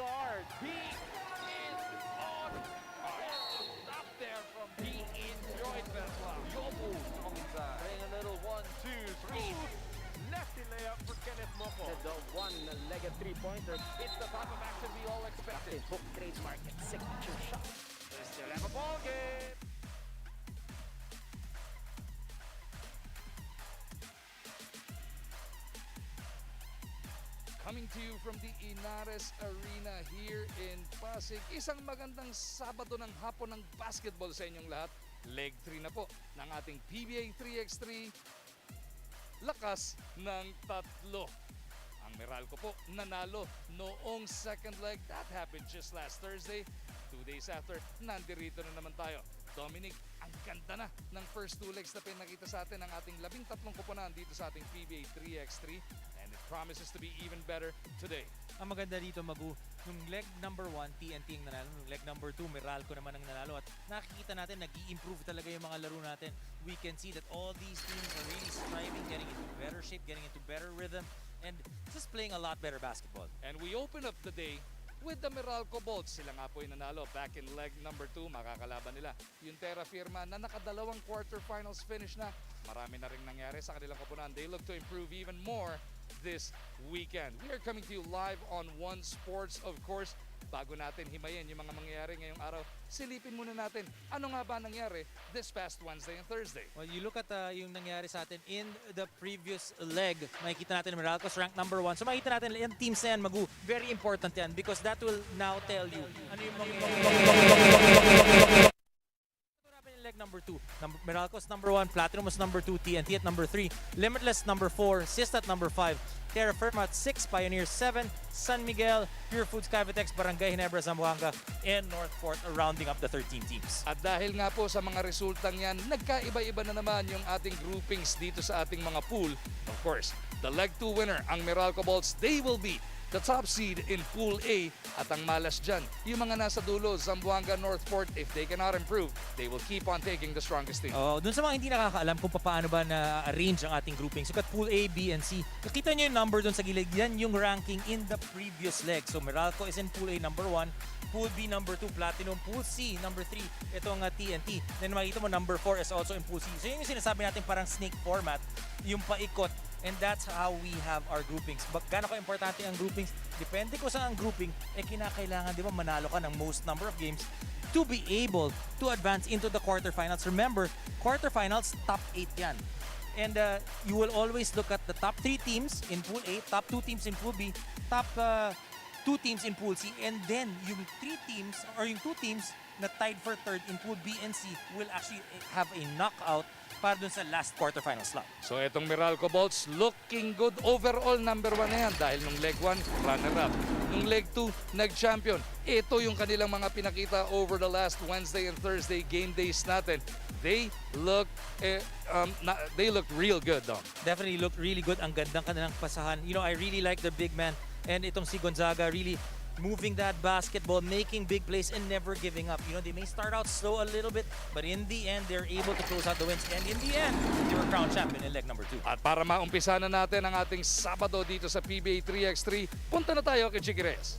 yard. He is on fire. Stop there from he enjoyed that one. Yobu on that. Playing a little 1, 2, 3. Lefty layup for Kenneth Moko. The one-legged three-pointer. It's the type of action we all expected. Hook trademark and signature shot. They still have a ball game. Coming to you from the Inares Arena here in Pasig. Isang magandang Sabado ng hapon ng basketball sa inyong lahat. Leg 3 na po ng ating Pba 3X3. Lakas ng tatlo. Ang Meralco po nanalo noong second leg. That happened just last Thursday. 2 days after, nandirito na naman tayo. Dominic, ang ganda na ng first 2 legs na pinakita sa atin ng ating 13 koponan dito sa ating Pba 3X3. And it promises to be even better today. Ang maganda dito, Magu, nung leg number 1, TNT ang nanalo. Nung leg number 2, Meralco naman ang nanalo. At nakikita natin, nag-i-improve talaga yung mga laro natin. We can see that all these teams are really striving, getting into better shape, getting into better rhythm, and just playing a lot better basketball. And we open up the day with the Meralco Bolts. Sila nga po yung nanalo back in leg number 2. Makakalaban nila yung Terrafirma na nakadalawang quarterfinals finish na. Marami na rin nangyari sa kanilang koponan. They look to improve even more this weekend. We are coming to you live on One Sports, of course. Bago natin himayin yung mga mangyayari ngayong araw, silipin muna natin ano nga ba nangyari this past Wednesday and Thursday. Well, you look at yung nangyari sa atin in the previous leg. Makikita natin Meralco's ranked number 1. So makikita natin yung teams na yan, Magu, very important yan because that will now tell you ano yung leg number 2. Meralco's number 1, Platinum was number 2, TNT at number 3, Limitless number 4, Sist at number 5, Terrafirma at 6, Pioneer 7, San Miguel, Purefoods, Cavitex, Barangay, Ginebra, Zamboanga, and Northport rounding up the 13 teams. At dahil nga po sa mga resultang yan, nagkaiba-iba na naman yung ating groupings dito sa ating mga pool. Of course, the leg 2 winner, ang Meralco Bolts, they will beat the top seed in Pool A. At ang malas dyan, yung mga nasa dulo, Zamboanga, Northport, if they cannot improve, they will keep on taking the strongest team. Dun sa mga hindi nakakaalam kung paano ba na-arrange ang ating groupings. So, Pool A, B, and C. Nakita nyo yung number dun sa gilid. Yan yung ranking in the previous leg. So, Meralco is in Pool A number 1. Pool B number 2, Platinum. Pool C number 3, itong TNT. Then makikita mo number 4 is also in Pool C. So, yun yung sinasabi natin parang snake format, yung paikot. And that's how we have our groupings. But gaano ka importante ang groupings? Depende ko sa ang grouping, kinakailangan, di ba, manalo ka ng most number of games to be able to advance into the quarterfinals. Remember, quarterfinals, top 8 yan. And you will always look at the top 3 teams in Pool A, top 2 teams in Pool B, top 2 teams in Pool C, and then yung 3 teams, or yung 2 teams na tied for third in Pool B and C will actually have a knockout para dun sa last quarterfinal slot. So itong Meralco Bolts looking good overall, number 1 na yan dahil nung leg 1 runner-up, nung leg 2 nag-champion. Ito yung kanilang mga pinakita over the last Wednesday and Thursday game days natin. They look real good, Dom. Definitely look really good. Ang gandang kanilang pasahan. You know, I really like the big man, and itong si Gonzaga really moving that basketball, making big plays, and never giving up. You know, they may start out slow a little bit, but in the end, they're able to close out the wins. And in the end, they were crowned champion in leg number 2. At para maumpisa na natin ang ating Sabado dito sa Pba 3X3, punta na tayo kay Chicky Reyes.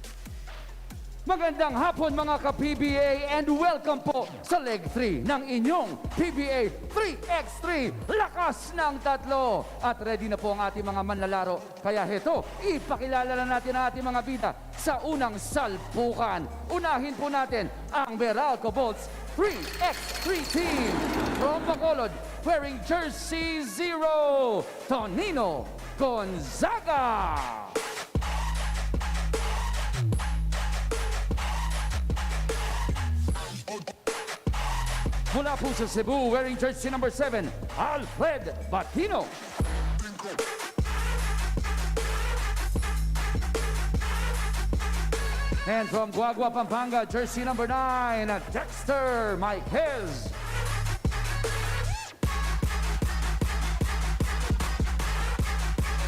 Magandang hapon mga ka-PBA and welcome po sa Leg 3 ng inyong PBA 3x3 Lakas ng Tatlo. At ready na po ang ating mga manlalaro. Kaya heto, ipakilala na natin ang ating mga bida sa unang salpukan. Unahin po natin ang Meralco Bolts 3x3 team. From Bacolod, wearing jersey 0, Tonino Gonzaga. Mula po sa Cebu, wearing jersey number 7, Alfred Batino. And from Guagua, Pampanga, jersey number 9, Dexter Maiquez.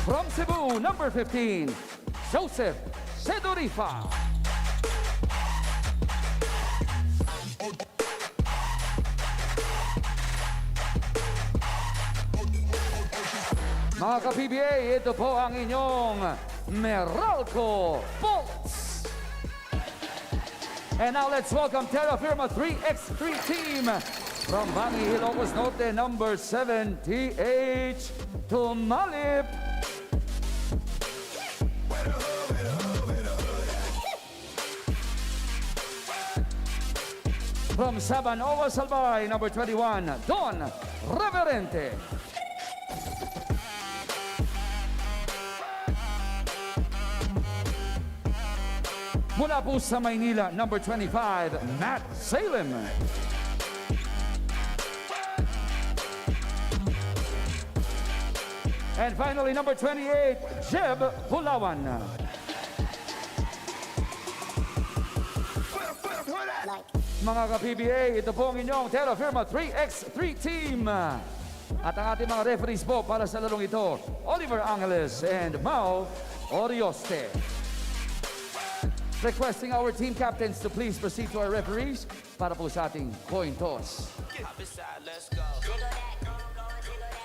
From Cebu, number 15, Joseph Sedorifa. Mga ka-PBA, ito po ang inyong Meralco Bolts. And now let's welcome Terrafirma 3X3 team from Bangi, Ilocos Norte, number 7, TH Tumalip. From Sabanoa, Salbay, number 21, Don Reverente. Mula po sa Maynila, number 25, Matt Salem. And finally, number 28, Jeb Pulawan. Mga ka-PBA, ito po ang inyong Terrafirma 3X3 team. At ang ating mga referees po para sa larong ito, Oliver Angeles and Mau Orioste. Requesting our team captains to please proceed to our referees para po sa ating coin toss.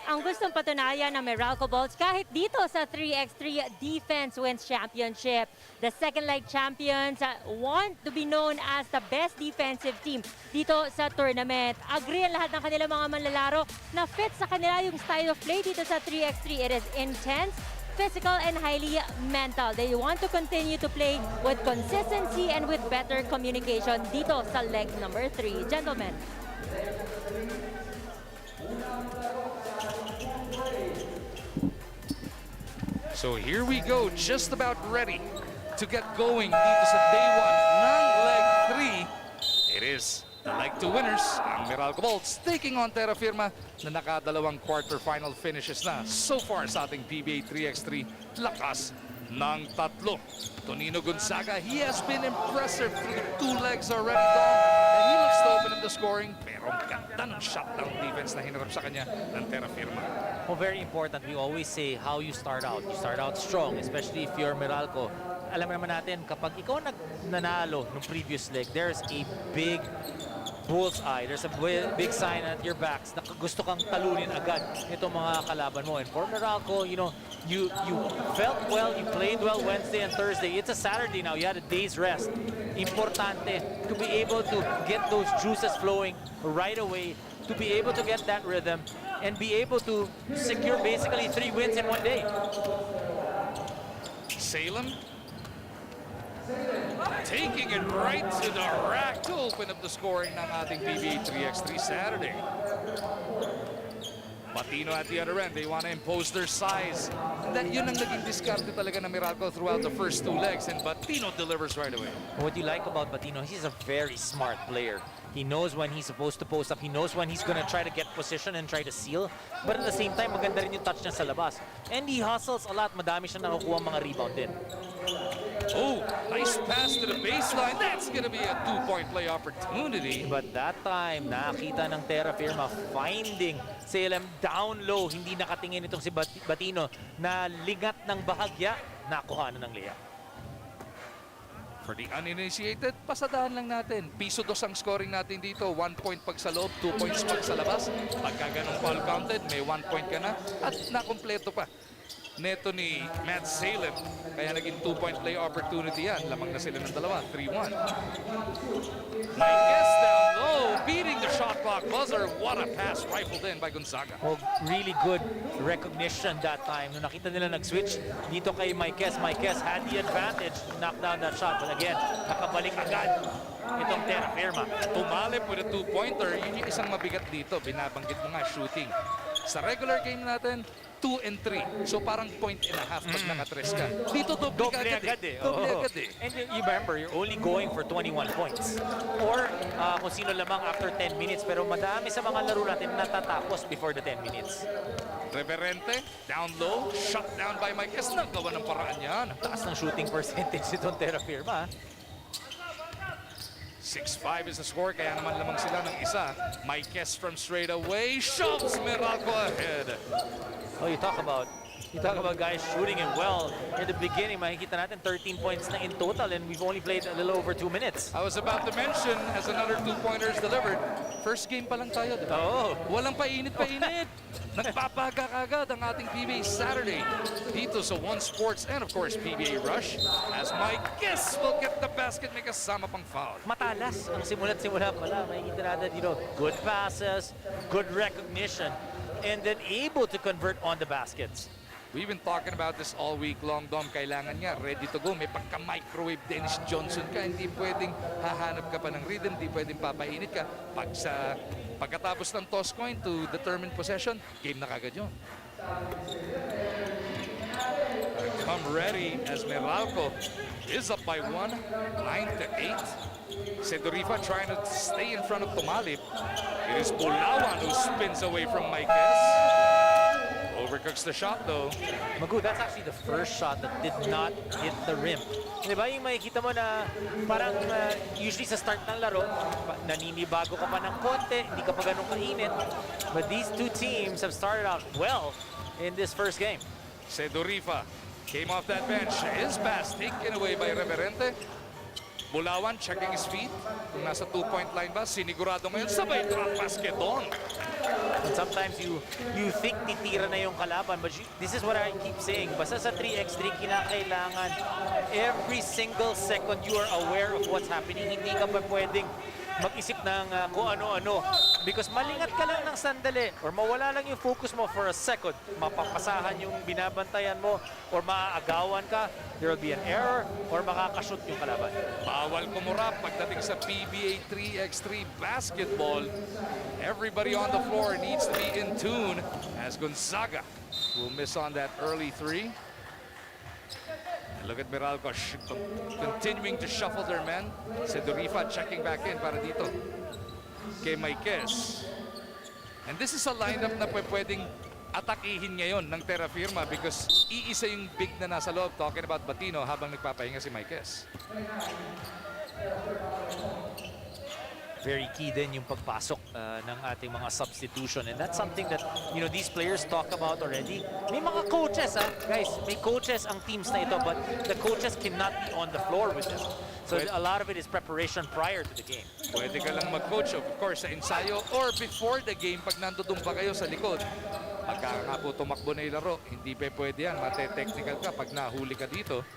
Ang gustong patunayan ng Meralco Bolts kahit dito sa 3x3 Defense Wins Championship. The second leg champions want to be known as the best defensive team dito sa tournament. Agree ang lahat ng kanilang mga manlalaro na fit sa kanila yung style of play dito sa 3x3. It is intense, physical, and highly mental. They want to continue to play with consistency and with better communication dito sa leg number 3. Gentlemen. So here we go, just about ready to get going dito sa day 1 ng leg 3. It is the leg 2 winners, ang Meralco Bolts, taking on Terrafirma na nakadalawang quarterfinal finishes na so far sa ating PBA 3x3 lakas ng tatlo. Tonino Gonzaga, he has been impressive through the 2 legs already, Dom, and he looks to open up the scoring. Pero ang ganda ng shutdown defense na hinarap sa kanya ng Terrafirma. Well, very important. We always say how you start out. You start out strong, especially if you're Meralco. Alam naman natin, kapag ikaw nanalo ng previous leg, there's a big bullseye. There's a big sign at your backs na gusto kang talunin agad itong mga kalaban mo. And for Meralco, you know, you felt well, you played well Wednesday and Thursday. It's a Saturday now. You had a day's rest. Importante to be able to get those juices flowing right away, to be able to get that rhythm, and be able to secure basically 3 wins in 1 day. Salem taking it right to the rack to open up the scoring ng ating PBA 3x3 Saturday. Batino at the other end, they want to impose their size. Yun ang naging diskarte talaga ng Meralco throughout the first 2 legs, and Batino delivers right away. What you like about Batino, he's a very smart player. He knows when he's supposed to post up. He knows when he's going to try to get position and try to seal. But at the same time, maganda rin yung touch niya sa labas. And he hustles a lot. Madami siya nakukuha mga rebound din. Oh, nice pass to the baseline. That's going to be a 2-point play opportunity. But that time, nakita ng Terrafirma finding Salem down low. Hindi nakatingin itong si Batino na ligat ng bahagya. Nakuha na ng layup. For the uninitiated, pasadahan lang natin. Piso 2 ang scoring natin dito. 1 point pag sa loob, 2 points pag sa labas. Pagka ganong foul counted, may 1 point ka na. At nakompleto pa neto ni Matt Salem. Kaya naging 2-point play opportunity yan. Lamang na sila ng dalawa, 3-1. My guess down low, beating the shot clock buzzer. What a pass rifled in by Gonzaga. Well, really good recognition that time. Nung nakita nila nag-switch dito kay Miguel had the advantage to knock down that shot. But again, nakabalik agad itong Terrafirma. Tumalip with a 2-pointer. Yun yung isang mabigat dito. Binabanggit mo nga, shooting. Sa regular game natin, 2 and 3. So parang 1.5 pag nakatres ka. Dito doble agad eh. Doble agad eh. And you remember, you're only going for 21 points. Or kung sino lamang after 10 minutes. Pero madami sa mga laro natin natatapos before the 10 minutes. Reverente, down low, shut down by Miguel. Nagawa ng paraan yan. Taas ng shooting percentage itong Terrafirma. 6-5 is the score, kaya naman lamang sila ng isa. Miguel from straight away, shoves Meralco ahead. Oh, you talk about guys shooting it well. In the beginning, makikita natin 13 points na in total, and we've only played a little over 2 minutes. I was about to mention, as another 2-pointers delivered, first game pa lang tayo, diba? Oh. Walang painit-painit. Nagpapaga kagad ang ating PBA Saturday dito sa One Sports and of course PBA Rush, as Miguel will get the best basket, may kasama pang foul. Matalas ang simula't-simula pala. Makikita natin dito, good passes, good recognition, and then able to convert on the baskets. We've been talking about this all week long, Dom. Kailangan niya, ready to go. May pagka-microwave Dennis Johnson ka. Hindi pwedeng hahanap ka pa ng rhythm. Hindi pwedeng papainit ka. Pagkatapos ng toss coin to determine possession, game na kagad yun. Come ready as Meralco is up by 1, 9-8. Sedorifa trying to stay in front of Tumalip. It is Bulawan who spins away from Miguel. Overcooks the shot though. Magu, that's actually the first shot that did not hit the rim. Di ba yung makikita mo na parang usually sa start ng laro, naninibago ka pa ng konti, hindi ka pa ganun kainit. But these two teams have started out well in this first game. Sedorifa came off that bench. His pass taken away by Reverente. Bulawan checking his feet. Kung nasa 2-point line ba, sinigurado ngayon sabay drop basket on. And sometimes you think titira na yung kalaban, but this is what I keep saying. Basta sa 3x3, kinakailangan every single second you are aware of what's happening. Hindi ka pa pwedeng mag-isip ng kung ano-ano. Because malingat ka lang ng sandali or mawala lang yung focus mo for a second, mapapasahan yung binabantayan mo or maaagawan ka, there will be an error or makakashoot yung kalaban. Bawal kumurap pagdating sa PBA 3x3 basketball. Everybody on the floor needs to be in tune as Gonzaga will miss on that early three. And look at Meralco continuing to shuffle their men. Sedorifa checking back in para dito kay Maiquez. And this is a lineup na pwedeng atakihin ngayon ng Terrafirma because iisa yung big na nasa loob, talking about Batino, habang nagpapahinga si Maiquez. Very key din yung pagpasok ng ating mga substitution, and that's something that these players talk about already. May mga coaches, guys, may coaches ang teams na ito, but the coaches cannot be on the floor with them. So a lot of it is preparation prior to the game. Pwede ka lang mag-coach, of course, sa ensayo or before the game pag nandoon pa kayo sa likod. Pagka nga po tumakbo na yung laro, hindi pa pwede yan. Mate-technical ka pag nahuli ka dito.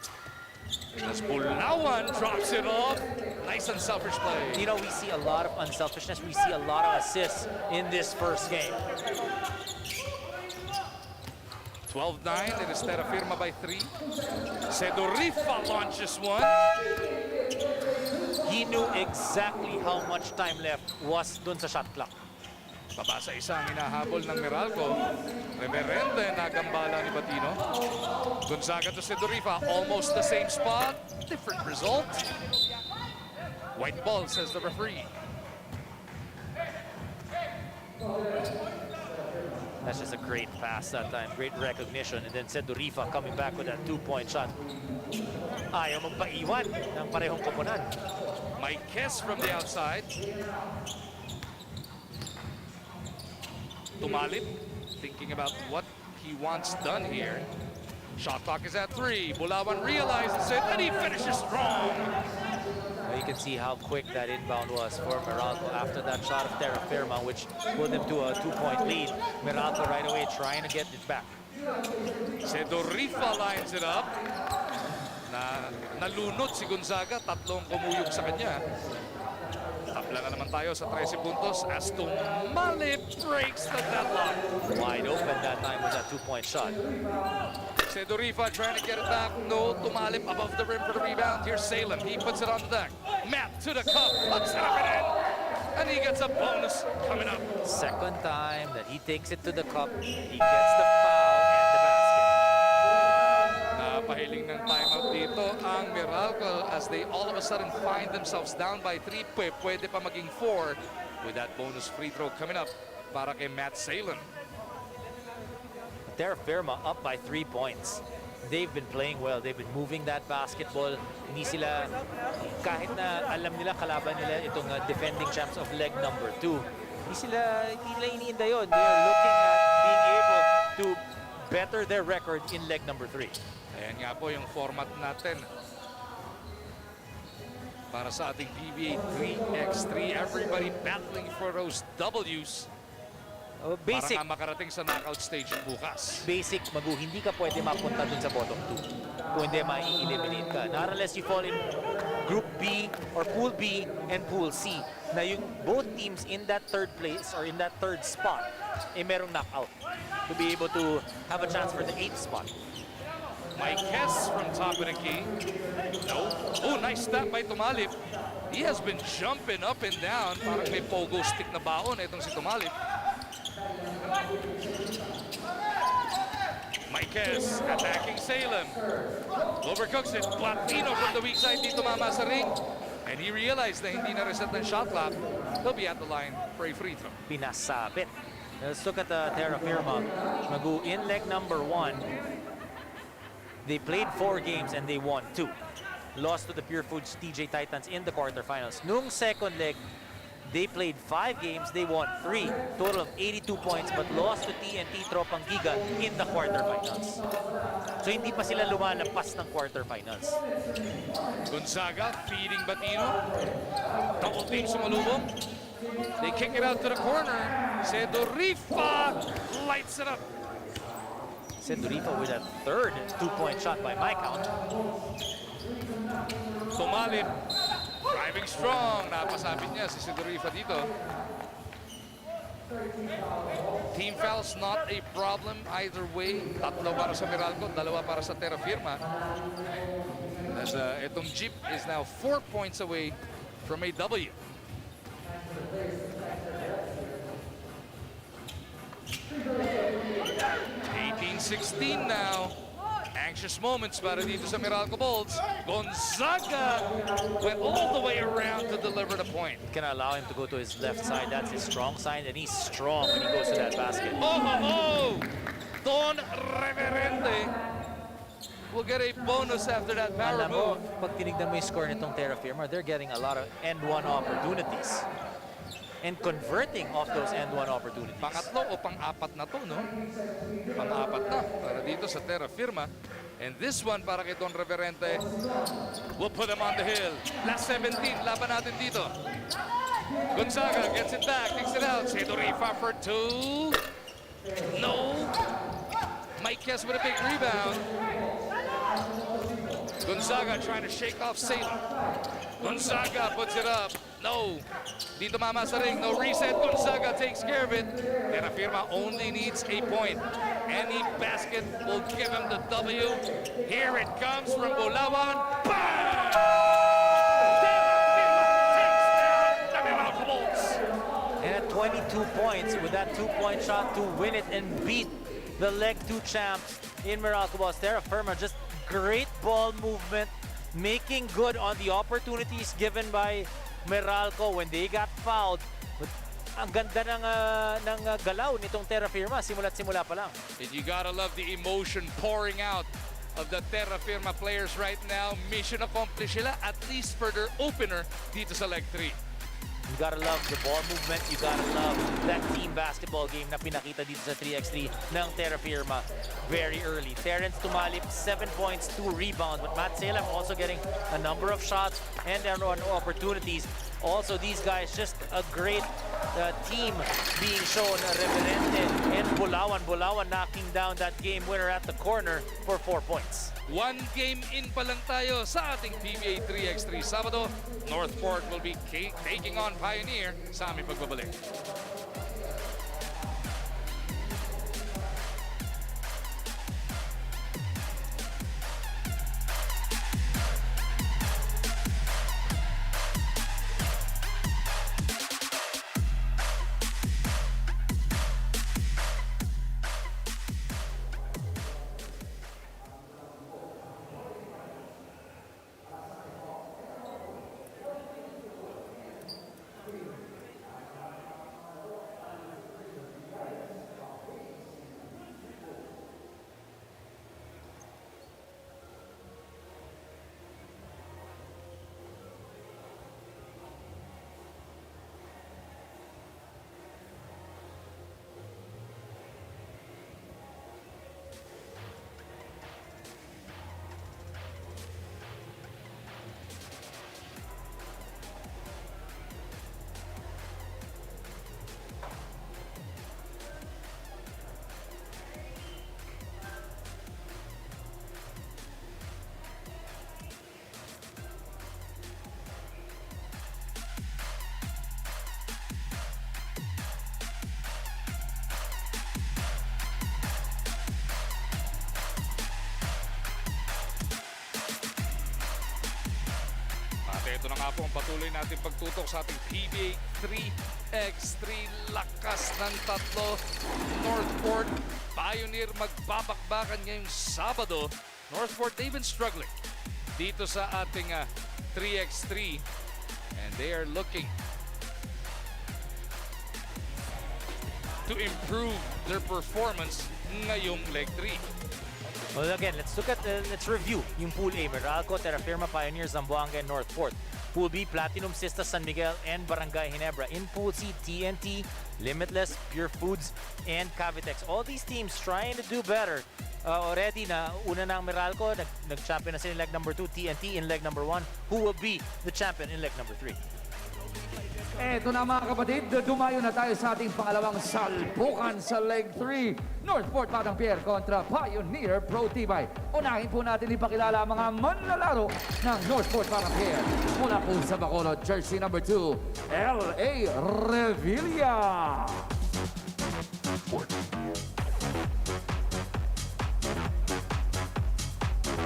As Bulawan drops it off. Nice unselfish play. We see a lot of unselfishness. We see a lot of assists in this first game. 12-9. It is Terrafirma by 3. Sedorifa launches one. He knew exactly how much time left was dun sa shot clock. Baba sa isang hinahabol ng Meralco. Reverente nagambala ni Batino. Gonzaga to Sedorifa. Almost the same spot. Different result. White ball, says the referee. That's just a great pass that time. Great recognition. And then Sedorifa coming back with that 2-point shot. Ayaw magpaiwan ng parehong koponan. Maiquez from the outside. Tumalip, thinking about what he wants done here. Shot clock is at 3. Bulawan realizes it, and he finishes strong. Well, you can see how quick that inbound was for Meralco after that shot of Terrafirma, which put them to a 2-point lead. Meralco right away trying to get it back. Sedorifa lines it up. Nalunod si Gonzaga, tatlong kumuyog sa kanya. Tabla na naman tayo sa 13 puntos as Tumalip breaks the deadlock. Wide open that time was that 2-point shot. Sedorifa trying to get it back. No, Tumalip above the rim for the rebound. Here's Salem. He puts it on the deck. Matt to the cup. Puts it up and in. And he gets a bonus coming up. Second time that he takes it to the cup. He gets the foul and the basket. Napahiling ng timeout dito ang Meralco as they all of a sudden find themselves down by 3. Pwede pa maging 4 with that bonus free throw coming up para kay Matt Salem. Terrafirma up by 3 points. They've been playing well. They've been moving that basketball. Hindi sila, kahit na alam nila kalaban nila itong defending champs of leg number 2, hindi nila iniinda yun. They are looking at being able to better their record in leg number 3. Ayan nga po yung format natin para sa ating PBA 3x3. Everybody battling for those W's. Basic. Para nga makarating sa knockout stage bukas. Basic, Magu, hindi ka pwede mapunta dun sa bottom 2. Kung hindi, mai-eliminate ka. Not unless you fall in Group B or Pool B and Pool C na yung both teams in that third place or in that third spot merong knockout to be able to have a chance for the 8th spot. Miguel from top of the key. No. Oh, nice stop by Tumalip. He has been jumping up and down. Parang may pogo stick na baon itong si Tumalip. Miguel attacking Salem. Overcooks it. Platino from the weak side. Dito mama sa ring. And he realized na hindi na reset ng shot clock. He'll be at the line for a free throw. Pinasabit. Let's look at the Terrafirma. Magu in leg number 1. They played 4 games and they won 2. Lost to the Purefoods TJ Titans in the quarterfinals. Nung second leg, they played 5 games, they won 3. Total of 82 points but lost to TNT Tropang Giga in the quarterfinals. So hindi pa sila lumalampas ng quarterfinals. Gonzaga feeding Batino. Double team sumalubong. They kick it out to the corner. Sedorifa lights it up. Sedorifa with a third 2-point shot by my count. Tumalip. Driving strong. Napasabit niya si Sedorifa dito. Team fouls not a problem either way. 3 para sa Meralco, 2 para sa Terrafirma. As itong Jeep is now 4 points away from a W. (18-16) now. Anxious moments para dito sa Meralco Bolts. Gonzaga went all the way around to deliver the point. Can allow him to go to his left side. That's his strong side, and he's strong when he goes to that basket. Oh! Don Reverente will get a bonus after that power Alam mo, move. pag tinignan mo yung score nitong Terrafirma, they're getting a lot of end-1 opportunities. And converting off those end-1 opportunities. Pangatlo o pang-apat na to, no? Pang-apat na para dito sa Terrafirma. And this one para kay Don Reverente will put him on the hill. Last 17, laban natin dito. Gonzaga gets it back, takes it out. Sedorifa for 2. No. Mike Kess with a big rebound. Gonzaga trying to shake off Salem. Gonzaga puts it up. No. Dito mama sa ring. No reset. Gonzaga takes care of it. Terrafirma only needs a point. Any basket will give him the W. Here it comes from Bulawan. Bang! Terrafirma takes down the Meralco Bolts. And at 22 points with that 2-point shot to win it and beat the leg 2 champs in Meralco Bolts. Terrafirma just great ball movement, making good on the opportunities given by Meralco when they got fouled. But ang ganda ng galaw nitong Terrafirma simula't simula pa lang. And you gotta love the emotion pouring out of the Terrafirma players right now. Mission accomplished sila, at least for their opener dito sa leg 3. You gotta love the ball movement. You gotta love that team basketball game na pinakita dito sa 3x3 ng Terrafirma very early. Terrence Tumalip, 7 points, 2 rebounds. But Matt Salem also getting a number of shots and opportunities. Also, these guys, just a great team being shown. Reverente and Bulawan. Bulawan knocking down that game winner at the corner for 4 points. 1 game in pa lang tayo sa ating Pba 3x3 Sabado. Northport will be taking on Pioneer sa aming pagbabalik. Ito na nga po ang patuloy natin pagtutok sa ating PBA 3x3. Lakas ng tatlo. Northport, Pioneer magbabakbakan ngayong Sabado. Northport, they've been struggling dito sa ating 3x3. And they are looking to improve their performance ngayong leg 3. Well, again, let's review yung Pool A. Meralco, Terrafirma, Pioneer, Zamboanga, and Northport. Pool B, Platinum, Sista, San Miguel, and Barangay, Ginebra. In Pool C, TNT, Limitless, Purefoods, and Cavitex. All these teams trying to do better. Already na una na ang Meralco, nag-champion na sila in leg number 2, TNT in leg number 1. Who will be the champion in leg number 3? Eto na mga kapatid, dumayo na tayo sa ating pangalawang salpukan sa leg 3. Northport Parang Pierre kontra Pioneer Pro Tibay. Unahin po natin ipakilala ang mga manlalaro ng Northport Parang Pierre. Mula po sa Bacolod, jersey number 2, L.A. Revilla.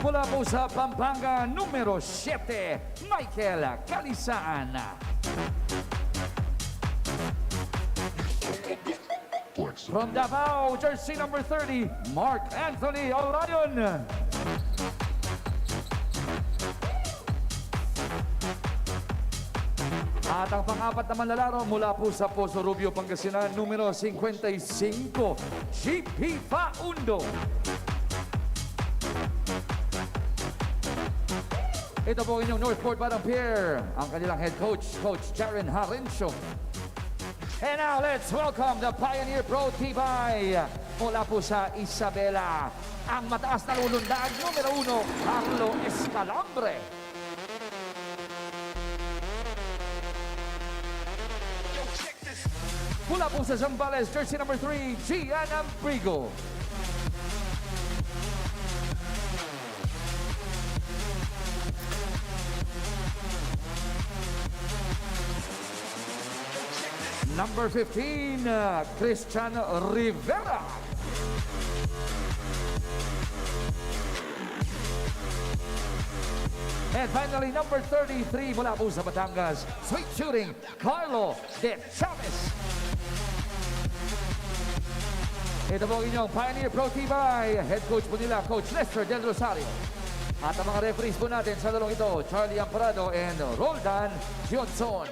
Mula po sa Pampanga, numero 7, Michael Calisaan. From Davao, jersey number 30, Mark Anthony Orion. At ang pang-apat na manlalaro mula po sa Poso Rubio, Pangasinan, numero 55, GP Paundo. Ito po inyong Northport Parang Pierre, ang kanilang head coach, Coach Jaren Harencio. And now let's welcome the Pioneer Pro Tibay mula po sa Isabela, ang mataas na lulundag, numero 1, Carlo Escalambre. Mula po sa Zambales, jersey number 3, Gian Ambrigo. Number 15, Christian Rivera. And finally, number 33, mula po sa Batangas, sweet shooting, Carlo De Chavez. Ito po ang inyong Pioneer Pro Tibay. Head coach po nila, Coach Lester Del Rosario. At ang mga referees po natin sa dalawang ito, Charlie Amparado and Roldan Johnson.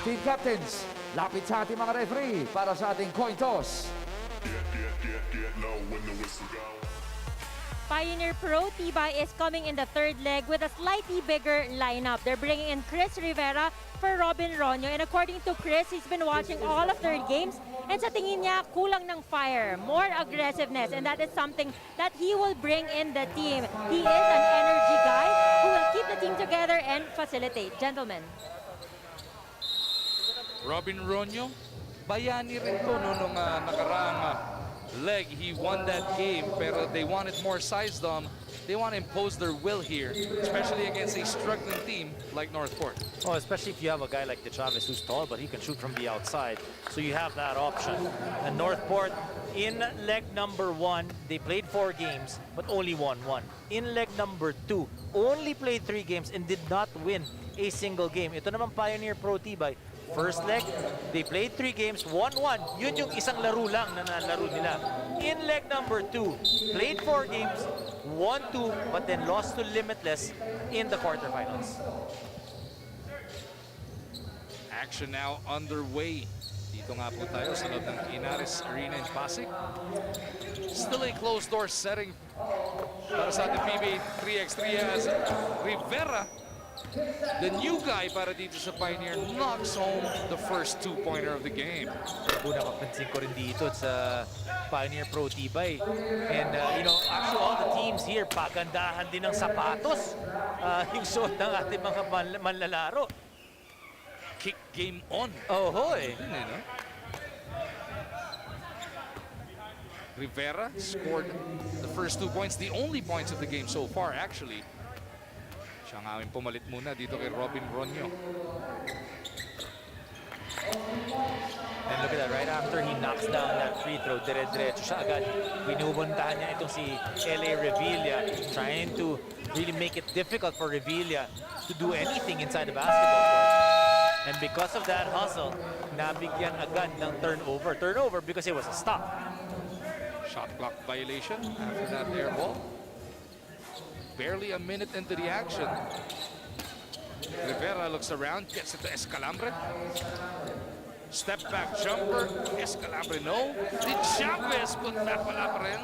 Team captains, lapit sa ating mga referee para sa ating coin toss. Pioneer Pro Tibay is coming in the third leg with a slightly bigger lineup. They're bringing in Chris Rivera for Robin Ronyo. And according to Chris, he's been watching all of their games. And sa tingin niya, kulang ng fire, more aggressiveness. And that is something that he will bring in the team. He is an energy guy who will keep the team together and facilitate. Gentlemen. Robin Ronyo, bayani rin to nung nakaraang leg. He won that game, pero they wanted more size dom. They want to impose their will here, especially against a struggling team like Northport. Oh, especially if you have a guy like De Chavez who's tall, but he can shoot from the outside. So you have that option. And Northport, in leg number 1, they played 4 games, but only won 1. In leg number 2, only played 3 games and did not win a single game. Ito naman Pioneer Pro Tibay. First leg, they played 3 games, won 1. Yun yung isang laro lang na nalaro nila. In leg number 2, played 4 games, won 2, but then lost to Limitless in the quarterfinals. Action now underway. Dito nga po tayo sa loob ng Inares Arena in Pasig. Still a closed door setting para sa ating Pba 3x3 as Rivera, the new guy para dito sa Pioneer, knocks home the first 2-pointer of the game. Una kapansin ko rin dito sa Pioneer Pro Tibay. And you know, actually all the teams here, pagandahan din ng sapatos. Yung suot ng ating mga manlalaro. Kick game on. Oh, eh. Rivera scored the first 2 points, the only points of the game so far actually. Siya nga aming pumalit muna dito kay Robin Ronyo. And look at that, right after he knocks down that free throw, dire-diretso siya agad. Binubuntahan niya itong si LA Revilla, trying to really make it difficult for Revilla to do anything inside the basketball court. And because of that hustle, nabigyan agad ng turnover. Turnover because it was a stop. Shot clock violation after that air ball. Barely a minute into the action. Rivera looks around, gets it to Escalambre. Step back jumper, Escalambre no. Did Chavez put that wala pa rin?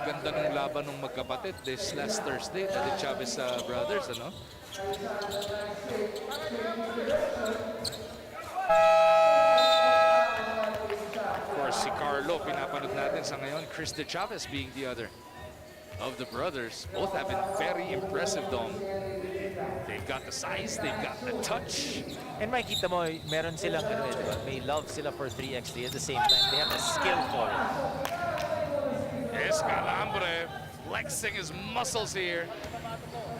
Ganda ng laban ng magkapatid this last Thursday, the Chavez brothers, ano? Of course, si Carlo, pinapanood natin sa ngayon. Chris De Chavez being the other of the brothers. Both have been very impressive, Dom. They've got the size, they've got the touch. And makikita mo, meron silang diba? May love sila for 3x3 at the same time. They have a skill for it. Escalambre flexing his muscles here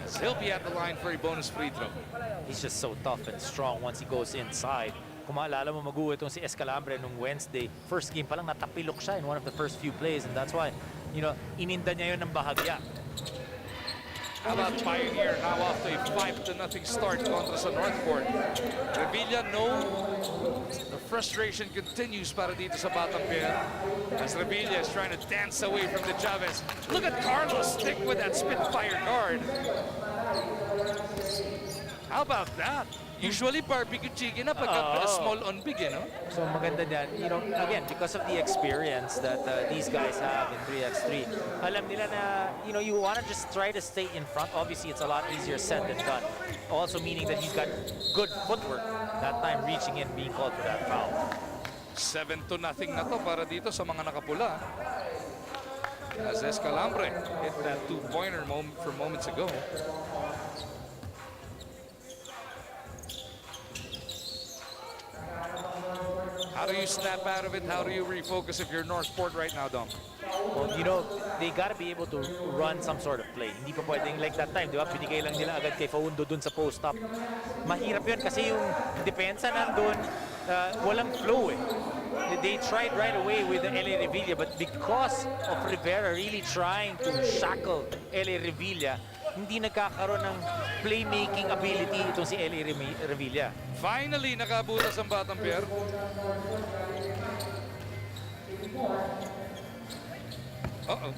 as he'll be at the line for a bonus free throw. He's just so tough and strong once he goes inside. Kung maalala mo, mag-uwi itong si Escalambre nung Wednesday. First game pa lang, natapilok siya in one of the first few plays, and that's why, you know, ininda niya yun ng bahagya. How about Pioneer now off to a 5-0 start kontra sa Northport? Revilla, no. The frustration continues para dito sa Batang Pier as Revilla is trying to dance away from the Chavez. Look at Carlos stick with that Spitfire guard. How about that? Usually barbecue chicken na pagka small on big, you know? So maganda dyan, you know, again, because of the experience that these guys have in 3x3, alam nila na, you know, you want to just try to stay in front. Obviously, it's a lot easier said than done. Also meaning that he's got good footwork. That time reaching in, being called for that foul. 7-0 na to para dito sa mga nakapula. As Escalambre hit that two-pointer from moments ago. How do you snap out of it? How do you refocus if you're Northport right now, Dom? Well, you know, they gotta be able to run some sort of play. Hindi pa pwedeng like that time, di ba? Binigay lang nila agad kay Faundo dun sa post-up. Mahirap yun kasi yung depensa nandun, walang flow eh. They tried right away with the LA Revilla, but because of Rivera really trying to shackle LA Revilla, hindi nagkakaroon ng playmaking ability itong si LA Revilla. Finally, nakabutas ang Batang Pier. Uh-oh.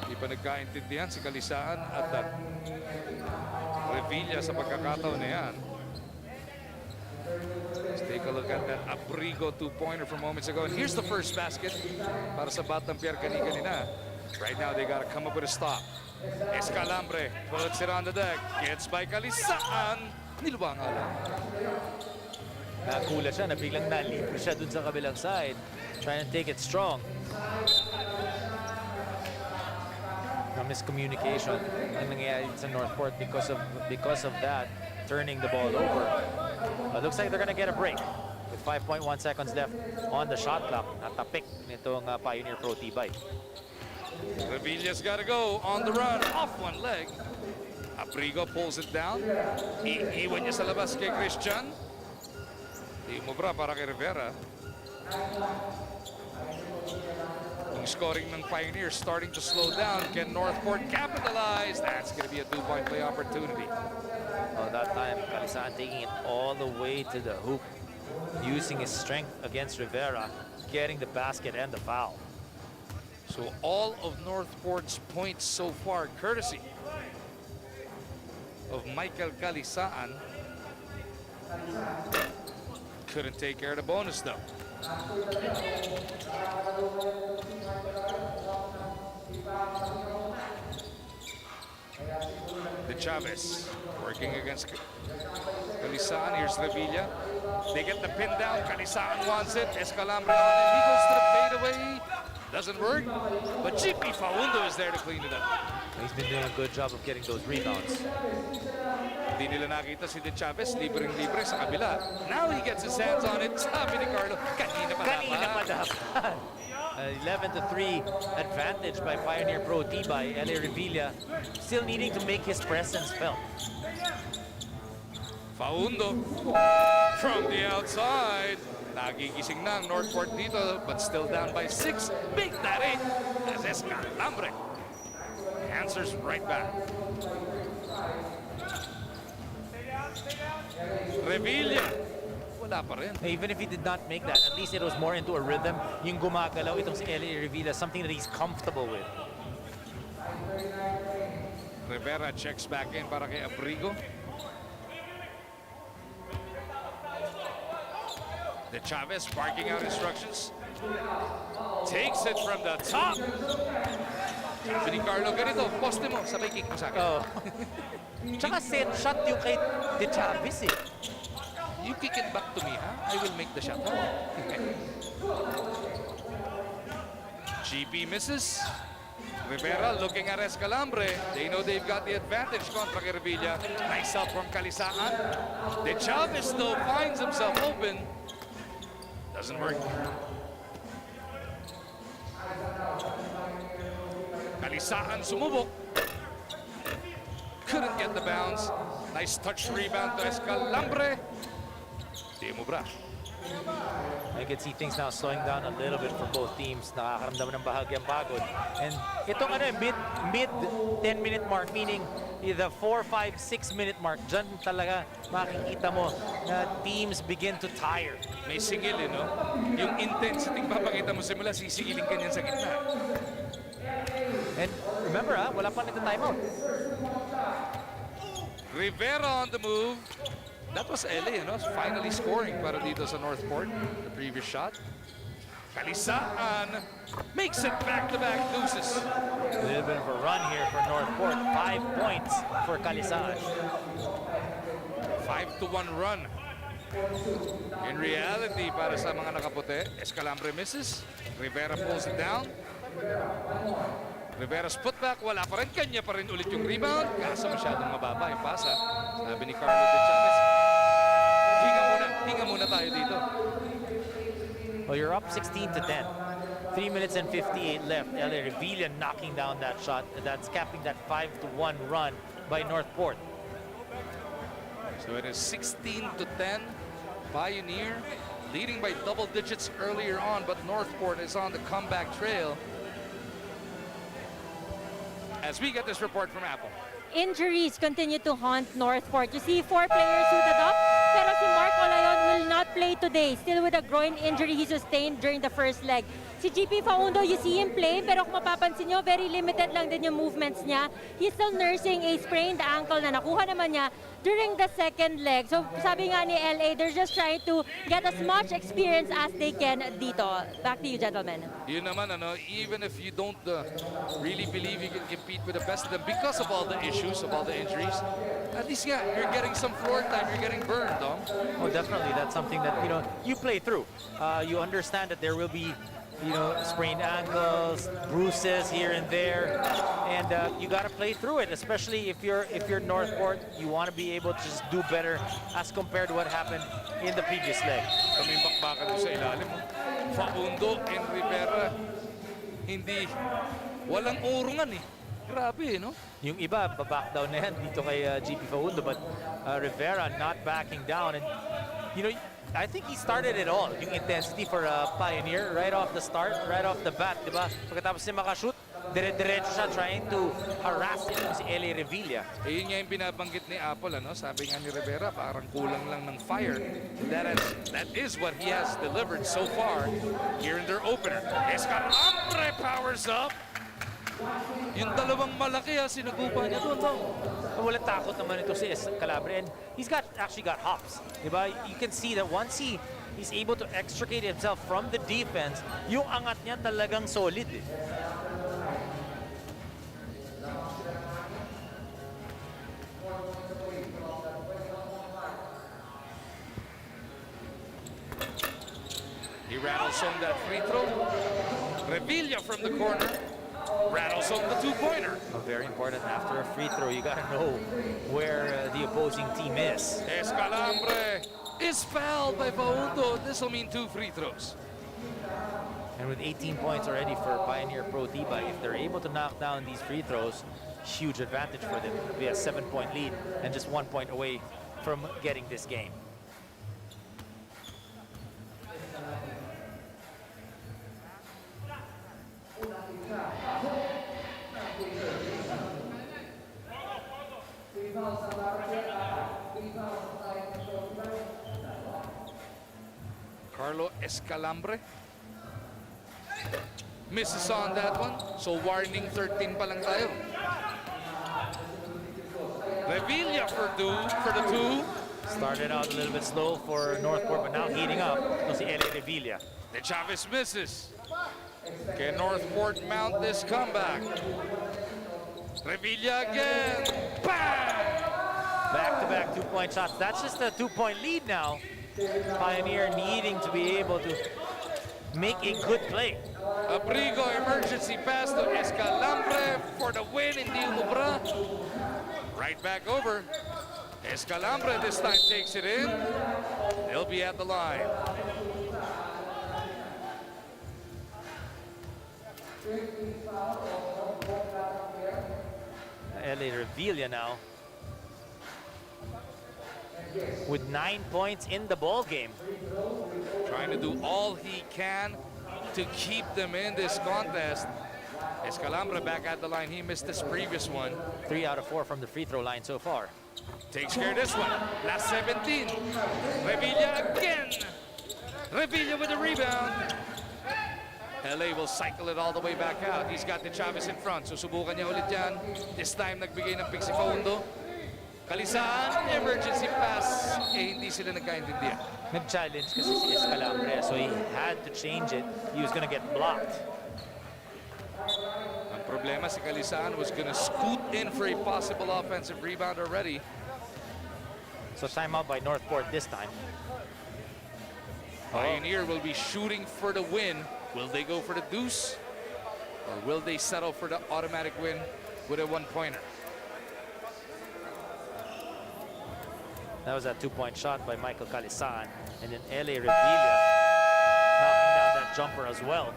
Hindi pa nagkaintindihan si Kalisaan at Revilla sa pagkakataon na yan. Let's take a look at that Abrigo two-pointer from moments ago. And here's the first basket para sa Batang Pier kanina. Right now, they gotta come up with a stop. Escalambre puts it on the deck. Gets by Kalisaan. Nilubanga lang. Nakulat siya, biglang nalibre siya dun sa kabilang side. Trying to take it strong. Na miscommunication ang nangyayari sa Northport because of that, turning the ball over. Looks like they're gonna get a break with 5.1 seconds left on the shot clock. Natapik nitong Pioneer Pro Tibay. Revilla's got to go on the run, off one leg. Abrigo pulls it down. Iiwan niya sa labas kay Christian. Umubra para kay Rivera. Yung scoring ng Pioneer starting to slow down. Can Northport capitalize? That's going to be a two-point play opportunity. Oh, that time, Kalisaan taking it all the way to the hoop, using his strength against Rivera, getting the basket and the foul. So all of Northport's points so far, courtesy of Michael Kalisaan. Couldn't take care of the bonus though. De Chavez working against Kalisaan. Here's Revilla. They get the pin down. Kalisaan wants it. Escalambre on it. He goes to the fadeaway. Doesn't work, but GP Faundo is there to clean it up. He's been doing a good job of getting those rebounds. Hindi nila nakita si De Chavez, libreng-libre sa kabila. Now he gets his hands on it. Sabi ni Carlo, kanina pa dapat. 11-3 advantage by Pioneer Pro Tibay. LA Revilla still needing to make his presence felt. Faundo from the outside. Nagigising na ang Northport dito, but still down by 6. Big that 8 as Escalambre answers right back. Revilla. Wala pa rin. Even if he did not make that, at least it was more into a rhythm. Yung gumagalaw itong si Eli Revilla, something that he's comfortable with. Rivera checks back in para kay Abrigo. De Chavez barking out instructions. Takes it from the top. Sabi ni Carlo, ganito, poste mo, sabay kick mo sa akin. Oh. Tsaka set shot yung kay De Chavez eh. You kick it back to me, ha? I will make the shot. GP misses. Rivera looking at Escalambre. They know they've got the advantage contra kay Revilla. Nice help from Kalisaan. De Chavez though finds himself open. Doesn't work. Kalisaan sumubok. Couldn't get the bounce. Nice touch rebound to Escalambre. Di mo bra. I can see things now slowing down a little bit for both teams. Nakakaramdaman ng bahagyang pagod. And itong mid 10-minute mark, meaning the 4, 5, 6-minute mark, dyan talaga makikita mo na teams begin to tire. May sigil, no? Yung intensity papakita mo simula, sisigilin ka niyan sa gitna. And remember, wala pa nito timeout. Rivera on the move. That was LA, finally scoring para dito sa Northport. The previous shot. Kalisaan makes it back-to-back deuces. A little bit of a run here for Northport. 5 points for Kalisaan. 5-1 run. In reality, para sa mga nakaputi, Escalambre misses. Rivera pulls it down. Rivera's putback, wala pa rin. Kanya pa rin ulit yung rebound. Kaso masyadong mababa yung pasa. Sabi ni Carlo De Chavez, hinga muna tayo dito. Well, you're up 16 to 10. 3 minutes and 58 left. Eli Revilla knocking down that shot. That's capping that 5-1 run by Northport. So it is 16 to 10. Pioneer leading by double digits earlier on, but Northport is on the comeback trail. As we get this report from Apple. Injuries continue to haunt Northport. You see 4 players suited up, pero si Mark Olayon will not play today, still with a groin injury he sustained during the first leg. Si GP Faundo, you see him play, pero kung mapapansin nyo, very limited lang din yung movements niya. He's still nursing a sprained ankle na nakuha naman niya during the second leg. So sabi nga ni LA, they're just trying to get as much experience as they can dito. Back to you, gentlemen. Yun naman, even if you don't really believe you can compete with the best of them because of all the issues, of all the injuries, at least, yeah, you're getting some floor time, you're getting burned, though. Oh, definitely. That's something that, you play through. You understand that there will be sprained ankles, bruises here and there, and you got to play through it. Especially if you're Northport, you want to be able to just do better as compared to what happened in the previous leg. Kaming bakbakan doon sa ilalim. Faundo and Rivera, walang urungan eh. Grabe, no? Yung iba, back down na yan dito kay GP Faundo, but Rivera not backing down, and I think he started it all, yung intensity for Pioneer, right off the start, right off the bat, di ba? Pagkatapos niya makashoot, dire-diretso siya trying to harass si Eli Revilla. Yun nga yung binabanggit ni Apple, Sabi nga ni Rivera, parang kulang lang ng fire. That is what he has delivered so far here in their opener. Escalambre powers up. Yung dalawang malaki, sinagupa niya doon, Walang takot naman ito si Escalambre, and he's actually got hops. Diba? You can see that once he's able to extricate himself from the defense, yung angat niya talagang solid. He rattles home that free throw. Revilla from the corner. Rattles home the two-pointer. Very important after a free throw. You got to know where the opposing team is. Escalambre is fouled by Faundo. This will mean 2 free throws. And with 18 points already for Pioneer Pro Tba, if they're able to knock down these free throws, huge advantage for them. Be a 7-point lead and just 1 point away from getting this game. Carlo Escalambre misses on that one. So warning 13 pa lang tayo. Revilla for the two. Started out a little bit slow for Northport, but now heating up. No si L.A. Revilla. De Chavez misses. Can Northport mount this comeback? Revilla again. Bang! Back-to-back two-point shots. That's just a two-point lead now. Pioneer needing to be able to make a good play. Abrigo emergency pass to Escalambre for the win. Hindi umubra. Right back over. Escalambre this time takes it in. They'll be at the line. L.A. Revilla now with 9 points in the ball game. Trying to do all he can to keep them in this contest. Escalambre back at the line. He missed this previous one. 3 out of 4 from the free throw line so far. Takes care of this one. Last 17. Revilla again. Revilla with the rebound. LA will cycle it all the way back out. He's got the Chavez in front. Susubukan niya ulit yan. This time nagbigay ng pick si Faundo. Kalisaan, emergency pass. Hindi sila nagkaintindihan. Nag-challenge kasi si Escalambre, so he had to change it. He was gonna get blocked. Ang problema si Kalisaan was gonna scoot in for a possible offensive rebound already. So timeout by Northport this time. Pioneer will be shooting for the win. Will they go for the deuce? Or will they settle for the automatic win with a one-pointer? That was a two-point shot by Michael Calisan. And then L.A. Revilla knocking down that jumper as well.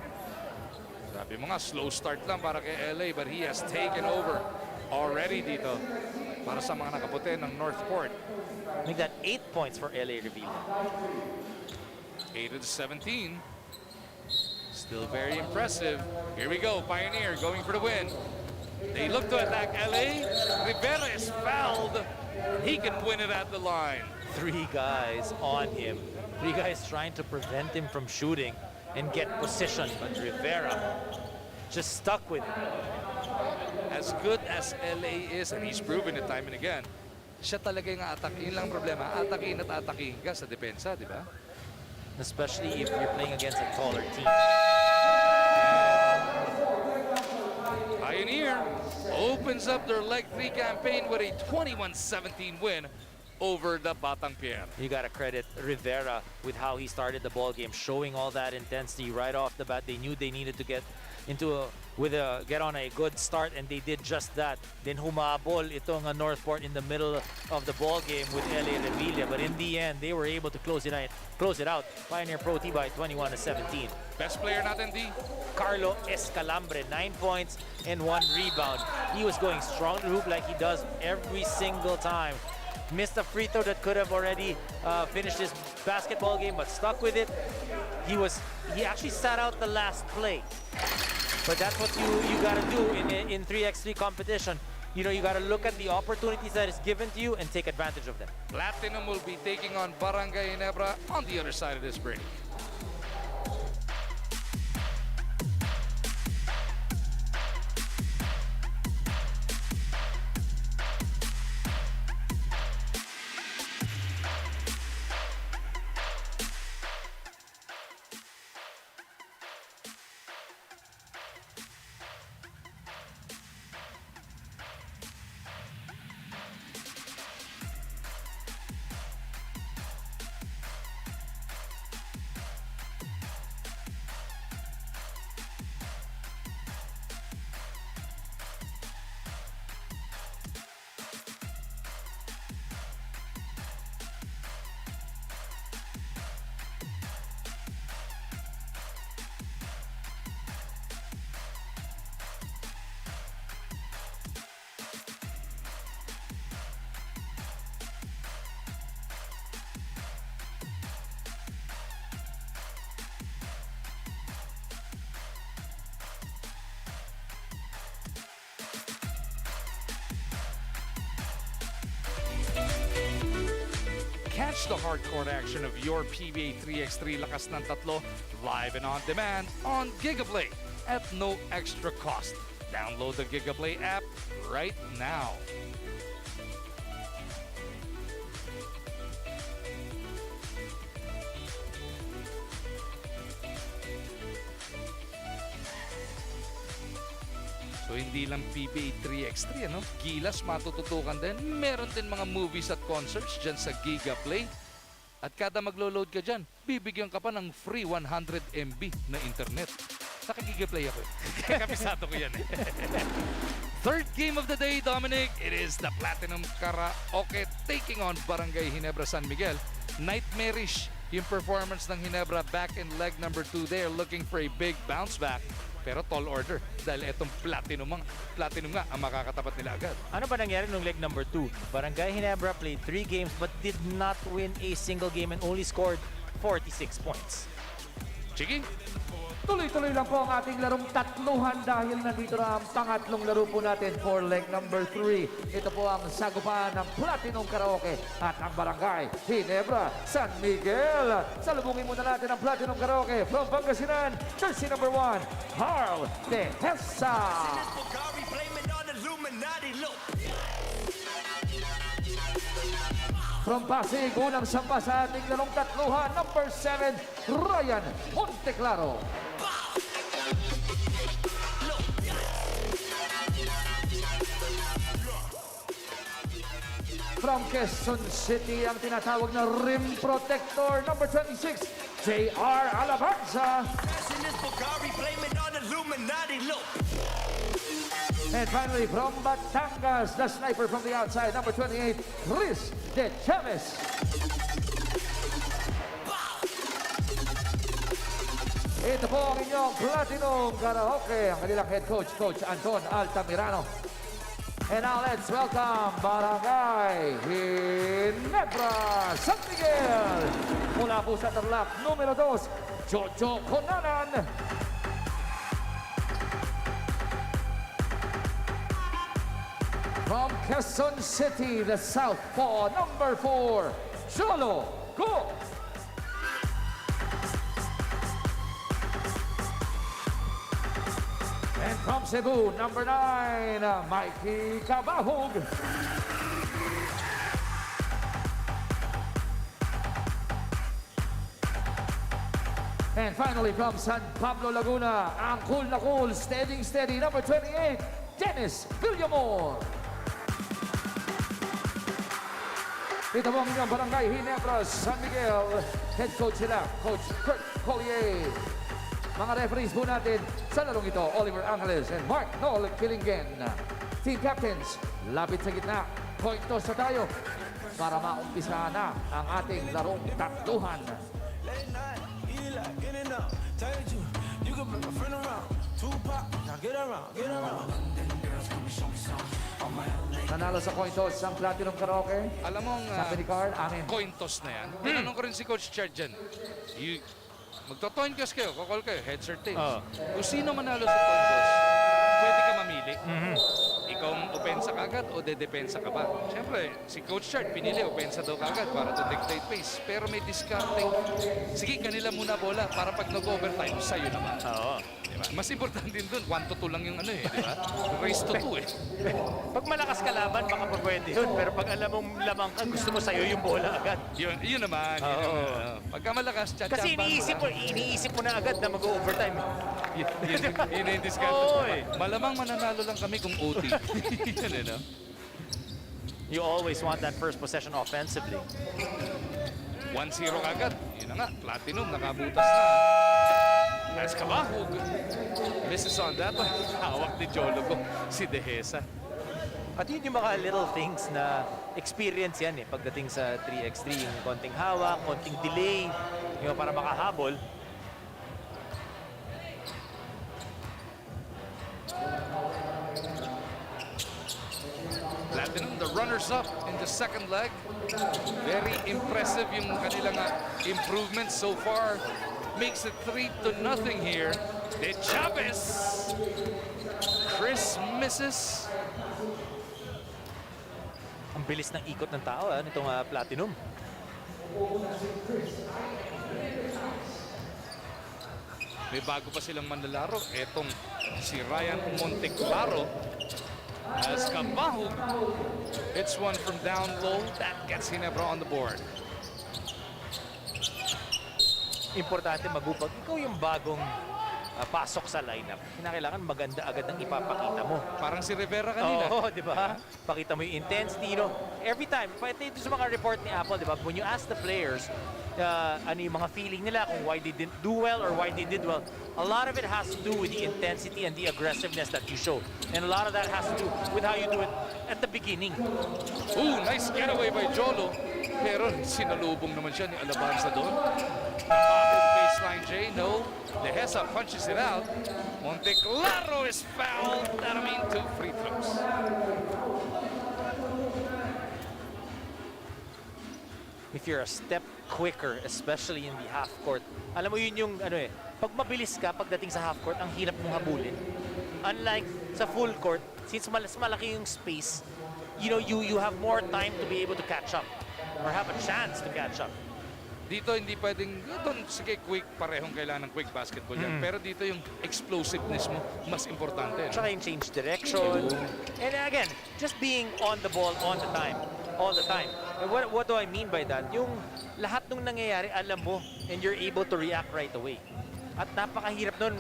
Sabi mo nga, slow start lang para kay LA, but he has taken over already dito para sa mga nakaputi ng Northport. I think that 8 points for L.A. Revilla. 8 of the 17. Still very impressive. Here we go, Pioneer going for the win. They look to attack LA. Rivera is fouled. He can win it at the line. 3 guys on him. 3 guys trying to prevent him from shooting and get position, but Rivera just stuck with it. As good as LA is, and he's proven it time and again, siya talaga yung atakin lang problema. Atakin at atakin ka sa depensa, di ba? Especially if you're playing against a taller team. Pioneer opens up their leg 3 campaign with a 21-17 win over the Batang Pier. You got to credit Rivera with how he started the ball game, showing all that intensity right off the bat. They knew they needed to get on a good start, and they did just that. Then humabol itong Northport in the middle of the ball game with L.A. Revilla, but in the end they were able to close it out. Pioneer Pro Tibay 21-17. Best player natin, D. Carlo Escalambre, 9 points and 1 rebound. He was going strong to the hoop like he does every single time. Missed a free throw that could have already finished his basketball game, but stuck with it. He actually sat out the last play. But that's what you gotta do in 3x3 competition. You know, you gotta look at the opportunities that is given to you and take advantage of them. Platinum will be taking on Barangay Ginebra on the other side of this break. Catch the hardcore action of your PBA 3x3 Lakas ng Tatlo live and on demand on Gigaplay at no extra cost. Download the Gigaplay app right now. So hindi lang PBA 3x3, ano? Gilas, matututukan din. Meron din mga movies at concerts dyan sa Gigaplay. At kada maglo-load ka dyan, bibigyan ka pa ng free 100 MB na internet. Naka-Gigaplay ako. Kapisado ko yan eh. Third game of the day, Dominic. It is the Platinum Karaoke taking on Barangay Ginebra San Miguel. Nightmarish yung performance ng Ginebra back in leg number 2. They are looking for a big bounce back. Pero tall order dahil itong platinum nga ang makakatapat nila agad. Ano ba nangyari nung leg number 2? Barangay Ginebra played 3 games but did not win a single game and only scored 46 points. Chigi? Tuloy-tuloy lang po ang ating larong tatluhan dahil nandito na ang pangatlong laro po natin for leg number 3. Ito po ang sagupaan ng Platinum Karaoke at ang Barangay Ginebra San Miguel. Salubungin muna natin ang Platinum Karaoke from Pangasinan, jersey number 1, Carl Tehesa. From Pasig, unang sampa sa ating larong tatluhan, number 7, Ryan Monteclaro. From Quezon City, ang tinatawag na rim protector, number 26, J.R. Alabanza. And finally, from Batangas, the sniper from the outside, number 28, Chris De Chavez. Ito po ang inyong Platinum Karaoke, ang kanilang head coach, Coach Anton Altamirano. And now let's welcome Barangay Ginebra San Miguel. Mula po sa Tarlac, numero 2, Jojo Conanan. From Quezon City, the Southpaw, number 4, Cholo Go. And from Cebu, number 9, Mikey Cabahog. And finally, from San Pablo, Laguna, ang cool na cool, steady, number 28, Dennis Villamor. Ito po ang inyong Barangay Ginebra San Miguel. Head coach sila, Coach Kurt Collier. Mga referees po natin sa larong ito, Oliver Angeles and Mark Noel Kilingen. Team captains, lapit sa gitna. Coin toss na tayo para maumpisa na ang ating larong tatluhan. Nanalo sa coin toss ang Platinum Karaoke. Alam mo, Sabi ni Carl, amin. coin toss na yan. Tinanong ko rin si Coach Chad dyan. Magto-coin toss kayo, kakol kayo, heads or tails. Kung sino manalo sa coin toss, pwede ka mamili. Ikaw ang opensa kagad o dedepensa ka ba? Siyempre, si Coach Chad pinili, opensa daw kagad para to dictate pace. Pero may discarding. Sige, kanila muna bola para pag nag-overtime, sa'yo naman. Oo. Diba? Mas importante din dun, 1-2 lang yung ano eh, di ba? Race to 2 eh. Pag malakas ka laban, baka pa pwede yun. Pero pag alam mong lamang ka, gusto mo sa'yo yung bola agad. Yun naman. Pagka malakas, Kasi iniisip mo na agad na mag-overtime. Yun yung discount. Oo, eh. Malamang mananalo lang kami kung OT. Yun eh, no? You always want that first possession offensively. 1-0 agad. Yun na nga, Platinum, nakabutas na. As Kabahog. Misses on that one. Hawak ni Jologo, si Dehesa. At yun yung mga little things na experience yan eh. Pagdating sa 3x3, yung konting hawak, konting delay, yung para makahabol. Platinum, the runners-up in the second leg. Very impressive yung kanilang improvements so far. Makes it 3-0 here. De Chavez. Chris misses. Ang bilis ng ikot ng tao nitong Platinum. May bago pa silang manlalaro. Etong si Ryan Monteclaro as kabahog. It's one from down low. That gets Ginebra on the board. Importante magupag. Ikaw yung bagong pasok sa lineup. Kinakailangan maganda agad ang ipapakita mo. Parang si Rivera kanina. Oo, di ba? Pakita mo yung intensity, every time, ito sa mga report ni Apple, di ba? When you ask the players, ano yung mga feeling nila, kung why they didn't do well or why they did well, a lot of it has to do with the intensity and the aggressiveness that you show. And a lot of that has to do with how you do it at the beginning. Ooh, nice getaway by Jolo. Pero sinalubong naman siya ni Alabanza doon. Baseline J, no. Lehesa punches it out. Monteclaro is fouled. That'll mean 2 free throws. If you're a step quicker, especially in the half court, alam mo yun yung pag mabilis ka pagdating sa half court, ang hirap mong habulin. Unlike sa full court, since mas malaki yung space, you have more time to be able to catch up or have a chance to catch up. Dito hindi pwedeng, sige quick, parehong kailangan ng quick basketball yan. Pero dito yung explosiveness mo, mas importante. Tsaka yung change direction. And again, just being on the ball all the time. And what do I mean by that? Yung lahat ng nangyayari, alam mo, and you're able to react right away. At napakahirap nun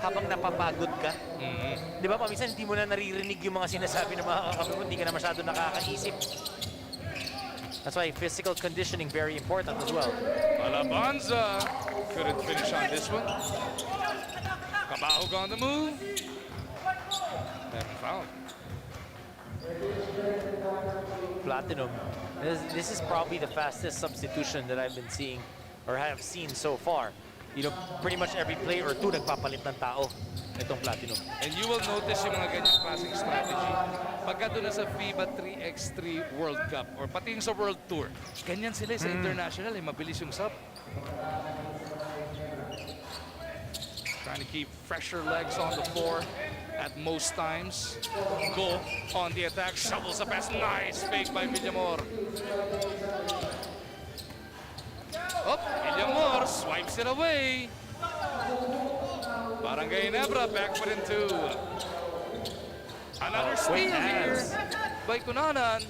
habang napapagod ka. Di ba, paminsan hindi mo na naririnig yung mga sinasabi ng mga kakampi mo, hindi ka na masyado nakakaisip. That's why physical conditioning very important as well. Alabanza couldn't finish on this one. Kabahog on the move. And foul. Platinum. This is probably the fastest substitution that I've been seeing or have seen so far. Pretty much every play or two nagpapalit ng tao itong Platinum. And you will notice yung mga ganyang klaseng strategy. Pagka doon na sa Pba 3X3 World Cup or pati yung sa World Tour, ganyan sila sa international, mabilis yung sub. Trying to keep fresher legs on the floor at most times. Go on the attack, shovels the pass. Nice fake by Villamor. Oh, Villamor swipes it away. Barangay Ginebra back foot into another steal here by Kunanan.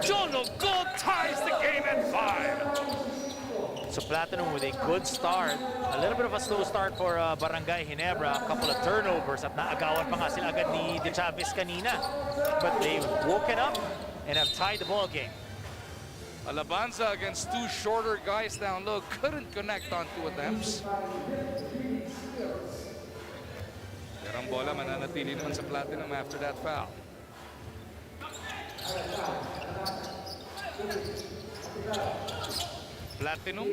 Jolo Gold ties the game at 5. So Platinum with a good start. A little bit of a slow start for Barangay Ginebra. A couple of turnovers at naagawan pa nga sila agad ni De Chavez kanina. But they've woken up and have tied the ball game. Alabanza against 2 shorter guys down low. Couldn't connect on 2 attempts. Pero ang bola mananatili naman sa Platinum after that foul. Platinum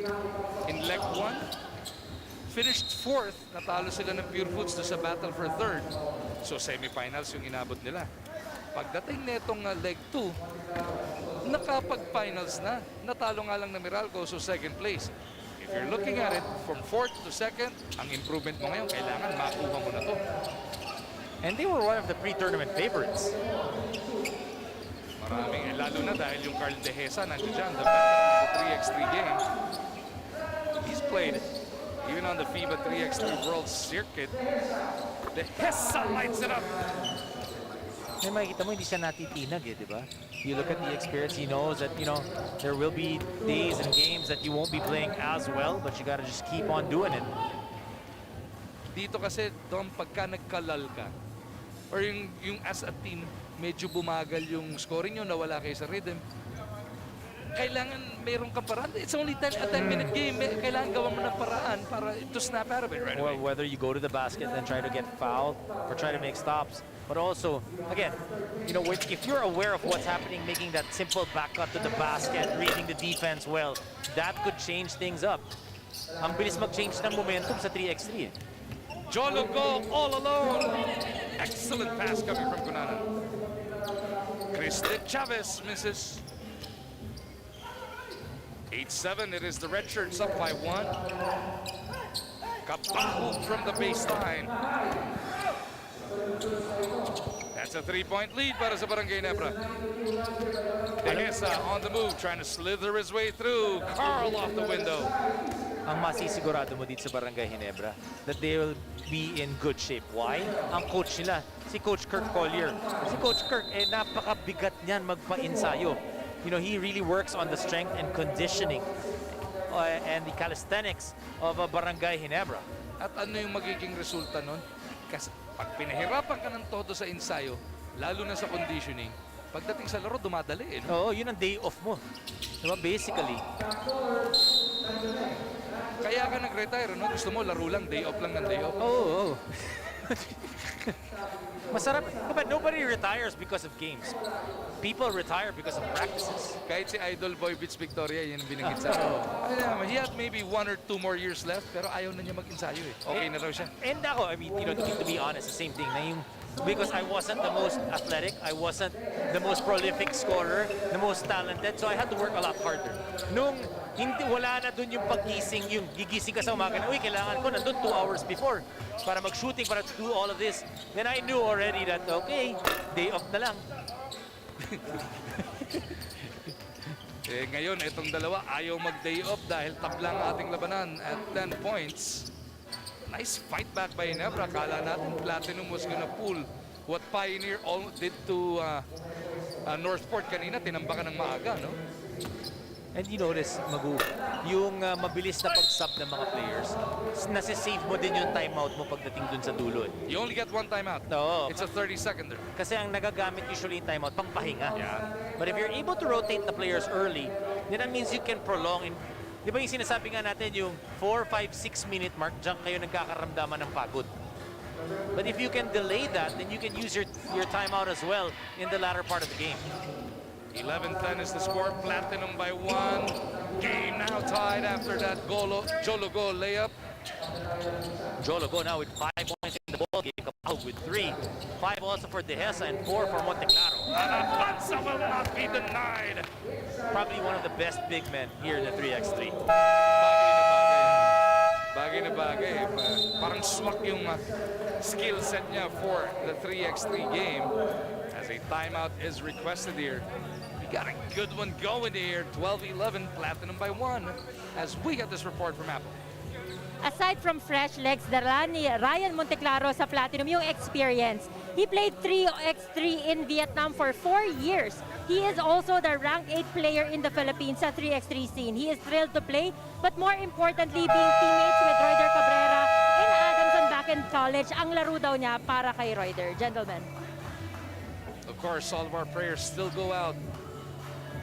in leg 1 finished 4th. Natalo sila ng Purefoods sa battle for 3rd. So semifinals yung inabot nila. Pagdating netong leg 2, nakapag-finals na. Natalo nga lang na Meralco, so 2nd place. If you're looking at it from 4th to 2nd, ang improvement mo ngayon, kailangan makuha mo na to. And they were one of the pre-tournament favorites. Maraming, lalo na dahil yung Carl Dehesa nandiyan dyan, the veteran of the 3x3 game. He's played even on the Pba 3x3 World Circuit. Dehesa lights it up. May makikita mo, hindi siya natitinag di ba? You look at the experience, he knows that, there will be days and games that you won't be playing as well, but you gotta just keep on doing it. Dito kasi, Dom, pagka nagkalal ka, or yung as a team, medyo bumagal yung scoring nyo, nawala kayo sa rhythm, kailangan mayroong kang paraan. It's only a 10-minute game. Kailangan gawan mo ng paraan para to snap out of it right away. Whether you go to the basket and try to get fouled or try to make stops. But also, again, if you're aware of what's happening, making that simple back cut to the basket, reading the defense well, that could change things up. Ang bilis mag-change ng momentum sa 3x3 Jolo go all alone. Excellent pass coming from Kunanan. Chris De Chavez misses. 8-7, it is the red shirts up by 1. Kapahu from the baseline. That's There's a 3-point lead para sa Barangay Ginebra. Dehesa on the move, trying to slither his way through. Carl off the window. Ang masisigurado mo dito sa Barangay Ginebra that they will be in good shape. Why? Ang coach nila, si Coach Kirk Collier. Si Coach Kirk, napakabigat niyan magpa-ensayo. You know, he really works on the strength and conditioning and the calisthenics of Barangay Ginebra. At ano yung magiging resulta nun? Kasi pag pinahirapan ka ng todo sa ensayo, lalo na sa conditioning, pagdating sa laro, dumadali. Oo, yun ang day off mo. Diba? Basically. Kaya ka nag-retire, no? Gusto mo, laro lang, day off lang ng day off. Oo. Masarap. But nobody retires because of games. People retire because of practices. Kahit si Idol Boy Beats Victoria, yun ang binanggit sa akin. He had maybe 1 or 2 more years left, pero ayaw na niya mag-ensayo eh. Okay na raw siya. And ako, I mean, you know, to be honest, the same thing. Na yung, because I wasn't the most athletic, I wasn't the most prolific scorer, the most talented, so I had to work a lot harder. Nung hindi, wala na dun yung paggising, yung gigising ka sa umaga na, uy, kailangan ko nandun 2 hours before para mag-shooting, para to do all of this. Then I knew already that, okay, day off na lang. Ngayon, itong dalawa ayaw mag-day off dahil tablang ating labanan at 10 points. Nice fight back by Ginebra. Kala natin Platinum was gonna pull what Pioneer did to Northport kanina. Tinambakan ng maaga, no? And you notice, Magu, yung mabilis na pag-sub ng mga players, nasisave mo din yung timeout mo pagdating dun sa dulo. You only get 1 timeout. Oo. It's a 30-seconder. Kasi ang nagagamit usually yung timeout, pang pahinga. Yeah. But if you're able to rotate the players early, then that means you can prolong. Di ba yung sinasabi nga natin, yung 4, 5, 6 minute mark, diyan kayo nagkakaramdaman ng pagod. But if you can delay that, then you can use your timeout as well in the latter part of the game. 11-10 is the score. Platinum by 1. Game now tied after that Jologo layup. Jologo now with 5 points in the ball game, Kapahog with 3. 5 also for Dehesa and 4 for Monteclaro. Alabanza will not be denied. Probably one of the best big men here in the 3x3. Bagay na bagay. Parang swak yung skill set niya for the 3x3 game. As a timeout is requested here. We got a good one going here. 12-11, Platinum by 1. As we get this report from Apple. Aside from fresh legs, dala ni Ryan Monteclaro sa Platinum yung experience. He played 3x3 in Vietnam for 4 years. He is also the ranked 8th player in the Philippines sa 3x3 scene. He is thrilled to play, but more importantly, being teammates with Royder Cabrera in Adamson back in college. Ang laro daw niya para kay Royder. Gentlemen. Of course, all of our prayers still go out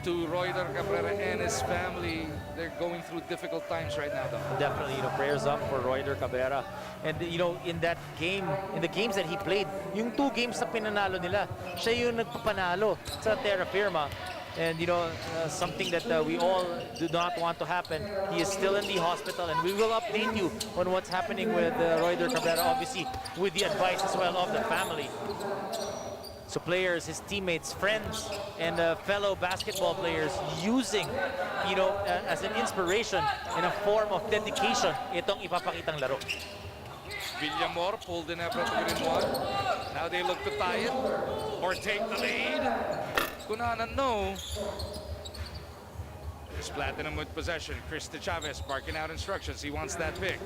to Royder Cabrera and his family. They're going through difficult times right now, though. Definitely, you know, prayers up for Royder Cabrera. And, you know, in that game, in the games that he played, yung 2 games na pinanalo nila, siya yung nagpapanalo sa Terrafirma. And, you know, something that we all do not want to happen. He is still in the hospital, and we will update you on what's happening with Royder Cabrera, obviously, with the advice as well of the family. So players, his teammates, friends, and fellow basketball players using, you know, as an inspiration and a form of dedication itong ipapakitang laro. Villamor pulled in Ginebra to within 1. Now they look to tie it or take the lead. Kunanan, no. There's Platinum with possession. Chris Chavez barking out instructions. He wants that pick.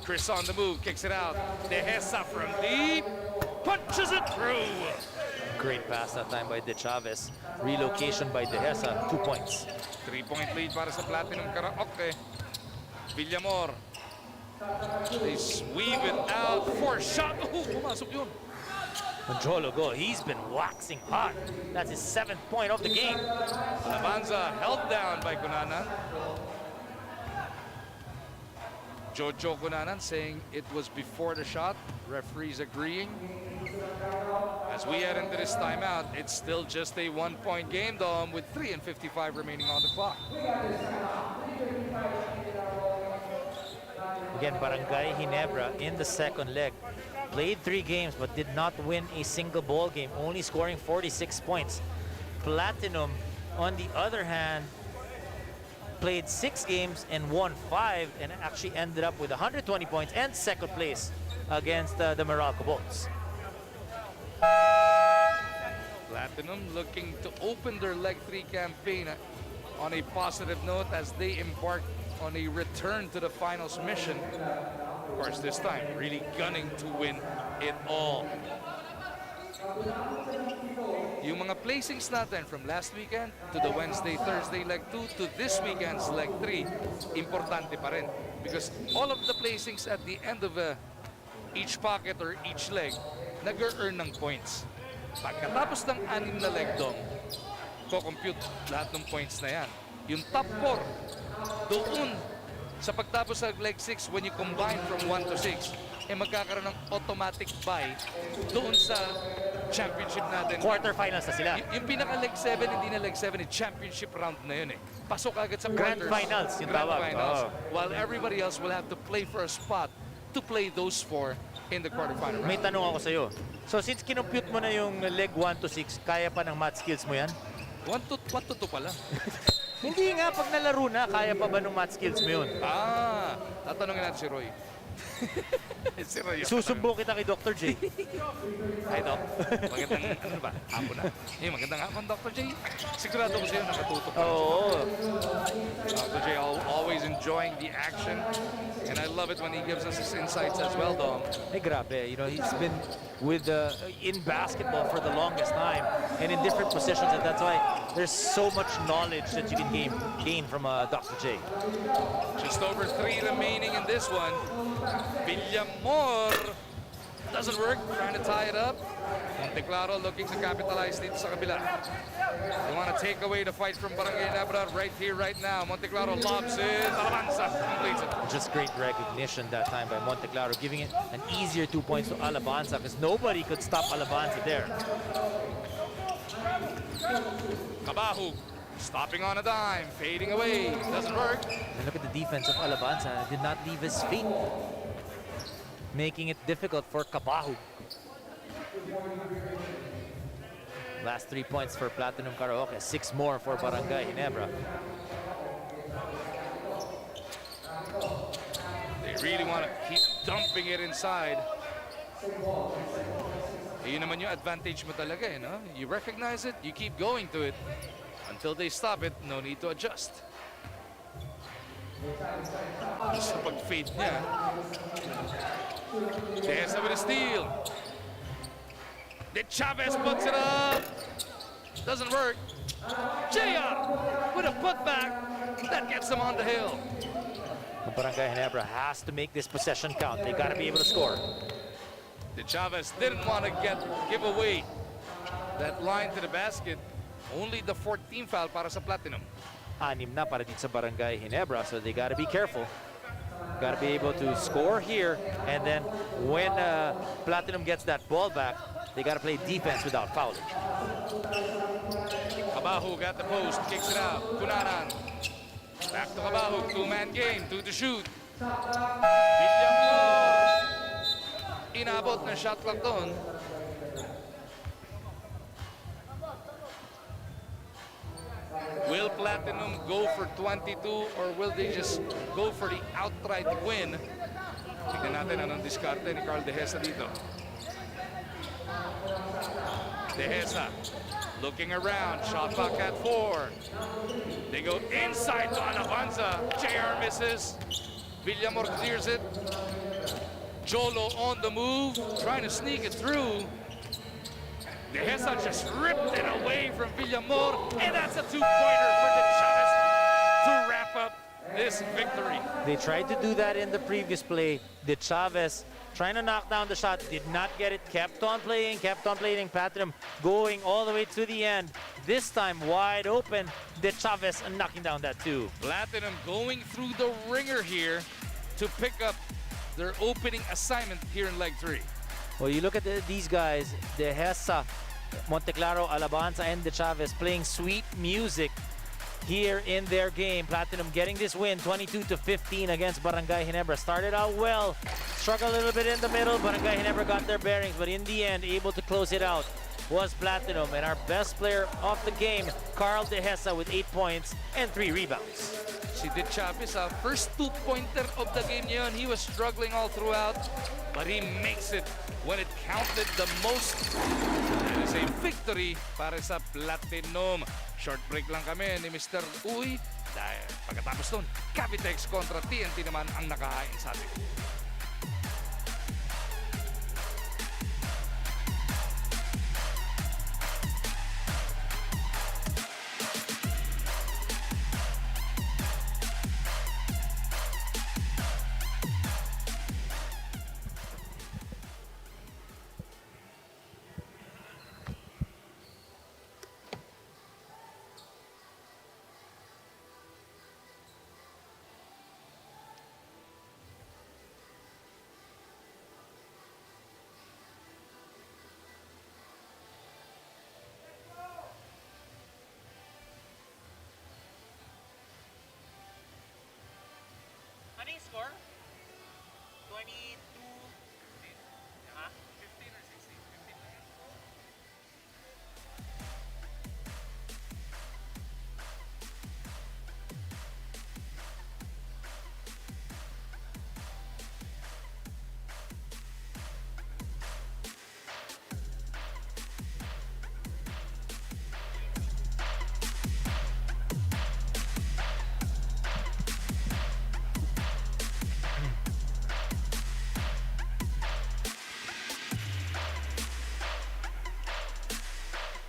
Chris on the move, kicks it out. Dehesa from deep, punches it through. Great pass that time by De Chavez. Relocation by Dehesa, 2 points. 3-point lead para sa Platinum Karaoke. Villamor. They weave it out for shot. Oh, pumasok yun. Jologo, he's been waxing hot. That's his 7th point of the game. Alabanza held down by Cunanan. Jojo Cunanan saying it was before the shot. Referees agreeing. As we head into this timeout, it's still just a 1-point game, Dom, with 3:55 remaining on the clock. Again, Barangay Ginebra in the second leg. Played 3 games but did not win a single ball game, only scoring 46 points. Platinum, on the other hand, played 6 games and won 5 and actually ended up with 120 points and second place against the Meralco Bolts. Platinum looking to open their Leg 3 campaign on a positive note as they embark on a return to the finals mission. Of course, this time, really gunning to win it all. Yung mga placings natin from last weekend to the Wednesday, Thursday leg 2 to this weekend's leg 3, importante pa rin. Because all of the placings at the end of each pocket or each leg, nag-earn ng points. Pagkatapos ng 6 na leg dong, ko-compute lahat ng points na yan. Yung top 4, doon sa pagtapos sa leg 6, when you combine from 1 to 6, magkakaroon ng automatic bye doon sa championship natin. Quarterfinals na sila. Yung pinaka leg 7, hindi na leg 7, championship round na yun Pasok agad sa Grand quarters. finals yung Grand tawag. finals. Oh. While everybody else will have to play for a spot to play those 4 in the quarterfinal round. May tanong ako sa'yo. So since kinumpute mo na yung leg 1 to 6, kaya pa ng math skills mo yan? 1 to 2 pa lang. Hindi nga, pag nalaro na, kaya pa ba ng math skills mo yun? Tatanungin natin si Roy. Si Roy. Susumbo kita kay Dr. J. Hi, Doc. Magandang, ano ba? Hapon na. Magandang hapon, Dr. J. Sigurado ko sa'yo, nakatutok ka. Oo. Dr. J always enjoying the action. And I love it when he gives us his insights as well, Dom. Hey, grabe. You know, he's been with in basketball for the longest time and in different positions, and that's why there's so much knowledge that you can gain from Dr. J. Just over 3 remaining in this one. Villamor doesn't work, trying to tie it up. Monteclaro looking to capitalize dito sa kabila. They want to take away the fight from Barangay Ginebra right here, right now. Monteclaro lobs it. Alabanza completes it. Just great recognition that time by Monteclaro, giving it an easier 2 points to Alabanza because nobody could stop Alabanza there. Kabahug stopping on a dime, fading away. Doesn't work. And look at the defense of Alabanza. Did not leave his feet, making it difficult for Kabahug. Last 3 points for Platinum Karaoke, 6 more for Barangay Ginebra. They really want to keep dumping it inside. Yun naman yung advantage mo talaga, no? You recognize it, you keep going to it. Until they stop it, no need to adjust. Sa pag-fade niya. Tessa with a steal. De Chavez puts it up. Doesn't work. JR with a putback. That gets them on the hill. Barangay Ginebra has to make this possession count. They got to be able to score. De Chavez didn't want to give away that line to the basket. Only the 14th foul para sa Platinum. 6 na para dito sa Barangay Ginebra, so they got to be careful. Got to be able to score here, and then when Platinum gets that ball back, they got to play defense without fouling. Kabahug at the post, kicks it out. Kunanan. Back to Kabahug, 2-man game, 2 to shoot. Villamor. Inabot na shot clock doon. Will Platinum go for 22 or will they just go for the outright win? Tignan natin anong diskarte ni Carl Dehesa dito. Dehesa looking around, shot clock at 4. They go inside to Alabanza. JR misses. Villamor clears it. Jolo on the move, trying to sneak it through. Dehesa just ripped it away from Villamor, and that's a 2-pointer for De Chavez to wrap up this victory. They tried to do that in the previous play. De Chavez trying to knock down the shot, did not get it, kept on playing. Platinum going all the way to the end. This time wide open, De Chavez knocking down that 2. Platinum going through the ringer here to pick up their opening assignment here in leg 3. Well, you look at these guys, Dehesa, Monteclaro, Alabanza, and De Chavez playing sweet music here in their game. Platinum getting this win, 22-15 against Barangay Ginebra. Started out well, struggled a little bit in the middle. Barangay Ginebra got their bearings, but in the end, able to close it out was Platinum. And our best player of the game, Carl Dehesa, with 8 points and 3 rebounds. Si De Chavez, first 2-pointer of the game niyon. He was struggling all throughout, but he makes it when it counted the most. is a victory para sa Platinum. Short break lang kami ni Mr. Uy. Dahil pagkatapos nun, Cavitex kontra TNT naman ang nakahain sa atin. Ano yung score? 22... Ha? 15 or 16? 15 na yan.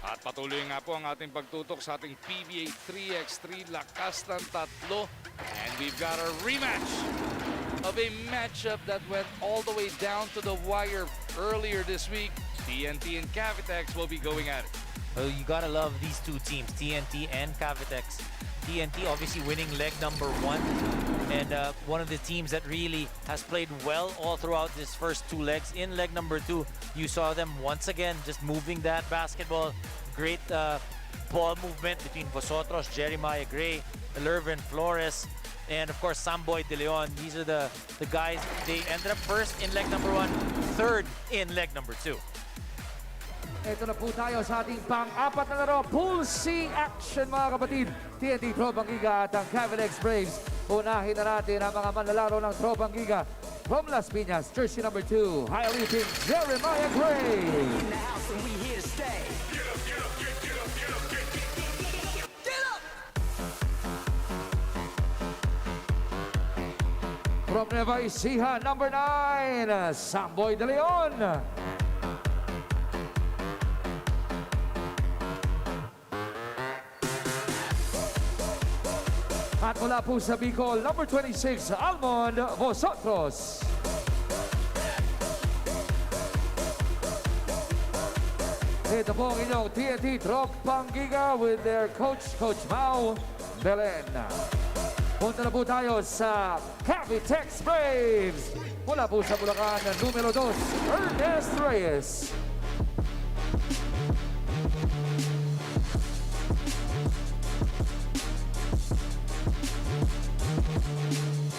At patuloy nga po ang ating pagtutok sa ating Pba 3X3 lakas ng tatlo. And we've got a rematch of a matchup that went all the way down to the wire earlier this week. TNT and Cavitex will be going at it. Oh, you gotta love these two teams, TNT and Cavitex. TNT obviously winning leg number 1 and one of the teams that really has played well all throughout this first 2 legs. In leg number 2, you saw them once again just moving that basketball. Great ball movement between Vosotros, Jeremiah Gray, Lervin Flores, and of course Samboy De Leon. These are the guys. They ended up first in leg number 1, third in leg number 2. Ito na po tayo sa ating pang-apat na laro. Pool C action mga kapatid. TNT Tropang Giga at ang Cavitex Braves. Unahin na natin ang mga manlalaro ng Tropang Giga. From Las Piñas, jersey number 2, highlighting Jeremiah Gray. In the house and we here to stay. From Nueva Ecija, number 9, Samboy De Leon. At mula po sa Bicol, number 26, Almond Vosotros. Ito po ang inyong TNT Tropang Giga with their coach, Coach Mau Belen. Punta na po tayo sa Cavitex Braves. Mula po sa Bulacan, numero 2, Ernest Reyes.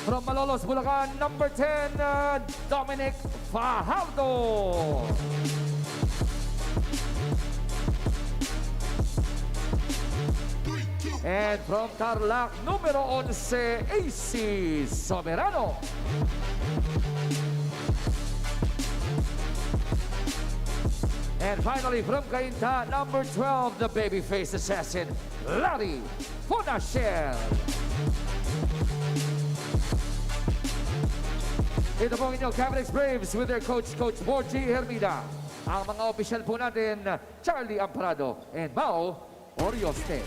From Malolos, Bulacan, number 10, Dominic Fajardo. And from Tarlac, numero 11, AC Soberano. And finally, from Cainta, number 12, the babyface assassin, Larry Fonashel. Ito po ang inyong Cavitex Braves with their coach, Coach Borgie Hermida. Ang mga opisyal po natin, Charlie Amparado and Mao Orioste.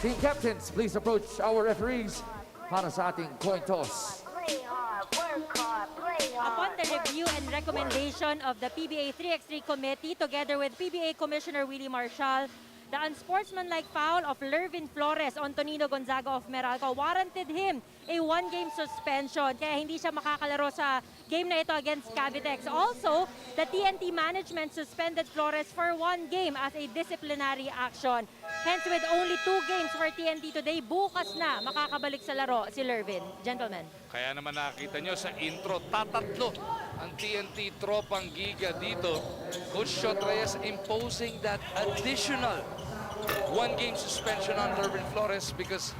Team captains, please approach our referees para sa ating coin toss. Play hard, work hard, play Upon hard. the review and recommendation of the Pba 3X3 committee together with PBA Commissioner Willie Marshall, the unsportsmanlike foul of Lervin Flores on Tonino Gonzaga of Meralco warranted him a 1-game suspension. Kaya hindi siya makakalaro sa game na ito against Cavitex. Also, the TNT management suspended Flores for 1 game as a disciplinary action. Hence, with only 2 games for TNT today, bukas na makakabalik sa laro si Lervin. Gentlemen. Kaya naman nakita nyo sa intro, tatatlo ang TNT Tropang Giga dito. Coach Shot Reyes imposing that additional 1-game suspension on Lervin Flores because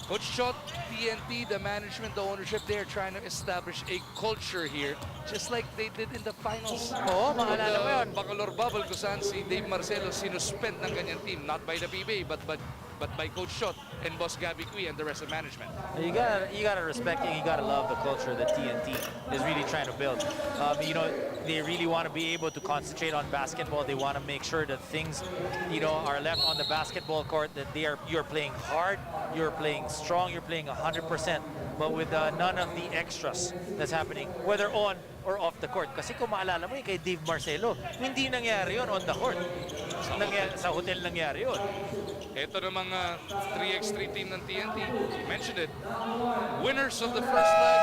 Coach Shot, TNT, the management, the ownership, they're trying to establish a culture here, just like they did in the finals. Oo, maalala mo yun. Bacolor Bubble kung saan si Dave Marcelo sinuspend ng kanyang team, not by the PBA, but by Coach Shot and Boss Gabby Cui and the rest of management. You gotta respect and you gotta love the culture that TNT is really trying to build. You know, they really want to be able to concentrate on basketball. They want to make sure that things, you know, are left on the basketball court. That you're playing hard, you're playing strong, you're playing 100%, but with none of the extras that's happening, whether on or off the court. Kasi kung maalala mo kay Dave Marcelo, hindi nangyari yun on the court. Sa hotel nangyari yun. Ito namang 3x3 team ng TNT, you mentioned it, winners of the first leg,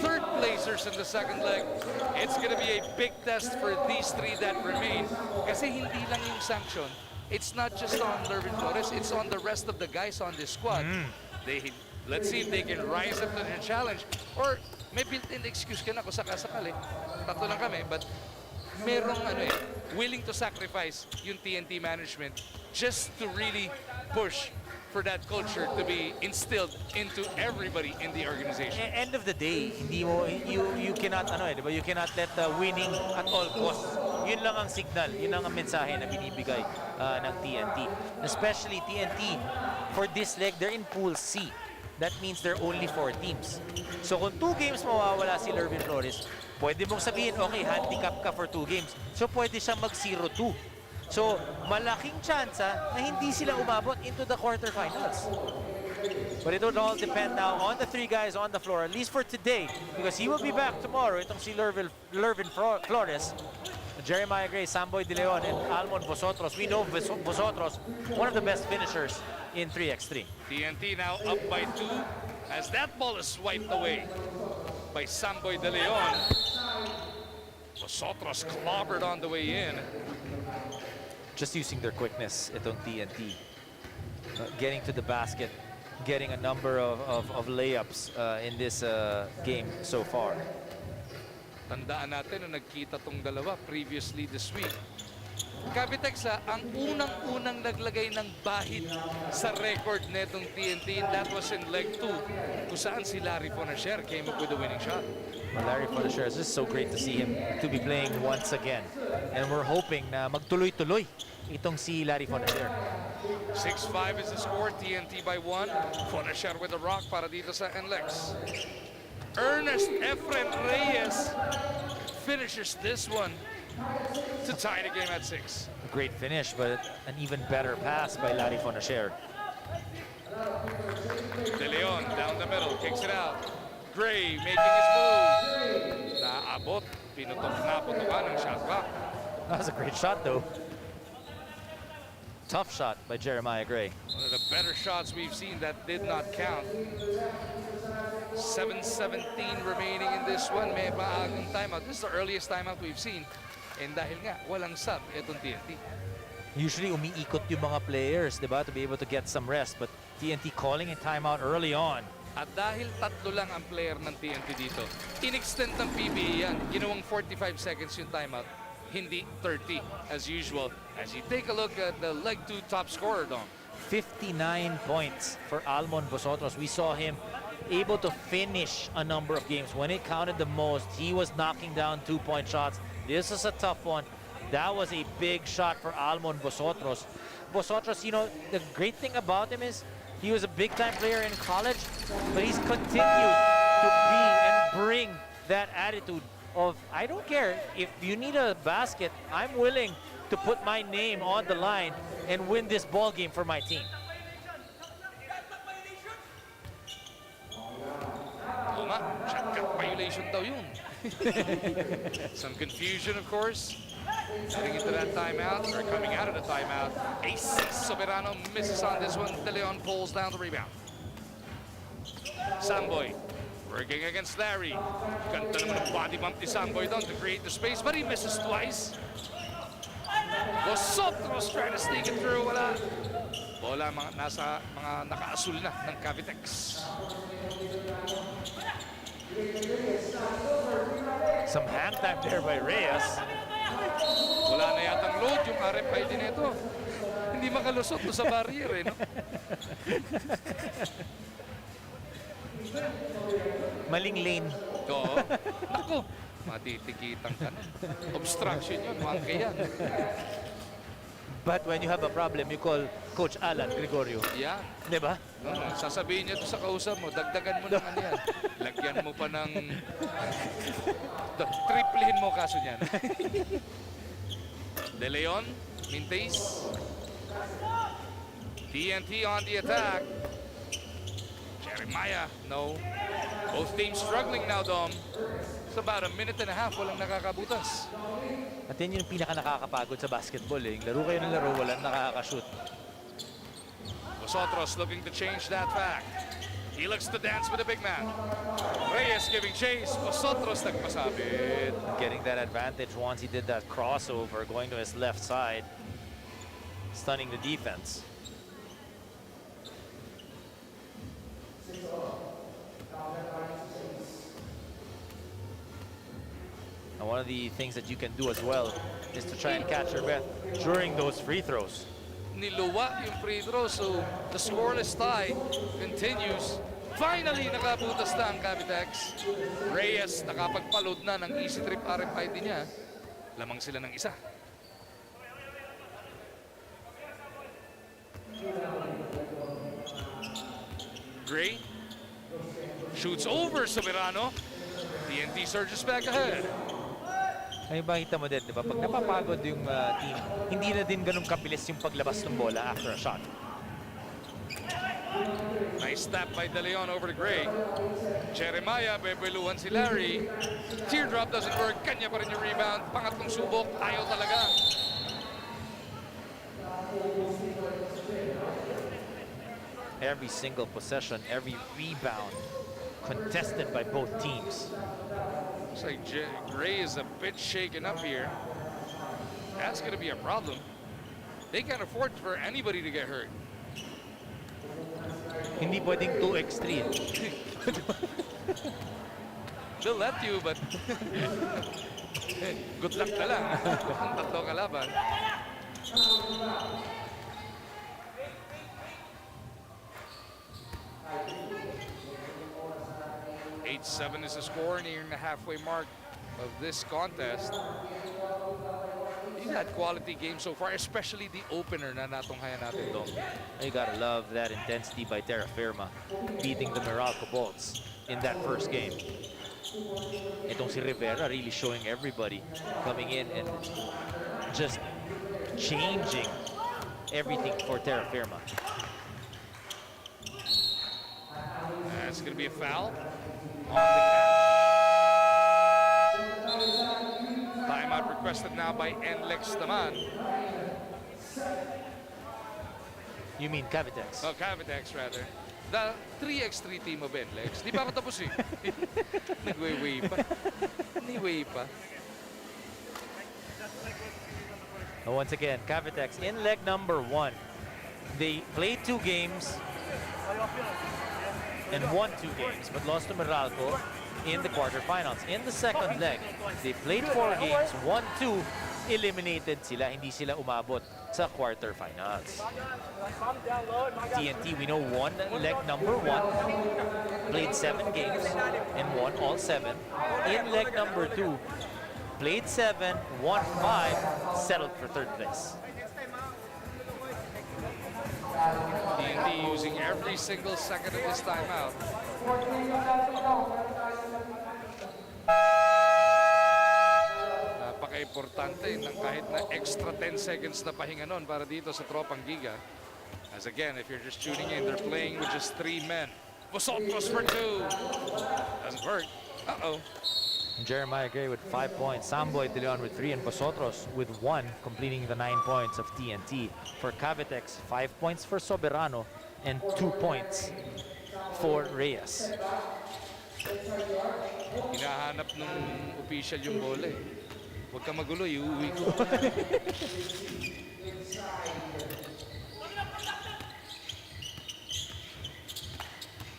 third placers in the second leg. It's gonna be a big test for these three that remain. Kasi hindi lang yung sanction, it's not just on Lervin Flores, it's on the rest of the guys on this squad. Let's see if they can rise up to the challenge. Or may built-in excuse ka na kung sakasakali. Tatlo lang kami, but merong willing to sacrifice yung TNT management just to really push for that culture to be instilled into everybody in the organization. End of the day, hindi mo you cannot diba? You cannot let winning at all costs. Yun lang ang signal, yun lang ang mensahe na binibigay ng TNT. Especially TNT for this leg, they're in Pool C. That means there are only 4 teams. So kung 2 games mawawala si Lervin Flores, pwede mong sabihin, okay, handicap ka for 2 games. So pwede siyang mag 0-2. So malaking tsansa na hindi sila umabot into the quarterfinals. But it will all depend now on the 3 guys on the floor, at least for today, because he will be back tomorrow. Itong si Lervin Flores, Jeremiah Gray, Samboy De Leon, and Almon Vosotros. We know Vosotros, one of the best finishers in 3x3. TNT now up by 2 as that ball is swiped away by Samboy De Leon. Vosotros clobbered on the way in. Just using their quickness, itong TNT. Getting to the basket, getting a number of layups in this game so far. Tandaan natin na nagkita tong dalawa previously this week. Cavitex ang unang-unang naglagay ng bahid sa record netong TNT. That was in leg 2 kung saan si Larry Fonacier came up with the winning shot. Larry Fonacier, it's just so great to see him to be playing once again. And we're hoping na magtuloy-tuloy itong si Larry Fonacier. 6-5 is the score, TNT by 1. Fonacier with a rock para dito sa NLEX. Ernest Efren Reyes finishes this one to tie the game at 6. Great finish, but an even better pass by Larry Fonacier. De Leon down the middle, kicks it out. Gray making his move. Naabot, naputukan ng shot clock. That was a great shot, though. Tough shot by Jeremiah Gray. One of the better shots we've seen that did not count. 7:17 remaining in this one. May maagang timeout. This is the earliest timeout we've seen. And dahil nga, walang sub itong TNT. Usually, umiikot yung mga players, diba, to be able to get some rest. But TNT calling a timeout early on. At dahil tatlo lang ang player ng TNT dito, in-extend ng PBA yan. Ginawang 45 seconds yung timeout, hindi 30 as usual. As you take a look at the leg 2 top scorer, Dom. 59 points for Almon Vosotros. We saw him able to finish a number of games. When it counted the most, he was knocking down 2-point shots. This is a tough one. That was a big shot for Almon Vosotros. Vosotros, you know, the great thing about him is he was a big-time player in college, but he's continued to be and bring that attitude of, I don't care, if you need a basket, I'm willing to put my name on the line and win this ball game for my team. Shot clock violation daw yun. Some confusion, of course. Heading into that timeout, or coming out of the timeout. Ace Soberano misses on this one. De Leon pulls down the rebound. Samboy working against Larry. Ganda naman ang body bump ni Samboy doon to create the space, but he misses twice. Vosotros trying to sneak it through. Wala. Bola nasa mga nakaasul na ng Cavitex. Some hand time there by Reyes. Wala na yatang load yung RFID nito. Hindi makalusot to sa barrier, eh, no? driving lane. Oo. Naku, matitikitan ka na. Obstruction yun, mangke yan. But when you have a problem, you call Coach Alan Gregorio. Yan. Di ba? Sasabihin niya to sa kausap mo, dagdagan mo ng ano yan. Lagyan mo pa ng... Triplihin mo kaso niyan. De Leon, Mintes. TNT on the attack. Jeremiah, no. Both teams struggling now, Dom. It's about a minute and a half, walang nakakabutas. At yan yung pinaka nakakapagod sa basketball eh. Laro kayo ng laro, walang nakakashoot. Vosotros looking to change that fact. He looks to dance with the big man. Reyes giving chase. Vosotros nagpasabit. Getting that advantage once he did that crossover, going to his left side. Stunning the defense. And one of the things that you can do as well is to try and catch your breath during those free throws. Niluwa yung free throw, so the scoreless tie continues. Finally, nakabutas na ang Cavitex. Reyes nakapagpaload na ng easy trip RFID niya. Lamang sila ng isa. Gray shoots over Soberano. TNT surges back ahead. Ay, makita mo din, di ba? Pag napapagod yung team, hindi na din ganun kabilis yung paglabas ng bola after a shot. Nice tap by De Leon over to Gray. Jeremiah, bebeluhan si Larry. Teardrop doesn't work. Kanya pa rin yung rebound. Pangatlong subok. Ayaw talaga. Every single possession, every rebound contested by both teams. Looks like Gray is a bit shaken up here. That's going to be a problem. They can't afford for anybody to get hurt. Hindi pwedeng 2x3. They'll let you, but good luck na lang. Tatlo kalaban. 8-7 is the score, nearing the halfway mark of this contest. He's had quality games so far, especially the opener na natunghayan natin, Dom. You gotta love that intensity by Terrafirma, beating the Meralco Bolts in that first game. Itong si Rivera really showing everybody, coming in and just changing everything for Terrafirma. That's going to be a foul on the catch. Timeout requested now by Enlex naman. You mean Cavitex? Oh, Cavitex rather. The 3x3 team of Enlex. Di pa ako tapos eh. Nagway-way pa. Nagway pa. Once again, Cavitex in leg number 1. They played 2 games and won 2 games, but lost to Meralco in the quarterfinals. In the second leg, they played 4 games, won 2, eliminated sila, hindi sila umabot sa quarterfinals. TNT, we know, won leg number 1, played 7 games and won all 7. In leg number 2, played 7, won 5, settled for 3rd place. TNT using every single second of this timeout. Napaka-importante ng kahit na extra 10 seconds na pahinga nun para dito sa Tropang Giga. As again, if you're just tuning in, they're playing with just 3 men. Vosotros for 2. Doesn't work. Uh-oh. Jeremiah Gray with 5 points, Samboy De Leon with 3, and Vosotros with 1, completing the 9 points of TNT. For Cavitex, 5 points for Soberano and 2 points for Reyes. Hinahanap ng official yung bola eh. Huwag ka magulo, iuwi ko.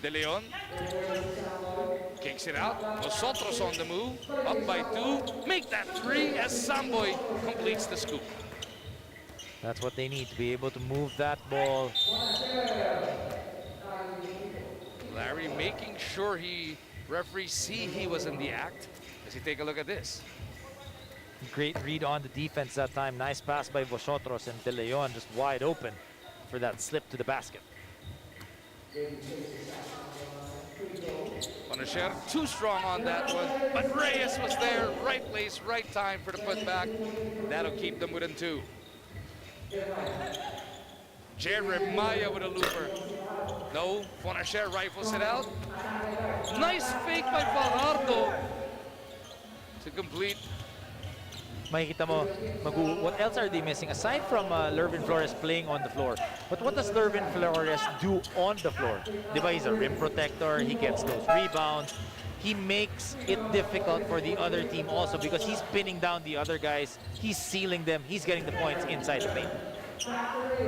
De Leon kicks it out. Vosotros on the move. Up by 2. Make that 3 as Samboy completes the scoop. That's what they need, to be able to move that ball. Larry making sure he Referee see he was in the act. As you take a look at this. Great read on the defense that time. Nice pass by Vosotros, and De Leon just wide open for that slip to the basket. Punisher too strong on that one, but Reyes was there. Right place, right time for the putback. That'll keep them within 2. Jeremiah with a looper. No, Punisher rifles it out. Nice fake by Fajardo to complete. Makikita mo, what else are they missing? Aside from Lervin Flores playing on the floor, but what does Lervin Flores do on the floor? Diba, he's a rim protector, he gets those rebounds. He makes it difficult for the other team also because he's pinning down the other guys, he's sealing them, he's getting the points inside the paint.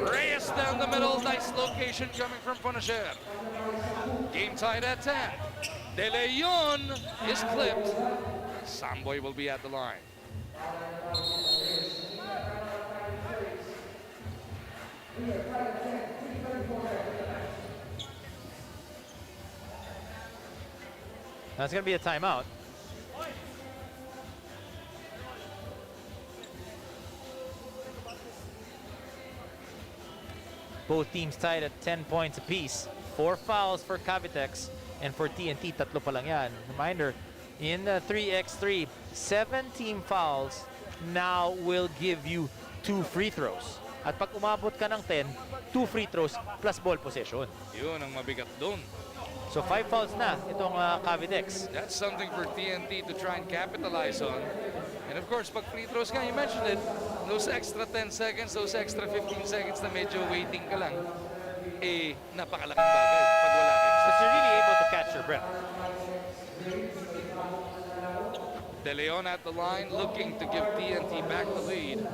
Reyes down the middle, nice location coming from Punisher. Game tied at 10. De Leon is clipped. Samboy will be at the line. That's going to be a timeout. Both teams tied at 10 points apiece. 4 fouls for Cavitex, and for TNT, 3 pa lang yan. Reminder, in the 3x3, 7 team fouls now will give you 2 free throws. At pag umabot ka ng 10, 2 free throws plus ball possession. Yun ang mabigat doon. So 5 fouls na itong Cavitex. That's something for TNT to try and capitalize on. And of course, pag free throws ka, you mentioned it, those extra 10 seconds, those extra 15 seconds na medyo waiting ka lang, eh, napakalaking bagay pag wala kang But you're really able to catch your breath. De Leon at the line, looking to give TNT back the lead.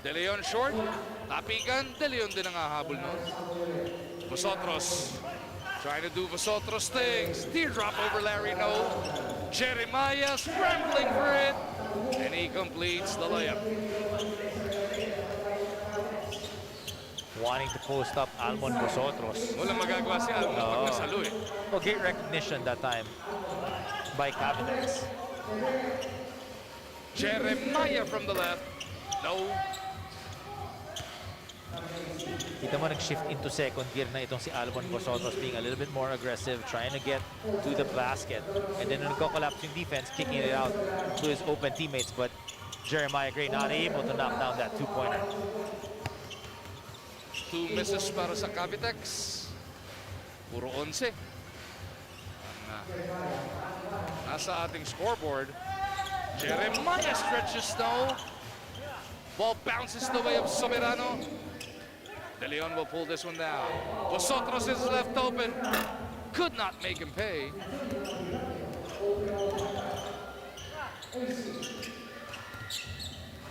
De Leon short, tapikan, De Leon din ang hahabol nun. Vosotros trying to do Vosotros things. Teardrop over Larry, no. Jeremiah scrambling for it, and he completes the layup. Wanting to post up Almon Vosotros. Walang magagawa si Almon pag nasalo eh. Well, great recognition that time by Cavitex. Jeremiah from the left. No. Kita mo nag-shift into second gear na itong si Almon Vosotros, being a little bit more aggressive, trying to get to the basket. And then nagko-collapse yung defense, kicking it out to his open teammates. But Jeremiah Gray not able to knock down that 2-pointer. 2 misses para sa Cavitex. Puro 11. Nasa ating scoreboard. Jeremiah stretches though. Ball bounces the way of Soberano. De Leon will pull this one down. Vosotros is left open. Could not make him pay.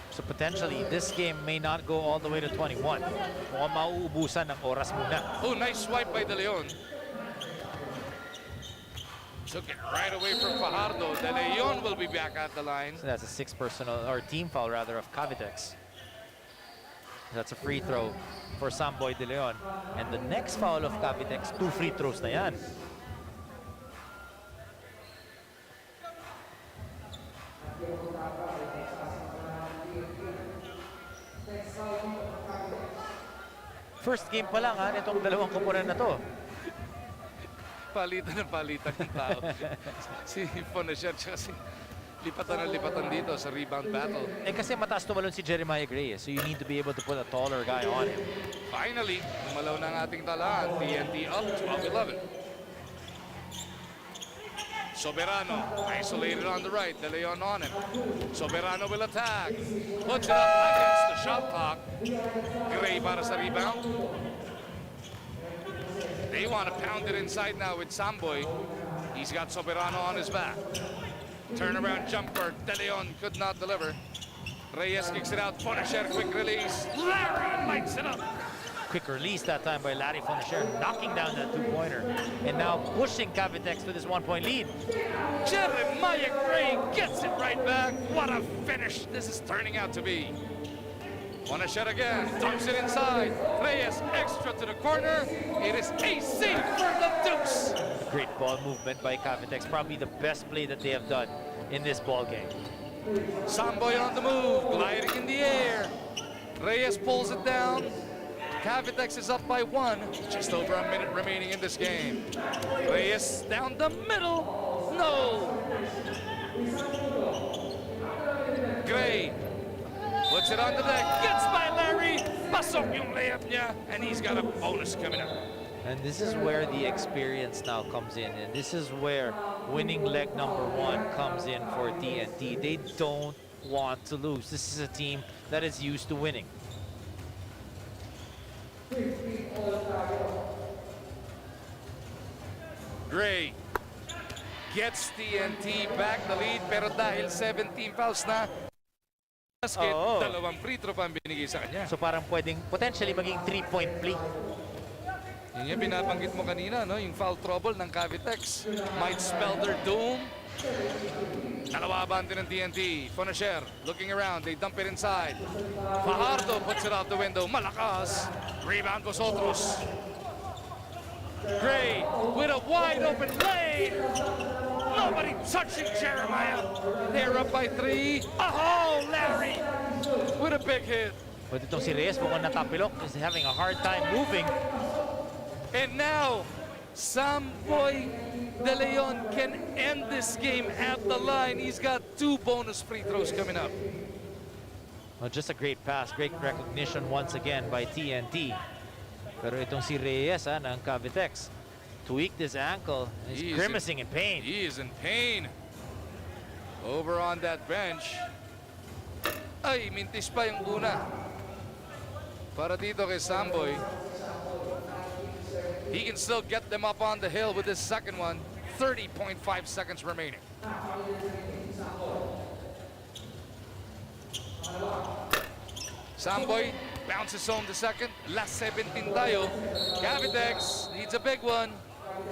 So potentially, this game may not go all the way to 21. Mukhang mauubusan ng oras muna. Oh, nice swipe by De Leon. Took it right away from Fajardo. De Leon will be back at the line. So that's a 6 personal, or team foul rather, of Cavitex. That's a free throw for Samboy De Leon. And the next foul of Cavitex, 2 free throws na yan. First game pa lang itong dalawang koponan na to. Palitan ng palitan ng tao. Si Punisher tsaka si lipatan dito sa rebound battle. Eh kasi mataas tumalon si Jeremiah Gray, so you need to be able to put a taller guy on him. Finally, tumalaw na ang ating talaan. TNT up 12-11. Soberano isolated on the right. De Leon on him. Soberano will attack. Puts it up against the shot clock. Gray para sa rebound. They want to pound it inside now with Samboy. He's got Soberano on his back. Turnaround jumper. De Leon could not deliver. Reyes kicks it out. Punisher, quick release. Larry lights it up. Quick release that time by Larry Fonacher, knocking down that two-pointer. And now pushing Cavitex to this 1-point lead. Jeremiah Gray gets it right back. What a finish this is turning out to be. Want to shot again, dumps it inside. Reyes extra to the corner. It is AC for the Dukes. Great ball movement by Cavitex, probably the best play that they have done in this ball game. Samboy on the move, gliding in the air. Reyes pulls it down. Cavitex is up by 1. Just over a minute remaining in this game. Reyes down the middle. No. Gray puts it on the deck. Gets by Larry. Pasok yung layup niya. And he's got a bonus coming up. And this is where the experience now comes in. And this is where winning leg number 1 comes in for TNT. They don't want to lose. This is a team that is used to winning. Gray gets TNT back the lead, pero dahil 17 fouls na basket, Oo. 2 free throw pa ang binigay sa kanya. So parang pwedeng potentially maging 3-point play. Yun yung binabanggit mo kanina, no? Yung foul trouble ng Cavitex might spell their doom. Dalawa abante ng TNT. Fonacher looking around. They dump it inside. Fajardo puts it out the window. Malakas. Rebound Vosotros. Gray with a wide open lane. Nobody touching Jeremiah. They're up by 3. Oh, Larry with a big hit. But itong si Reyes, mukhang natapilok, is having a hard time moving. And now, Samboy De Leon can end this game at the line. He's got 2 bonus free throws coming up. Well, just a great pass, great recognition once again by TNT. Pero itong si Reyes ng Cavitex tweaked his ankle. He's grimacing in pain. He is in pain. Over on that bench. Ay, mintis pa yung una. Para dito kay Samboy. He can still get them up on the hill with this second one. 30.5 seconds remaining. Samboy bounces home the second. Last 17 tayo. Cavitex needs a big one.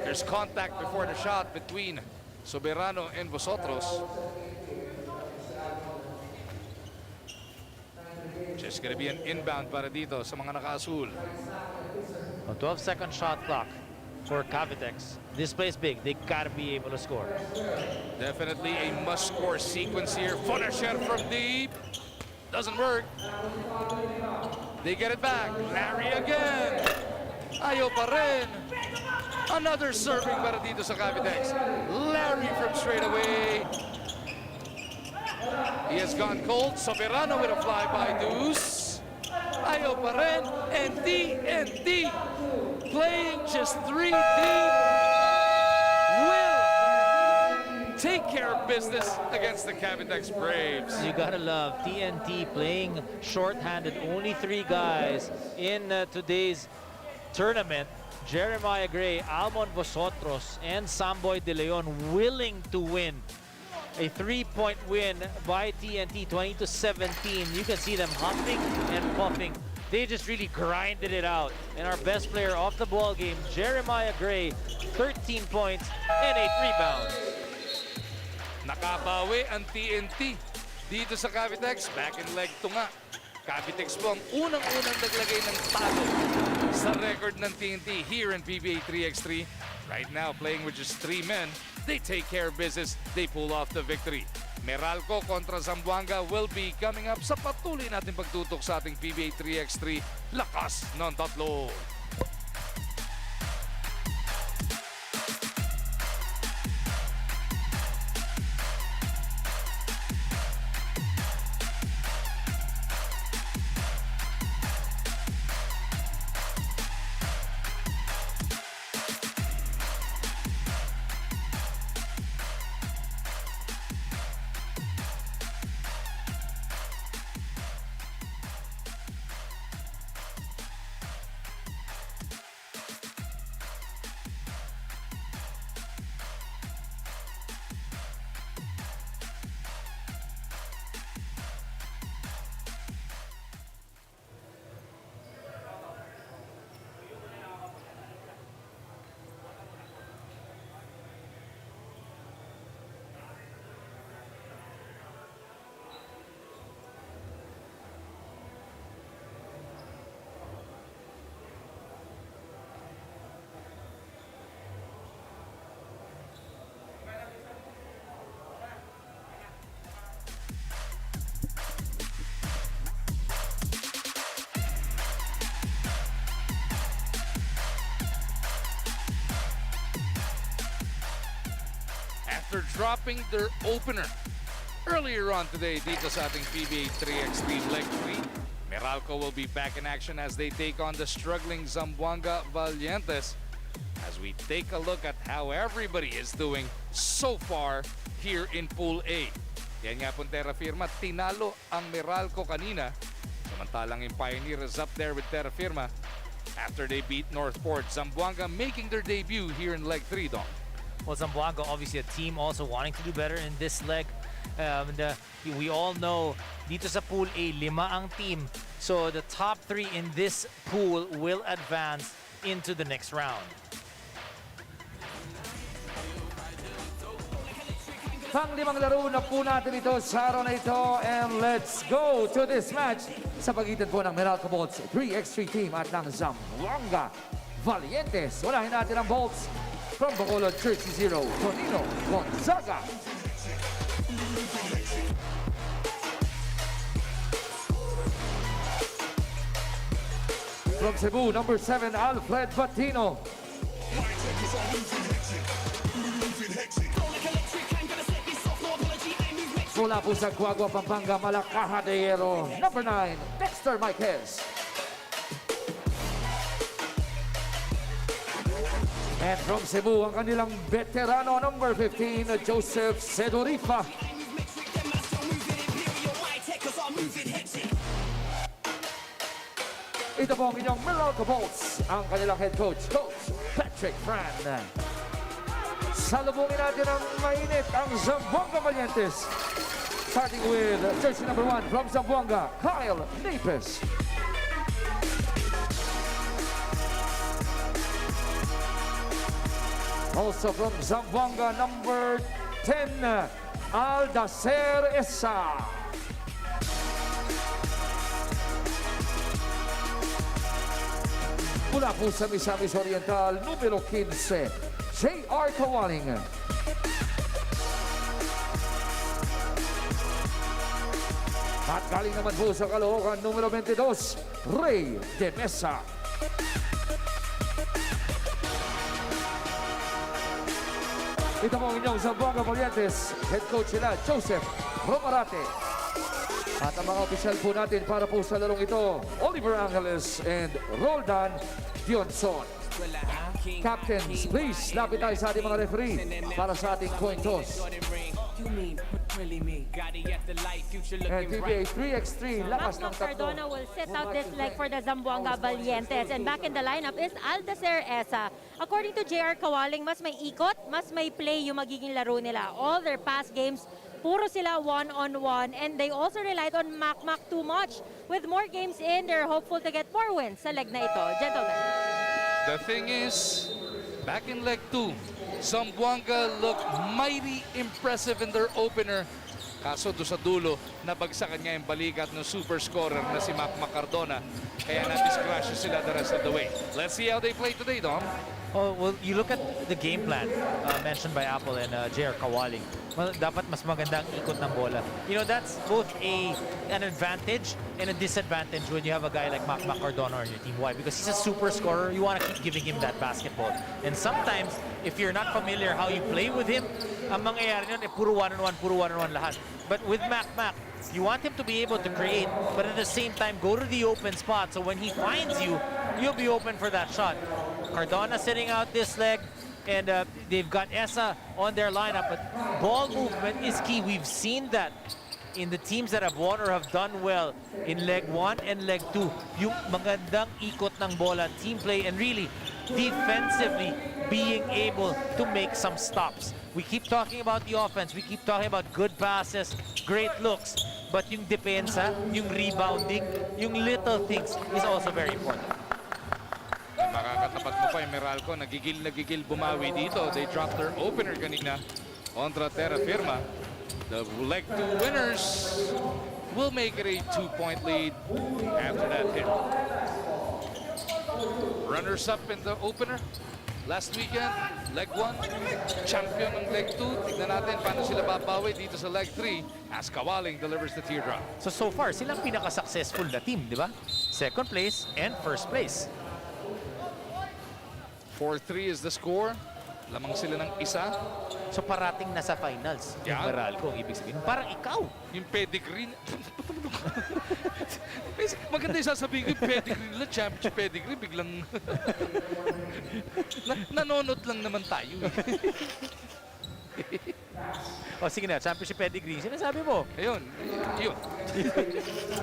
There's contact before the shot between Soberano and Vosotros. Just gonna be an inbound para dito sa mga naka-asul. A 12-second shot clock for Cavitex. This plays big. They gotta be able to score. Definitely a must-score sequence here. Fonacher from deep. Doesn't work. They get it back. Larry again. Ayaw pa rin. Another serving para dito sa Cavitex. Larry from straight away. He has gone cold. Soberano with a flyby deuce. Ayaw pa rin. And TNT playing just 3 deep will take care of business against the Cavitex Braves. You gotta love TNT playing short-handed. Only 3 guys in today's tournament. Jeremiah Gray, Almon Vosotros, and Samboy De Leon willing to win. A 3-point win by TNT, 20-17. You can see them huffing and puffing. They just really grinded it out. And our best player off the ball game, Jeremiah Gray, 13 points and 8 rebounds. Nakabawi ang TNT dito sa Cavitex. Back in leg 2 nga. Cavitex po ang unang-unang naglagay ng talo sa record ng TNT here in Pba 3X3. Right now, playing with just 3 men, they take care of business. They pull off the victory. Meralco kontra Zamboanga will be coming up sa patuloy natin pagtutok sa ating Pba 3X3. Lakas ng tatlo. after dropping their opener earlier on today dito sa ating Pba 3x3 Leg 3. Meralco will be back in action as they take on the struggling Zamboanga Valientes as we take a look at how everybody is doing so far here in Pool A. Yan nga pong Terrafirma, tinalo ang Meralco kanina. Samantalang yung Pioneer is up there with Terrafirma after they beat Northport. Zamboanga making their debut here in Leg 3, Dom. Well, Zamboanga, obviously a team also wanting to do better in this leg. We all know, dito sa Pool A, 5 ang team. So the top 3 in this pool will advance into the next round. Pang-5 laro na po natin ito sa araw na ito. And let's go to this match sa pagitan po ng Meralco Bolts 3x3 team at ng Zamboanga Valientes. Unahin natin ang Bolts from Bacolod, Jersey 0, Tonino Gonzaga. From Cebu, number 7, Alfred Batino. Mula po sa Guagua, Pampanga, Malacajadero, number 9, Dexter Marquez. And from Cebu, ang kanilang veterano, number 15, Joseph Sedorifa. Ito po ang inyong Meralco Bolts, ang kanilang head coach, Coach Patrick Fran. Salubungin natin ang mainit ang Zamboanga Valientes. Starting with jersey number 1 from Zamboanga, Kyle Napes. Also from Zamboanga, number 10, Aldacer Esa. Mula po sa Misamis Oriental, numero 15, J.R. Kawaling. At galing naman po sa Caloocan, numero 22, Ray De Mesa. Ito po ang inyong Zamboanga Valientes, head coach nila, Joseph Romarate. At ang mga opisyal po natin para po sa larong ito, Oliver Angeles and Roldan Dionson. Captains, please, lapit tayo sa ating mga referee para sa ating coin toss. And PBA 3x3, lakas ng tatlo. Cardona will set out this leg for the Zamboanga Valientes. And back in the lineup is Aldacer Esa. According to JR Kawaling, mas may ikot, mas may play yung magiging laro nila. All their past games, puro sila one-on-one. And they also relied on Mac too much. With more games in, they're hopeful to get more wins sa leg na ito. Gentlemen. The thing is, back in Leg 2, Zamboanga looked mighty impressive in their opener. Kaso do sa dulo, nabagsakan niya yung balikat ng super scorer na si Mac Cardona. Kaya na-discrash sila the rest of the way. Let's see how they play today, Dom. Oh, well, you look at the game plan mentioned by Apple and J.R. Kawaling. Well, dapat mas maganda ang ikot ng bola. You know, that's both an advantage and a disadvantage when you have a guy like Mac Cardona on your team. Why? Because he's a super scorer. You want to keep giving him that basketball. And sometimes, if you're not familiar how you play with him, ang mangyayari nun, puro one-on-one lahat. But with Mac, you want him to be able to create, but at the same time, go to the open spot. So when he finds you, you'll be open for that shot. Cardona sitting out this leg, and they've got Esa on their lineup, but ball movement is key. We've seen that in the teams that have won or have done well in leg 1 and leg 2. Yung magandang ikot ng bola, team play, and really defensively being able to make some stops. We keep talking about the offense, we keep talking about good passes, great looks, but yung depensa, yung rebounding, yung little things is also very important. Makakatapat mo pa yung Meralco, nagigil bumawi dito. They dropped their opener kanina kontra Terrafirma. The leg 2 winners will make it a 2-point lead after that hit. Runners up in the opener last weekend, leg 1, champion ng leg 2. Tignan natin paano sila babawi dito sa leg 3 as Kawaling delivers the teardrop. So far, silang pinaka-successful na team, di ba? Second place and first place. 4-3 is the score. Lamang sila ng isa. So parating nasa finals yung Yeah. Meralco, ang ibig sabihin. Parang ikaw. Yung pedigree. Maganda yung sasabihin ko, yung pedigree nila, championship pedigree, biglang nanonot lang naman tayo. O sige na, championship pedigree. Sinasabi mo. Ayun, yun.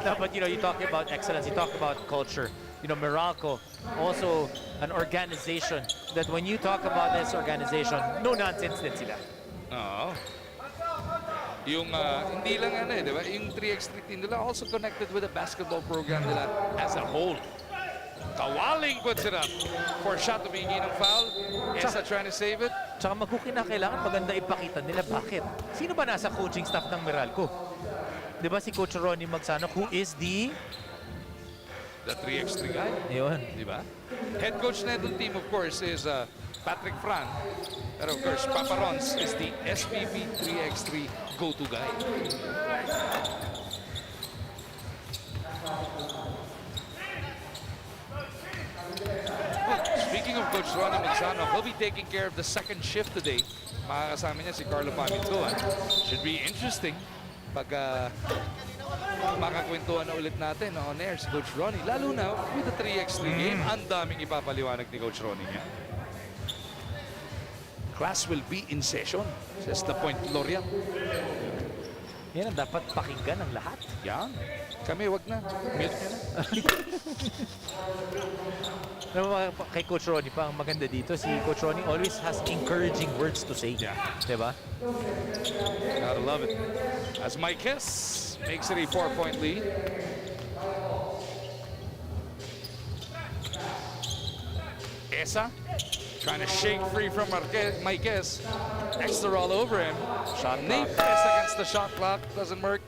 No, but you talk about excellence, you talk about culture. Meralco, also an organization that when you talk about this organization, no nonsense din sila. Oo. Yung hindi lang di ba? Yung 3x3 team nila also connected with the basketball program nila as a whole. Kawaling puts it up for a shot to be ng foul. Esa trying to save it. Tsaka kailangan maganda ipakita nila. Bakit? Sino ba nasa coaching staff ng Meralco? Di ba si Coach Ronnie Magsanok, who is the 3x3 guy. Yun. Di ba? Head coach na itong team, of course, is Patrick Fran. Pero of course, Papa Rons is the SPP 3x3 go-to guy. Speaking of Coach Ronnie Magsano, he'll be taking care of the second shift today. Makakasama niya si Carlo Pamintuan. Should be interesting pag makakwentuhan na ulit natin on air si Coach Ronnie. Lalo na with the 3x3 game, ang daming ipapaliwanag ni Coach Ronnie niya. Class will be in session, says the Point Lorian. Yan ang dapat pakinggan ng lahat. Yan. Kami, wag na. Mute nyo na. Kay Coach Ronnie pa, ang maganda dito, si Coach Ronnie always has encouraging words to say. Yeah. Diba? Gotta love it. As Marquez makes it a 4-point lead. Esa trying to shake free from Marquez. Extra all over him. Shot Nate clock. Esa against the shot clock. Doesn't work.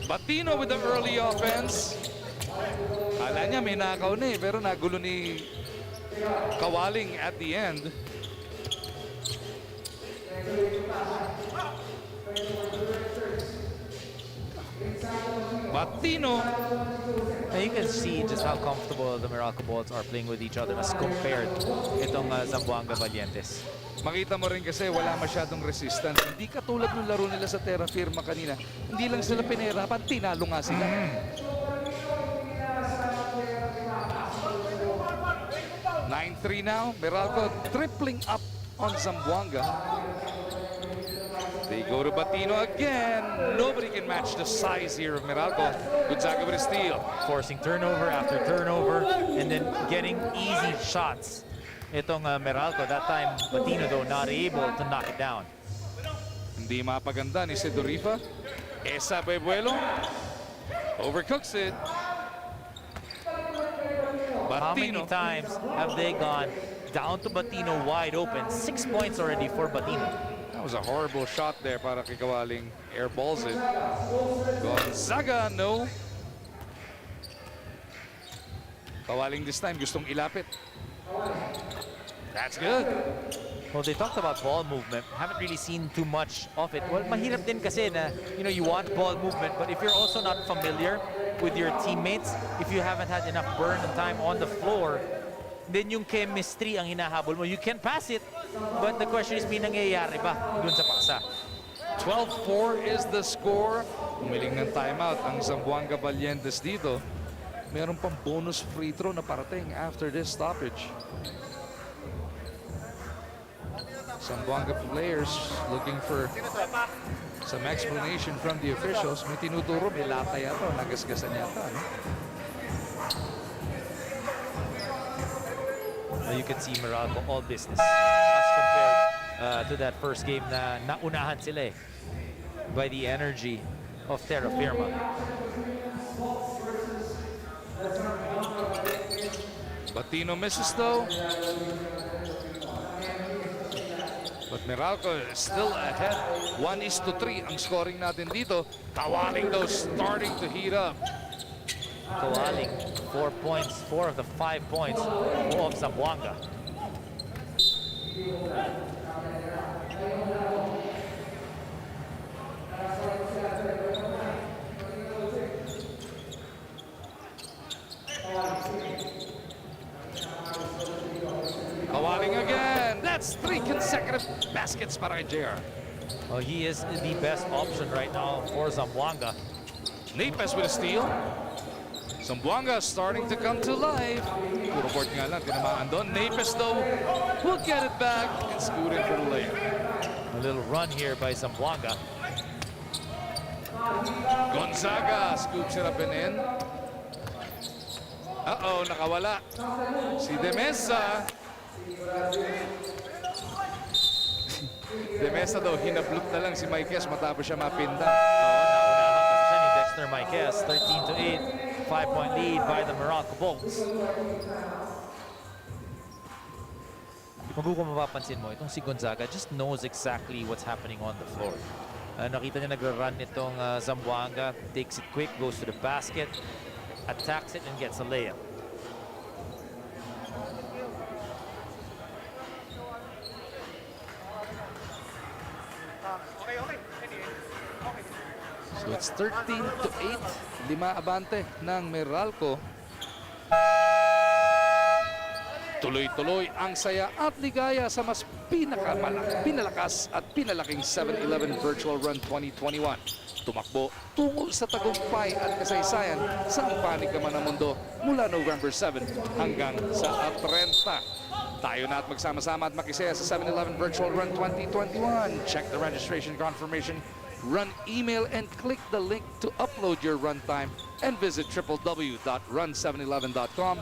Batino with the early offense. Kala niya may nakaw na pero nagulo ni Kawaling at the end. Batino. Now you can see just how comfortable the Meralco Bolts are playing with each other as compared itong Zamboanga Valientes. Makita mo rin kasi wala masyadong resistance. Hindi katulad ng laro nila sa Terrafirma kanina. Hindi lang sila pinahirapan, tinalo nga sila. 9-3 now. Meralco tripling up on Zamboanga. They go to Batino again. Nobody can match the size here of Meralco. Gonzaga with a steal. Forcing turnover after turnover and then getting easy shots. Itong Meralco, that time Batino though not able to knock it down. Hindi mapaganda ni Sedorifa. Esa Bebuelo overcooks it. How many Batino. times have they gone down to Batino wide open? 6 points already for Batino. That was a horrible shot there para kay Kawaling. Airballs it. Gonzaga, no. Kawaling this time gustong ilapit. That's good. Well, they talked about ball movement. Haven't really seen too much of it. Well, mahirap din kasi na, you want ball movement, but if you're also not familiar with your teammates, if you haven't had enough burn and time on the floor, then yung chemistry ang hinahabol mo. You can pass it, but the question is, may nangyayari ba dun sa paksa? 12-4 is the score. Umiling ng timeout ang Zamboanga Valientes dito. Meron pang bonus free throw na parating after this stoppage. Zamboanga players looking for some explanation from the officials. May tinuturo, may lata yata, nagasgasan yata. No? Well, you can see Meralco all business as compared to that first game na naunahan sila by the energy of Terrafirma. Batino misses though. But Meralco is still ahead. 1-3 ang scoring natin dito. Kawaling though starting to heat up. Kawaling, 4 points, 4 of the 5 points of Zamboanga. consecutive baskets para kay JR. Oh, he is the best option right now for Zamboanga. Napes with a steal. Zamboanga starting to come to life. Purefoods nga lang, tinamaan doon. Napes though will get it back and scoot in for the layup. A little run here by Zamboanga. Gonzaga scoops it up and in. Uh-oh, nakawala. Si Demesa. Demesa daw, hinablot na lang si Maikes matapos siya mapinda. Naunahan kasi siya ni Dexter Maikes. 13-8, 5-point lead by the Meralco Bolts. Kung mapapansin mo, itong si Gonzaga just knows exactly what's happening on the floor. Nakita niya nagra-run itong Zamboanga, takes it quick, goes to the basket, attacks it, and gets a layup. So it's 13-8. 5 abante ng Meralco. Tuloy-tuloy ang saya at ligaya sa mas pinalakas at pinalaking 7-Eleven Virtual Run 2021. Tumakbo tungo sa tagumpay at kasaysayan sa panig ka man ng mundo mula November 7 hanggang sa 30. Tayo na at magsama-sama at makisaya sa 7-Eleven Virtual Run 2021. Check the registration confirmation, run email, and click the link to upload your run time and visit www.run711.com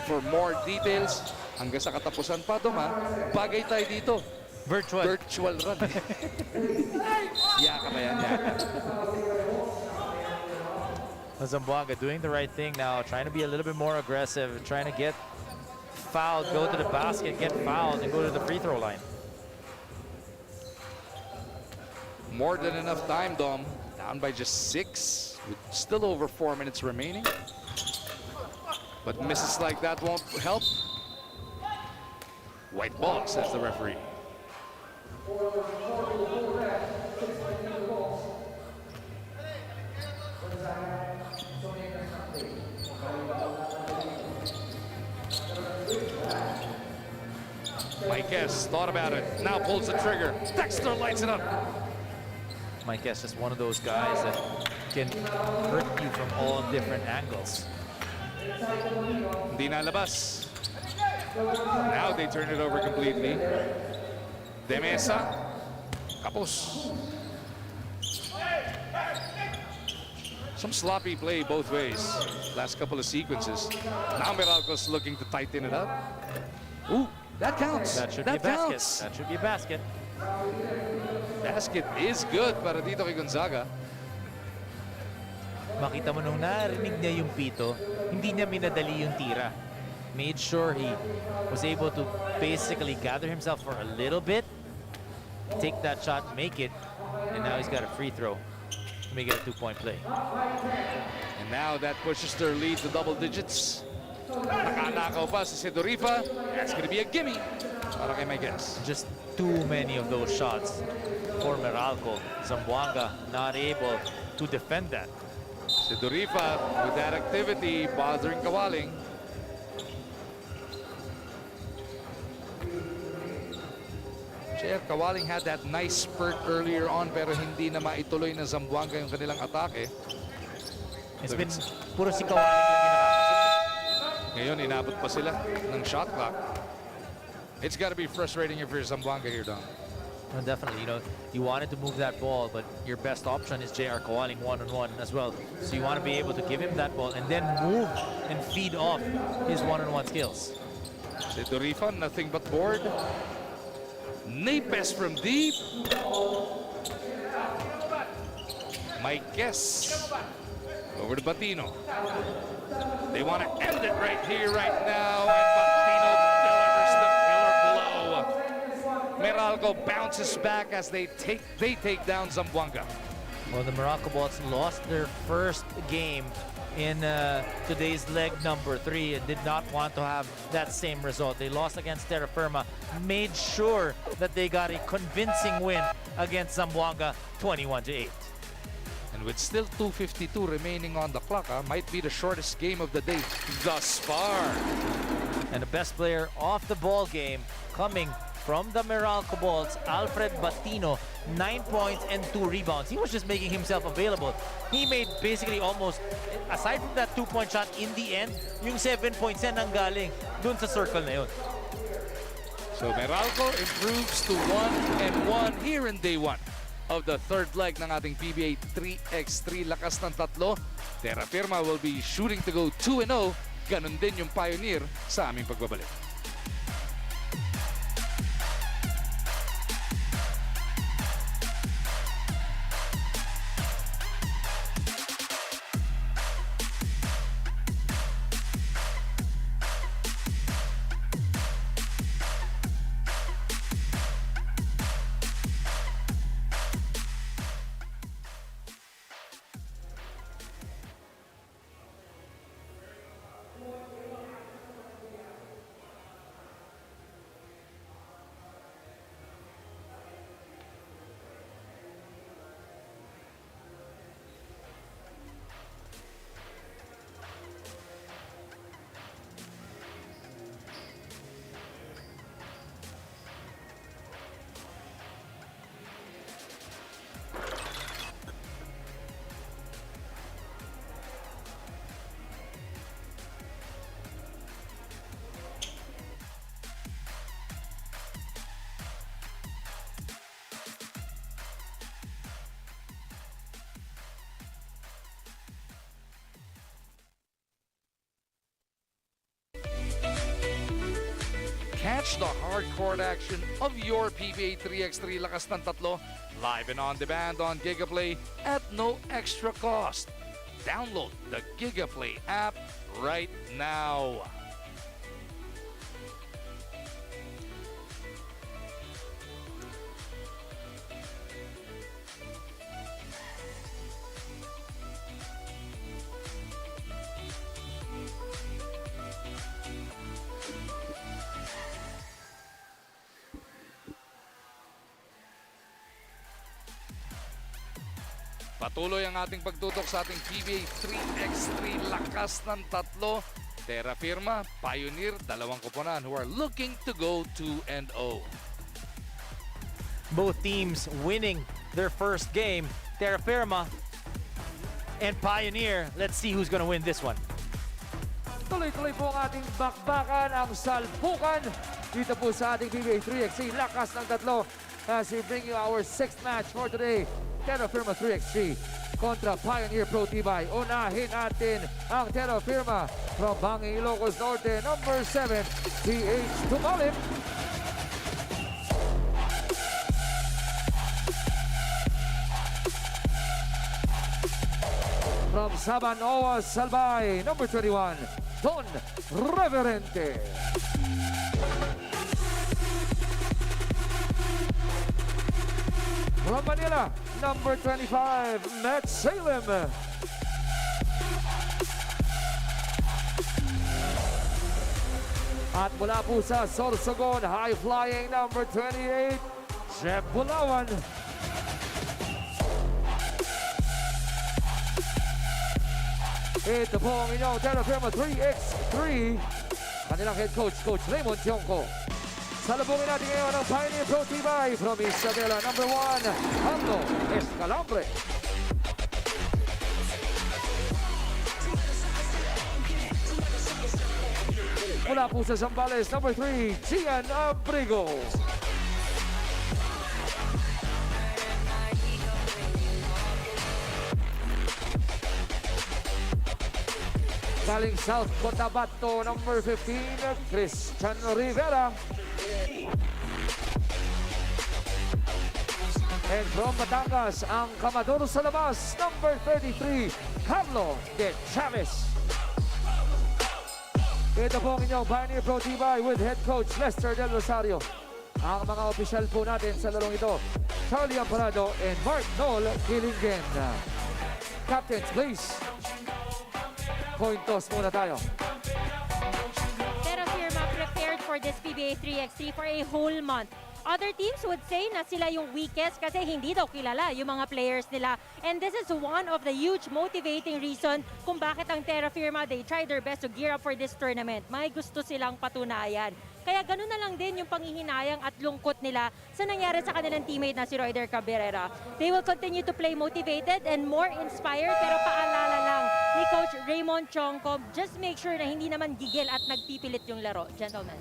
for more details. Hanggang sa katapusan pa, Doma, bagay tayo dito. Virtual run. Yaka ba yan? Yaka. Zamboanga doing the right thing now, trying to be a little bit more aggressive, trying to get fouled, go to the basket, get fouled, and go to the free throw line. More than enough time, Dom. Down by just 6, with still over 4 minutes remaining. But misses like that won't help. White ball, says the referee. Maikes thought about it, now pulls the trigger. Dexter lights it up. Maikes is one of those guys that can hurt you from all different angles. Hindi nalabas. Now they turn it over completely. Demesa. Kapos. Some sloppy play both ways. Last couple of sequences. Now Meralco's looking to tighten it up. Ooh, that counts. That should be a basket. That should be a basket. Basket is good para dito kay Gonzaga. Makita mo nung narinig niya yung pito, hindi niya minadali yung tira. Made sure he was able to basically gather himself for a little bit, take that shot, make it, and now he's got a free throw to make it a 2-point play. And now that pushes their lead to double digits. Nakanakaw pa si Sedorifa. That's gonna be a gimme para kay Maikes. Just too many of those shots for Meralco. Zamboanga not able to defend that. Sedorifa with that activity bothering Kawaling. Jeff, Kawaling had that nice spurt earlier on pero hindi na maituloy na Zamboanga yung kanilang atake. It's been puro si Kawaling lang kinakakasit. Ngayon, inabot pa sila ng shot clock. It's got to be frustrating if you're Zamboanga here, Don. Well, definitely, you know, you wanted to move that ball, but your best option is JR Kawaling one-on-one as well. So you want to be able to give him that ball and then move and feed off his one-on-one skills. Sedorifa, nothing but board. Napes from deep. Maikes over to Batino. They want to end it right here, right now, and Batino delivers the killer blow. Meralco bounces back as they take down Zamboanga. Well, the Meralco Bolts lost their first game in today's leg number 3 and did not want to have that same result. They lost against Terrafirma, made sure that they got a convincing win against Zamboanga 21-8. And with still 2:52 remaining on the clock, might be the shortest game of the day thus far. And the best player off the ball game coming from the Meralco Bolts, Alfred Batino, 9 points and 2 rebounds. He was just making himself available. He made basically almost, aside from that 2-point shot in the end, yung 7 points yan nanggaling dun sa circle na yun. So Meralco improves to 1-1 here in day 1 of the third leg ng ating PBA 3x3 lakas ng tatlo. Terrafirma will be shooting to go 2-0. Ganon din yung Pioneer sa aming pagbabalik. Catch the hardcore action of your PBA 3x3 lakas ng tatlo live and on demand on Gigaplay at no extra cost. Download the Gigaplay app right now. Patuloy ang ating pagtutok sa ating PBA 3x3 lakas ng tatlo. Terrafirma, Pioneer, dalawang koponan who are looking to go 2-0. Both teams winning their first game. Terrafirma and Pioneer. Let's see who's gonna win this one. Tuloy-tuloy po ang ating bakbakan, ang salpukan dito po sa ating PBA 3x3 lakas ng tatlo as we bring you our 6th match for today. Terrafirma 3x3 kontra Pioneer Pro Tibay. Unahin natin ang Terrafirma from Barangay, Ilocos Norte, number 7, TH Tumalip. From Sabanoa, Salbay, number 21, Don Reverente. From Manila, number 25, Matt Salem. At mula po sa Sorsogon, high-flying number 28, Jeff Bulawan. Ito po ang inyong Terrafirma 3x3. Kanilang head coach, Coach Raymond Tionco. Salubungin natin ngayon ang Pioneer Pro Tibay from Isabela, number 1, Pablo Escalambre. Mula po sa Zambales, number 3, Gian Abrigo. Galing South Cotabato, number 15, Christian Rivera. And from Batangas, ang kamador sa labas, number 33, Carlo De Chavez. Ito po ang inyong Pioneer Pro Tibay with head coach Lester Del Rosario. Ang mga opisyal po natin sa larong ito, Charlie Amparado and Mark Noel Kilingen. Captains, please. Point toss muna tayo. Terrafirma prepared for this PBA 3x3 for a whole month. Other teams would say na sila yung weakest kasi hindi daw kilala yung mga players nila. And this is one of the huge motivating reason kung bakit ang Terrafirma, they try their best to gear up for this tournament. May gusto silang patunayan. Kaya ganun na lang din yung panghihinayang at lungkot nila sa nangyari sa kanilang teammate na si Royder Cabrera. They will continue to play motivated and more inspired, pero paalala lang ni Coach Raymond Chongco, just make sure na hindi naman gigil at nagpipilit yung laro, gentlemen.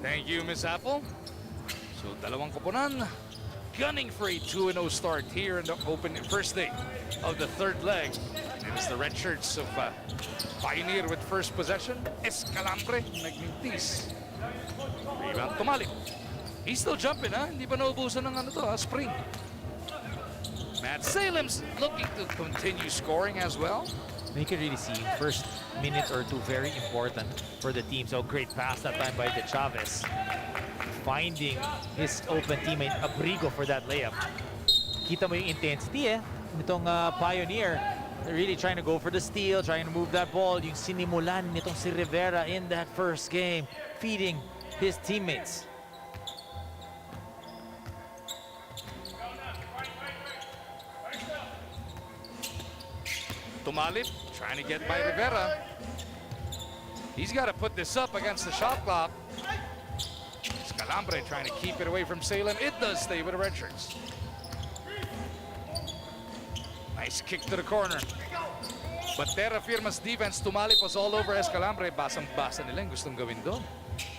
Thank you, Miss Apple. So, dalawang koponan. Gunning for a 2-0 start here in the first day of the third leg. It is the red shirts of Pioneer with first possession. Escalambre, nagmintis. Rebound, Tumalip. He's still jumping, ha? Hindi pa naubusan ng spring. Matt Salem's looking to continue scoring as well. You can really see first minute or two very important for the team. So great pass that time by De Chavez. Finding his open teammate Abrigo for that layup. Kita mo yung intensity nitong Pioneer. They're really trying to go for the steal, trying to move that ball. Yung sinimulan nitong si Rivera in that first game, feeding his teammates. Tumalip trying to get by Rivera. He's got to put this up against the shot clock. Escalambre trying to keep it away from Salem. It does stay with the red shirts. Nice kick to the corner. But Terrafirma's defense, Tumalip was all over Escalambre. Basang-basa nila yung gustong gawin doon.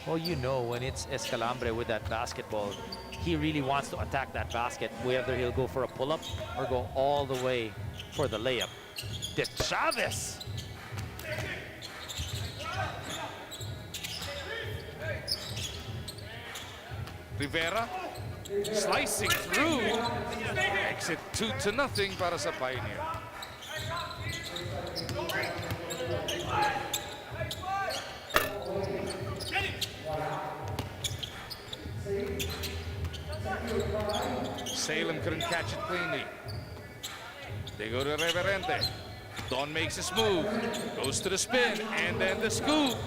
Well, you know, when it's Escalambre with that basketball, he really wants to attack that basket, whether he'll go for a pull-up or go all the way for the layup. De Chavez! Rivera slicing through. Makes it 2-0 para sa Pioneer. Salem couldn't catch it cleanly. They go to Reverente. Don makes his move, goes to the spin, and then the scoop.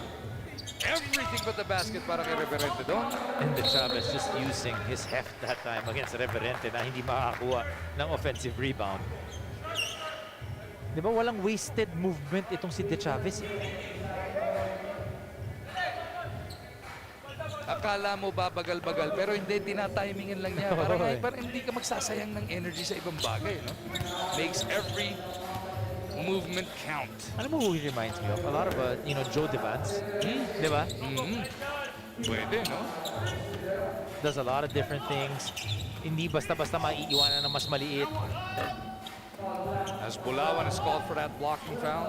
Everything but the basket para kay Reverente Don. And De Chavez just using his heft that time against Reverente na hindi makakuha ng offensive rebound. Di ba walang wasted movement itong si De Chavez? Akala mo babagal-bagal, pero hindi, tinatimingan lang niya. Parang hindi ka magsasayang ng energy sa ibang bagay, no? Makes every movement count. Ano mo who he reminds me of? A lot of, Joe Devance. Di ba? Pwede, no? Does a lot of different things. Hindi basta-basta maiiwanan ng mas maliit. As Bulawan is called for that blocking foul.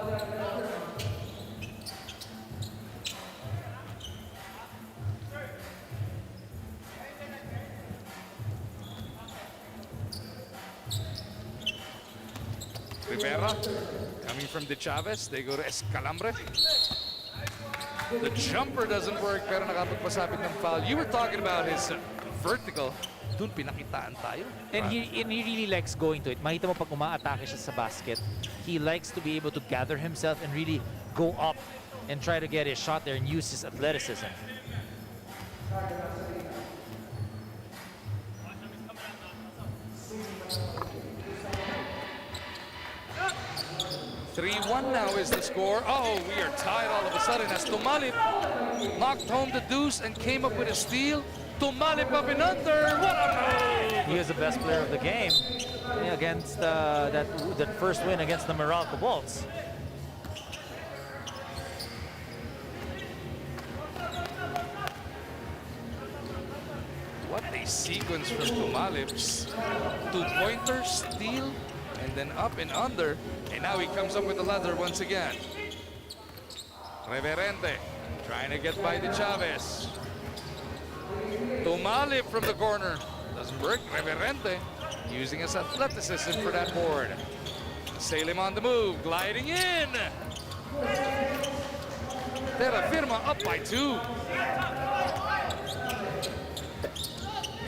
Rivera coming from De Chavez. They go to Escalambre. The jumper doesn't work, pero nakapagpasabit ng foul. You were talking about his vertical. Doon pinakitaan tayo. And he really likes going to it. Makita mo pag umaatake siya sa basket, he likes to be able to gather himself and really go up and try to get his shot there and use his athleticism. 3-1 now is the score. Oh, we are tied all of a sudden as Tumalip knocked home the deuce and came up with a steal. Tumalip up and under. What a move! He was the best player of the game against that first win against the Meralco Bolts. What a sequence from Tumalip's. Two-pointer, steal, and then up and under. And now he comes up with the leather once again. Reverente trying to get by De Chavez. Tumalip from the corner. Doesn't work. Reverente using his athleticism for that board. Salem on the move, gliding in. Terrafirma up by 2.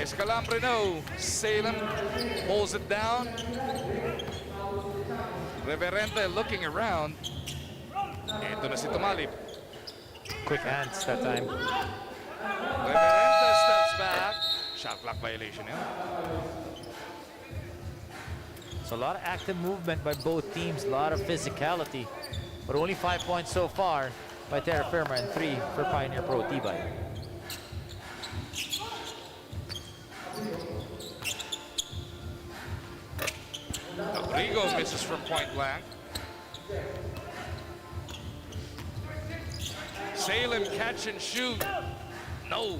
Escalambre no. Salem pulls it down. Reverente looking around. Ito na si Tumalip. Quick hands that time. Reverente steps back. Shot clock violation yun. So a lot of active movement by both teams, a lot of physicality, but only 5 points so far. by Terrafirma and 3 for Pioneer Pro Tibay. Abrigo misses from point blank. Salem catch and shoot. No.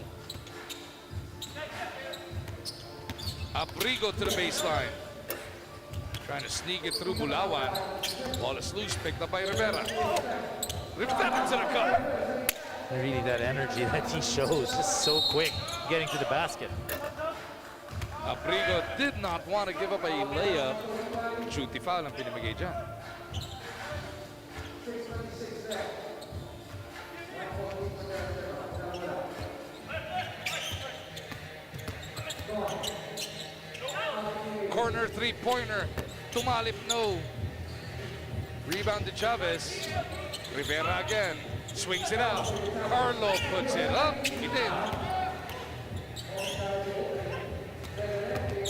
Abrigo to the baseline. Trying to sneak it through Bulawan. Ball is loose, picked up by Rivera. Rivera to the cup. Really, that energy that he shows, just so quick, getting to the basket. Abrigo did not want to give up a layup. Shooty foul ang pinimigay dyan. Corner three-pointer. Tumalip, no. Rebound to Chavez. Rivera again. Swings it out. Carlo puts it up. He did.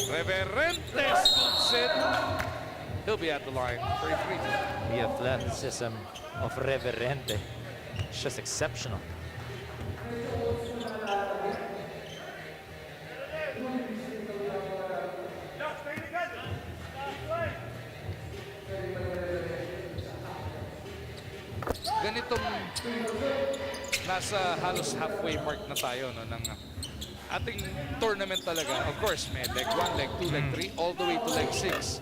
Reverente scoops it. He'll be at the line for a free throw. The athleticism of Reverente, it's just exceptional. Ganitong nasa halos halfway mark na tayo no, ng ating tournament talaga. Of course, may leg 1, leg 2, leg 3, all the way to leg 6.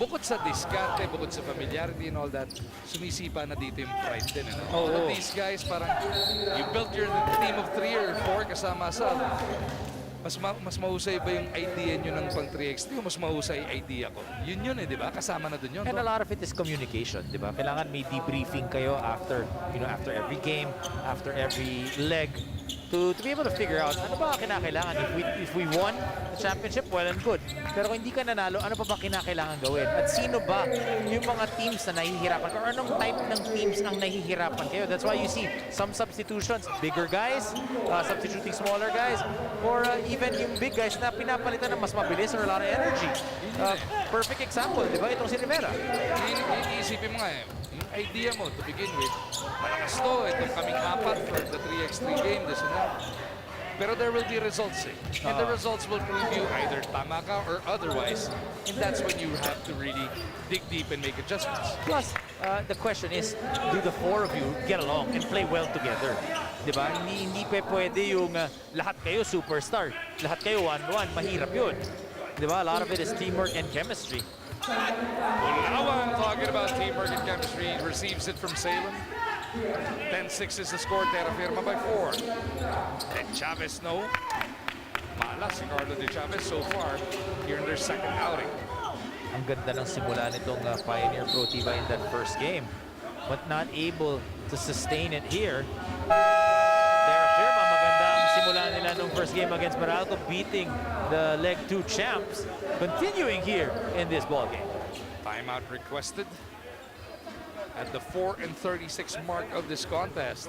Bukod sa diskarte, bukod sa familiarity and all that, sumisipa na dito yung pride din. Ano? All of these guys, parang you built your team of 3 or 4 kasama sa mas mahusay ba yung idea nyo ng pang 3x3 o mas mahusay idea ko? Yun eh, di ba? Kasama na dun yun. And a lot of it is communication, di ba? Kailangan may debriefing kayo after, after every game, after every leg, to be able to figure out ano ba kinakailangan. If we won the championship, well and good. Pero kung hindi ka nanalo, ano pa ba kinakailangan gawin? At sino ba yung mga teams na nahihirapan? Or anong type ng teams ang nahihirapan kayo? That's why you see some substitutions, bigger guys, substituting smaller guys, or even yung big guys na pinapalitan ng mas mabilis or a lot of energy. Perfect example, di ba? Itong si Rivera. Iisipin mo nga yung idea mo to begin with, malakas to, itong kaming apat for the 3x3 game, this and that. Pero there will be results eh. And the results will prove you either tama ka or otherwise. And that's when you have to really dig deep and make adjustments. Plus, the question is, do the 4 of you get along and play well together? Diba? Hindi pwede yung lahat kayo superstar. Lahat kayo 1-1. Mahirap yun. Diba? A lot of it is teamwork and chemistry. Bulawan talking about teamwork and chemistry. Receives it from Salem. 10-6 is the score. Terrafirma by 4. And Chavez, no. Malas si Carlo de Chavez so far here in their second outing. Ang ganda ng simula nitong Pioneer Pro Tibay in that first game, but not able to sustain it here. Terrafirma, maganda ang simula nila nung first game against Meralco, beating the leg 2 champs, continuing here in this ball game. Timeout requested at the 4:36 mark of this contest.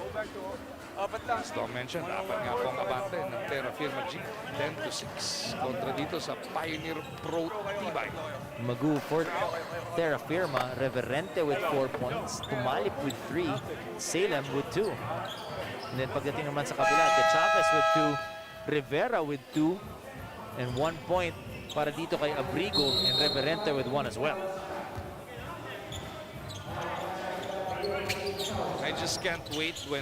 As Tom mentioned, dapat nga pong abante ng Terrafirma G. 10-6 kontra dito sa Pioneer Pro Tibay. Magu for Terrafirma, Reverente with 4 points, Tumalip with 3, Salem with 2. And then pagdating naman sa kabila, De Chavez with 2, Rivera with 2, and 1 point para dito kay Abrigo and Reverente with 1 as well. I just can't wait when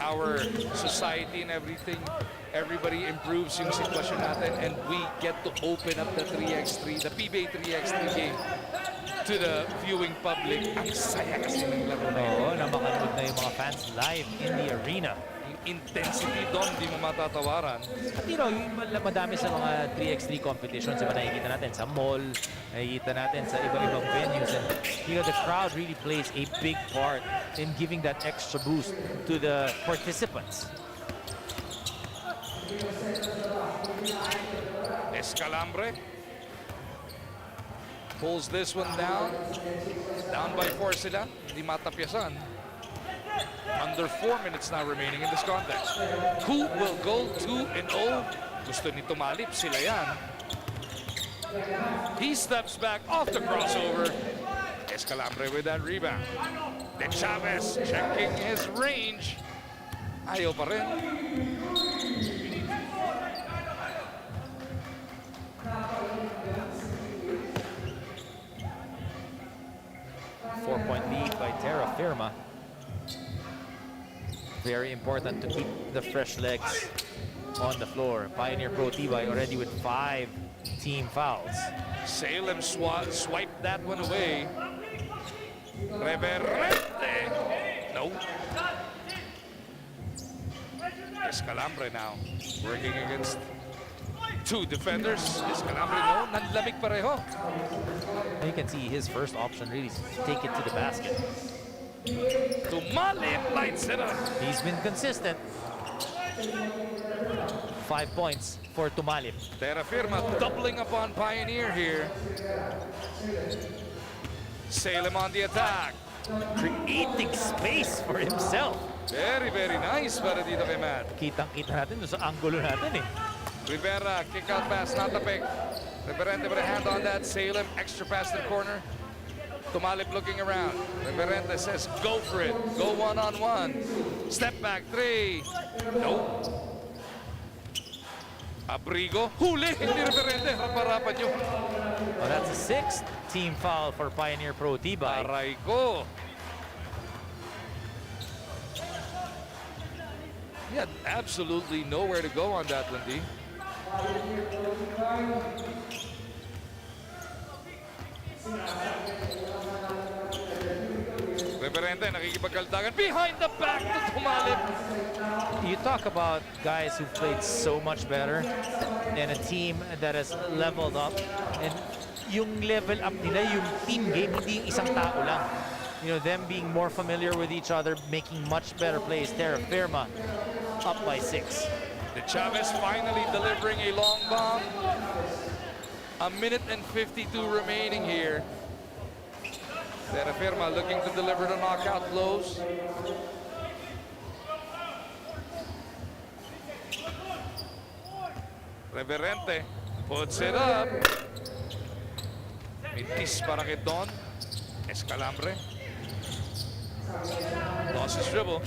our society and everybody improves yung sitwasyon natin and we get to open up the 3x3, the Pba 3x3 game to the viewing public. Ang saya kasi ng laro na yun. Oo, na makanood na yung mga fans live in the arena. Yung intensity doon, di mo matatawaran. At madami sa mga 3x3 competitions, diba, nakikita natin sa mall, nakikita natin sa iba-ibang venues, and the crowd really plays a big part in giving that extra boost to the participants. Escalambre pulls this one down. Down by 4 sila, hindi matapyasan. Under 4 minutes now remaining in this contest. Who will go 2-0? Gusto ni Tumalip, sila yan. He steps back off the crossover. Escalambre with that rebound. De Chavez checking his range. Ayaw pa rin. Four-point lead by Terrafirma. Very important to keep the fresh legs on the floor. Pioneer Pro Tibay already with 5 team fouls. Salem swiped that one away. Reverente. No. Escalambre now working against 2 defenders. Escalambre no. Nanlamig pareho. You can see his first option really take it to the basket. Tumalip lights it up. He's been consistent. 5 points for Tumalip. Terrafirma doubling upon Pioneer here. Salem on the attack. Creating space for himself. Very, very nice para dito kay Matt. Kitang-kita natin doon sa angulo natin eh. Rivera, kick out pass, not the pick. Reverente with a hand on that. Salem, extra pass to the corner. Tumalip looking around. Reverente says, go for it. Go one-on-one. Step back, 3. No. Abrigo. Huli! Hindi Reverente. Harap-harapan nyo. Well, that's a 6th team foul for Pioneer Pro Tibay. Aray ko. He had absolutely nowhere to go on that one, D. Reverente nakikipagkaldagan behind the back to Tumalip. You talk about guys who played so much better and a team that has leveled up. And yung level up nila, yung team game, hindi yung isang tao lang. You know, them being more familiar with each other, making much better plays. Terrafirma up by 6. De Chavez finally delivering a long bomb. A minute and 52 remaining here. Terrafirma looking to deliver the knockout blows. Reverente puts it up. Mintis para kay Don. Escalambre. Lost his dribble.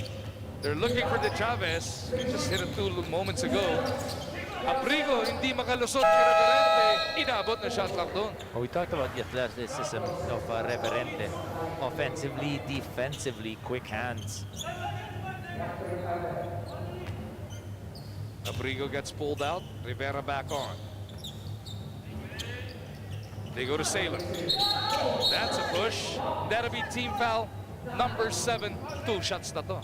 They're looking for De Chavez. He just hit it 2 moments ago. Abrigo hindi makalusot kay Reverente. Inabot na shot clock doon. Well, we talked about the athleticism of Reverente. Offensively, defensively, quick hands. Abrigo gets pulled out. Rivera back on. They go to Salem. That's a push. That'll be team foul number 7. 2 shots na to.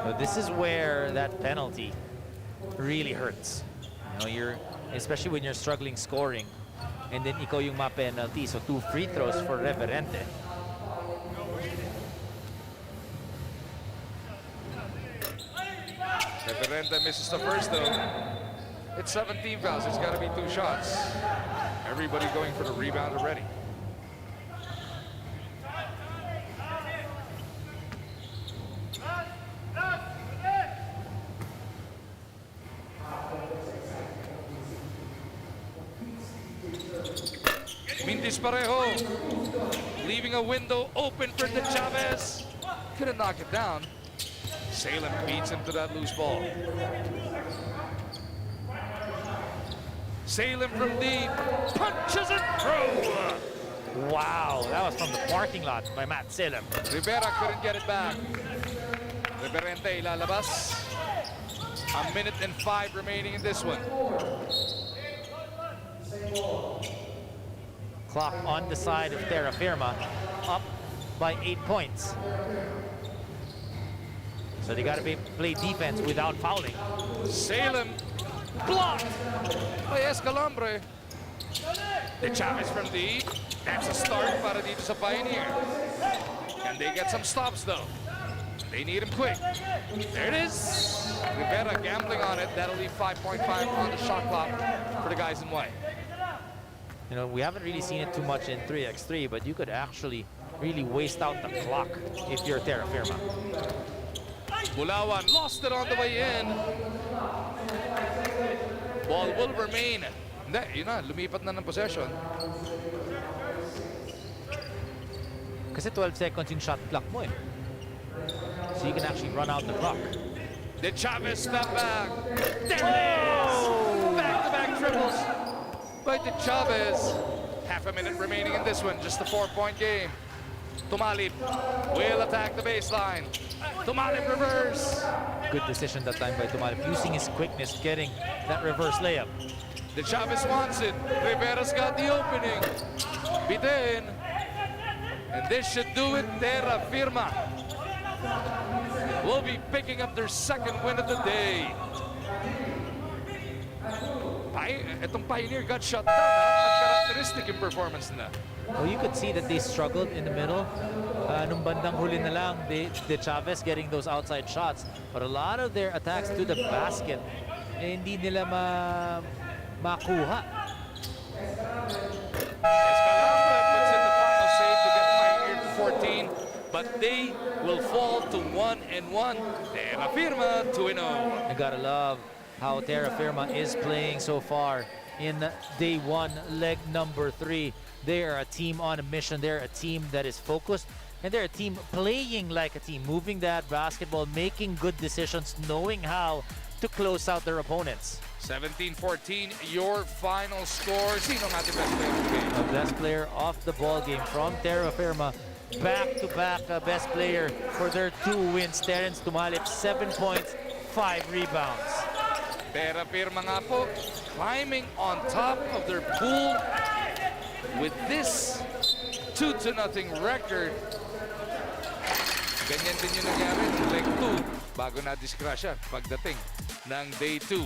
But this is where that penalty really hurts. You know, you're especially when you're struggling scoring, and then ikaw yung ma-penalty. So 2 free throws for Reverente. Reverente misses the first though. It's 17 fouls. It's got to be 2 shots. Everybody going for the rebound already. Mintis pareho, leaving a window open for De Chavez. Couldn't knock it down. Salem beats him to that loose ball. Salem from deep, punches it through. Wow, that was from the parking lot by Matt Salem. Rivera couldn't get it back. Reverente ilalabas. A minute and 5 remaining in this one. Clock on the side of Terrafirma, up by 8 points. So they got to play defense without fouling. Salem blocked by Escalambre. De Chavez from deep. That's a start para dito sa Pioneer. Can they get some stops though? They need him quick. There it is. Rivera gambling on it. That'll leave 5.5 on the shot clock for the guys in white. You know, we haven't really seen it too much in 3x3, but you could actually really waste out the clock if you're Terrafirma. Bulawan lost it on the way in. Ball will remain. Hindi, yun na, lumipat na ng possession. Kasi 12 seconds yung shot clock mo eh. So you can actually run out the clock. The Chavez step back. There it is! Back-to-back triples by the Chavez. Half a minute remaining in this one. Just a 4-point game. Tumalib will attack the baseline. Tumalib reverse. Good decision that time by Tumalip, using his quickness, getting that reverse layup. The Chavez wants it. Rivera's got the opening. Bitin. And this should do it. Terrafirma will be picking up their second win of the day. Itong Pioneer got shut down. Uncharacteristic in performance na. Well, you could see that they struggled in the middle. Nung bandang huli na lang, the Chavez getting those outside shots. But a lot of their attacks to the basket, hindi nila makuha. Escalante puts in the final save to get Pioneer to 14. But they will fall to 1-1. Terrafirma 2-0. I gotta love how Terrafirma is playing so far in day one, leg number 3. They are a team on a mission. They're a team that is focused, and they're a team playing like a team, moving that basketball, making good decisions, knowing how to close out their opponents. 17-14, your final score. Sino ang ating best player of the game? The best player of the ball game from Terrafirma, back-to-back best player for their 2 wins. Terrence Tumalip, 7 points, 5 rebounds. Terrafirma nga po, climbing on top of their pool with this 2-0 record. Ganyan din yung nangyari ng leg 2 bago na-discrasya pagdating ng day 2.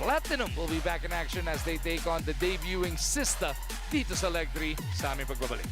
Platinum will be back in action as they take on the debuting Sista dito sa leg 3 sa aming pagbabalik.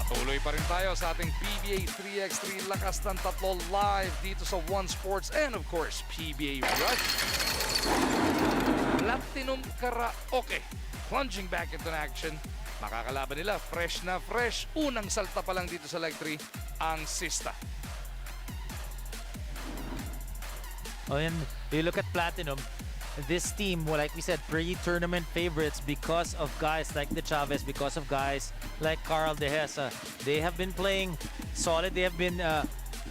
Tuloy pa rin tayo sa ating Pba 3x3 Lakas ng Tatlo live dito sa One Sports and of course PBA Rush. Platinum Karaoke plunging back into action. Makakalaban nila fresh na fresh. Unang salta pa lang dito sa leg 3 ang Sista. Oh, and you look at Platinum, this team, well, like we said, pre-tournament favorites because of guys like the Chavez, because of guys like Carl De Hesa. They have been playing solid. They have been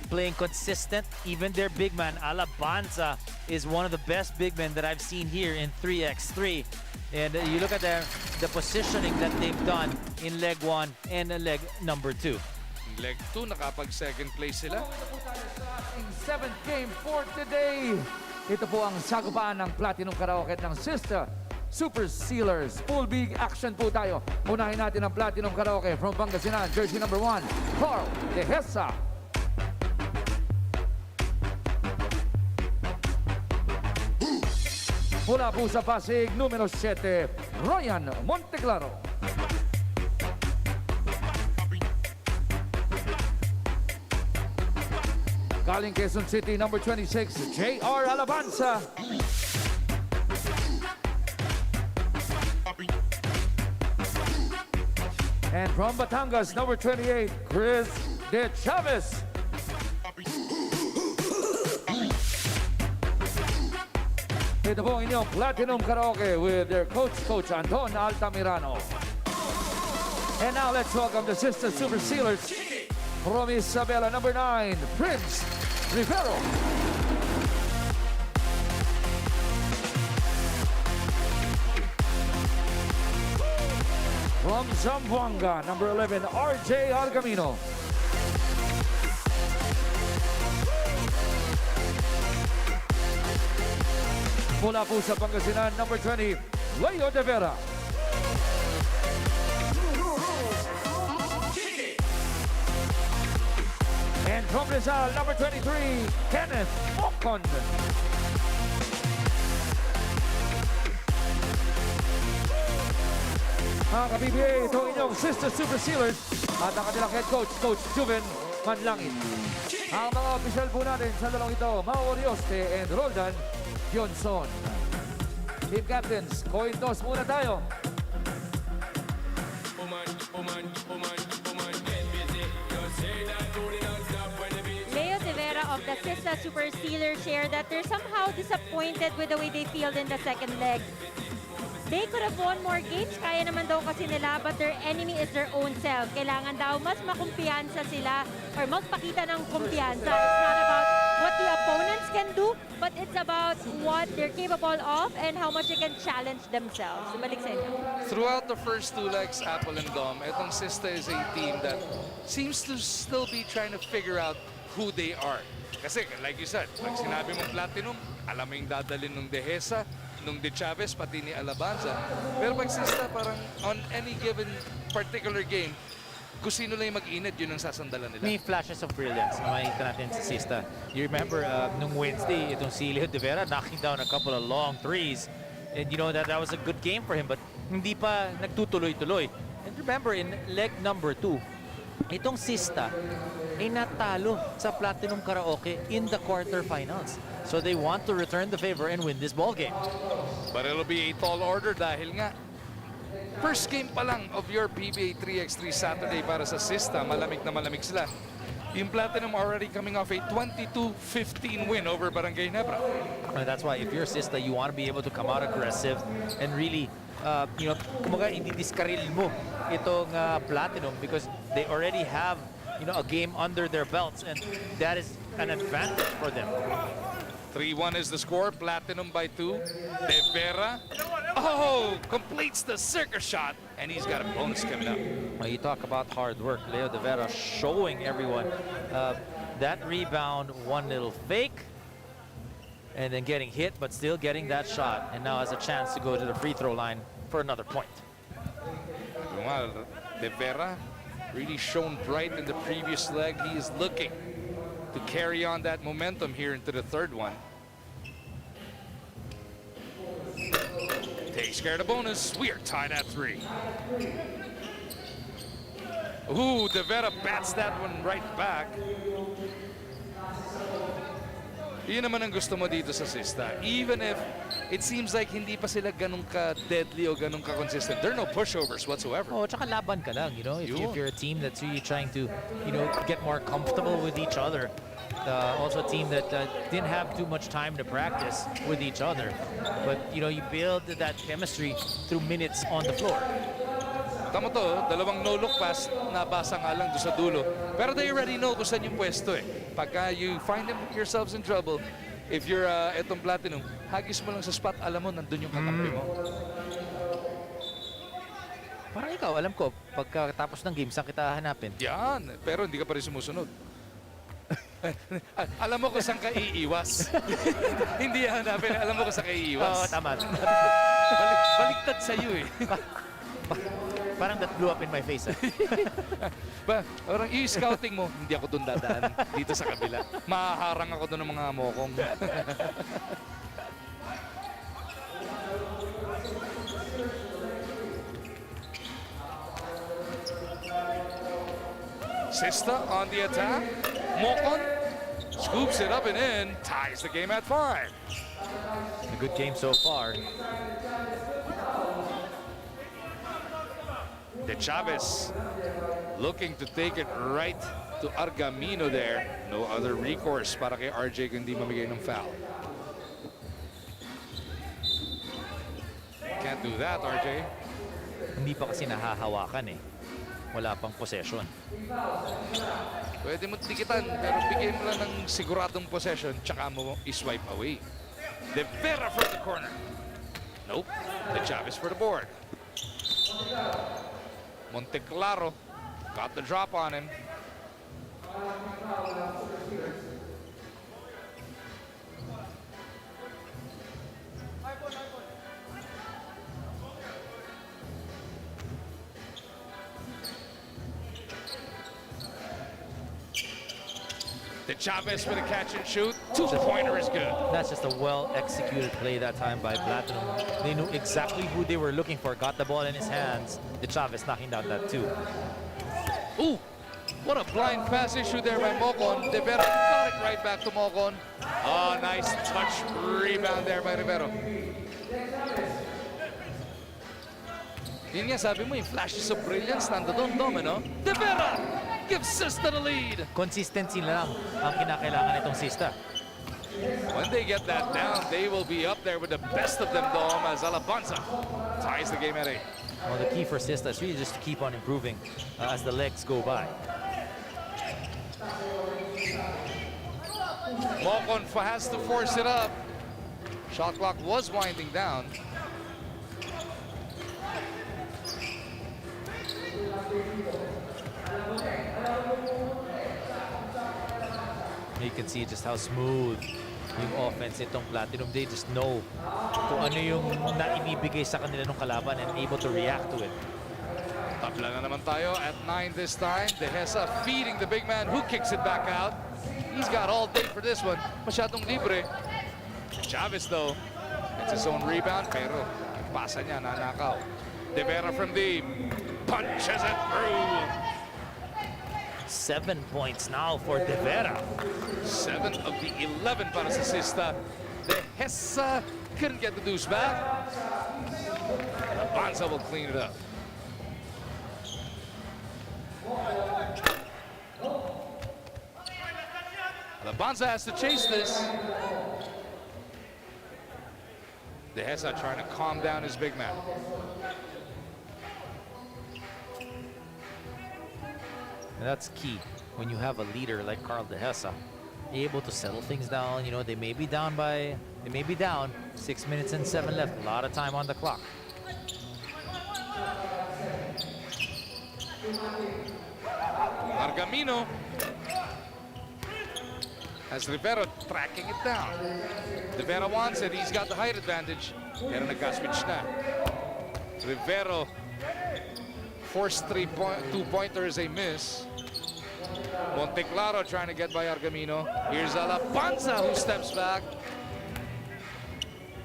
playing consistent. Even their big man, Alabanza, is one of the best big men that I've seen here in 3x3. And you look at the positioning that they've done in leg 1 and leg number 2. Leg 2, nakapag second place sila. 7th game for today. Ito po ang sagupaan ng Platinum Karaoke ng Sister Super Sealers. Full big action po tayo. Unahin natin ang Platinum Karaoke from Pangasinan, jersey number 1, Carl De Hesa. Mula po sa Pasig, numero 7, Ryan Monteclaro. Galing Quezon City, number 26, J.R. Alabanza. And from Batangas, number 28, Chris De Chavez. Ito po ang inyong Platinum Karaoke with their Coach Anton Altamirano. And now let's welcome the Sister Super Sealers from Isabela, number 9, Prince Rivero. From Zamboanga, number 11, RJ Algamino. Mula po sa Pangasinan, number 20, Leo De Vera. And from Rizal, number 23, Kenneth Ocon. Mga ka-PBA, ito inyong Sister Super Sealers at ang kanilang head coach, Coach Juven Manlangit. Ang mga opisyal po natin sa dalawang ito, Mau Orioste and Roldan Johnson. Team captains, coin toss muna tayo. Leo De Vera of the Sista Super Steelers shared that they're somehow disappointed with the way they failed in the second leg. They could have won more games, kaya naman daw kasi nila, but their enemy is their own self. Kailangan daw mas makumpiyansa sila or magpakita ng kumpiyansa. It's not about what the opponents can do, but it's about what they're capable of and how much they can challenge themselves. Balik sa inyo. Throughout the first two legs, Apple and Dom, itong Sista is a team that seems to still be trying to figure out who they are. Kasi, like you said, pag sinabi mong Platinum, alam mo yung dadalhin ng Dehesa, nung De Chavez, pati ni Alabanza. Pero pag Sista, parang on any given particular game, kung sino lang yung mag-init, yun ang sasandalan nila. May flashes of brilliance na makikita natin sa Sista. You remember, nung Wednesday, itong si Leo De Vera knocking down a couple of long threes. And you know that was a good game for him, but hindi pa nagtutuloy-tuloy. And remember, in leg number 2, itong Sista ay natalo sa Platinum Karaoke in the quarterfinals. So they want to return the favor and win this ball game. But it'll be a tall order dahil nga first game pa lang of your Pba 3x3 Saturday para sa Sista, malamig na malamig sila. Yung Platinum already coming off a 22-15 win over Barangay Ginebra. And that's why if you're Sista, you want to be able to come out aggressive and really, kumaga, i-discarril mo itong Platinum because they already have, a game under their belts, and that is an advantage for them. 3-1 is the score. Platinum by 2. De Vera, completes the circus shot, and he's got a bonus coming up. Well, you talk about hard work. Leo De Vera showing everyone that rebound, one little fake, and then getting hit, but still getting that shot, and now has a chance to go to the free throw line for another point. De Vera really shone bright in the previous leg. He is looking to carry on that momentum here into the third one. Takes care of the bonus. We are tied at 3. Ooh, De Vera bats that one right back. Yun naman ang gusto mo dito sa Sista. Even if it seems like hindi pa sila ganun ka-deadly o ganun ka-consistent, there are no pushovers whatsoever. Oh, tsaka laban ka lang, If you're a team that's really trying to, get more comfortable with each other. Also a team that didn't have too much time to practice with each other. But, you build that chemistry through minutes on the floor. Tama to, dalawang no-look pass, nabasa nga lang doon sa dulo. Pero they already know kung saan yung pwesto eh. Pagka you find yourselves in trouble, if you're etong Platinum, hagis mo lang sa spot, alam mo, nandun yung kakampi mo. Parang ikaw, alam ko, pagkatapos ng game, saan kita hanapin? Yan, pero hindi ka pa rin sumusunod. Alam mo kung saan ka iiwas. Hindi hanapin, alam mo kung saan ka iiwas. Oo, tama. Baliktad sa'yo eh. Parang that blew up in my face. Parang i-scouting mo, hindi ako doon dadaan dito sa kabila. Mahaharang ako doon ng mga mokong. Sista on the attack. Mocon scoops it up and in, ties the game at 5. A good game so far. De Chavez looking to take it right to Argamino there. No other recourse para kay RJ kundi mamigay ng foul. Can't do that, RJ. Hindi pa kasi nahahawakan eh. Wala pang possession. Pwede mo tikitan, pero bigay mo lang ng siguradong possession, tsaka mo i-swipe away. De Vera from the corner. Nope. De Chavez for the board. Monteclaro got the drop on him. De Chavez with a catch and shoot. Two-pointer is good. That's just a well-executed play that time by Platinum. They knew exactly who they were looking for. Got the ball in his hands. De Chavez knocking down that two. Ooh, what a blind pass issue there by Mocon. De Vera got it right back to Mocon. Oh, nice touch rebound there by Rivero. Yun nga sabi mo, yung flashes of brilliance nandoon, Domino. De Vera gives Sista the lead. Consistency lang ang kinakailangan itong Sista. When they get that down, they will be up there with the best of them, Dom, as Alabanza ties the game at 8. Well, the key for Sista is really just to keep on improving as the legs go by. Mocon has to force it up. Shot clock was winding down. You can see just how smooth yung offense itong Platinum. They just know kung ano yung naibibigay sa kanila ng kalaban and able to react to it. Tabla na naman tayo at 9 this time. De Hesa feeding the big man who kicks it back out. He's got all day for this one. Masyadong libre. Chavez though, it's his own rebound pero yung pasa niya nanakaw. De Vera from deep punches it through. 7 points now for De Vera. 7 of the 11 para sa Sista. De Hesa couldn't get the deuce back. Banza will clean it up. Labanza has to chase this. De Hesa trying to calm down his big man. And that's key when you have a leader like Carl De Hesa, able to settle things down. You know, they may be down 6 minutes and 7 left. A lot of time on the clock. Argamino has Rivero tracking it down. Rivero wants it. He's got the height advantage. Pero nagka-switch na. Rivero forced two-pointer is a miss. Monteclaro trying to get by Argamino. Here's Alabanza who steps back.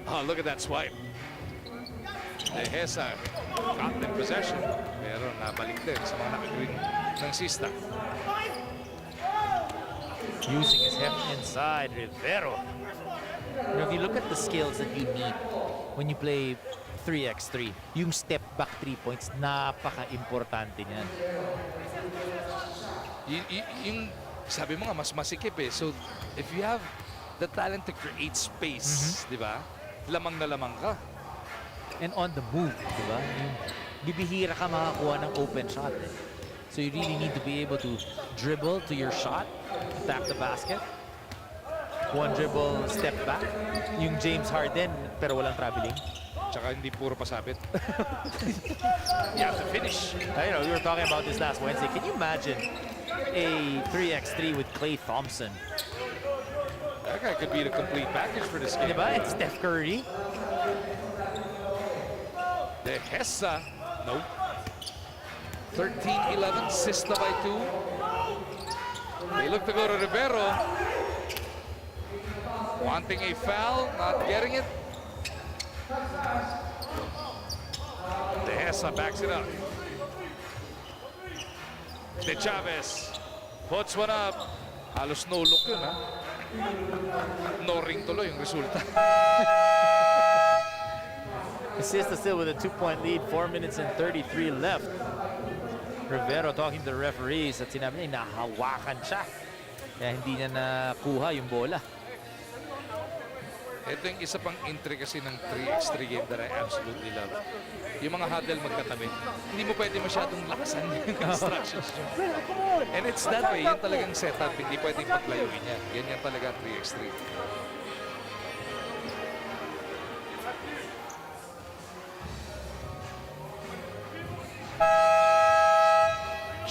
Oh, look at that swipe. De Hesa got in possession. Pero nabalik din sa mga nakagreen ng Sista. Using his heft inside, Rivero. You know, if you look at the skills that you need when you play 3x3, yung step back 3 points, napaka-importante niyan. Yung sabi mo nga mas masikip eh. So if you have the talent to create space, di ba? Lamang na lamang ka. And on the move, di ba? Yung bibihira ka makakuha ng open shot eh. So you really need to be able to dribble to your shot, attack the basket. One dribble, step back. Yung James Harden, pero walang traveling. Tsaka hindi puro pasabit. You have to finish. You know, we were talking about this last Wednesday. Can you imagine a 3x3 with Klay Thompson? That guy could be the complete package for this game. Diba? It's Steph Curry. De Hesa, nope. 13-11, Sista by 2. They look to go to Rivero. Wanting a foul, not getting it. De Hesa backs it up. De Chavez Puts one up. Halos no look yun, ha? No ring tuloy yung resulta. Sista still with a 2-point lead, 4 minutes and 33 left. Rivero talking to the referees at sinabi niya, nahawakan siya. Kaya hindi niya nakuha yung bola. Ito yung isa pang intricacy ng 3x3 game that I absolutely love. Yung mga huddle magkatabi, hindi mo pwede masyadong lakasan yung instructions nyo. And it's that way, yan talagang setup. Hindi pwedeng paglayuin niya. Ganyan talaga 3x3.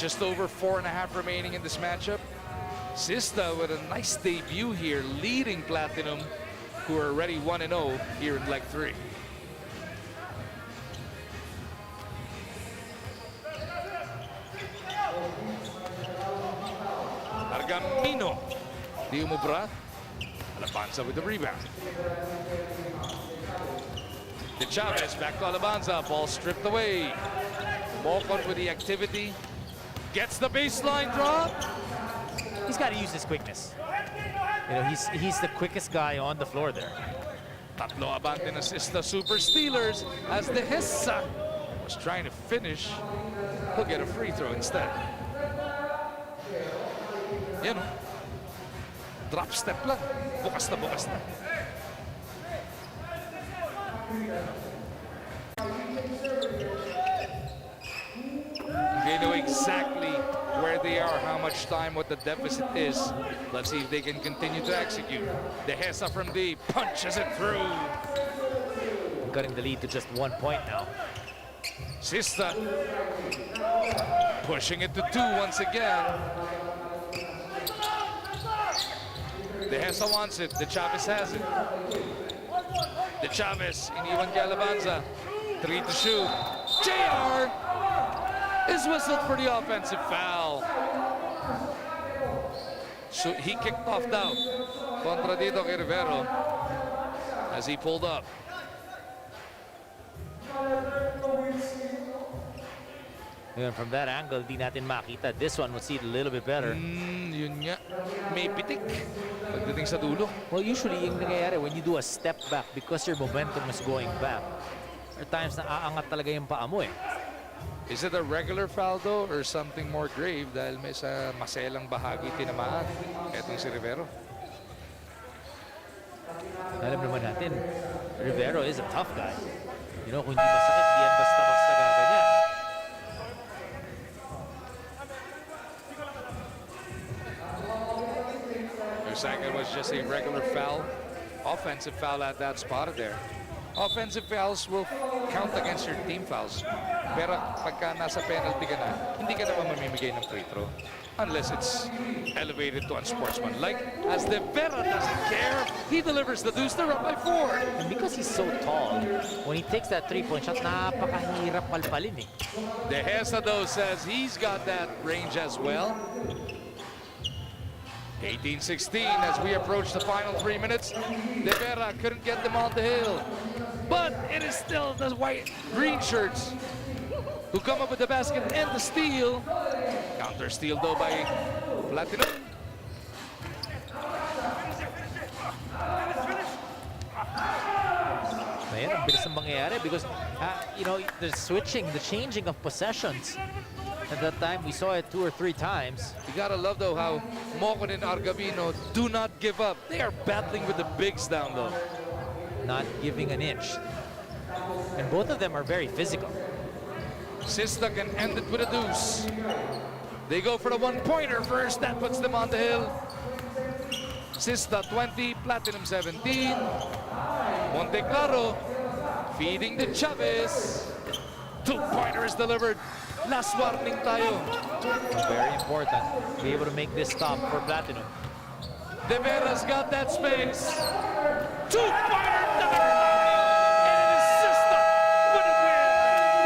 Just over 4.5 remaining in this matchup. Sista with a nice debut here, leading Platinum, who are already 1-0 here in leg 3. Argamino. Di umubra. Alabanza with the rebound. De Chavez back to Alabanza. Ball stripped away. Mocon with the activity. Gets the baseline drop. He's got to use his quickness. You know, he's the quickest guy on the floor there. Tatlo abante na Sista Super Steelers as the Hessa was trying to finish. He'll get a free throw instead. Yan o. Drop step lang. Bukas na, bukas na. They know exactly where they are, how much time, what the deficit is. Let's see if they can continue to execute. The Hessa from deep punches it through. Cutting the lead to just 1 point now. Sista pushing it to 2 once again. The Hessa wants it. The Chavez has it. The Chavez iniwan kay Alabanza. 3 to shoot. JR is whistled for the offensive foul. So he kicked off down. Kontra dito kay Rivero as he pulled up. And from that angle, di natin makita. This one would see it a little bit better. Yun nga. May pitik pagdating sa dulo. Well, usually yung nangyayari when you do a step back because your momentum is going back, there are times na aangat talaga yung paa mo eh. Is it a regular foul though or something more grave dahil may sa maselang bahagi tinamaan etong si Rivero? Alam naman natin, Rivero is a tough guy. You know, kung hindi masakit, di yan basta-basta gaganyan. Their second was just a regular foul. Offensive foul at that spot there. Offensive fouls will count against your team fouls. Pero pagka nasa penalty ka na, hindi ka naman mamimigay ng free throw. Unless it's elevated to unsportsmanlike. As De Vera doesn't care, he delivers the deuce. They're up by 4. And because he's so tall, when he takes that three-point shot, napakahirap palpalin eh. De Hesa though says he's got that range as well. 18-16 as we approach the final 3 minutes. De Vera couldn't get them on the hill. But it is still the white green shirts who come up with the basket and the steal. Counter steal though by Platinum. Ayan, ang bilis ng mangyayari because, you know, the switching, the changing of possessions. At that time, we saw it 2 or 3 times. You gotta love though how Mocon and Argavino do not give up. They are battling with the bigs down low. Not giving an inch. And both of them are very physical. Sista can end it with a deuce. They go for the one-pointer first. That puts them on the hill. Sista 20, Platinum 17. Monteclaro feeding the Chavez. 2-pointer is delivered. Last warning tayo. Very important. Be able to make this stop for Platinum. De Vera's got that space. 2-pointer delivered. And it is Sista with a win.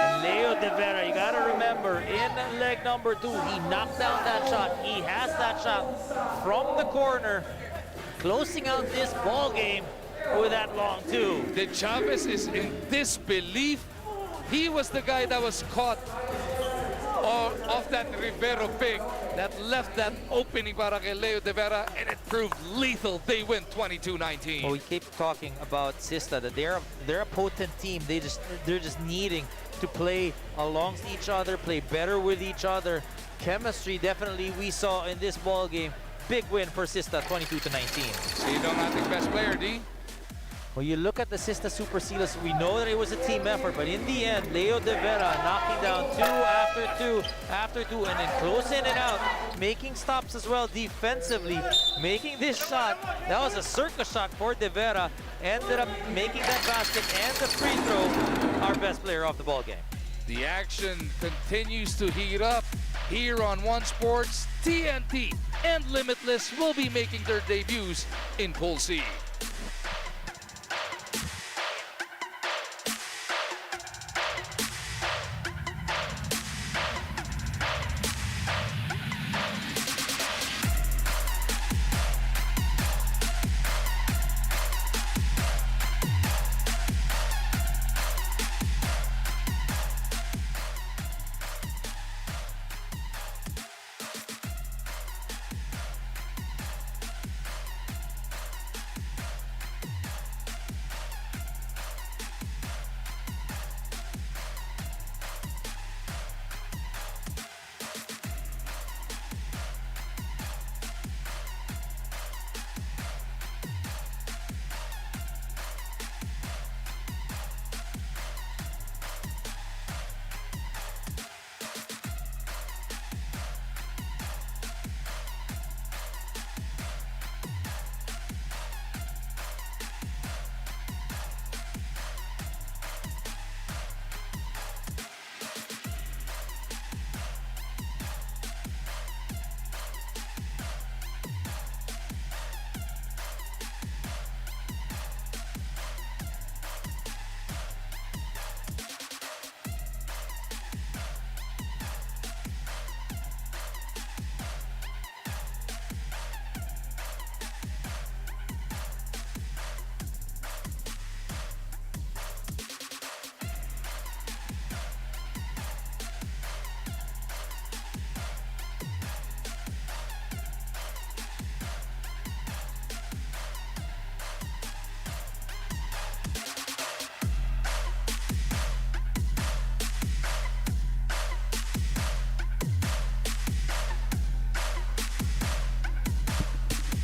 And Leo De Vera, you gotta remember, in leg number 2, he knocked down that shot. He has that shot from the corner, closing out this ball game with that long 2. De Chavez is in disbelief. He was the guy that was caught off that Rivero pick. that left that opening para kay Leo De Vera, and it proved lethal. They win 22-19. Well, we keep talking about Sista, that they're a potent team. They're just needing to play alongside each other, play better with each other. Chemistry definitely we saw in this ball game. Big win for Sista, 22-19. Sino ang ating best player, D? Well, you look at the Sista Super Sealers, we know that it was a team effort, but in the end, Leo De Vera knocking down two after two, and then closing it out, making stops as well defensively, making this shot. That was a circus shot for De Vera, ended up making that basket and the free throw, our best player of the ball game. The action continues to heat up here on One Sports. TNT and Limitless will be making their debuts in Pool C.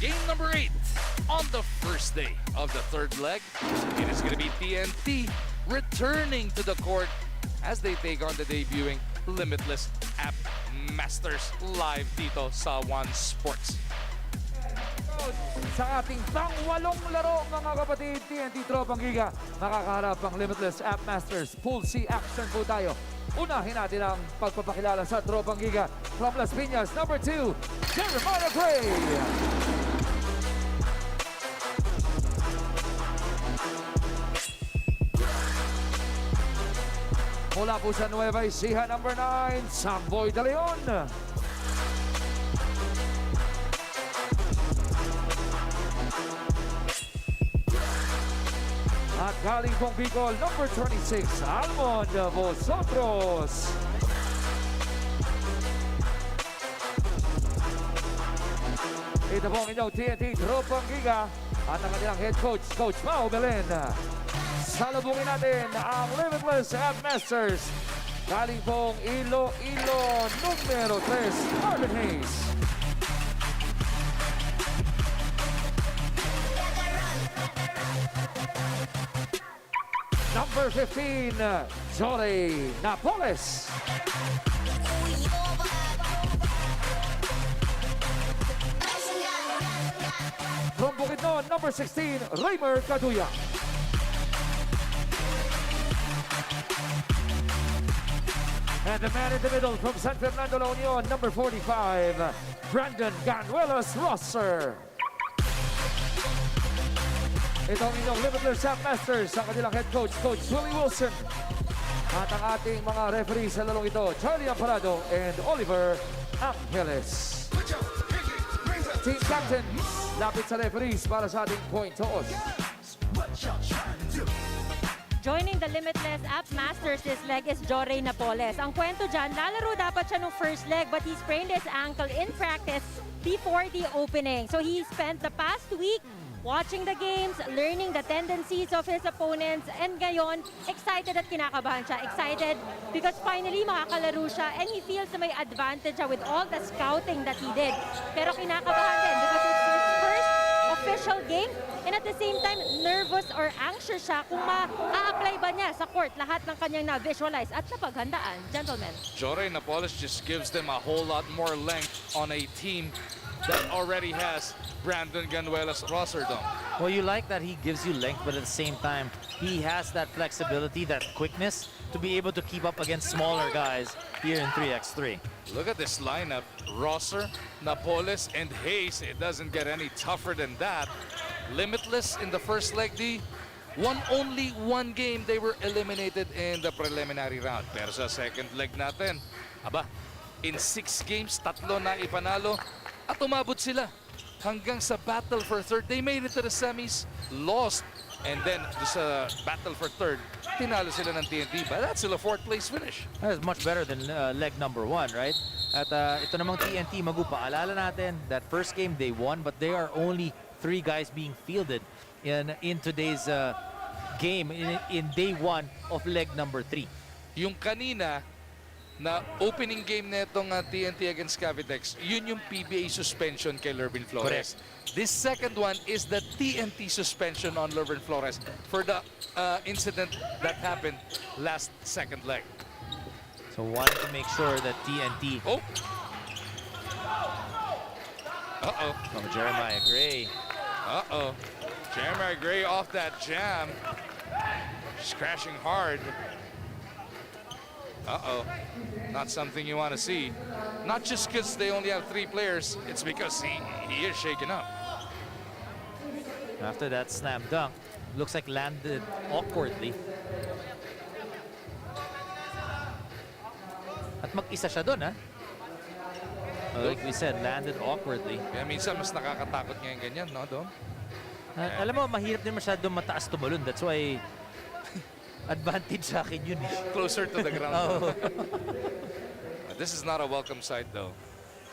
Game number 8 on the first day of the third leg. It is going to be TNT returning to the court as they take on the debuting Limitless App Masters live dito sa One Sports. Sa ating pang-walong laro, mga kapatid, TNT Tropang Giga, makakaharap ang Limitless App Masters. Pool C action po tayo. Unahin natin ang pagpapakilala sa Tropang Giga. From Las Piñas, number 2, Jeremiah Gray. Mula po sa Nueva Ecija, number 9, Samboy De Leon. At galing pong Bicol, number 26, Almond Vosotros. Ito po ang inyong TNT Tropang Giga at ang kanilang head coach, Coach Mau Belen. Salubungin natin ang Limitless App Masters. Galing pong Iloilo, numero 3, Marvin Hayes. Number 15, Jory Napoles. From Bukidnon, number 16, Raymer Caduya. And the man in the middle from San Fernando, La Union, number 45, Brandon Ganuelas Rosser. Ito ang inyong Limitless App Masters, ang kanilang head coach, Coach Willie Wilson. At ang ating mga referees sa lalong ito, Charlie Amparado and Oliver Angeles. Team captain, lapit sa referees para sa ating point toss. Joining the Limitless App Masters this leg is Jorey Napoles. Ang kwento dyan, lalaro dapat siya nung first leg but he sprained his ankle in practice before the opening. So he spent the past week watching the games, learning the tendencies of his opponents, and ngayon, excited at kinakabahan siya. Excited because finally makakalaro siya and he feels na may advantage siya with all the scouting that he did. Pero kinakabahan din because it's his first official game and at the same time, nervous or anxious siya kung ma-a-apply ba niya sa court lahat ng kanyang na-visualize at napaghandaan. Gentlemen. Jorey Napoles just gives them a whole lot more length on a team that already has Brandon Ganuela's roster dome. Well, you like that he gives you length, but at the same time, he has that flexibility, that quickness to be able to keep up against smaller guys here in 3x3. Look at this lineup. Rosser, Napoles, and Hayes. It doesn't get any tougher than that. Limitless in the first leg, D. Only one game they were eliminated in the preliminary round. Pero sa second leg natin, aba, in 6 games, 3 na ipanalo at umabot sila hanggang sa battle for third. They made it to the semis, lost, and then sa battle for third, tinalo sila ng TNT. But that's still a 4th place finish. That is much better than leg number 1, right? At ito namang TNT, Magupa, alala natin that first game they won, but they are only 3 guys being fielded in today's game in day 1 of leg number 3. Yung kanina na opening game netong TNT against Cavitex, yun yung PBA suspension kay Lervin Flores. This second one is the TNT suspension on Lervin Flores for the incident that happened last second leg. So wanted to make sure that TNT... Oh! Uh-oh. From Jeremiah Gray. Uh-oh. Jeremiah Gray off that jam. Just crashing hard. Uh-oh. Not something you want to see. Not just because they only have 3 players. It's because he is shaken up. After that slam dunk, looks like landed awkwardly. At mag-isa siya doon, ha? Like we said, landed awkwardly. Kaya minsan mas nakakatakot ngayon ganyan, no, Dom? Alam mo, mahirap din masyado mataas tumalon. That's why advantage sa akin yun. Closer to the ground. Oh. This is not a welcome sight, though.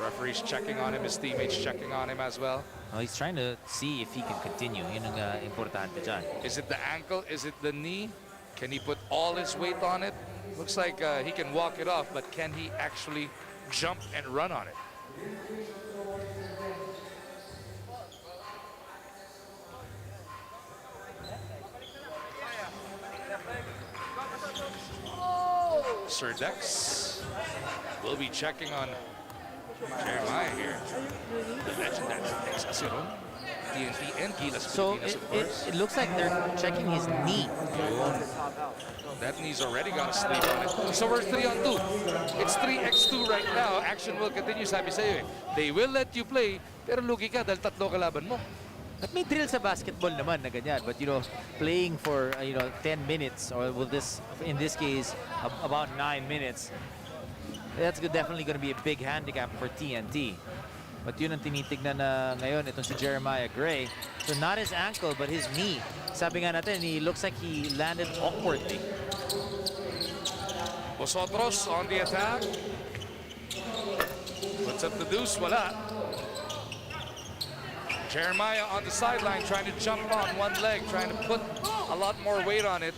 Referee's checking on him, his teammates checking on him as well. Oh, he's trying to see if he can continue. Yun ang importante dyan. Is it the ankle? Is it the knee? Can he put all his weight on it? Looks like he can walk it off, but can he actually jump and run on it? Sir Dex will be checking on Jeremiah here. The legendary Dex Asiron, TNT and Gilas So Pilipinas, of course. it looks like they're checking his knee. That knee's already got a sleep on it. So we're 3-on-2. It's 3x2 right now. Action will continue, sabi sa'yo eh. They will let you play, pero lugi ka dahil 3 kalaban mo. At may drill sa basketball naman na ganyan. But, you know, playing for, 10 minutes, or will this, in this case, about 9 minutes, that's definitely going to be a big handicap for TNT. But yun ang tinitignan na ngayon, itong si Jeremiah Gray. So not his ankle, but his knee. Sabi nga natin, he looks like he landed awkwardly. Vosotros on the attack. Puts up the deuce, wala. Jeremiah on the sideline trying to jump on one leg, trying to put a lot more weight on it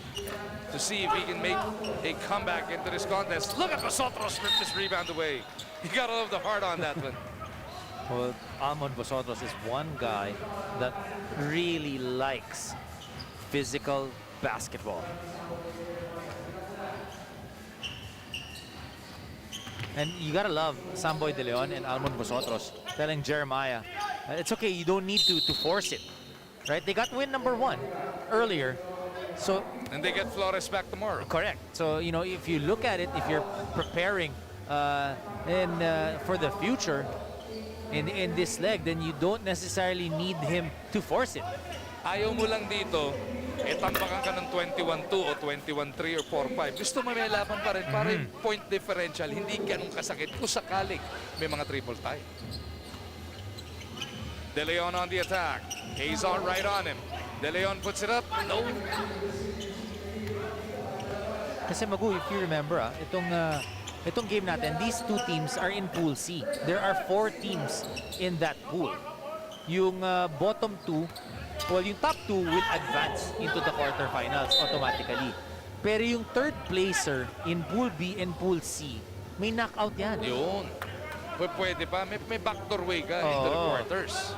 to see if he can make a comeback into this contest. Look at Vosotros rip this rebound away. He got all of the heart on that one. Well, Almon Vosotros is one guy that really likes physical basketball. And you gotta love Samboy De Leon and Almon Vosotros telling Jeremiah, it's okay, you don't need to force it. Right? They got win number 1 earlier. So, And they get Flores back tomorrow. correct. So, if you look at it, if you're preparing for the future in this leg, then you don't necessarily need him to force it. Ayaw mo lang dito, tambakan ka ng 21-2 o 21-3 or 4-5. Gusto mo may laban pa rin para yung point differential, hindi ganun kasakit kung sakaling may mga triple tie. De Leon on the attack. Hayes on right on him. De Leon puts it up. No. Kasi Magu, if you remember, itong game natin, these two teams are in Pool C. There are 4 teams in that pool. Yung bottom 2, well, yung top 2 will advance into the quarterfinals automatically. Pero yung third placer in Pool B and Pool C, may knockout yan. Yun. Pwede pa. May backdoor way ka into the quarters.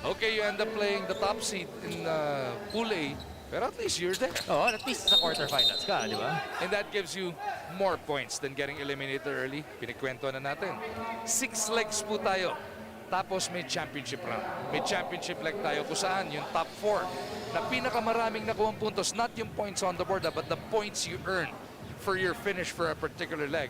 Okay, you end up playing the top seed in Pool A, pero at least you're there. Oh, at least sa quarterfinals ka, di ba? And that gives you more points than getting eliminated early. Pinagkwento na natin. 6 legs po tayo. Tapos may championship round. May championship leg tayo kung saan yung top 4 na pinakamaraming nakuha puntos, not yung points on the board, but the points you earn for your finish for a particular leg.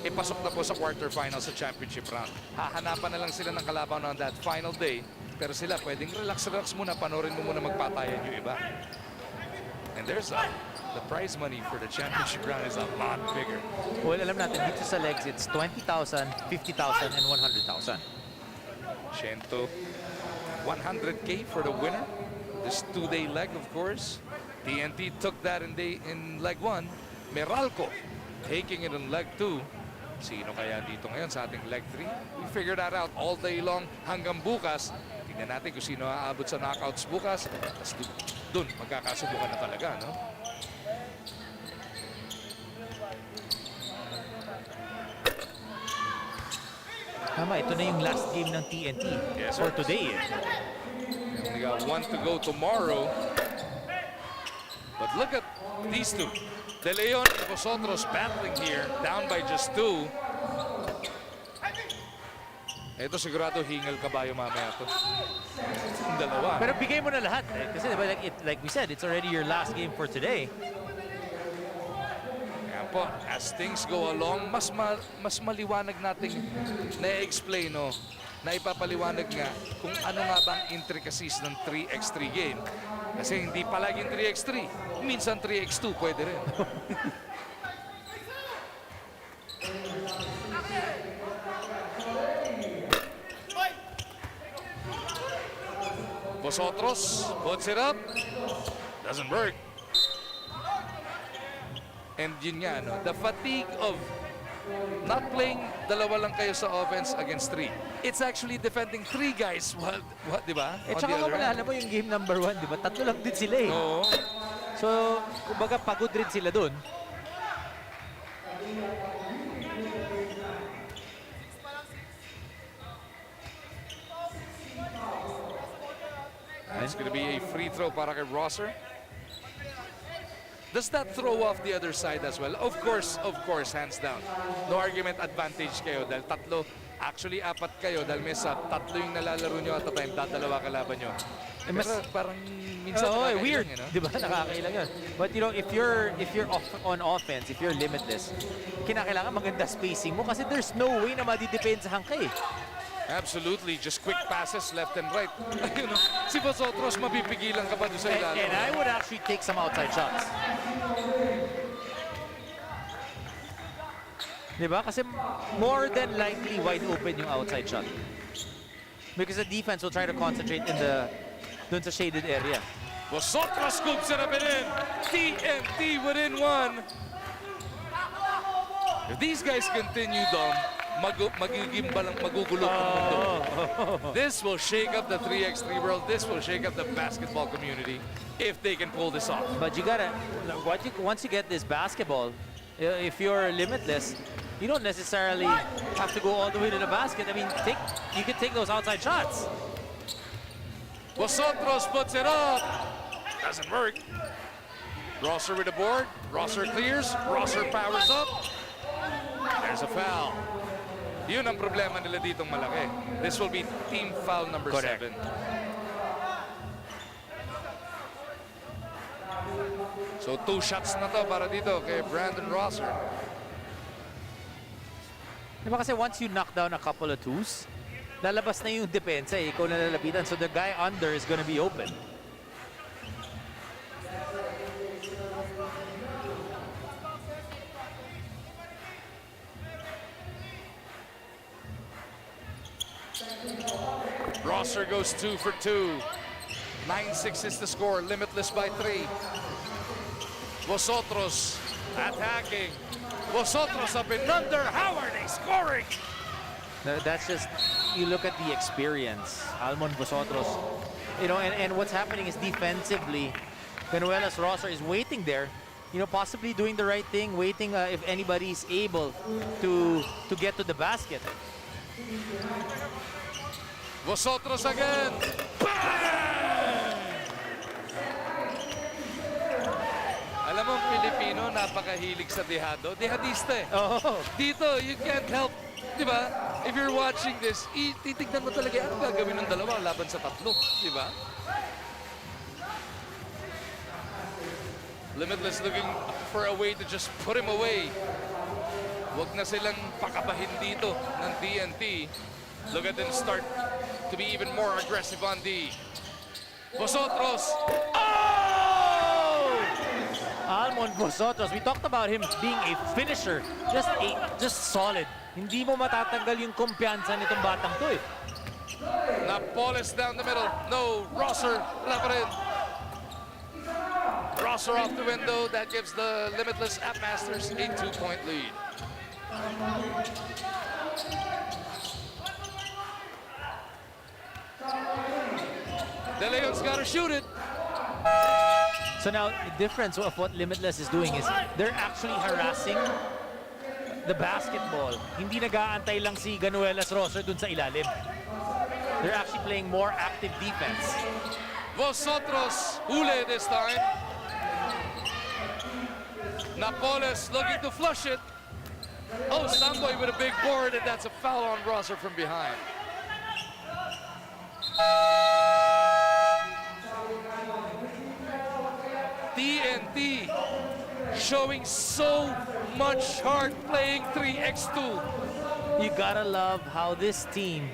Ipasok na po sa quarterfinals sa championship round. Hahanapan na lang sila ng kalaban on that final day. Pero sila pwedeng relax muna, panoorin mo muna magpatayan yung iba. And there's the prize money for the championship round is a lot bigger. Well, alam natin, dito sa legs, it's 20,000, 50,000, and 100,000. 100K for the winner. This 2-day leg, of course. TNT took that in leg 1. Meralco taking it in leg 2. Sino kaya dito ngayon sa ating leg 3? We figured that out all day long hanggang bukas. Tingnan natin kung sino aabot sa knockouts bukas. Tapos dun, magkakasubukan na talaga, no? Tama, ito na yung last game ng TNT for today. We only got 1 to go tomorrow. But look at these two. De Leon and Vosotros battling here, down by just 2. Ito sigurado hingal kabayo mamaya to. Yung dalawa. Pero bigay mo na lahat. Kasi diba, like we said, it's already your last game for today. Kaya po, as things go along, mas maliwanag nating na-explain, no? Na ipapaliwanag nga kung ano nga bang intricacies ng 3x3 game. Kasi hindi palaging 3x3. Minsan 3x2 pwede rin. Vosotros puts it up. Doesn't work. And yun nga, no? The fatigue of not playing dalawa lang kayo sa offense against 3. It's actually defending 3 guys. What di ba? Eh, tsaka nga alam mo yung game number 1, di ba? 3 lang din sila eh. Oo. So, kumbaga pagod rin sila dun. It's going to be a free throw para kay Rosser. Does that throw off the other side as well? Of course, hands down. No argument advantage kayo dahil actually 4 kayo dahil may sa 3 yung nalalaro nyo at a time, dadalawa kalaban nyo. Pero parang minsan weird, you know? di ba? Nakakailang yun. But you know, if you're on offense, if you're limitless, kinakailangan maganda spacing mo kasi there's no way na madidepensahan ka eh. Absolutely, just quick passes left and right. You know, si Vosotros mapipigilan ka pa doon sa ilalim. And I would actually take some outside shots. Diba? Kasi more than likely wide open yung outside shot. Because the defense will try to concentrate in dun sa shaded area. Vosotros scoops it up and in. TNT within 1. If these guys continue, Dom, magugulo ang mundo. This will shake up the 3x3 world. This will shake up the basketball community if they can pull this off. But you gotta, once you get this basketball, if you're limitless, you don't necessarily have to go all the way to the basket. I mean, you can take those outside shots. Vosotros puts it up. Doesn't work. Rosser with the board. Rosser clears. Rosser powers up. There's a foul. Yun ang problema nila ditong malaki. This will be team foul number 7. So 2 shots na to para dito kay Brandon Rosser. Diba kasi once you knock down a couple of 2s, lalabas na yung depensa eh. Ikaw na lalapitan. So the guy under is gonna be open. Rosser goes 2 for 2. 9-6 is the score. Limitless by 3. Vosotros attacking. Vosotros up and under. How are they scoring? That's just, you look at the experience. Almon Vosotros, you know, and what's happening is defensively, Canuelas Rosser is waiting there, you know, possibly doing the right thing, waiting if anybody's able to get to the basket. Vosotros again. Bang! Alam mo, Pilipino, napakahilig sa dehado. Dehadista eh. Oh, Dito, you can't help. Di ba? If you're watching this, titignan mo talaga ano gagawin ng dalawa laban sa tatlo. Di ba? Limitless looking for a way to just put him away. Huwag na silang pakabahin dito ng TNT. Look at them start to be even more aggressive on D. Vosotros. Oh! Almon Vosotros, we talked about him being a finisher, just solid. Hindi mo matatanggal yung kumpiyansa nitong batang to eh. Napoles down the middle. No, Rosser, wala pa rin. Rosser off the window. That gives the Limitless App Masters a 2-point lead. De Leon's got to shoot it. So now, the difference of what Limitless is doing is they're actually harassing the basketball. Hindi nag-aantay lang si Canuelas Rosser dun sa ilalim. They're actually playing more active defense. Vosotros, huli this time. Napoles looking to flush it. Oh, Samboy with a big board, and that's a foul on Rosser from behind. TNT showing so much heart playing 3x2. You gotta love how this team,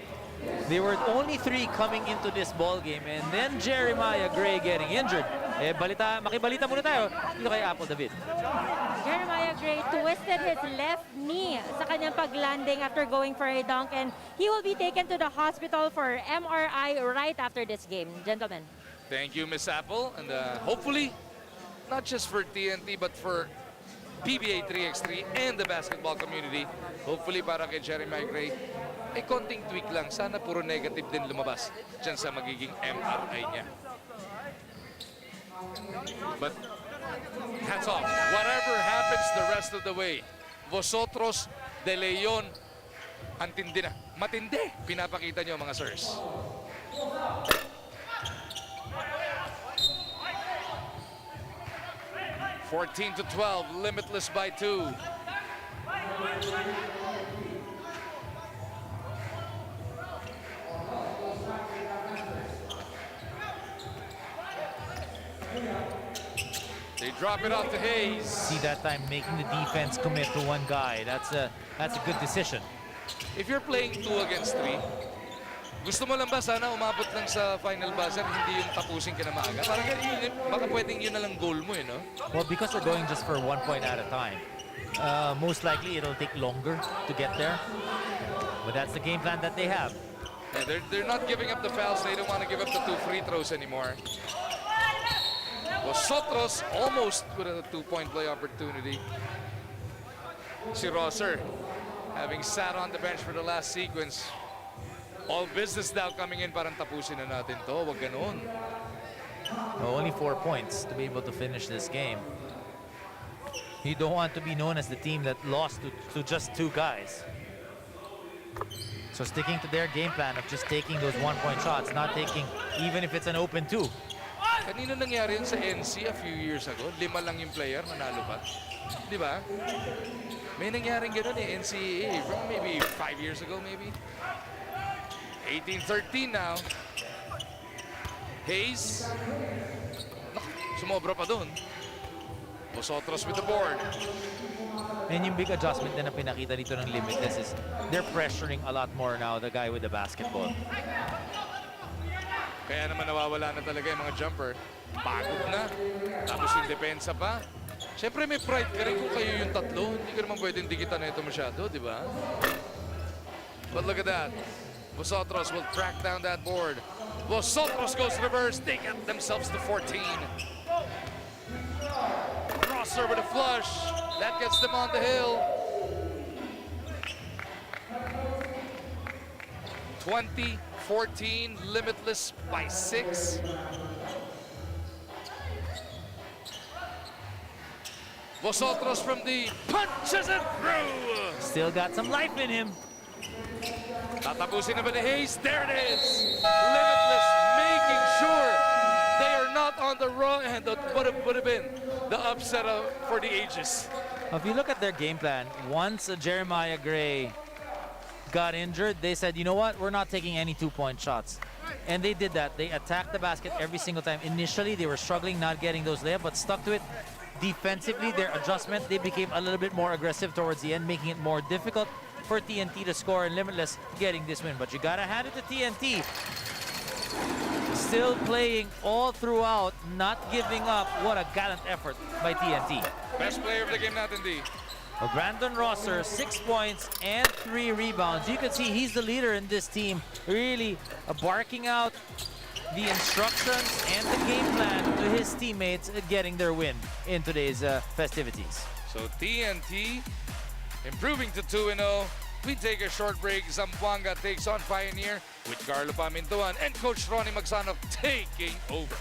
they were only 3 coming into this ball game, and then Jeremiah Gray getting injured. Eh, makibalita muna tayo dito kay Apple David. Jeremiah Gray twisted his left knee sa kanyang paglanding after going for a dunk, and he will be taken to the hospital for MRI right after this game. Gentlemen. Thank you, Miss Apple, and hopefully, not just for TNT, but for Pba 3x3 and the basketball community. Hopefully, para kay Jeremiah Gray, ay konting tweak lang. Sana puro negative din lumabas dyan sa magiging MRI niya. But hats off. Whatever happens the rest of the way, Vosotros, De Leon, antindi na. Matindi. Pinapakita nyo mga sirs. (14 to 12), Limitless by 2. They drop it off to Hayes. See that time making the defense commit to one guy. That's a good decision. If you're playing 2 against 3, gusto mo lang ba sana umabot lang sa final buzzer, hindi yung tapusin ka na maaga? Parang yun, baka pwedeng yun na lang goal mo, no? Well, because they're going just for 1 point at a time, most likely it'll take longer to get there. But that's the game plan that they have. Yeah, they're not giving up the fouls. They don't want to give up the 2 free throws anymore. Vosotros almost with a 2-point play opportunity. Si Rosser, having sat on the bench for the last sequence. All business now coming in, parang tapusin na natin to. Wag ganun. Only 4 points to be able to finish this game. You don't want to be known as the team that lost to just 2 guys. So sticking to their game plan of just taking those 1-point shots, not taking, even if it's an open 2. Kanino nangyari yun sa NC a few years ago? 5 lang yung player, nanalo pa. Di ba? May nangyaring gano'n eh, NCAA. From maybe 5 years ago, maybe. 18-13 now. Hayes. Sumobra pa doon. Vosotros with the board. And yung big adjustment na pinakita dito ng Limitless is they're pressuring a lot more now the guy with the basketball. Kaya naman nawawala na talaga yung mga jumper. Pagod na. Tapos yung depensa pa. Siyempre may pride ka rin kung kayo yung tatlo. Hindi ka naman pwedeng dikitan na ito masyado, di ba? But look at that. Vosotros will track down that board. Vosotros goes reverse. They get themselves to 14. Rosser with a flush. That gets them on the hill. 20-14, Limitless by 6. Vosotros from the punches it through. Still got some life in him. Tatapusin na ba ni Hayes? There it is. Limitless making sure they are not on the wrong end. That would have been the upset for the ages. If you look at their game plan, once Jeremiah Gray got injured, they said, you know what, we're not taking any 2-point shots. And they did that. They attacked the basket every single time. Initially, they were struggling not getting those layups, but stuck to it. Defensively, their adjustment, they became a little bit more aggressive towards the end, making it more difficult for TNT to score, and Limitless getting this win. But you gotta hand it to TNT. Still playing all throughout, not giving up. What a gallant effort by TNT. Best player of the game natin, D. Well, Brandon Rosser, 6 points and 3 rebounds. You can see he's the leader in this team, really barking out the instructions and the game plan to his teammates, getting their win in today's festivities. So TNT improving to 2-0. We take a short break. Zamboanga takes on Pioneer with Carlo Pamintuan and Coach Ronnie Magsanov taking over.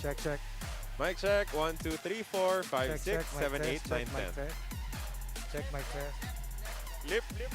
Check, check. Mic check. 1, 2, 3, 4, 5, Check, 6, check. 7, 8, 9, 10. Check my test. Lip, lip.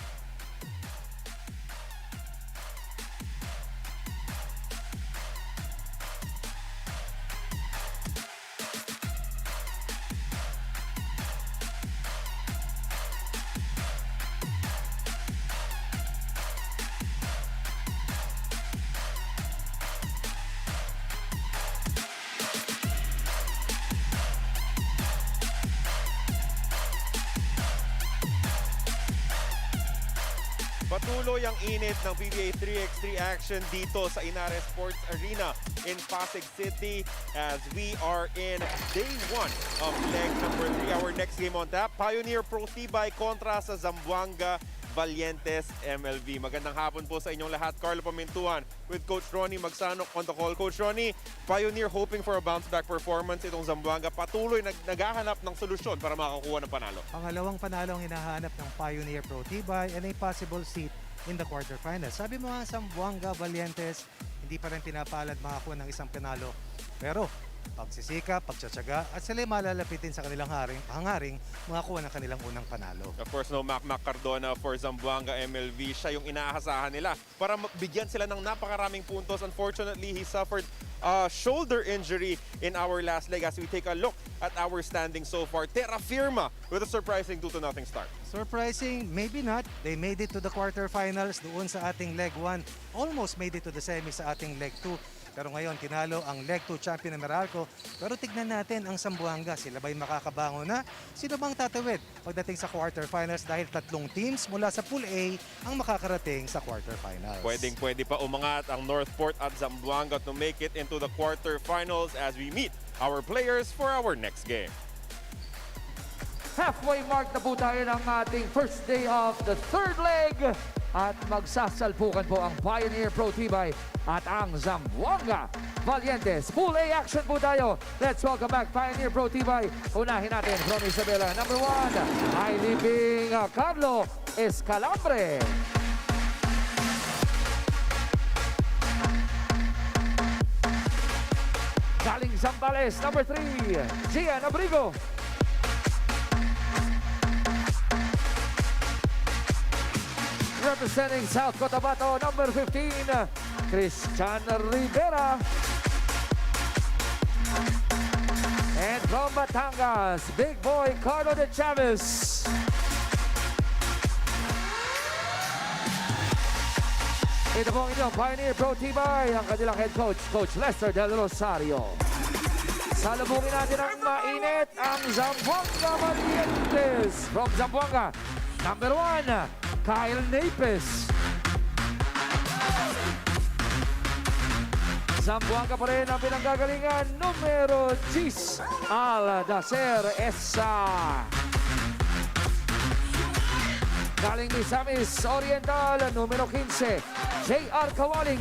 Patuloy ang init ng Pba 3X3 action dito sa Inares Sports Arena in Pasig City as we are in day 1 of leg number 3. Our next game on tap, Pioneer Pro Tibay kontra sa Zamboanga Valientes MLV. Magandang hapon po sa inyong lahat. Carlo Pamintuan with Coach Ronnie Magsanok on the call. Coach Ronnie, Pioneer hoping for a bounce-back performance. Itong Zamboanga patuloy naghahanap ng solusyon para makakuha ng panalo. Pangalawang panalo ang hinahanap ng Pioneer Pro Tibay and a possible seat in the quarterfinals. Sabi mo nga, Zamboanga Valientes, hindi pa rin pinapalad makakuha ng isang panalo. Pero pagsisikap, pagtsatsaga, at sila malalapitin sa kanilang hangaring makakuha ng kanilang unang panalo. Of course, no, Mac Cardona for Zamboanga MLV. Siya yung inaasahan nila para bigyan sila ng napakaraming puntos. Unfortunately, he suffered a shoulder injury in our last leg. As we take a look at our standing so far, Terrafirma with a surprising 2-0 start. Surprising, maybe not. They made it to the quarterfinals doon sa ating leg 1. Almost made it to the semi sa ating leg 2. Pero ngayon, tinalo ang leg 2 champion na Meralco. Pero tignan natin ang Zamboanga. Sila ba'y makakabango na? Sino bang tatawid pagdating sa quarterfinals dahil 3 teams mula sa Pool A ang makakarating sa quarterfinals? Pwede pa umangat ang Northport at Zamboanga to make it into the quarterfinals as we meet our players for our next game. Halfway mark na po tayo ng ating first day of the third leg. At magsasalpukan po ang Pioneer Pro Tibay at ang Zamboanga Valientes. Full A action po tayo. Let's welcome back Pioneer Pro Tibay. Unahin natin from Isabela. Number 1, ay leaping Carlo Escalambre. Galing Zambales. Number 3, Gian Abrigo. Representing South Cotabato, number 15, Christian Rivera. And from Batangas, big boy Carlo de Chavez. Ito po ang inyong Pioneer Pro Tibay, ang kanilang head coach, Coach Lester Del Rosario. Salubungin natin ang mainit, ang Zamboanga Valientes. From Zamboanga, number 1, Kyle Napes. Zamboanga pa rin ang pinanggagalingan, numero 10, Aldacer Esa. Galing Misamis Oriental, numero 15, J.R. Kawaling.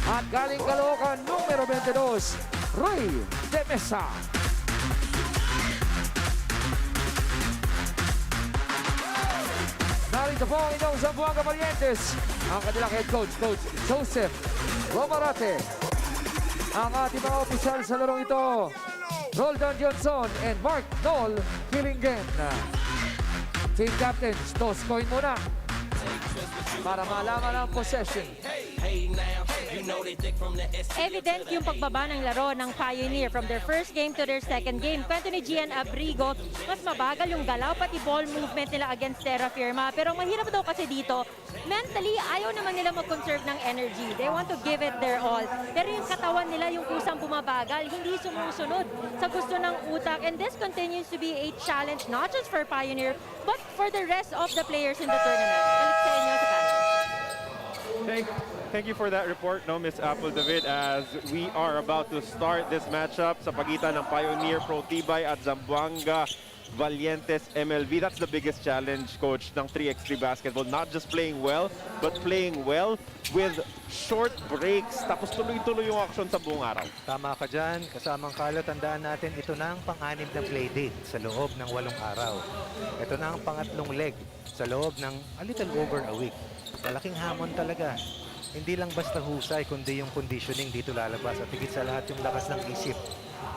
At galing Caloocan, numero 22, Roy De Mesa. Narito po ang inyong Zamboanga Valientes, ang kanilang head coach, Coach Joseph Romarate. Ang ating mga opisyal sa larong ito, Roldan Johnson and Mark Noel Kilingen. Team captains, toss coin muna para malaman ang possession. Evident yung pagbaba ng laro ng Pioneer from their first game to their second game. Kwento ni Gian Abrigo, mas mabagal yung galaw pati ball movement nila against Terrafirma. Pero mahirap daw kasi dito, mentally ayaw naman nila mag-conserve ng energy. They want to give it their all. Pero yung katawan nila, yung kusang bumabagal, hindi sumusunod sa gusto ng utak. And this continues to be a challenge not just for Pioneer, but for the rest of the players in the tournament. Balik sa inyo sa panel. Thank you for that report, no, Miss Apple David, as we are about to start this matchup sa pagitan ng Pioneer Pro Tibay at Zamboanga Valientes MLV. That's the biggest challenge, Coach, ng 3x3 basketball. Not just playing well, but playing well with short breaks. Tapos tuloy-tuloy yung action sa buong araw. Tama ka dyan. Kasamang Carlo, tandaan natin, ito na ang pang-anim na playdate sa loob ng 8 araw. Ito na ang pangatlong leg sa loob ng a little over a week. Malaking hamon talaga. Hindi lang basta husay, kundi yung conditioning dito lalabas. At higit sa lahat yung lakas ng isip.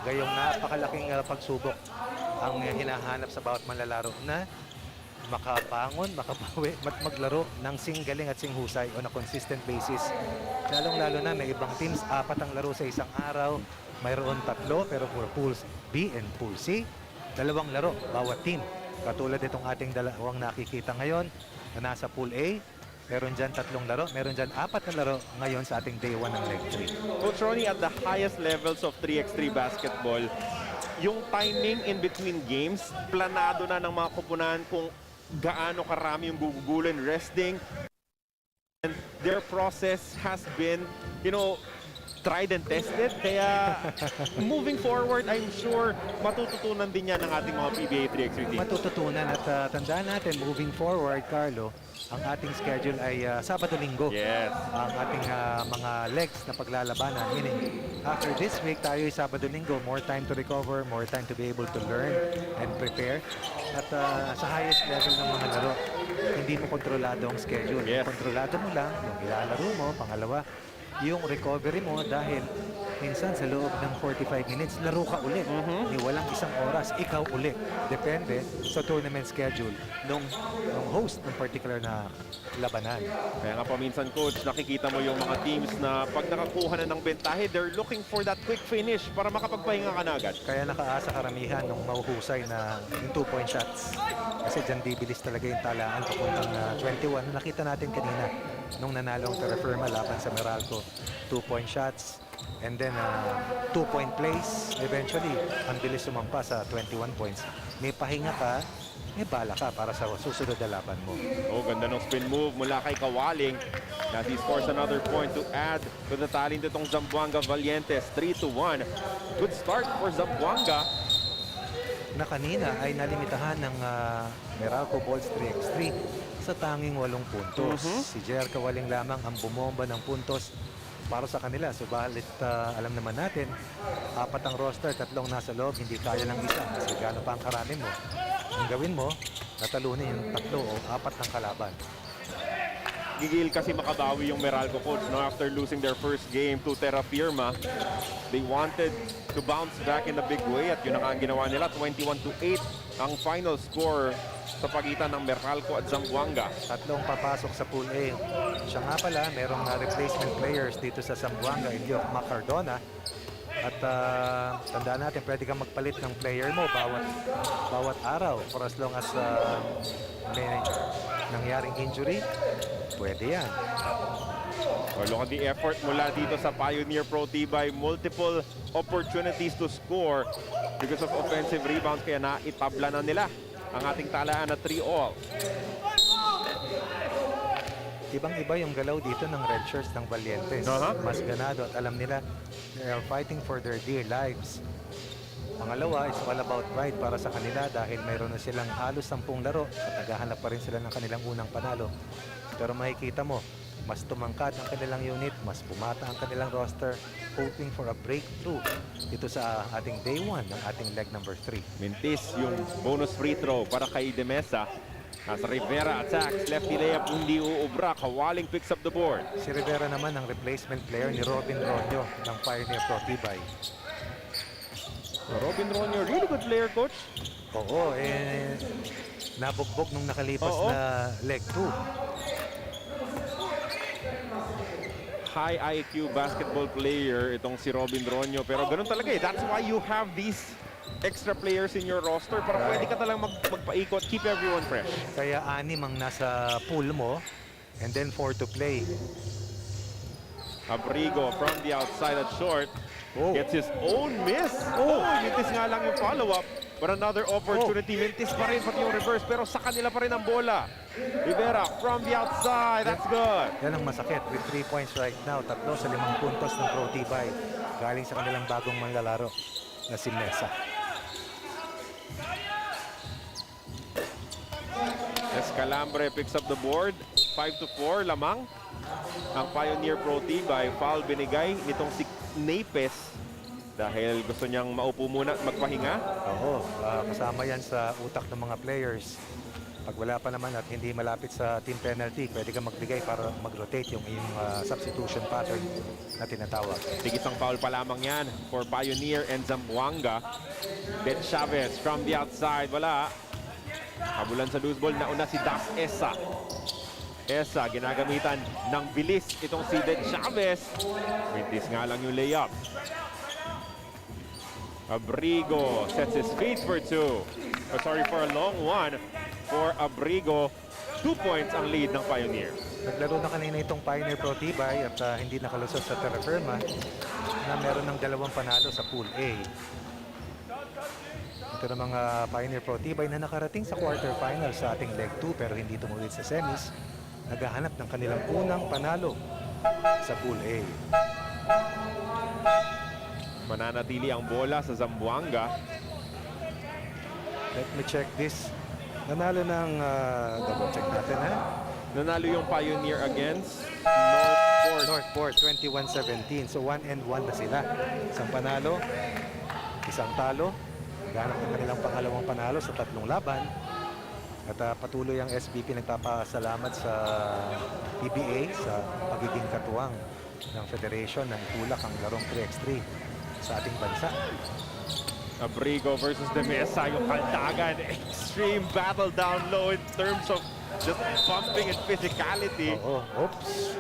Gayong napakalaking pagsubok ang hinahanap sa bawat manlalaro na makabangon, makabawi, maglaro ng singgaling at singhusay on a consistent basis. Lalong-lalo na may ibang teams, 4 ang laro sa isang araw. Mayroon 3, pero for Pools B and Pool C, 2 laro bawat team. Katulad itong ating dalawang nakikita ngayon na nasa Pool A. Meron dyan 3 laro, meron dyan 4 na laro ngayon sa ating day 1 ng leg 3. Coach Ronnie, at the highest levels of 3x3 basketball, yung timing in between games, planado na ng mga koponan kung gaano karami yung gugugulin, resting. And their process has been, tried and tested. Kaya moving forward, I'm sure matututunan din yan ng ating mga PBA 3x3 team. Matututunan at tandaan natin, moving forward, Carlo, ang ating schedule ay Sabado-Linggo. Yes. Ang ating mga legs na paglalabanan. Meaning, after this week, tayo ay Sabado-Linggo. More time to recover, more time to be able to learn and prepare. At sa highest level ng mga laro, hindi mo kontrolado ang schedule. Yes. Kontrolado mo lang yung ilalaro mo. Pangalawa, yung recovery mo dahil minsan sa loob ng 45 minutes, laro ka ulit. Walang isang oras, ikaw ulit. Depende sa tournament schedule nung host ng particular na labanan. Kaya nga paminsan, coach, nakikita mo yung mga teams na pag nakakuha na ng bentahe, they're looking for that quick finish para makapagpahinga ka na agad. Kaya nakaasa karamihan nung mahuhusay na yung 2-point shots. Kasi dyan bibilis talaga yung talaan papuntang 21. Nakita natin kanina nung nanalo ang Terrafirma laban sa Meralco. 2-point shots. And then 2-point plays. Eventually, ang bilis sumampa sa 21 points. May pahinga ka, may bala ka para sa susunod na laban mo. Oh, ganda ng spin move mula kay Kawaling. As he scores another point to add to the tally nitong Zamboanga Valientes. 3-1. Good start for Zamboanga. Na kanina ay nalimitahan ng Meralco Balls 3x3 sa tanging 8 puntos. Si JR Kawaling lamang ang bumomba ng puntos para sa kanila. Subalit alam naman natin, 4 ang roster, 3 nasa loob, hindi kaya ng isa. Kasi gaano pa ang karami mo. Ang gawin mo, natalunin yung 3 o 4 ng kalaban. Gigil kasi makabawi yung Meralco, coach, no? After losing their first game to Terrafirma. They wanted to bounce back in a big way at yun ang ginawa nila. 21-8 ang final score sa pagitan ng Meralco at Zamboanga. 3 papasok sa Pool A. Siya nga pala, merong replacement players dito sa Zamboanga, Ilio Macardona. At tandaan natin, pwede kang magpalit ng player mo bawat araw for as long as may nangyaring injury. Pwede yan. Well, look at the effort mula dito sa Pioneer Pro Tibay. Multiple opportunities to score because of offensive rebounds. Kaya naitabla na nila ang ating talaan na 3-all. Ibang-iba yung galaw dito ng red shirts ng Valientes. Mas ganado at alam nila they are fighting for their dear lives. Pangalawa, it's all about pride para sa kanila dahil mayroon na silang halos 10 laro at naghahanap pa rin sila ng kanilang unang panalo. Pero makikita mo, mas tumangkad ang kanilang unit, mas bumata ang kanilang roster, hoping for a breakthrough dito sa ating day 1 ng ating leg number 3. Mintis yung bonus free throw para kay Demesa. As Rivera attacks, lefty layup, hindi uubra. Kawaling picks up the board. Si Rivera naman ang replacement player ni Robin Ronyo ng Pioneer Pro Tibay. Robin Ronyo, really good player, coach. Oo, nabugbog nung nakalipas na leg 2. High IQ basketball player itong si Robin Ronyo. Pero ganun talaga eh. That's why you have these extra players in your roster para pwede ka talang magpaikot, keep everyone fresh. Kaya 6 ang nasa pool mo and then 4 to play. Abrigo from the outside at short. Gets his own miss. Mintis nga lang yung follow-up. But another opportunity. Mintis pa rin pati yung reverse pero sa kanila pa rin ang bola. Rivera from the outside. That's good. Yan ang masakit with 3 points right now. 3 sa 5 puntos ng Pro Tibay. Galing sa kanilang bagong manlalaro na si Mesa. Escalambre picks up the board. 5-4 lamang ang Pioneer Pro Tibay. Foul binigay nitong si Napes dahil gusto niyang maupo muna at magpahinga. Oo, kasama yan sa utak ng mga players. Pag wala pa naman at hindi malapit sa team penalty, pwede kang magbigay para mag-rotate yung iyong substitution pattern na tinatawag. Tigisang foul pa lamang yan for Pioneer and Zamboanga. Ben Chavez from the outside. Wala. Kabulan sa loose ball. Nauna si Das Esa. Esa ginagamitan ng bilis itong si Ben Chavez. Mintis nga lang yung layup. Abrigo sets his feet for 2. For a long one for Abrigo. 2 points ang lead ng Pioneer. Naglaro na kanina itong Pioneer Pro Tibay at hindi nakalusot sa Terrafirma na meron ng 2 panalo sa Pool A. Ito ng mga Pioneer Pro Tibay na nakarating sa quarterfinals sa ating leg 2 pero hindi tumuwid sa semis. Naghahanap ng kanilang unang panalo sa Pool A. Mananatili ang bola sa Zamboanga. Let me check this. Nanalo ng double check natin ha. Nanalo yung Pioneer against Northport 21-17. So 1-1 na sila. Isang panalo, isang talo. Ganap ng kanilang pangalawang panalo sa 3 laban. At patuloy ang SBP nagpapasalamat sa PBA sa pagiging katuwang ng Federation na itulak ang larong 3x3 sa ating bansa. Abrigo versus De Mesa, yung kaldagan. Extreme battle down low in terms of just bumping and physicality. Oo, oops.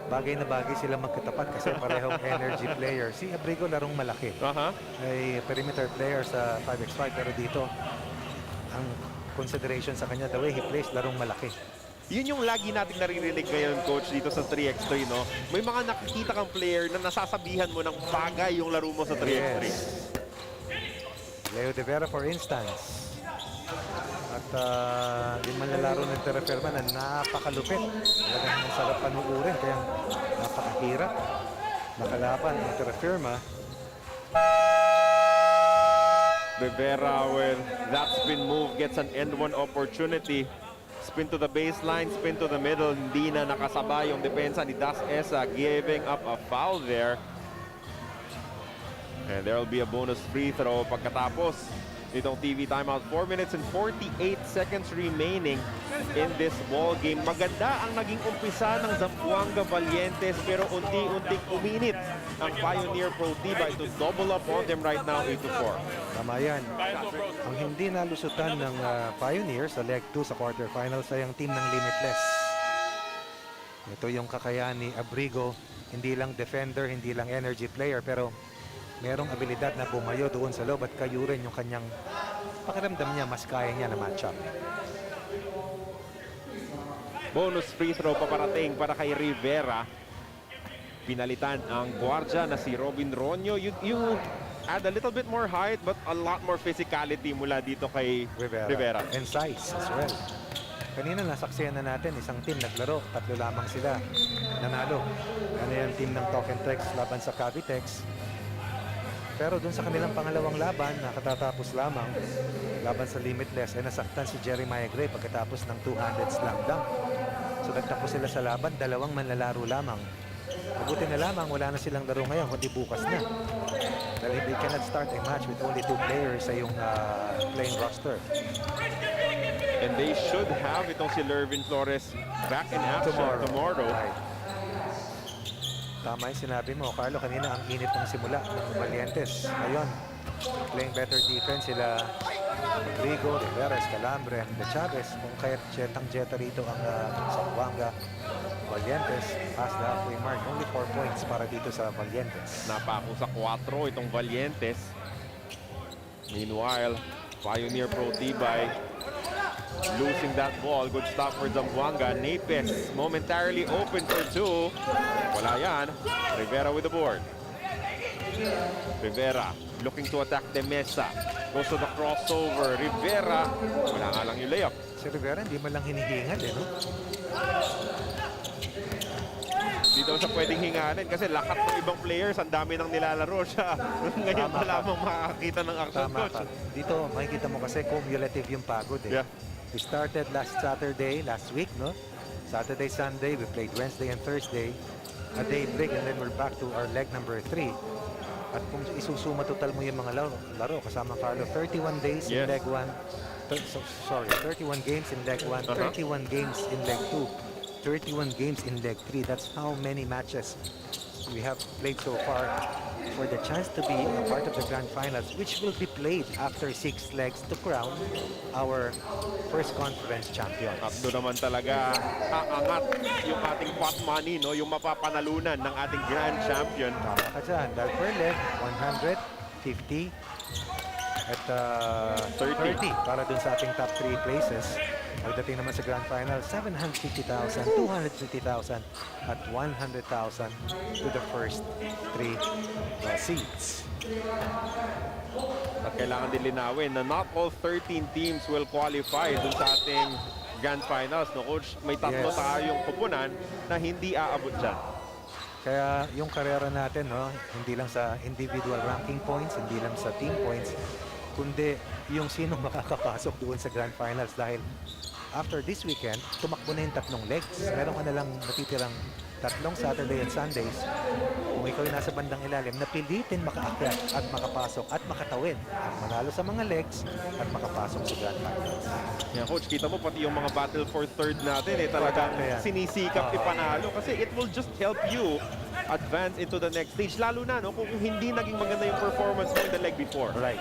Bagay na bagay sila magkatapat kasi parehong energy player. Si Abrigo larong malaki. Ay perimeter player sa 5x5 pero dito ang consideration sa kanya, the way he plays, larong malaki. Yun yung lagi nating naririnig ngayon, Coach, dito sa 3x3, no? May mga nakikita kang player na nasasabihan mo ng bagay yung laro mo sa 3x3. Yes. Leo De Vera, for instance. At yung manlalaro ng Terrafirma na napakalupit. Talagang sarap panuurin, kaya napakahirap nakalaban ng Terrafirma. De Vera with that spin move gets an end one opportunity. Spin to the baseline, spin to the middle. Hindi na nakasabay yung depensa ni Das Esa, giving up a foul there. And there will be a bonus free throw pagkatapos nitong TV timeout. 4 minutes and 48 seconds remaining in this ball game. Maganda ang naging umpisa ng Zamboanga Valientes pero unti-unting uminit ang Pioneer Pro Pba to double up on them right now, 8-4. Tama yan. Ang hindi nalusutan ng Pioneer sa leg 2 sa quarterfinals ay ang team ng Limitless. Ito yung kakayahan ni Abrigo. Hindi lang defender, hindi lang energy player, pero merong abilidad na bumayo doon sa loob at kayurin yung kanyang pakiramdam niya, mas kaya niya na matchup. Bonus free throw paparating para kay Rivera. Pinalitan ang gwardiya na si Robin Ronyo. You add a little bit more height but a lot more physicality mula dito kay Rivera. And size as well. Kanina nasaksihan na natin, isang team naglaro, 3 lamang sila nanalo. Ano yung team ng Cavitex laban sa Cavitex. Pero dun sa kanilang pangalawang laban, nakatatapos lamang, laban sa Limitless, ay nasaktan si Jeremiah Gray pagkatapos ng 200 slam dunk. So nagtapos sila sa laban, 2 manlalaro lamang. Mabuti na lamang, wala na silang laro ngayon, kundi bukas na. Dahil they cannot start a match with only 2 players sa yung playing roster. And they should have itong si Lervin Flores back in action tomorrow. Right. Tama yung sinabi mo, Carlo. Kanina ang init ng simula ng Valientes. Ngayon, playing better defense sila Rodrigo, Rivera, Escalambre, and Chavez. Kung kaya jetang-jeta rito ang Zamboanga Valientes, past the halfway mark. Only 4 points para dito sa Valientes. Napako sa 4 itong Valientes. Meanwhile, Pioneer Pro Tibay losing that ball. Good stop for Zamboanga. Napes momentarily open for 2. Wala yan. Rivera with the board. Rivera looking to attack De Mesa. Goes to the crossover. Rivera. Wala nga lang yung layup. Si Rivera hindi man lang hinihingal no? Dito sa pwedeng hinganin kasi lahat ng ibang players, ang dami nang nilalaro siya. Ngayon pa lamang makakita ng action, Tama Coach. ka. Dito, makikita mo kasi cumulative yung pagod eh. Yeah. We started last Saturday, last week, no? Saturday, Sunday, we played Wednesday and Thursday. A day break and then we're back to our leg number 3. At kung isusuma total mo yung mga laro kasama Carlo, 31 days in leg 1. 31 games in leg 1, 31 games in leg 2, 31 games in leg 3. That's how many matches we have played so far for the chance to be a part of the grand finals, which will be played after 6 legs to crown our first conference champion. At doon naman talaga aangat yung ating pot money, no? Yung mapapanalunan ng ating grand champion. Tama ka dyan. Dahil per leg, 100, 50, at 30 para dun sa ating top 3 places. Pagdating naman sa grand final, 750,000, 250,000, at 100,000 to the first 3 seeds. At kailangan din linawin na not all 13 teams will qualify dun sa ating grand finals, no, Coach? May 3 tayong kupunan na hindi aabot dyan. Kaya yung karera natin, no, hindi lang sa individual ranking points, hindi lang sa team points, kundi yung sino makakapasok doon sa grand finals dahil after this weekend, tumakbo na yung 3 legs. Meron ka na lang natitirang 3 Saturday and Sundays. Kung ikaw yung nasa bandang ilalim, napilitin makaakyat at makapasok at makatawid at manalo sa mga legs at makapasok sa grand finals. Yeah, Coach, kita mo pati yung mga battle for third natin talagang sinisikap ipanalo kasi it will just help you advance into the next stage. Lalo na no, kung hindi naging maganda yung performance mo in the leg before. Right.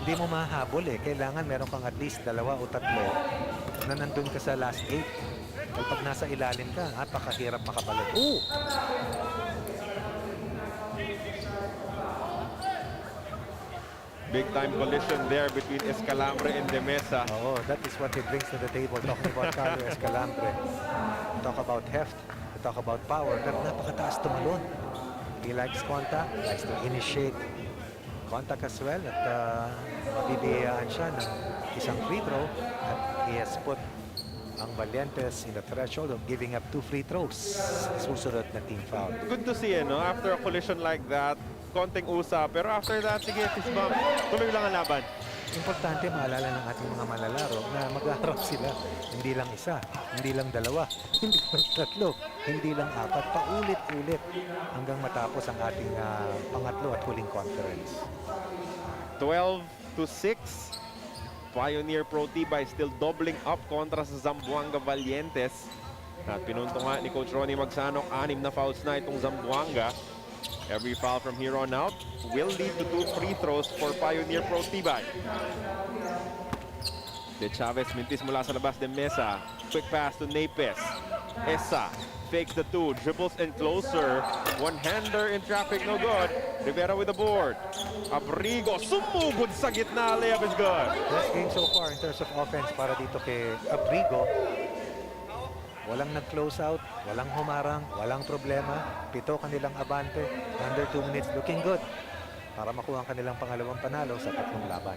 Hindi mo mahabol eh. Kailangan meron kang at least 2 o 3 na nandun ka sa last 8. Kapag nasa ilalim ka, napakahirap makabalik. Big time collision there between Escalambre and De Mesa. Oh, that is what he brings to the table. Talking about Carlo Escalambre. Talk about heft. Talk about power. Pero napakataas tumalon. He likes contact. Likes to initiate contact as well. At mabibiyayaan siya ng isang free throw. At he has put ang Valientes in the threshold of giving up 2 free throws. Susunod na team foul. Good to see, no? After a collision like that, konting usap. Pero after that, sige, fist bump. Tuloy lang ang laban. Importante maalala ng ating mga manlalaro na mag-aharap sila. Hindi lang isa, hindi lang 2, hindi lang 3, hindi lang 4. Paulit-ulit hanggang matapos ang ating pangatlo at huling conference. 12-6. Pioneer Pro Tibay still doubling up kontra sa Zamboanga Valientes. At pinunto nga ni Coach Ronnie Magsanok, 6 na fouls na itong Zamboanga. Every foul from here on out will lead to 2 free throws for Pioneer Pro Tibay. De Chavez mintis mula sa labas de Mesa. Quick pass to Napes. Esa fakes the 2, dribbles in closer. One-hander in traffic, no good. Rivera with the board. Abrigo sumugod sa gitna, layup is good. Best game so far in terms of offense para dito kay Abrigo. Walang nag-close out, walang humarang, walang problema. 7 kanilang abante, under 2 minutes, looking good. Para makuha ang kanilang pangalawang panalo sa 3 laban.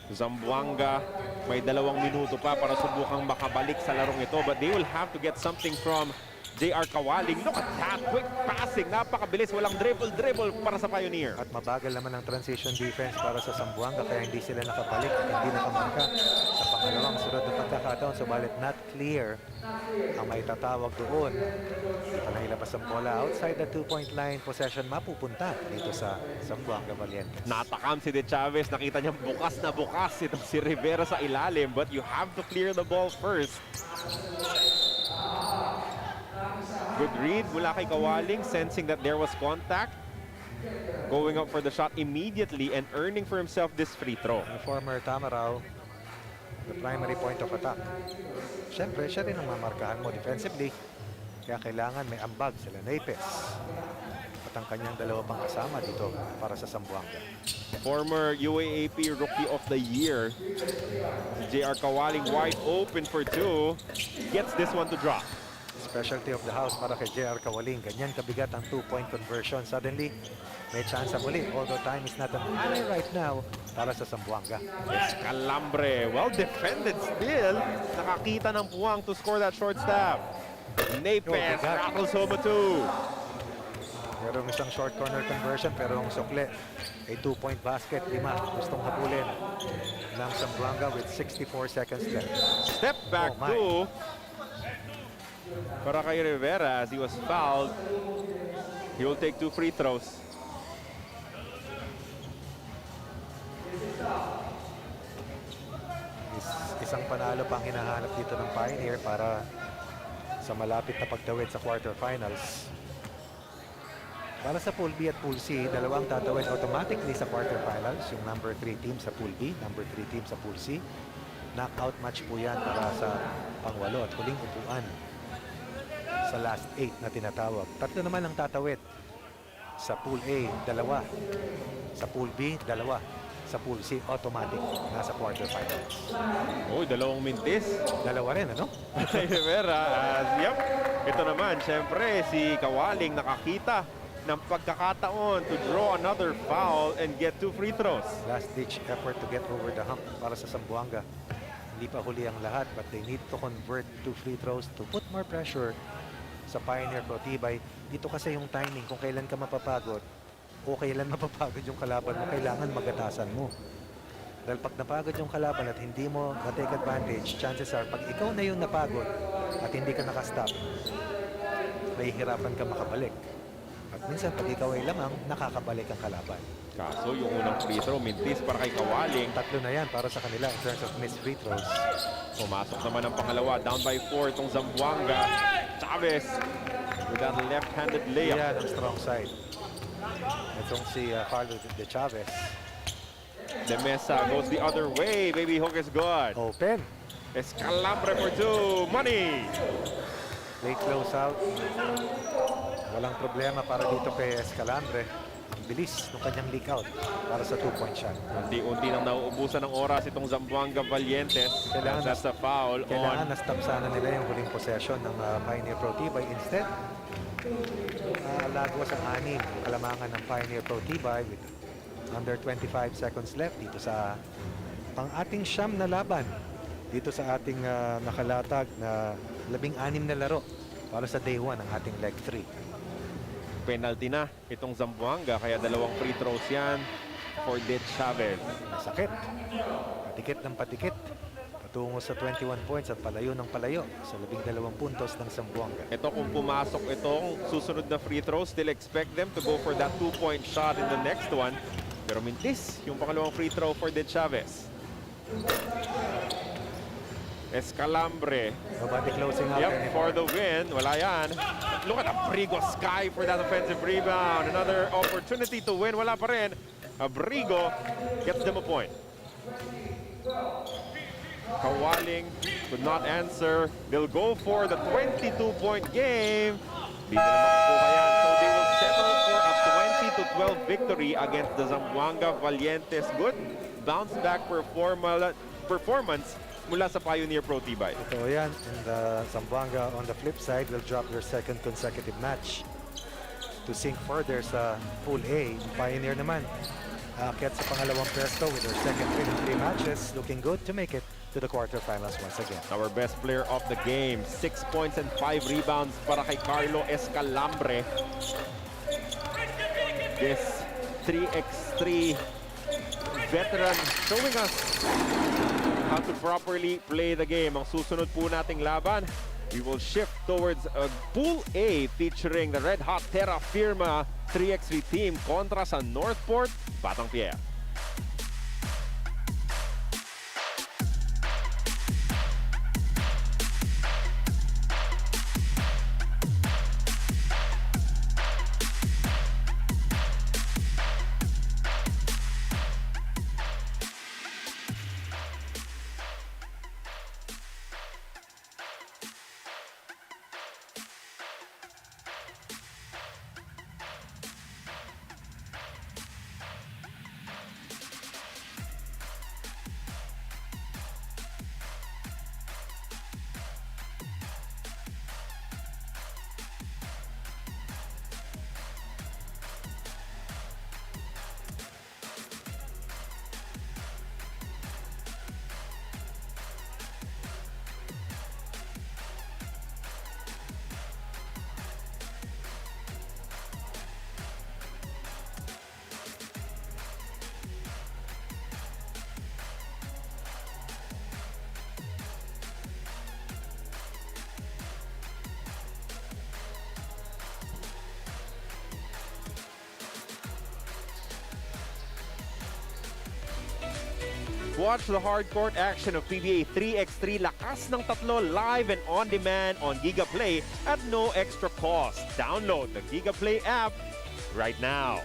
Zamboanga may 2 minuto pa para subukang makabalik sa larong ito, but they will have to get something from JR Kawaling. Look at that, quick passing, napakabilis, walang dribble para sa Pioneer. At mabagal naman ang transition defense para sa Zamboanga, kaya hindi sila nakabalik at hindi nakamarka sa pangalawang sunod na pagkakataon. Subalit not clear ang may tatawag doon. Dito na ilabas ang bola outside the 2-point line. Possession mapupunta dito sa Zamboanga Valientes. Natakam si De Chavez, nakita niya bukas na bukas itong si Rivera sa ilalim, but you have to clear the ball first. Good read mula kay Kawaling, sensing that there was contact. Going up for the shot immediately and earning for himself this free throw. The former Tamaraw, the primary point of attack. Siyempre, siya rin ang mamarkahan mo defensively. Kaya kailangan may ambag sila Napes. At ang kanyang 2 pang kasama dito para sa Zamboanga. Former UAAP Rookie of the Year, JR Kawaling wide open for 2. Gets this one to drop. Specialty of the house para kay JR Kawaling. Ganyan kabigat ang 2-point conversion. Suddenly, may chance muli. Although time is not on high right now para sa Zamboanga. Escalambre, well defended still. Nakakita ng puwang to score that short stab. Napes rattles home a 2. Merong isang short corner conversion pero ang sukle ay 2-point basket. 5 gustong habulin ng Zamboanga with 64 seconds left. Step back 2 para kay Rivera as he was fouled. He will take 2 free throws. Isang panalo pang hinahanap dito ng Pioneer para sa malapit na pagtawid sa quarterfinals. Para sa Pool B at Pool C, 2 tatawid automatically sa quarterfinals. Yung number 3 team sa Pool B, number 3 team sa Pool C. Knockout match po yan para sa pang-8 at huling upuan sa last 8 na tinatawag. 3 naman ang tatawid. Sa Pool A, 2. Sa Pool B, 2. Sa Pool C, automatic. Nasa quarterfinals. Uy, 2 mintis. 2 rin, ano? Kay Rivera. Yep. Ito naman, syempre, si Kawaling nakakita ng pagkakataon to draw another foul and get 2 free throws. Last-ditch effort to get over the hump para sa Zamboanga. Hindi pa huli ang lahat, but they need to convert 2 free throws to put more pressure sa Pioneer Pro Tibay. Dito kasi yung timing, kung kailan ka mapapagod o kailan mapapagod yung kalaban mo, kailangan magatasan mo. Dahil pag napagod yung kalaban at hindi mo na-take advantage, chances are, pag ikaw na yung napagod at hindi ka nakastop, mahihirapan ka makabalik. At minsan, pag ikaw ay lamang, nakakabalik ang kalaban. Kaso yung unang free throw, mintis para kay Kawaling. 3 na yan para sa kanila in terms of missed free throws. Pumasok naman ang pangalawa, down by 4 itong Zamboanga. Chavez with that left-handed layup. Yan ang strong side. Itong si Carlo de Chavez. De Mesa goes the other way. Baby hook is good. Open. Escalambre for two. Money. Late close out. Walang problema para dito kay Escalambre. Bilis ng kanyang leak out para sa 2-point shot. Unti-unti nang nauubusan ng oras itong Zamboanga Valientes. That's a foul Kailangan on. na-stop sana nila yung huling possession ng Pioneer Pro Tibay. Instead, alagwas ang anim ang kalamangan ng Pioneer Pro Tibay with under 25 seconds left dito sa pang-ating siyam na laban. Dito sa ating nakalatag na 16 na laro para sa day 1 ng ating leg 3. Penalty na itong Zamboanga, kaya dalawang free throws yan for De Chavez. Masakit. Patikit ng patikit. Patungo sa 21 points at palayo ng palayo sa 12 puntos ng Zamboanga. Ito kung pumasok itong susunod na free throws, still expect them to go for that 2-point shot in the next one. Pero mintis yung pangalawang free throw for De Chavez. Escalambre. Nobody closing out Yep, for the win. Wala yan. Look at Abrigo Sky for that offensive rebound. Another opportunity to win. Wala pa rin. Abrigo gets them a point. Kawaling could not answer. They'll go for the 22-point game. Di na makukuha yan. So they will settle for a 20-12 victory against the Zamboanga Valientes. Good bounce back performance mula sa Pioneer Pro Tibay. Ito yan. And Zamboanga on the flip side will drop their second consecutive match to sink further sa Pool A. Pioneer naman aakyat sa pangalawang pwesto with their second win in 3 matches. Looking good to make it to the quarterfinals once again. Our best player of the game, 6 points and 5 rebounds para kay Carlo Escalambre. This 3x3 veteran showing us how to properly play the game. Ang susunod po nating laban, we will shift towards a Pool A featuring the Red Hot Terrafirma 3x3 team kontra sa Northport, Batang Pierre. Watch the hardcourt action of PBA 3x3 Lakas ng Tatlo live and on demand on GigaPlay at no extra cost. Download the GigaPlay app right now.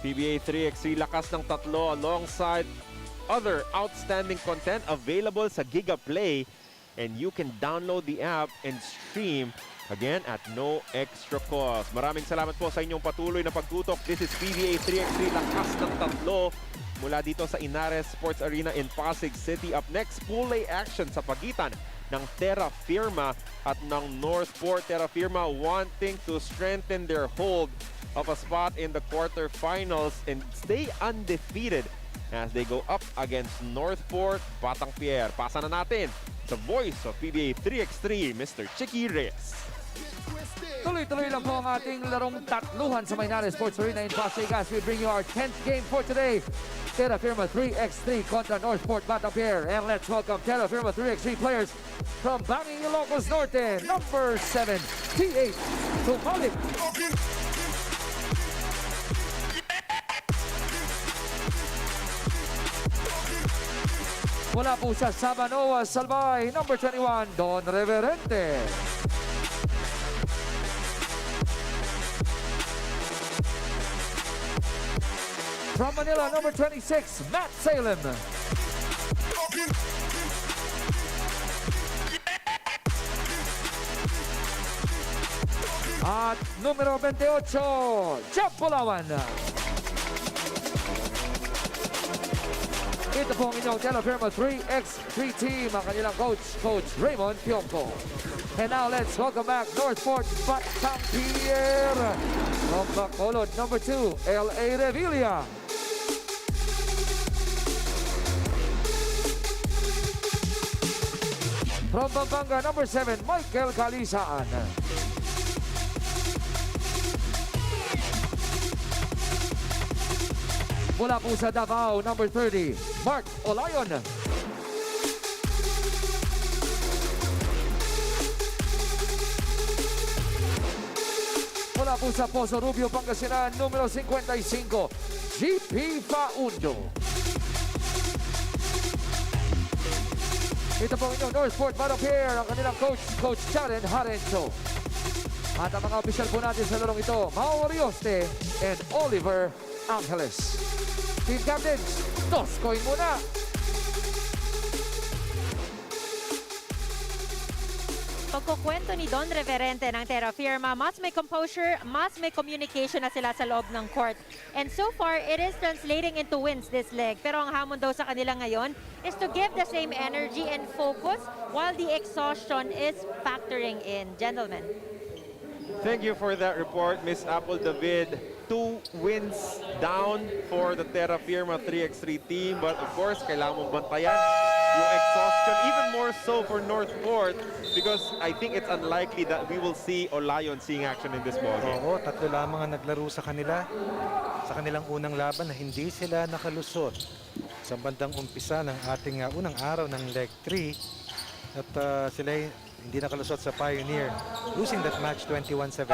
PBA 3x3 Lakas ng Tatlo alongside other outstanding content available sa GigaPlay, and you can download the app and stream again at no extra cost. Maraming salamat po sa inyong patuloy na pagtutok. This is PBA 3x3 Lakas ng Tatlo mula dito sa Inares Sports Arena in Pasig City. Up next, Pool A action sa pagitan ng Terrafirma at ng Northport. Terrafirma wanting to strengthen their hold of a spot in the quarterfinals and stay undefeated as they go up against Northport, Batang Pierre. Pasa na natin sa voice of PBA 3x3, Mr. Chicky Reyes. Tuloy-tuloy lang po ang ating larong tatluhan sa Inares Sports Arena in Pasig as we bring you our 10th game for today. Terrafirma 3X3 kontra Northport Batang Pair. And let's welcome Terrafirma 3X3 players from Barangay, Ilocos Norte, number 7, T8 Tumalik. Mula po sa Sabanoa, Salbay, number 21, Don Reverente. From Manila, number 26, Matt Salem. At numero 28, Jeff Bulawan. Ito po ang inyong Terrafirma 3X3 team, ang kanilang coach, Coach Raymond Pionco. And now let's welcome back Northport Batang Pier. From Bacolod, number 2, L.A. Revilla. From Zamboanga, number 7, Michael Calisaan. Mula po sa Davao, number 30, Mark Olayon. Mula po sa Poso Rubio, Pangasinan, numero 55, GP Faundo. Ito po inyong Northport Batang Pair, ang kanilang coach, Coach Jaren Harenzo. At ang mga opisyal po natin sa larong ito, Mau Rioste and Oliver Angeles. Team captains, Toscoin muna! Pagkukwento ni Don Reverente ng Terrafirma, mas may composure, mas may communication na sila sa loob ng court. And so far, it is translating into wins this leg. Pero ang hamon daw sa kanila ngayon is to give the same energy and focus while the exhaustion is factoring in. Gentlemen. Thank you for that report, Miss Apple David. 2 wins down for the Terrafirma 3x3 team. But of course, kailangan mong bantayan yung exhaustion, even more so for Northport, because I think it's unlikely that we will see Olayon seeing action in this ball game. Oo, 3 lamang ang naglaro sa kanila. Sa kanilang unang laban na hindi sila nakalusot sa bandang umpisa ng ating unang araw ng leg 3. At sila hindi nakalusot sa Pioneer, losing that match 21-17.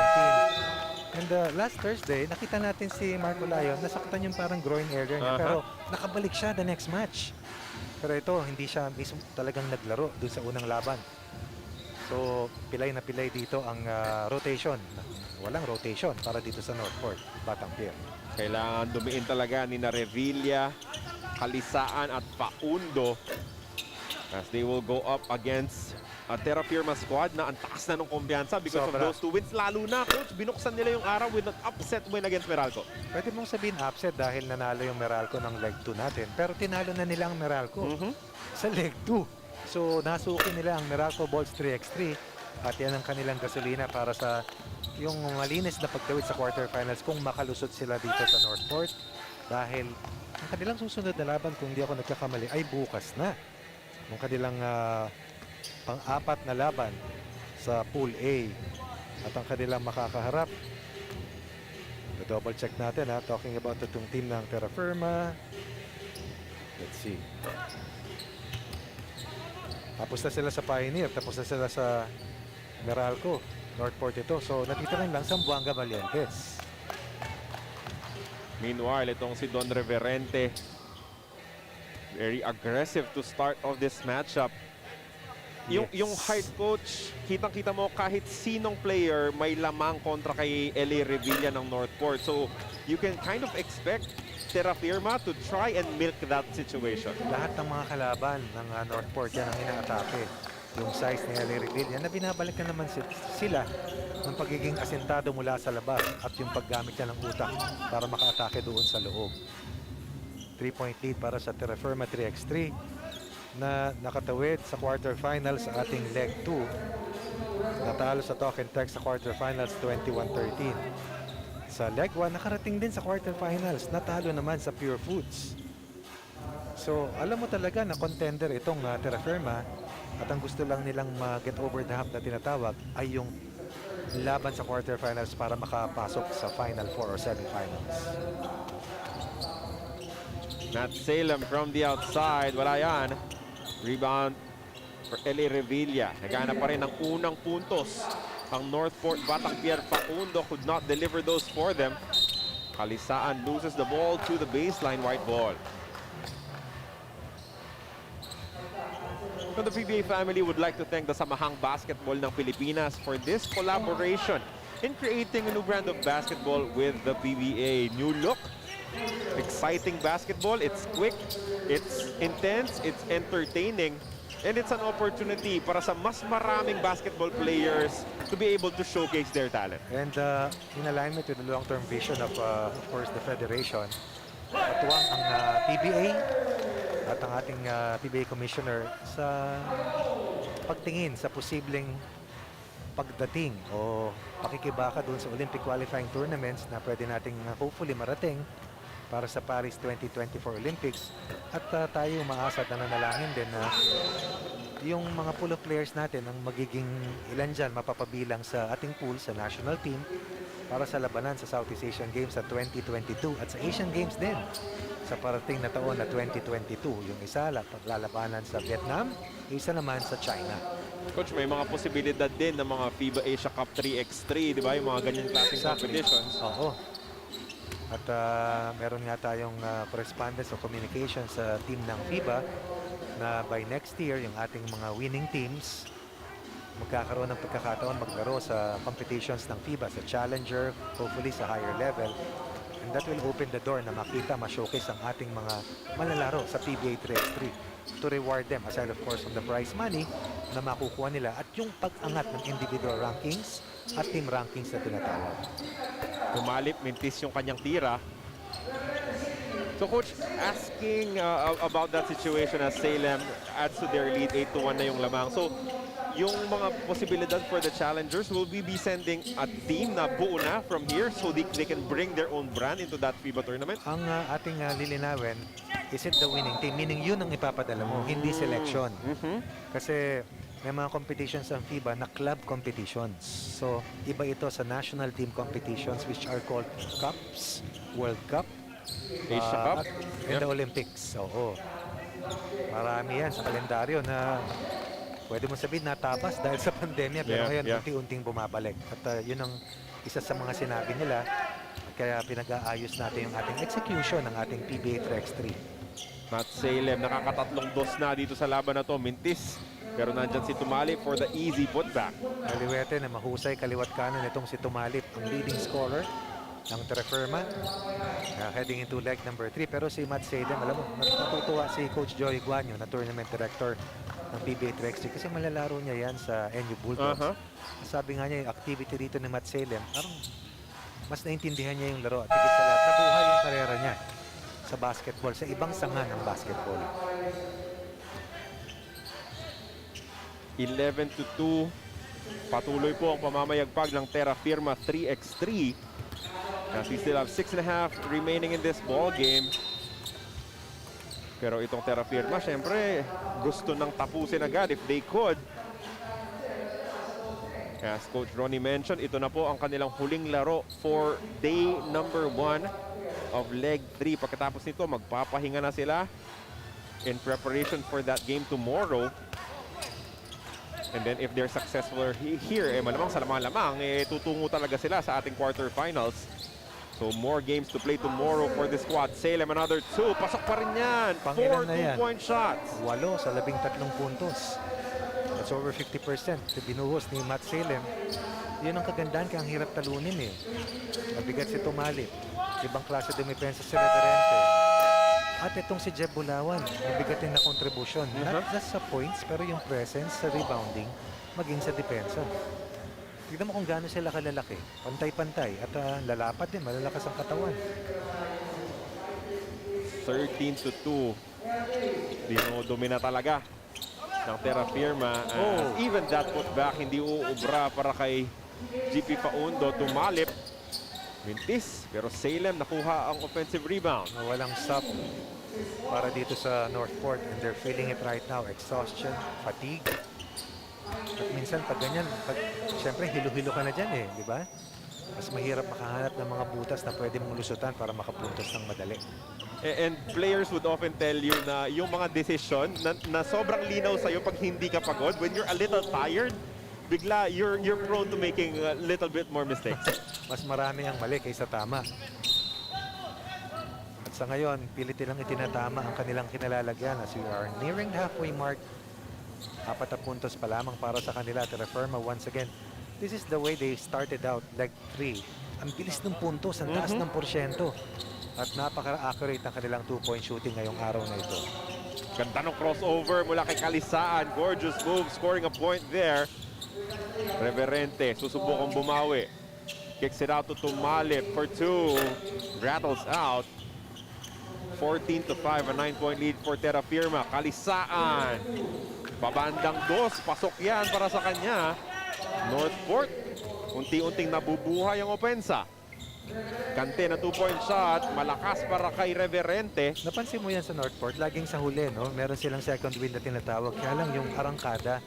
And last Thursday, nakita natin si Marco Layon, nasaktan yung parang groin area niya, pero nakabalik siya the next match. Pero ito, hindi siya mismo talagang naglaro dun sa unang laban. So, pilay na pilay dito ang rotation. Walang rotation para dito sa Northport, Batang Pier. Kailangan dumiin talaga ni Revilla, Calisaan at Faundo as they will go up against a Terrafirma squad na ang taas na ng kumpiyansa because of those 2 wins. Lalo na, Coach, binuksan nila yung araw with an upset win against Meralco. Pwede mong sabihin upset dahil nanalo yung Meralco ng leg 2 natin. Pero tinalo na nila ang Meralco sa leg 2. So, nasuki nila ang Meralco Balls 3x3 at yan ang kanilang gasolina para sa yung malinis na pagtawid sa quarterfinals kung makalusot sila dito sa Northport. Dahil ang kanilang susunod na laban, kung hindi ako nagkakamali, ay bukas na. Yung kanilang pang-apat na laban sa Pool A at ang kanilang makakaharap. Double check natin talking about itong team ng Terrafirma. Let's see. Tapos na sila sa Pioneer, tapos na sila sa Meralco, Northport ito. So natitira lang Zamboanga Valientes. Meanwhile, itong si Don Reverente, very aggressive to start of this matchup. Yung hard coach, kitang-kita mo kahit sinong player may lamang kontra kay L.A. Revilla ng Northport. So, you can kind of expect Terrafirma to try and milk that situation. Lahat ng mga kalaban ng Northport yan ang inaatake. Yung size ni L.A. Revilla na binabalik na naman sila ng pagiging asentado mula sa labas at yung paggamit niya ng utak para makaatake doon sa loob. 3-point lead para sa Terrafirma 3x3 na nakatawid sa quarterfinals sa ating leg 2. Natalo sa Cavitex sa quarterfinals 21-13. Sa leg 1, nakarating din sa quarterfinals. Natalo naman sa Purefoods. So, alam mo talaga na contender itong Terrafirma at ang gusto lang nilang ma-get over the hump na tinatawag ay yung laban sa quarterfinals para makapasok sa Final 4 or semifinals. Matt Salem from the outside. Wala yan. Rebound for Eli Revilla. Nagana pa rin ng unang puntos. Ang Northport Batang Pierre Facundo could not deliver those for them. Kalisaan loses the ball to the baseline, white ball. So the PBA family would like to thank the Samahang Basketball ng Pilipinas for this collaboration in creating a new brand of basketball with the PBA. New look, exciting basketball, it's quick, it's intense, it's entertaining, and it's an opportunity para sa mas maraming basketball players to be able to showcase their talent. And in alignment with the long-term vision of course, the Federation, patuwang ang PBA at ang ating PBA Commissioner sa pagtingin sa posibleng pagdating o pakikibaka doon sa Olympic qualifying tournaments na pwede nating hopefully marating para sa Paris 2024 Olympics. At tayo umaasa at nananalangin din na yung mga pool of players natin ang magiging ilan dyan mapapabilang sa ating pool sa national team para sa labanan sa Southeast Asian Games sa 2022 at sa Asian Games din sa parating na taon na 2022. Yung isa paglalabanan sa Vietnam, yung isa naman sa China. Coach, may mga posibilidad din ng mga FIBA Asia Cup 3x3, di ba? Yung mga ganyan klaseng competitions. Oo. At meron nga tayong correspondence o communication sa team ng FIBA na by next year, yung ating mga winning teams magkakaroon ng pagkakataon maglaro sa competitions ng FIBA, sa Challenger, hopefully sa higher level. And that will open the door na makita, ma-showcase ang ating mga malalaro sa PBA 3x3 to reward them, aside of course from the prize money na makukuha nila at yung pag-angat ng individual rankings at team rankings na tinatawag. Tumalip, mintis yung kanyang tira. So Coach, asking about that situation as Salem adds to their lead, 8-1 na yung lamang. So yung mga posibilidad for the challengers, will we be sending a team na buo na from here so they can bring their own brand into that FIBA tournament? Ang ating lilinawin, is it the winning team? Meaning yun ang ipapadala mo, hindi selection. Kasi may mga competitions ang FIBA na club competitions. So iba ito sa national team competitions which are called Cups, World Cup, Asia Cup, and the Olympics. Oo. Marami yan sa kalendaryo na pwede mo sabihin natabas dahil sa pandemya, pero ngayon unti-unting bumabalik. At yun ang isa sa mga sinabi nila, kaya pinag-aayos natin yung ating execution ng ating PBA 3x3. Matt Salem, nakakatatlong dos na dito sa laban na to, mintis. Pero nandyan si Tumalip for the easy putback. Kaliwete na mahusay kaliwat kanan itong si Tumalip, ang leading scorer ng Terrafirma, heading into leg number 3. Pero si Matt Salem, alam mo, natutuwa si Coach Joey Guanyo na tournament director ng PBA 3x3 kasi malalaro niya yan sa NU Bulldogs. Sabi nga niya yung activity dito ni Matt Salem, parang mas naintindihan niya yung laro at higit sa lahat, nabuhay yung karera niya sa basketball, sa ibang sanga ng basketball. 11-2. Patuloy po ang pamamayagpag ng Terrafirma 3x3. As we still have 6.5 remaining in this ball game. Pero itong Terrafirma, syempre, gusto nang tapusin agad if they could. As Coach Ronnie mentioned, ito na po ang kanilang huling laro for day number 1 of leg 3. Pagkatapos nito, magpapahinga na sila in preparation for that game tomorrow. And then if they're successful here, malamang sa lamang-lamang, tutungo talaga sila sa ating quarterfinals. So more games to play tomorrow for the squad. Salem, another 2. Pasok pa rin yan. 4 2-point shots. 8 sa 13 puntos. That's over 50%. Binuhos ni Matt Salem. Yun ang kagandahan, kaya ang hirap talunin eh. Mabigat si Tumalip. Ibang klase dumipensa si Reverente. At itong si Jeb Bulawan, mabigat din na contribution. Not just sa points, pero yung presence sa rebounding, maging sa depensa. Tignan mo kung gaano sila kalalaki. Pantay-pantay. At lalapat din, malalakas ang katawan. 13-2. Dinodomina talaga ng Terrafirma. Even that putback, hindi uubra para kay GP Paundo. Tumalip. Mintis. Pero Salem nakuha ang offensive rebound. Walang stop para dito sa Northport. And they're feeling it right now. Exhaustion, fatigue. At minsan pag ganyan, siyempre hilo-hilo ka na dyan eh, di ba? Mas mahirap makahanap ng mga butas na pwede mong lusutan para makapuntos ng madali. And players would often tell you na yung mga decision na sobrang linaw sa'yo pag hindi ka pagod, when you're a little tired, bigla you're prone to making a little bit more mistakes. Mas marami ang mali kaysa tama. At sa ngayon, pilit nilang itinatama ang kanilang kinalalagyan as we are nearing the halfway mark. 4 na puntos pa lamang para sa kanila. Terrafirma once again. This is the way they started out, leg 3. Ang bilis ng puntos, ang taas ng porsyento. At napaka-accurate ang kanilang 2-point shooting ngayong araw na ito. Ganda ng crossover mula kay Kalisaan. Gorgeous move, scoring a point there. Reverente, susubukang bumawi. Kicks it out to Tumalip for 2. Rattles out. 14-5, a 9-point lead for Terrafirma. Kalisaan. Pabandang 2, pasok yan para sa kanya. Northport, unti-unting nabubuhay ang opensa. Kante na 2-point shot, malakas para kay Reverente. Napansin mo yan sa Northport, laging sa huli, no? Meron silang second win na tinatawag. Kaya lang yung arangkada,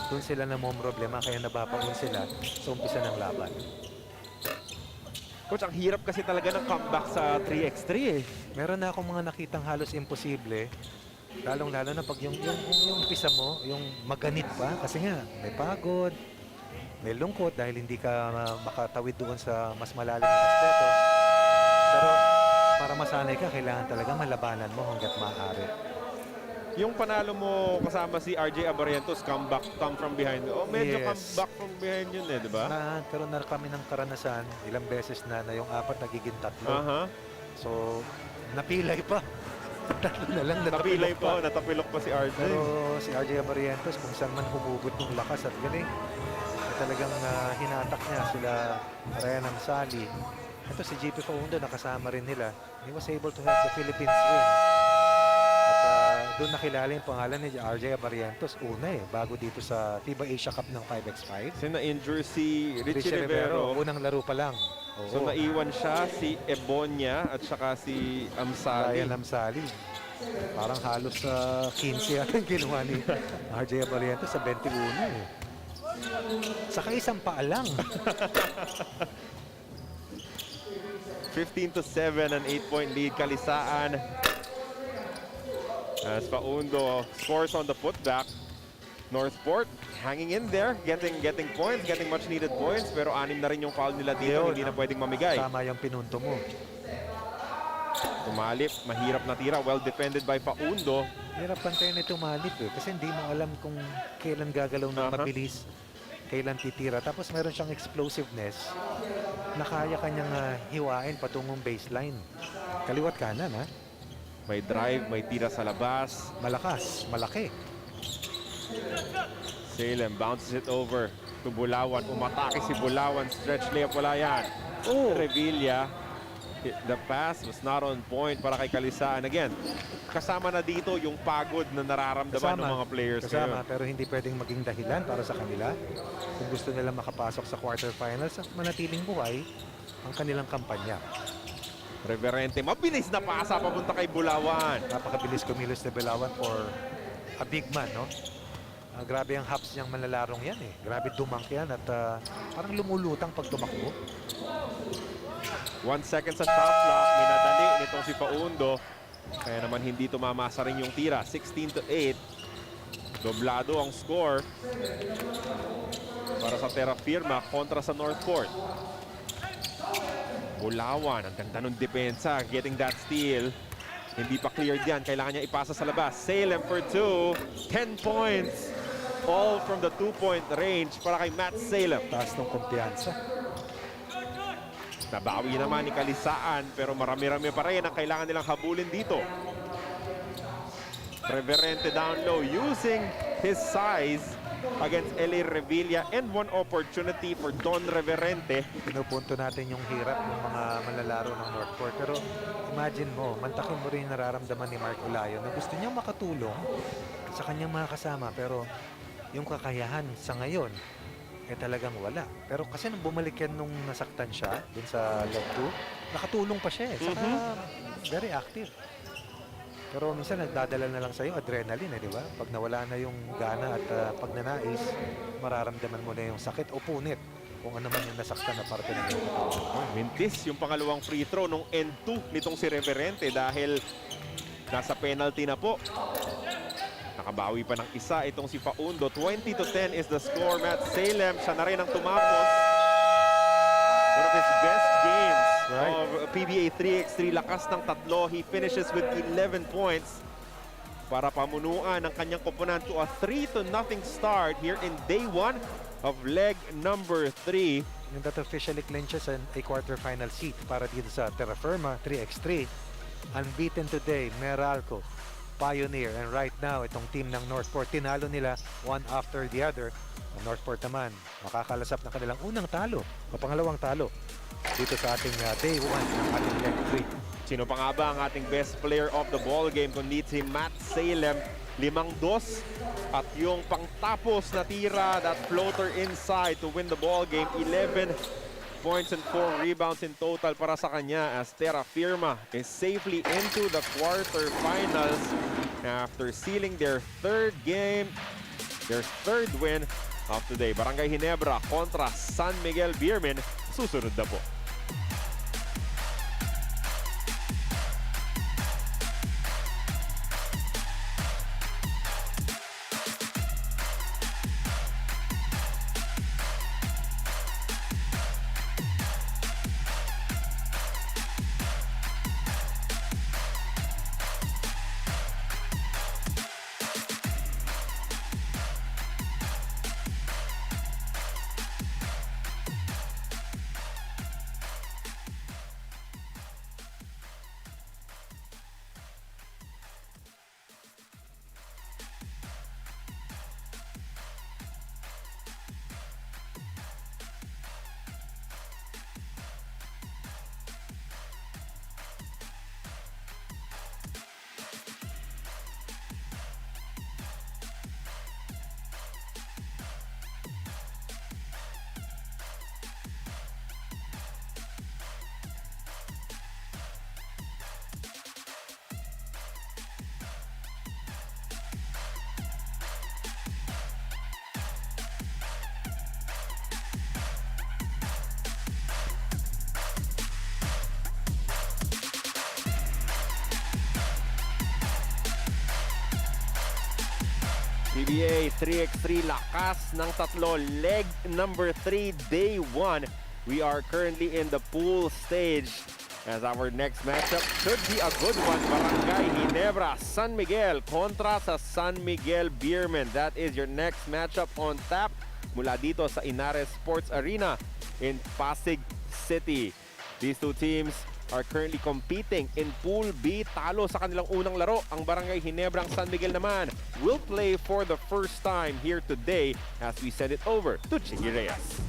doon sila na mong problema, kaya nababaon sila sa umpisa ng laban. Coach, ang hirap kasi talaga ng comeback sa 3x3 eh. Meron na akong mga nakitang halos imposible. Lalong-lalo na pag yung umpisa mo, yung maganit pa. Kasi nga, may pagod, may lungkot dahil hindi ka makatawid doon sa mas malalim na aspeto. Pero para masanay ka, kailangan talaga malabanan mo hanggat maaari. Yung panalo mo kasama si RJ Abarientos, come from behind. Oh, medyo Yes. come back from behind yun eh, di ba? Nagkaroon na kami ng karanasan, ilang beses na yung 4 nagiging 3. So, napilay pa. 3 na lang, Napilay pa, natapilok pa si RJ. Pero si RJ Abarientos, kung saan man humugot ng lakas at galing, talagang hinatak niya sila Ryan Amsali. Ito si GP Faundo, nakasama rin nila. He was able to help the Philippines win. At doon nakilala yung pangalan ni RJ Abarientos una bago dito sa FIBA Asia Cup ng 5x5. Kasi na-injure si Richie Rivero. Unang laro pa lang. So naiwan siya, si Ebonia at saka si Amsali. Ryan Amsali. Parang halos 15 yata yung ginawa ni RJ Abarientos sa 21 eh. Saka isang paa lang. 15-7, an 8-point lead. Kalisaan. As Faundo scores on the putback. Northport hanging in there, getting points, getting much needed points. Pero 6 na rin yung foul nila dito, hindi na pwedeng mamigay. Tama yung pinunto mo. Tumalip, mahirap na tira. Well defended by Faundo. Hirap pantayin na tumalip eh. Kasi hindi mo alam kung kailan gagalaw ng mabilis, kailan titira. Tapos meron siyang explosiveness na kaya kanyang hiwain patungong baseline. Kaliwat kanan ha. May drive, may tira sa labas. Malakas, malaki. Salem bounces it over to Bulawan. Umatake si Bulawan. Stretch layup, wala yan. Revilla. The pass was not on point para kay Kalisaan. Again, kasama na dito yung pagod na nararamdaman ng mga players. Kasama, pero hindi pwedeng maging dahilan para sa kanila. Kung gusto nila makapasok sa quarterfinals at manatiling buhay ang kanilang kampanya. Reverente, mabilis na pasa papunta kay Bulawan. Napakabilis kumilos na Bulawan for a big man, no? Grabe ang hops niyang manlalarong yan eh. Grabe dumunk yan at parang lumulutang pag tumakbo. 1 second sa shot clock. Minadali nitong si Faundo. Kaya naman hindi tumamasa rin yung tira. 16-8. Doblado ang score para sa Terrafirma kontra sa Northport. Bulawan, ang ganda ng depensa. Getting that steal. Hindi pa cleared yan. Kailangan niya ipasa sa labas. Salem for 2. 10 points. All from the 2-point range para kay Matt Salem. Taas ng kumpiyansa. Nabawi naman ni Kalisaan pero marami-rami pa rin ang kailangan nilang habulin dito. Reverente down low using his size against Eli Revilla and 1 opportunity for Don Reverente. Pinupunto natin yung hirap ng mga manlalaro ng Northport. Pero imagine mo, mantakin mo rin nararamdaman ni Mark Olayo na gusto niyang makatulong sa kanyang mga kasama. Pero yung kakayahan sa ngayon, talagang wala. Pero kasi nung bumalik yan nung nasaktan siya dun sa leg 2, nakatulong pa siya eh. Saka very active. Pero minsan nagdadala na lang sa'yo adrenaline di ba? Pag nawala na yung gana at pag nanais, mararamdaman mo na yung sakit o punit kung ano man yung nasaktan na parte ng iyong katawan. Mintis yung pangalawang free throw nung N2 nitong si Reverente dahil nasa penalty na po. Nakabawi pa ng isa itong si Paundo. 20-10 is the score. Matt Salem, siya na rin ang tumapos. One of his best games of PBA 3x3. Lakas ng tatlo. He finishes with 11 points para pamunuan ang kanyang koponan to a 3-0 start here in day 1 of leg number 3. Yung that officially clinches a quarterfinal seat para dito sa Terrafirma 3x3. Unbeaten today, Meralco, Pioneer, and right now, itong team ng Northport, tinalo nila one after the other. Ang Northport naman, makakalasap ng kanilang unang talo o pangalawang talo dito sa ating day 1 ng ating leg 3. Sino pa nga ba ang ating best player of the ball game kundi si Matt Salem? 5-2 at yung pangtapos na tira, that floater inside to win the ball game. 11 points and 4 rebounds in total para sa kanya as Terrafirma is safely into the quarterfinals after sealing their third win of today. Barangay Ginebra kontra San Miguel Beermen, susunod na po. PBA 3x3, lakas ng tatlo, leg number 3, day 1. We are currently in the pool stage as our next matchup should be a good one. Barangay Ginebra, San Miguel kontra sa San Miguel Beermen. That is your next matchup on tap mula dito sa Inares Sports Arena in Pasig City. These two teams are currently competing in Pool B. Talo sa kanilang unang laro. Ang Barangay Ginebra, ang San Miguel naman will play for the first time here today as we send it over to Chigi Reyes.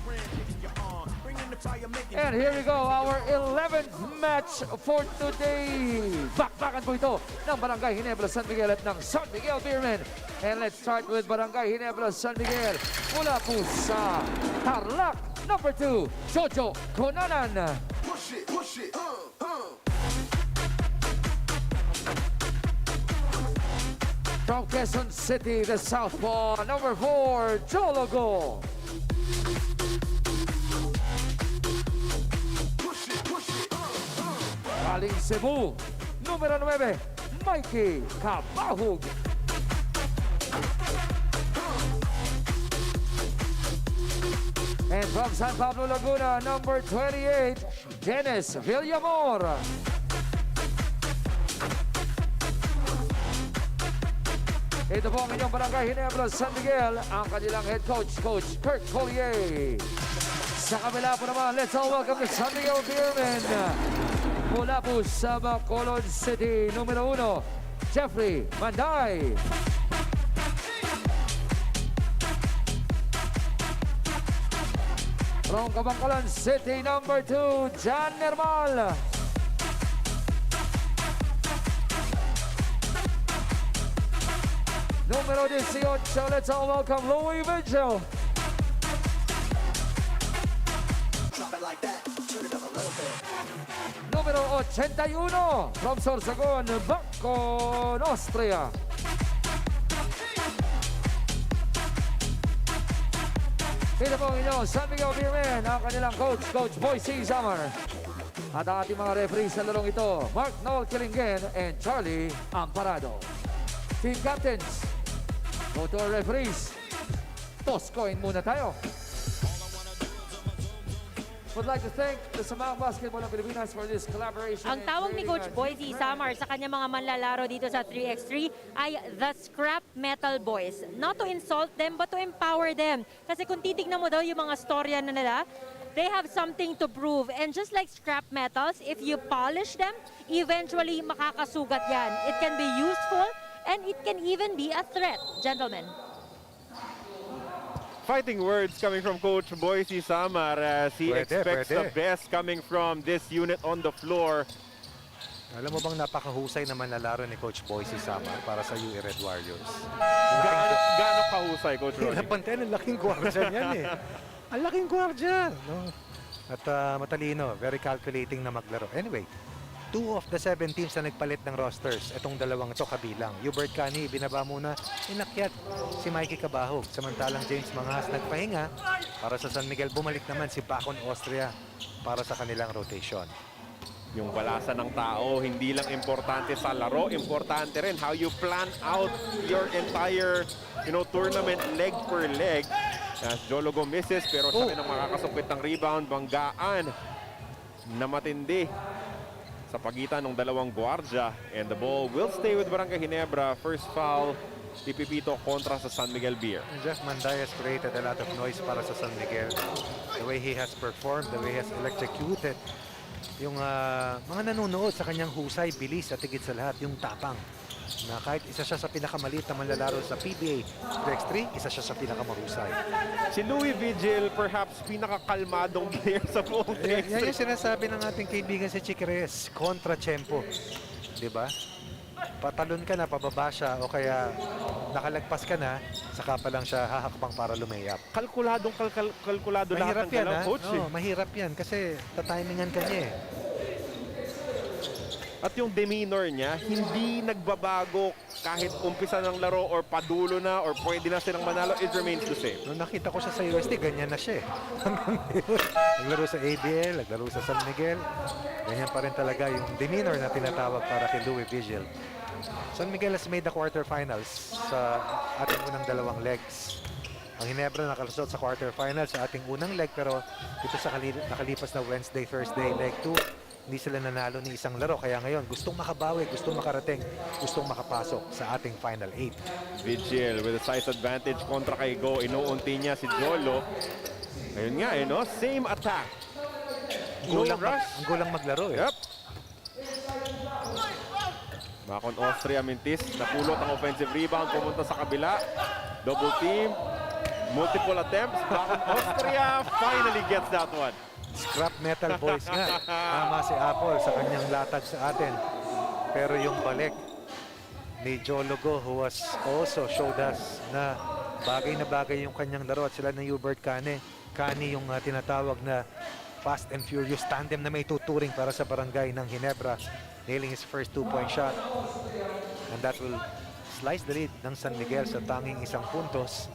And here we go, our 11th match for today. Bakbakan po ito ng Barangay Ginebra, San Miguel at ng San Miguel Beermen. And let's start with Barangay Ginebra, San Miguel. Mula po sa Tarlac, number 2, Jojo Conanan. Push it, From Quezon City, the southpaw, number 4, Jologo. Galing Cebu, numero 9, Mikey Kabahug. And from San Pablo, Laguna, number 28, Dennis Villamor. Ito po ang inyong Barangay Ginebra, San Miguel, ang kanilang head coach, Coach Kurt Collier. Sa kabila po naman, let's all welcome the San Miguel Beermen. Mula po sa Bacolod City, numero 1, Jeffrey Manday. From Kabangkalan City, number 2, John Nermal. Número 18, let's all welcome Louis Vigil. Número 81, from Sorsogon, Bacon, Austria. Ito po ang inyong San Miguel Beermen, ang kanilang coach, Coach Boise Summer. At ang ating mga referees sa larong ito, Mark Noel Kilingen and Charlie Amparado. Team captains, go to our referees. Toss coin muna tayo. Would like to thank the Zamboanga Basketball ng Pilipinas for this collaboration. Ang tawag ni Coach Boise Samar sa kanyang mga manlalaro dito sa 3x3 ay the Scrap Metal Boys. Not to insult them, but to empower them. Kasi kung titignan mo daw yung mga storya na nila, they have something to prove. And just like scrap metals, if you polish them, eventually makakasugat yan. It can be useful and it can even be a threat, gentlemen. Fighting words coming from Coach Boise Samar as he expects the best coming from this unit on the floor. Alam mo bang napakahusay na manlalaro ni Coach Boise Samar para sa UE Red Warriors? Gaano kahusay, Coach Ronnie? Ang laking gwardya niyan eh. Ang laking gwardya. No? At matalino, very calculating na maglaro. Anyway, 2 of the 7 teams na nagpalit ng rosters. Itong dalawang ito kabilang. Hubert Cani, binaba muna. Inakyat si Mikey Cabahog. Samantalang James Mangas nagpahinga para sa San Miguel. Bumalik naman si Bacon Austria para sa kanilang rotation. Yung balasa ng tao, hindi lang importante sa laro, importante rin how you plan out your entire tournament leg per leg. As Jologo misses, pero siya rin ang makakasupit ng rebound. Banggaan na matindi sa pagitan ng dalawang guardia. And the ball will stay with Barangay Ginebra. First foul, Pipipito kontra sa San Miguel Beer. Jeff Manday has created a lot of noise para sa San Miguel. The way he has performed, the way he has electrocuted. Yung mga nanonood sa kanyang husay, bilis at higit sa lahat, yung tapang. Na kahit isa siya sa pinakamaliit na manlalaro sa PBA 3x3, isa siya sa pinakamahusay. Si Louis Vigil, perhaps pinakakalmadong player sa buong 3x3. Yan yung sinasabi ng ating kaibigan si Chick Reyes, kontra-tempo. Diba? Patalon ka na, pababa siya, o kaya nakalagpas ka na, saka pa lang siya hahakbang para lumayap. Kalkulado lahat ng galaw, coach. Mahirap yan kasi tatimingan ka niya eh. At yung demeanor niya, hindi nagbabago kahit umpisa ng laro or padulo na or pwede na silang manalo, it remains the same. Nung nakita ko siya sa UST, ganyan na siya eh. Naglaro sa ABL, naglaro sa San Miguel. Ganyan pa rin talaga yung demeanor na tinatawag para kay Louis Vigil. San Miguel has made the quarterfinals sa ating unang dalawang legs. Ang Ginebra nakalusot sa quarterfinals sa ating unang leg, pero ito sa nakalipas na Wednesday, Thursday, leg 2. Hindi sila nanalo ni isang laro. Kaya ngayon, gustong makabawi, gustong makarating, gustong makapasok sa ating Final 8. Vigil with a size advantage kontra kay Go. Inuunti niya si Jolo. Ngayon nga same attack. Ang gulang maglaro eh. Yep. Bacon Austria mintis. Napulot ang offensive rebound. Pumunta sa kabila. Double team. Multiple attempts. Bacon Austria finally gets that one. Scrap Metal Boys nga. Tama si Apple sa kanyang latag sa atin. Pero yung balik ni Jologo, who was also showed us na bagay yung kanyang laro, at sila ng Hubert Cane. Cane yung tinatawag na fast and furious tandem na may tuturing para sa Barangay ng Ginebra. Nailing his first 2-point shot. And that will slice the lead ng San Miguel sa tanging 1 puntos.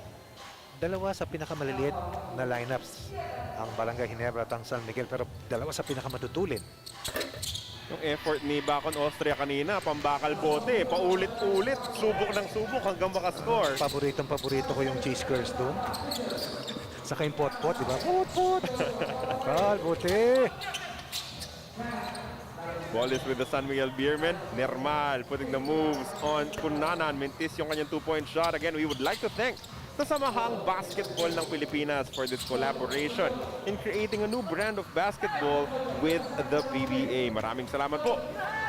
Dalawa sa pinakamaliliit na lineups ang Barangay Ginebra at ang San Miguel, pero dalawa sa pinakamatutulin. Yung effort ni Bacon Austria kanina, pambakal bote, paulit-ulit, subok ng subok hanggang makascore. Paborito ko yung cheese curls doon. Saka yung pot-pot, di ba? Pot-pot! Bakal, bote! Ball is with the San Miguel Beermen. Nermal putting the moves on Kunanan. Mintis yung kanyang 2-point shot. Again, we would like to thank sa Samahang Basketball ng Pilipinas for this collaboration in creating a new brand of basketball with the PBA. Maraming salamat po.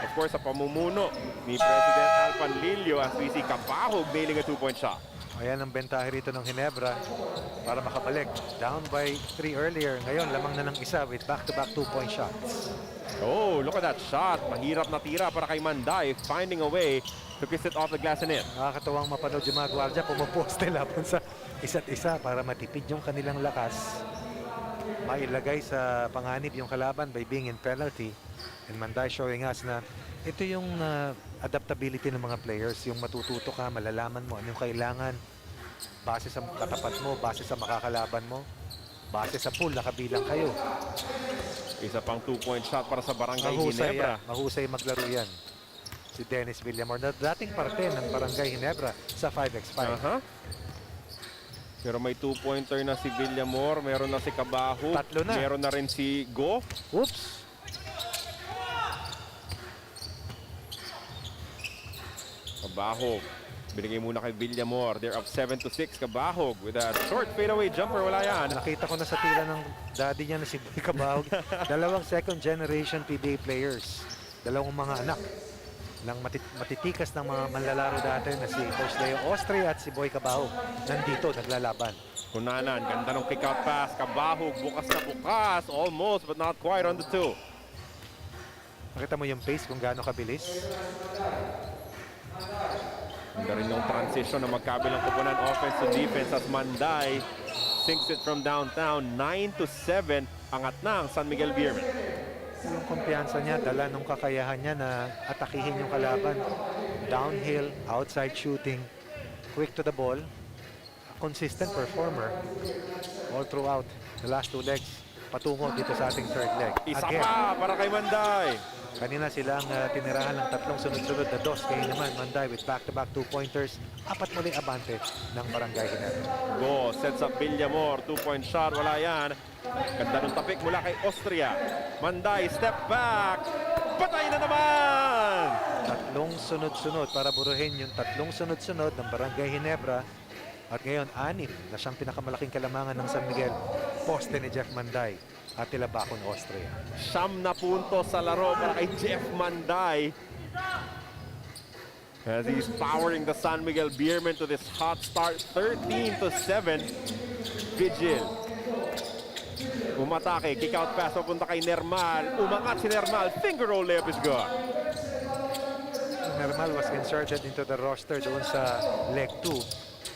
Of course, sa pamumuno ni President Alpan Lillo as we see Cabahog nailing a 2-point shot. Ayan ang bentahe rito ng Ginebra para makabalik. Down by 3 earlier. Ngayon, lamang na ng isa with back-to-back 2-point shots. Oh, look at that shot. Mahirap na tira para kay Manday, finding a way to kiss it off the glass and in. Nakakatuwang mapanood yung mga gwardiya, pumaposte laban sa isa't isa para matipid yung kanilang lakas. Mailagay sa panganib yung kalaban by being in penalty. And Manday showing us na ito yung adaptability ng mga players. Yung matututo ka, malalaman mo anong kailangan Base sa katapat mo, base sa makakalaban mo, base sa pool, nakabilang kayo. Isa pang 2-point shot para sa Barangay Mahusay Ginebra. yan. Mahusay maglaro yan. Si Dennis Villamor, na dating parte ng Barangay Ginebra sa 5x5. Pero may 2-pointer na si Villamor, meron na si Cabajo, Tatlo na. meron na rin si Go. Oops! Cabajo, binigay muna kay Villamor. They're up 7-6. Cabajo with a short fadeaway jumper. Wala yan. Nakita ko na sa tila ng daddy niya na si Boy Cabahog. Dalawang second generation PBA players. Dalawang mga anak ng matitikas ng mga manlalaro dati na si Coach Leo Austria at si Boy Cabahog. Nandito, naglalaban. Kunanan, ganda ng kick-out pass. Cabajo, bukas na bukas. Almost, but not quite on the 2. Nakita mo yung pace kung gaano kabilis? Ganda rin yung transition na magkabilang kupunan offense to defense as Manday sinks it from downtown. 9-7, angat na ang San Miguel Beermen. Yung kumpiyansa niya, dala nung kakayahan niya na atakihin yung kalaban. Downhill, outside shooting, quick to the ball. A consistent performer all throughout the last 2 legs. Patungo dito sa ating third leg. Isa pa para kay Manday. Kanina silang tinirahan ng 3 sunod-sunod na dos. Kaya naman, Manday with back-to-back 2-pointers. 4 muli abante ng Barangay Ginebra. Go, sets up Villamor. 2-point shot, wala yan. Ganda ng tapik mula kay Austria. Manday, step back. Patay na naman! 3 sunod-sunod para buruhin yung 3 sunod-sunod ng Barangay Ginebra. At ngayon, 6 na siyang pinakamalaking kalamangan ng San Miguel. Poste ni Jeff Manday at Tilabacon, Austria. 9 na puntos sa laro para kay Jeff Manday. As he's powering the San Miguel Beermen to this hot start. 13-7. Vigil. Umatake, kick out pass papunta kay Nermal. Umangat si Nermal. Finger roll layup is good. Nermal was inserted into the roster doon sa leg 2.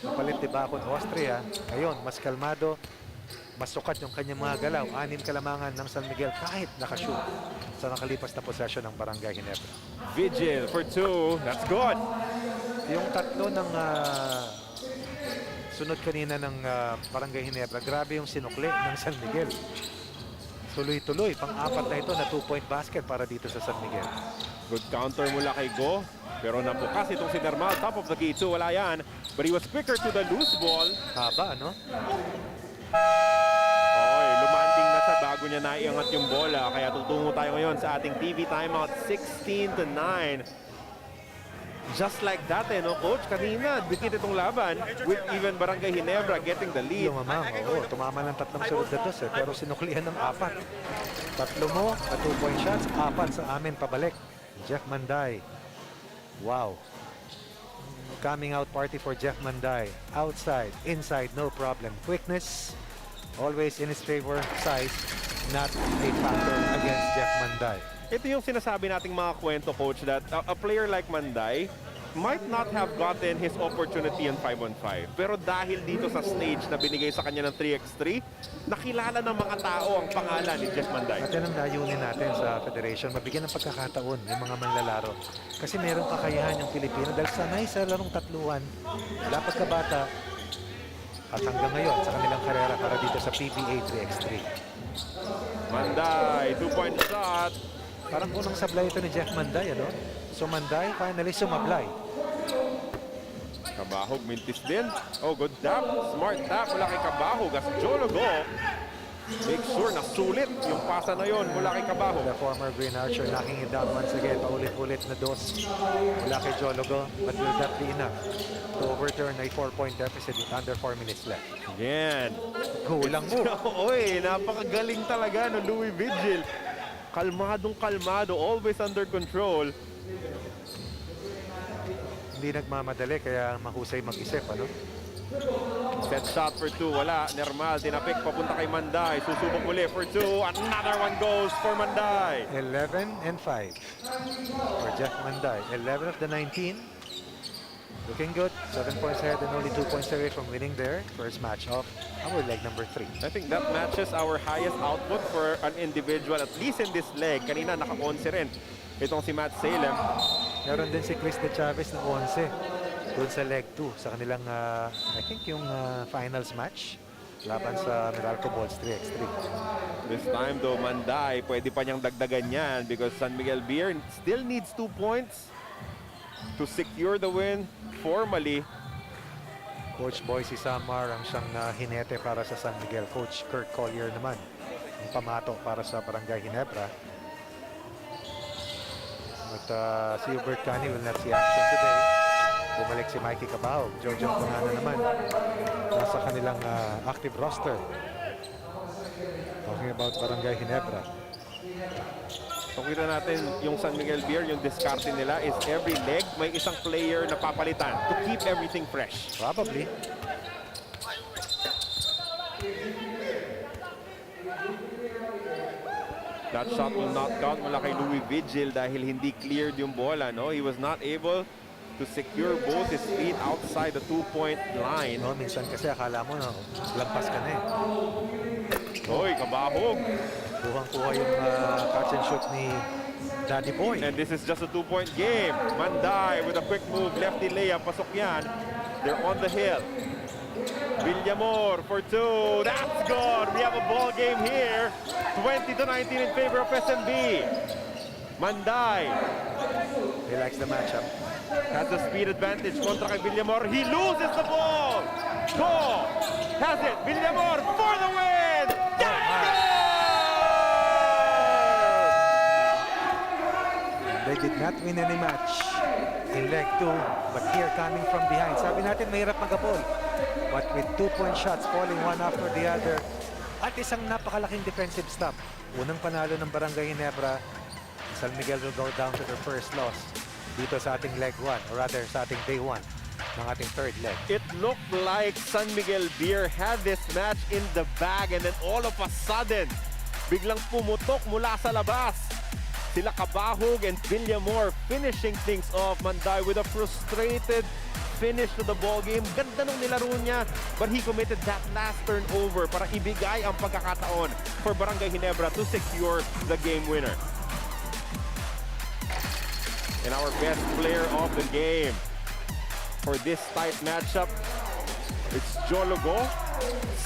Napalit ni Bacon, Austria. Ngayon, mas kalmado, mas sukat yung kanyang mga galaw. 6 kalamangan ng San Miguel kahit nakashoot sa nakalipas na possession ng Barangay Ginebra. Vigil for 2. That's good. Yung 3 ng sunod kanina ng Barangay Ginebra, grabe yung sinukli ng San Miguel. Tuloy-tuloy, pang-4 na ito na 2-point basket para dito sa San Miguel. Good counter mula kay Go. Pero nabukas itong si Nermal. Top of the key, 2. Wala yan. But he was quicker to the loose ball. Haba, no? Oy, lumanding na siya bago niya naiangat yung bola. Kaya tutungo tayo ngayon sa ating TV timeout. 16-9. Just like that, no, Coach? Kanina, dikit itong laban with even Barangay Ginebra getting the lead. Lumamang, oo. Tumama ng 3 sunod na dos, pero sinuklihan ng 4. 3 mo, 2-point shots, 4 sa amin pabalik. Jeff Manday. Wow. Coming out party for Jeff Manday. Outside, inside, no problem. Quickness, always in his favor. Size, not a factor against Jeff Manday. Ito yung sinasabi nating mga kwento, Coach, that a player like Manday might not have gotten his opportunity in 5-on-5. Pero dahil dito sa stage na binigay sa kanya ng 3x3, nakilala ng mga tao ang pangalan ni Jeff Manday. At yan ang layunin natin sa Federation, mabigyan ng pagkakataon yung mga manlalaro. Kasi mayroong kakayahan yung Pilipino dahil sanay sa larong tatluan. Wala pagkabata at hanggang ngayon sa kanilang karera para dito sa PBA 3x3. Manday, 2-point shot. Parang unang sablay ito ni Jeff Manday, ano? So Manday finally sumablay. Cabahog, mintis din. Oh, good tap. Smart tap mula kay Cabahog. As Jologo, make sure na sulit yung pasa na yon mula kay Cabahog. The former Green Archer knocking it down once again. Paulit-ulit na dos mula kay Jologo. But will that be enough to overturn a 4-point deficit with under 4 minutes left? Again. Kulang mo. Oy, napakagaling talaga no Louis Vigil. Kalmadong kalmado, always under control. Hindi nagmamadali kaya mahusay mag-isip, ano? Set shot for 2, wala. Nermal, tinapik, papunta kay Manday. Susubok muli for 2. Another one goes for Manday. 11 and 5 for Jeff Manday. 11 of the 19. Looking good. 7 points ahead and only 2 points away from winning their first match of our leg number 3. I think that matches our highest output for an individual, at least in this leg. Kanina naka-11 rin. Itong si Matt Salem. Meron din si Chris De Chavez na 11. doon sa leg 2 sa kanilang I think yung finals match laban sa Meralco Balls 3x3. This time though, Manday, pwede pa niyang dagdagan yan because San Miguel Beer still needs 2 points to secure the win formally. Coach Boyce Samar ang siyang hinete para sa San Miguel. Coach Kurt Collier naman ang pamato para sa Barangay Ginebra. But si Hubert Cani will not see action today. Bumalik si Mikey Cabao. Jojo Punana naman nasa kanilang active roster. Talking about Barangay Ginebra. So kita natin yung San Miguel Beer, yung diskarte nila is every leg may isang player na papalitan to keep everything fresh. Probably. That shot will not count mula kay Louis Vigil dahil hindi cleared yung bola. No? He was not able to secure both his feet outside the 2-point line. No, minsan kasi akala mo na lampas ka na eh. Hoy, kabahog. Kuhang-kuha yung catch and shoot ni Daddy Boy. And this is just a 2-point game. Manday with a quick move, lefty layup, pasok yan. They're on the hill. Villamor for 2. That's good. We have a ball game here. 20-19 in favor of SMB. Manday. He likes the matchup. Has a speed advantage kontra kay Villamor. He loses the ball. Go. Has it. Villamor for the win. They did not win any match in leg 2, but here coming from behind. Sabi natin mahirap magabol. But with 2-point shots falling one after the other at isang napakalaking defensive stop. Unang panalo ng Barangay Ginebra. San Miguel will go down to their first loss dito sa ating leg 1, or rather sa ating day 1 ng ating third leg. It looked like San Miguel Beer had this match in the bag and then all of a sudden, biglang pumutok mula sa labas. Sila Kabahog and Villamor finishing things off. Manday with a frustrated finish to the ball game. Ganda nung nilaro niya, but he committed that last turnover para ibigay ang pagkakataon for Barangay Ginebra to secure the game winner. And our best player of the game for this tight matchup, it's Jologo.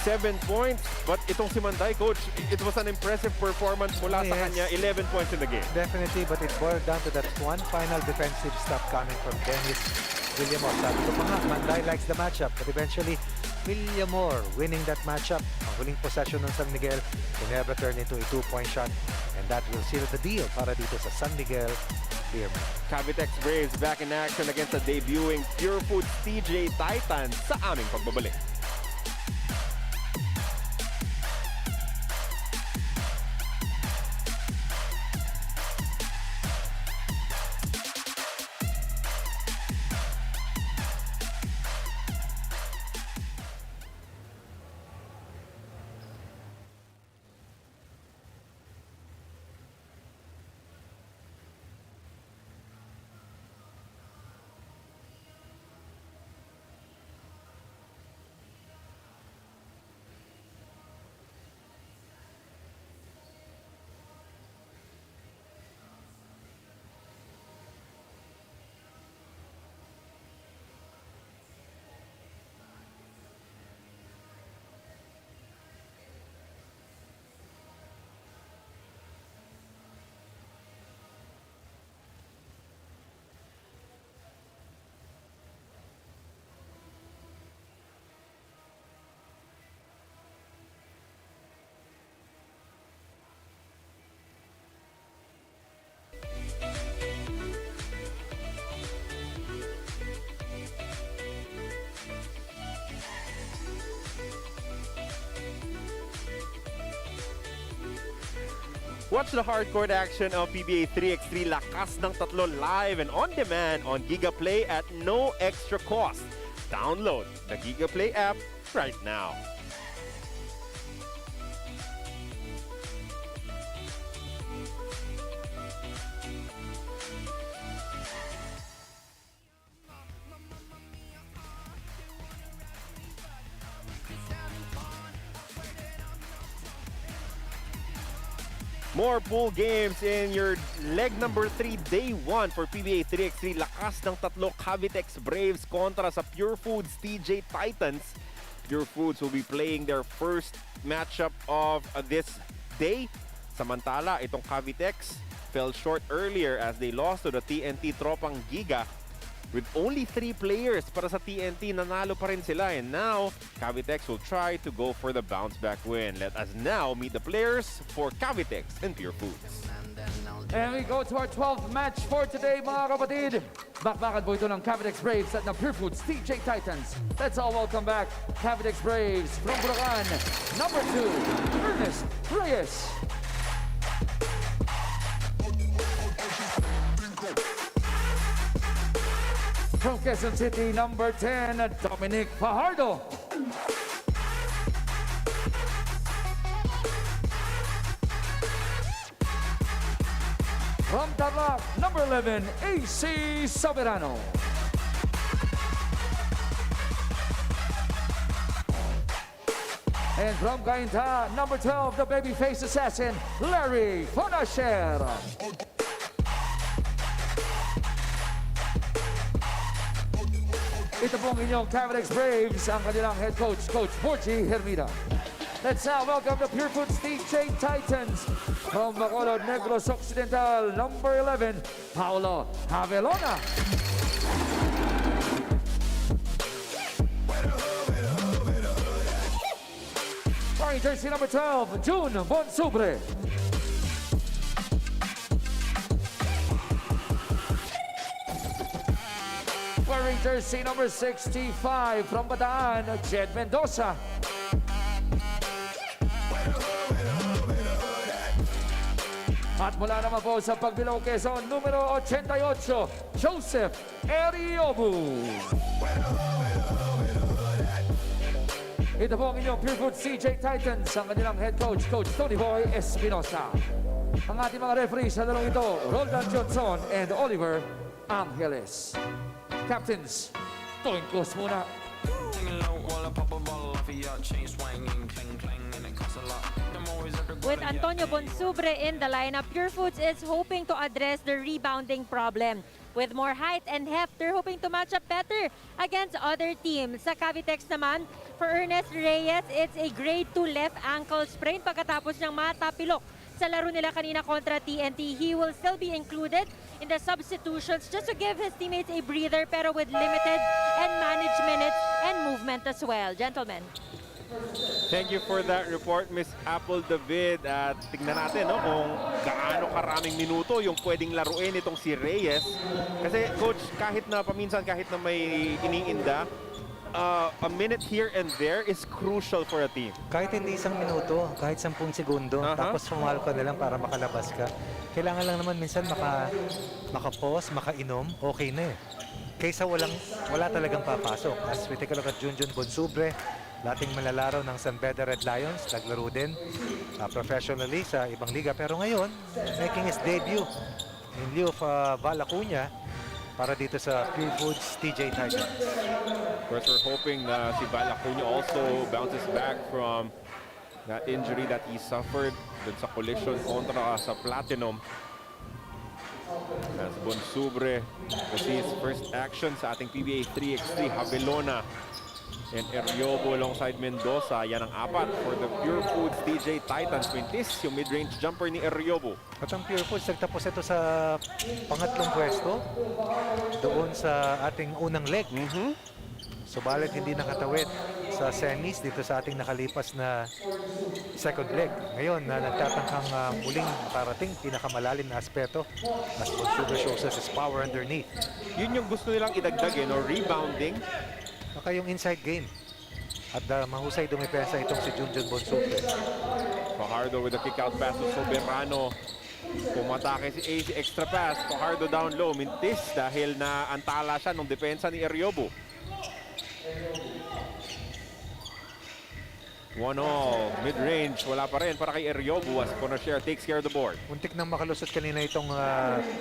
7 points, but itong si Manday, coach, it was an impressive performance mula sa kanya. 11 points in the game. Definitely, but it boiled down to that one final defensive stop coming from Dennis Villamor. Sabi ko pa nga, Manday likes the matchup, but eventually, Villamor winning that matchup. Ang huling possession ng San Miguel, Ginebra turned into a 2-point shot, and that will seal the deal para dito sa San Miguel Beerman. Cavitex Braves back in action against the debuting Purefoods TJ Titans sa aming pagbabalik. Watch the hardcore action of PBA 3x3 Lakas ng Tatlo live and on demand on GigaPlay at no extra cost. Download the GigaPlay app right now. More pool games in your leg number 3, day 1 for PBA 3x3. Lakas ng tatlo, Cavitex Braves kontra sa Purefoods TJ Titans. Purefoods will be playing their first matchup of this day. Samantala, itong Cavitex fell short earlier as they lost to the TNT Tropang Giga. With only 3 players para sa TNT, nanalo pa rin sila. And now, Cavitex will try to go for the bounce-back win. Let us now meet the players for Cavitex and Purefoods. And we go to our 12th match for today, mga kapatid. Bakbakan po ito ng Cavitex Braves at ng Purefoods TJ Titans. Let's all welcome back Cavitex Braves from Bulacan, number 2, Ernest Reyes. From Quezon City, number 10, Dominic Fajardo. From Tarlac, number 11, AC Soberano. And from Cainta, number 12, the babyface assassin, Larry Fonasher. Ito pong inyong Cavitex Braves, ang kanilang head coach, Coach Borgie Hermida. Let's now welcome the Purefoods TJ Titans from Bacolod Negros Occidental, number 11, Paulo Javelona. Wearing jersey number 12, June Bonsubre. Wearing jersey number 65 from Bataan, Jed Mendoza. At mula naman po sa Pagbilao, Quezon, numero 88, Joseph Eriobu. Ito po ang inyong Purefoods CJ Titans, ang kanilang head coach, Coach Tony Boy Espinosa. Ang ating mga referees sa dalawang ito, Roldan Johnson and Oliver Angeles. Captains, going close muna. With Antonio Bonsubre in the lineup, Purefoods is hoping to address the rebounding problem. With more height and heft, they're hoping to match up better against other teams. Sa Cavitex naman, for Ernest Reyes, it's a grade 2 left ankle sprain pagkatapos niyang matapilok sa laro nila kanina kontra TNT. He will still be included in the substitutions just to give his teammates a breather, pero with limited and managed minutes and movement as well. Gentlemen. Thank you for that report, Miss Apple David. At tingnan natin kung gaano karaming minuto yung pwedeng laruin itong si Reyes. Kasi coach, kahit na paminsan, kahit na may iniinda, a minute here and there is crucial for a team. Kahit hindi 1 minuto, kahit 10 segundo, tapos pumalo ka na lang para makalabas ka. Kailangan lang naman minsan maka-pause, makainom, okay na eh. Kaysa wala talagang papasok. As we take a look at Junjun Bonsubre, dating malalaro ng San Beda Red Lions, naglaro din professionally sa ibang liga. Pero ngayon, making his debut in lieu of Val Acuña para dito sa Purefoods TJ Titans. Of course, we're hoping na si Val Acuña also bounces back from that injury that he suffered dun sa collision kontra sa Platinum. As Bonsubre receives first action sa ating PBA 3x3, Javelona and Eriobo alongside Mendoza. Yan ang 4 for the Purefoods TJ Titans. Quintis, yung mid-range jumper ni Eriobo. At ang Purefoods, nagtapos ito sa pangatlong pwesto doon sa ating unang leg. Subalit hindi nakatawid sa semis dito sa ating nakalipas na second leg. Ngayon, nagtatangkang muling parating pinakamalalim na aspeto as Bonsubre shows us his power underneath. Yun yung gusto nilang idagdag, rebounding. Saka yung inside game. At mahusay dumipensa itong si Junjun Bonsubre. Fajardo with a kick-out pass to Soberano. Pumatake si AC, extra pass. Fajardo down low. Mintis dahil na antala siya ng depensa ni Eriobo. 1-all. Mid-range. Wala pa rin para kay Eriobo as Fonasher takes care of the board. Muntik nang makalusot kanina itong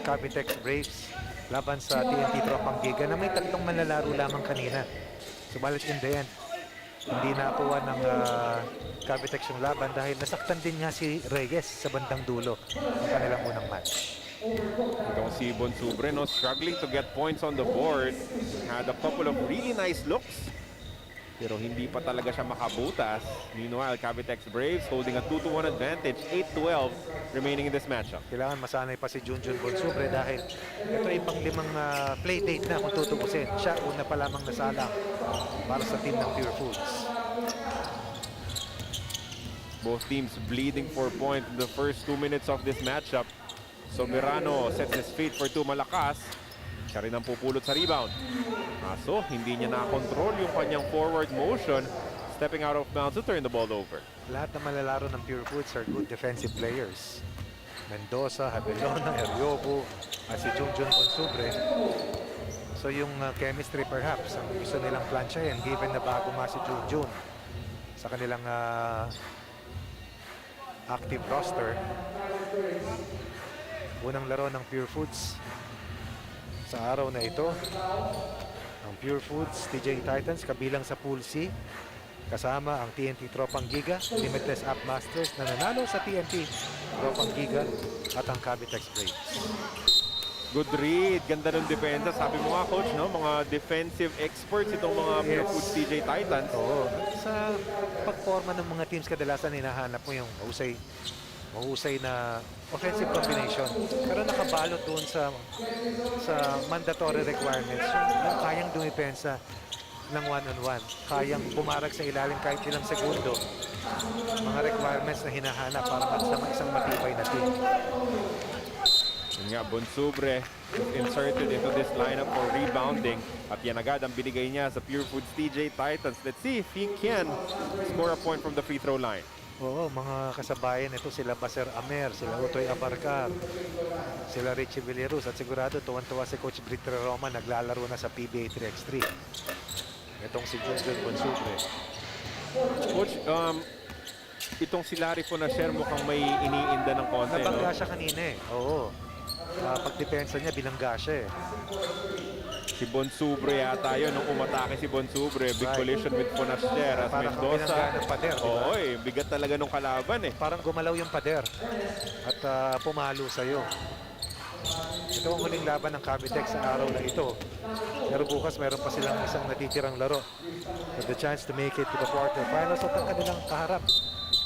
Cavitex Braves laban sa TNT Tropang Giga na may 3 manlalaro lamang kanina. Subalit in the end, Hindi nakuha ng Cavitex yung laban dahil nasaktan din nga si Reyes sa bandang dulo ng kanilang unang match. Itong si Bonsubre, no, struggling to get points on the board. Had a couple of really nice looks, pero hindi pa talaga siya makabutas. Meanwhile, Cavitex Braves holding a 2-1 advantage, 8-12 remaining in this matchup. Kailangan masanay pa si Junjun Bonsubre dahil ito ay pang-limang play date na kung tutubusin. Siya una pa lamang nasalang para sa team ng Purefoods. Both teams bleeding for points in the first 2 minutes of this matchup. Soberano sets his feet for 2, malakas. Siya rin ang pupulot sa rebound. Kaso, hindi niya na-control yung kanyang forward motion, stepping out of bounds to turn the ball over. Lahat ng malalaro ng Purefoods are good defensive players. Mendoza, Habelona, Eriobo, at si Junjun Bonsubre. So yung chemistry perhaps ang gusto nilang plansyahin given na bago nga si Junjun sa kanilang active roster. Unang laro ng Purefoods sa araw na ito. Ang Purefoods TJ Titans kabilang sa Pool C. Kasama ang TNT Tropang Giga, Limitless App Masters na nanalo sa TNT Tropang Giga at ang Cavitex Braves. Good read. Ganda ng depensa. Sabi mo nga, Coach, no? Mga defensive experts itong mga Purefoods TJ Titans. Oo. Sa pagforma ng mga teams, kadalasan hinahanap mo yung mahusay na offensive combination. Pero nakabalot doon sa mandatory requirements. Yung kayang dumipensa ng one-on-one. Kayang bumarag sa ilalim kahit ilang segundo. Mga requirements na hinahanap para magsama isang matibay na team. Yun nga, Bonsubre is inserted into this lineup for rebounding. At yan agad ang binigay niya sa Purefoods TJ Titans. Let's see if he can score a point from the free throw line. Oo, mga kasabayan ito sila Baser Amer, sila Utoy Abarcar, sila Richie Villaruz at sigurado tuwan-tuwa si Coach Britre Roma naglalaro na sa Pba 3X3. Itong si Junjun Bonsubre. Coach, itong si Larry Fonasher mukhang may iniinda ng konti, no? Nabangga siya kanina eh. Oo. Pagdepensa niya, binangga siya eh. Si Bonsubre yata yun. Nung umatake si Bonsubre, big collision with Fonasher at Parang Mendoza. binangga ng pader, diba? Oo, bigat talaga nung kalaban eh. Parang gumalaw yung pader at pumalo sa'yo. Ito ang huling laban ng Cavitex sa araw na ito. Pero bukas meron pa silang isang natitirang laro with the chance to make it to the quarterfinals at ang kanilang kaharap.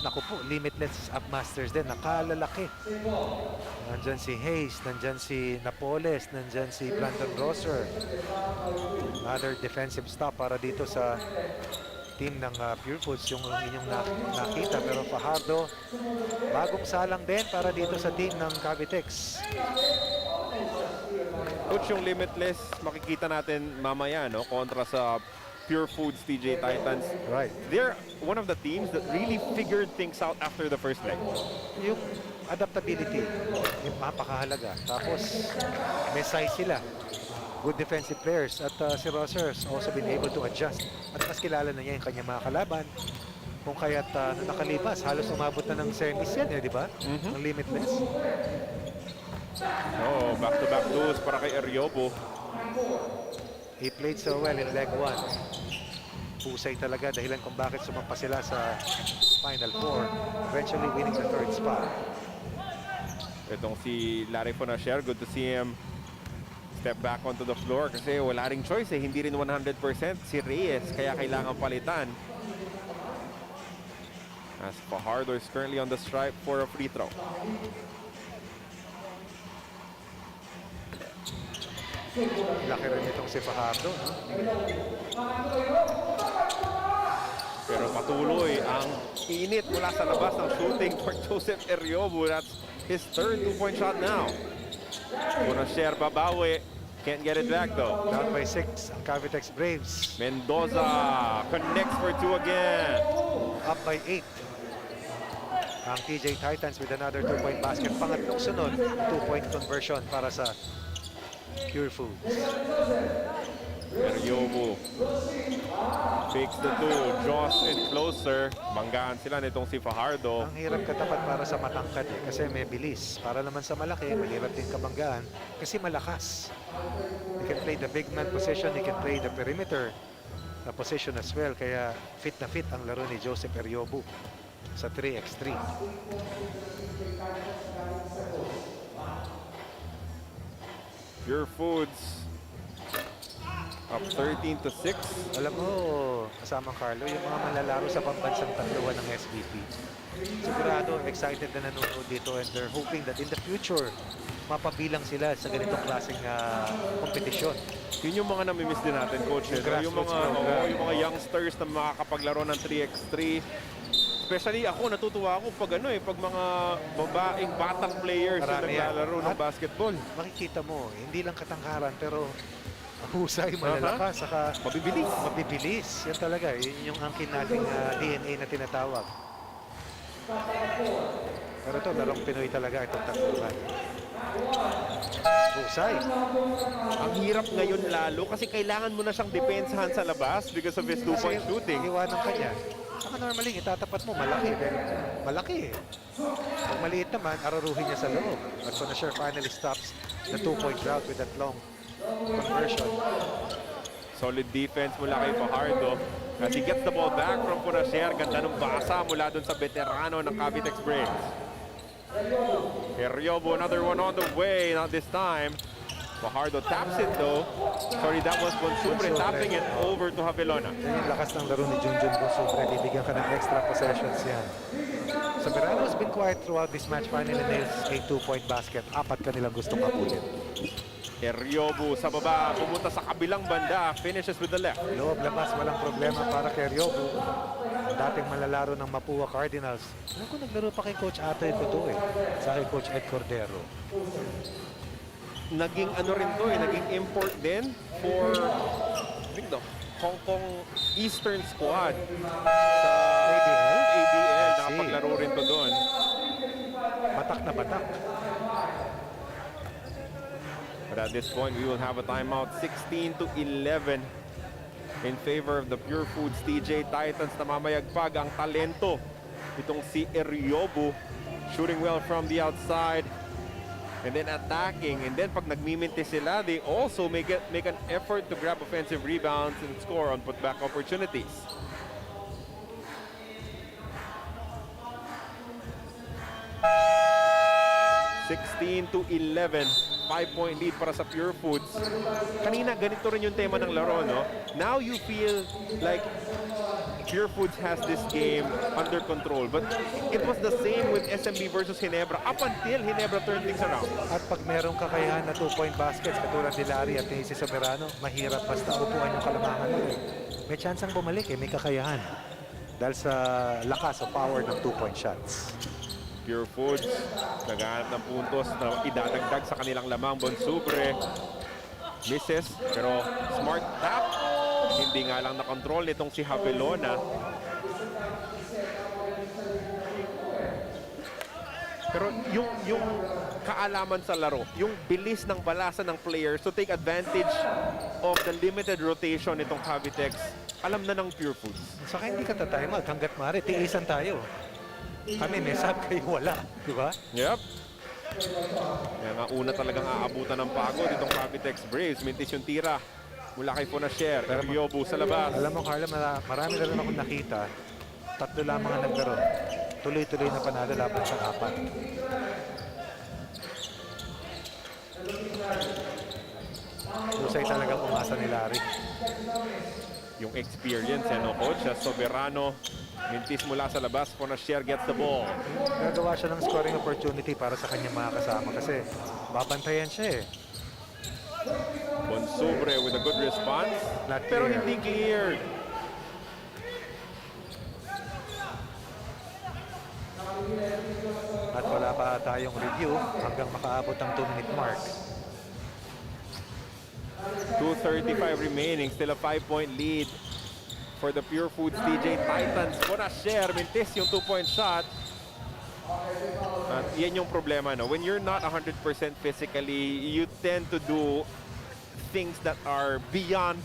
Naku po, Limitless Up Masters din, nakalalaki. Nandyan si Hayes, nandyan si Napoles, nandyan si Brandon Rosser. Another defensive stop para dito sa team ng Purefoods, yung inyong nakita. Pero Fajardo, bagong salang din para dito sa team ng Cavitex. Coach, yung Limitless, makikita natin mamaya, no? Kontra sa Purefoods TJ Titans. Right. They're one of the teams that really figured things out after the first leg. Yung adaptability, yung mapakahalaga. Tapos, may size sila. Good defensive players. At si Rosser's also been able to adjust. At mas kilala na niya yung kanyang mga kalaban. Kung kaya't nung nakalipas, halos umabot na ng semis yan, di ba? Ang Limitless. Oh, back-to-back duels para kay Eriobo. He played so well in leg 1. Pusay talaga dahilan kung bakit sumampa sila sa Final Four, eventually winning the third spot. Itong si Larry Fonasher, good to see him step back onto the floor kasi wala ring choice eh. Hindi rin 100% si Reyes, kaya kailangan palitan. As Fajardo is currently on the stripe for a free throw. Laki rin itong si Fajardo. Pero patuloy ang init mula sa labas ng shooting for Joseph Eriobo. That's his third two-point shot now. Fonasher babawi. Can't get it back though. Down by 6 ang Cavitex Braves. Mendoza connects for 2 again. Up by 8. Ang TJ Titans with another 2-point basket. Pangatlong sunod, 2-point conversion para sa Purefoods. Eriobo fakes the 2, draws it closer. Banggaan sila nitong si Fajardo. Ang hirap katapat para sa matangkad eh, kasi may bilis. Para naman sa malaki, mahirap din kabanggaan kasi malakas. He can play the big man position, he can play the perimeter. na position as well. Kaya fit na fit ang laro ni Joseph Eriobu sa 3x3. Purefoods up 13-6. Alam mo, kasamang Carlo, yung mga manlalaro sa pambansang tatluhan ng SBP, sigurado excited na nanonood dito and they're hoping that in the future, mapabilang sila sa ganitong klaseng kompetisyon. Yun yung mga namimiss din natin, Coach. Yung mga youngsters na makakapaglaro ng 3x3. Especially ako, natutuwa ako pag pag mga babaeng batang players na naglalaro ng basketball. Makikita mo, hindi lang katangkaran pero husay, malalakas, saka mabibilis. Mabibilis. Yan talaga, yun yung angkin nating DNA na tinatawag. Pero ito, larong Pinoy talaga itong takbuhan. Husay. Ang hirap ngayon lalo kasi kailangan mo na siyang depensahan sa labas because of his two-point shooting. Iwanan ka niya. Saka normally, itatapat mo, malaki. Malaki eh. Pag maliit naman, araruhin niya sa loob. But Punasher finally stops the two-point drought with that long conversion. Solid defense mula kay Fajardo. As he gets the ball back from Punasher, ganda ng basa mula dun sa veterano ng Cavitex Braves. Heriobo, another one on the way, not this time. Fajardo taps it though. Sorry, that was Bonsubre tapping it over to Javelona. Yan yung lakas ng laro ni Junjun Bonsubre. Bibigyan ka ng extra possessions yan. So Meralco has been quiet throughout this match. Finally nails a two-point basket. 4 kanilang gustong kapulit. Heriobo sa baba, pumunta sa kabilang banda, finishes with the left. Loob, labas, walang problema para kay Heriobo. Dating malalaro ng Mapua Cardinals. Alam ko, naglaro pa kay Coach Atoy Coto sa kay Coach Ed Cordero. Naging rin to naging import din for I think the Hong Kong Eastern Squad sa ABL. Nakapaglaro rin to doon. Batak na batak. But at this point, we will have a timeout. 16-11 in favor of the Purefoods TJ Titans na mamayagpag ang talento. Itong si Eriobu shooting well from the outside. And then attacking, and then pag nagmiminti sila, they also make an effort to grab offensive rebounds and score on putback opportunities. (16-11), 5-point lead para sa Purefoods. Kanina ganito rin yung tema ng laro, no? Now you feel like Purefoods has this game under control, but it was the same with SMB versus Ginebra up until Ginebra turned things around. At pag merong kakayahan na two-point baskets katulad ni Larry at ni Soberano, mahirap basta upuan yung kalamangan mo. May chance ang bumalik may kakayahan dahil sa lakas o power ng two-point shots. Purefoods naghahanap ng puntos na idadagdag sa kanilang lamang. Bonsubre misses, pero smart tap. Hindi nga lang na-control nitong si Javelona. Pero yung kaalaman sa laro, yung bilis ng balasa ng players to take advantage of the limited rotation nitong Cavitex, alam na ng Purefoods. Saka hindi ka tatayamag hanggat maaari, tiisan tayo. Kami may sab kayo wala, di ba? Yep. Yan nga una talagang aabutan ng pagod itong Cavitex Braves. Mintis yung tira mula kay Punasher. Eriobu sa labas. Alam mo Carla, marami na rin akong nakita. 3 lamang ang naglaro. Tuloy-tuloy na panalo laban sa 4. Husay talagang umasa ni Larry. Yung experience, Coach? Soberano, mintis mula sa labas. Punasher gets the ball. Nagawa siya ng scoring opportunity para sa kanyang mga kasama kasi babantayan siya Bonsubre with a good response. Pero hindi cleared. At wala pa tayong review hanggang makaabot ang 2-minute mark. 2:35 remaining. Still a 5-point lead for the Purefoods TJ Titans. Punasher, mintis yung 2-point shot. At yan yung problema, no? When you're not 100% physically, you tend to do things that are beyond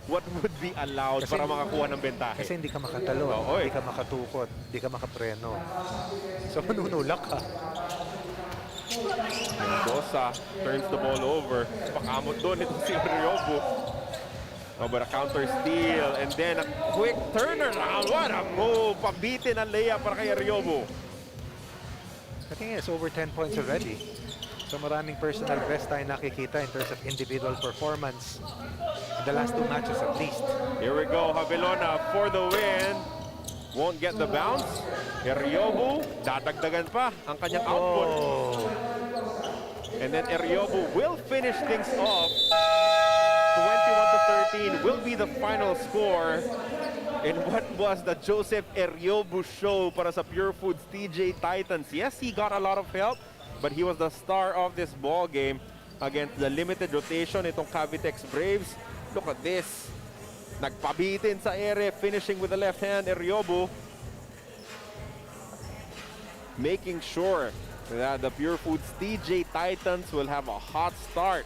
what would be allowed para makakuha ng bentahe. Kasi hindi ka makatalo, hindi ka makatukot, hindi ka makapreno. So manunulak ka. Mendoza turns the ball over. Pakamot doon itong si Eriobu. Oh, but a counter steal and then a quick turnaround. What a move! Pabitin ang layup para kay Ariobo. I think it's over 10 points already. So maraming personal best tayo nakikita in terms of individual performance in the last 2 matches at least. Here we go, Javelona for the win. Won't get the bounce. Ariobo, dadagdagan pa ang kanyang output. And then Ariobo will finish things off. 21-13 will be the final score in what was the Joseph Ariobo show para sa Purefoods TJ Titans. Yes, he got a lot of help, but he was the star of this ball game against the limited rotation itong Cavitex Braves. Look at this. Nagpabitin sa ere, finishing with the left hand, Ariobo. Making sure that the Purefoods TJ Titans will have a hot start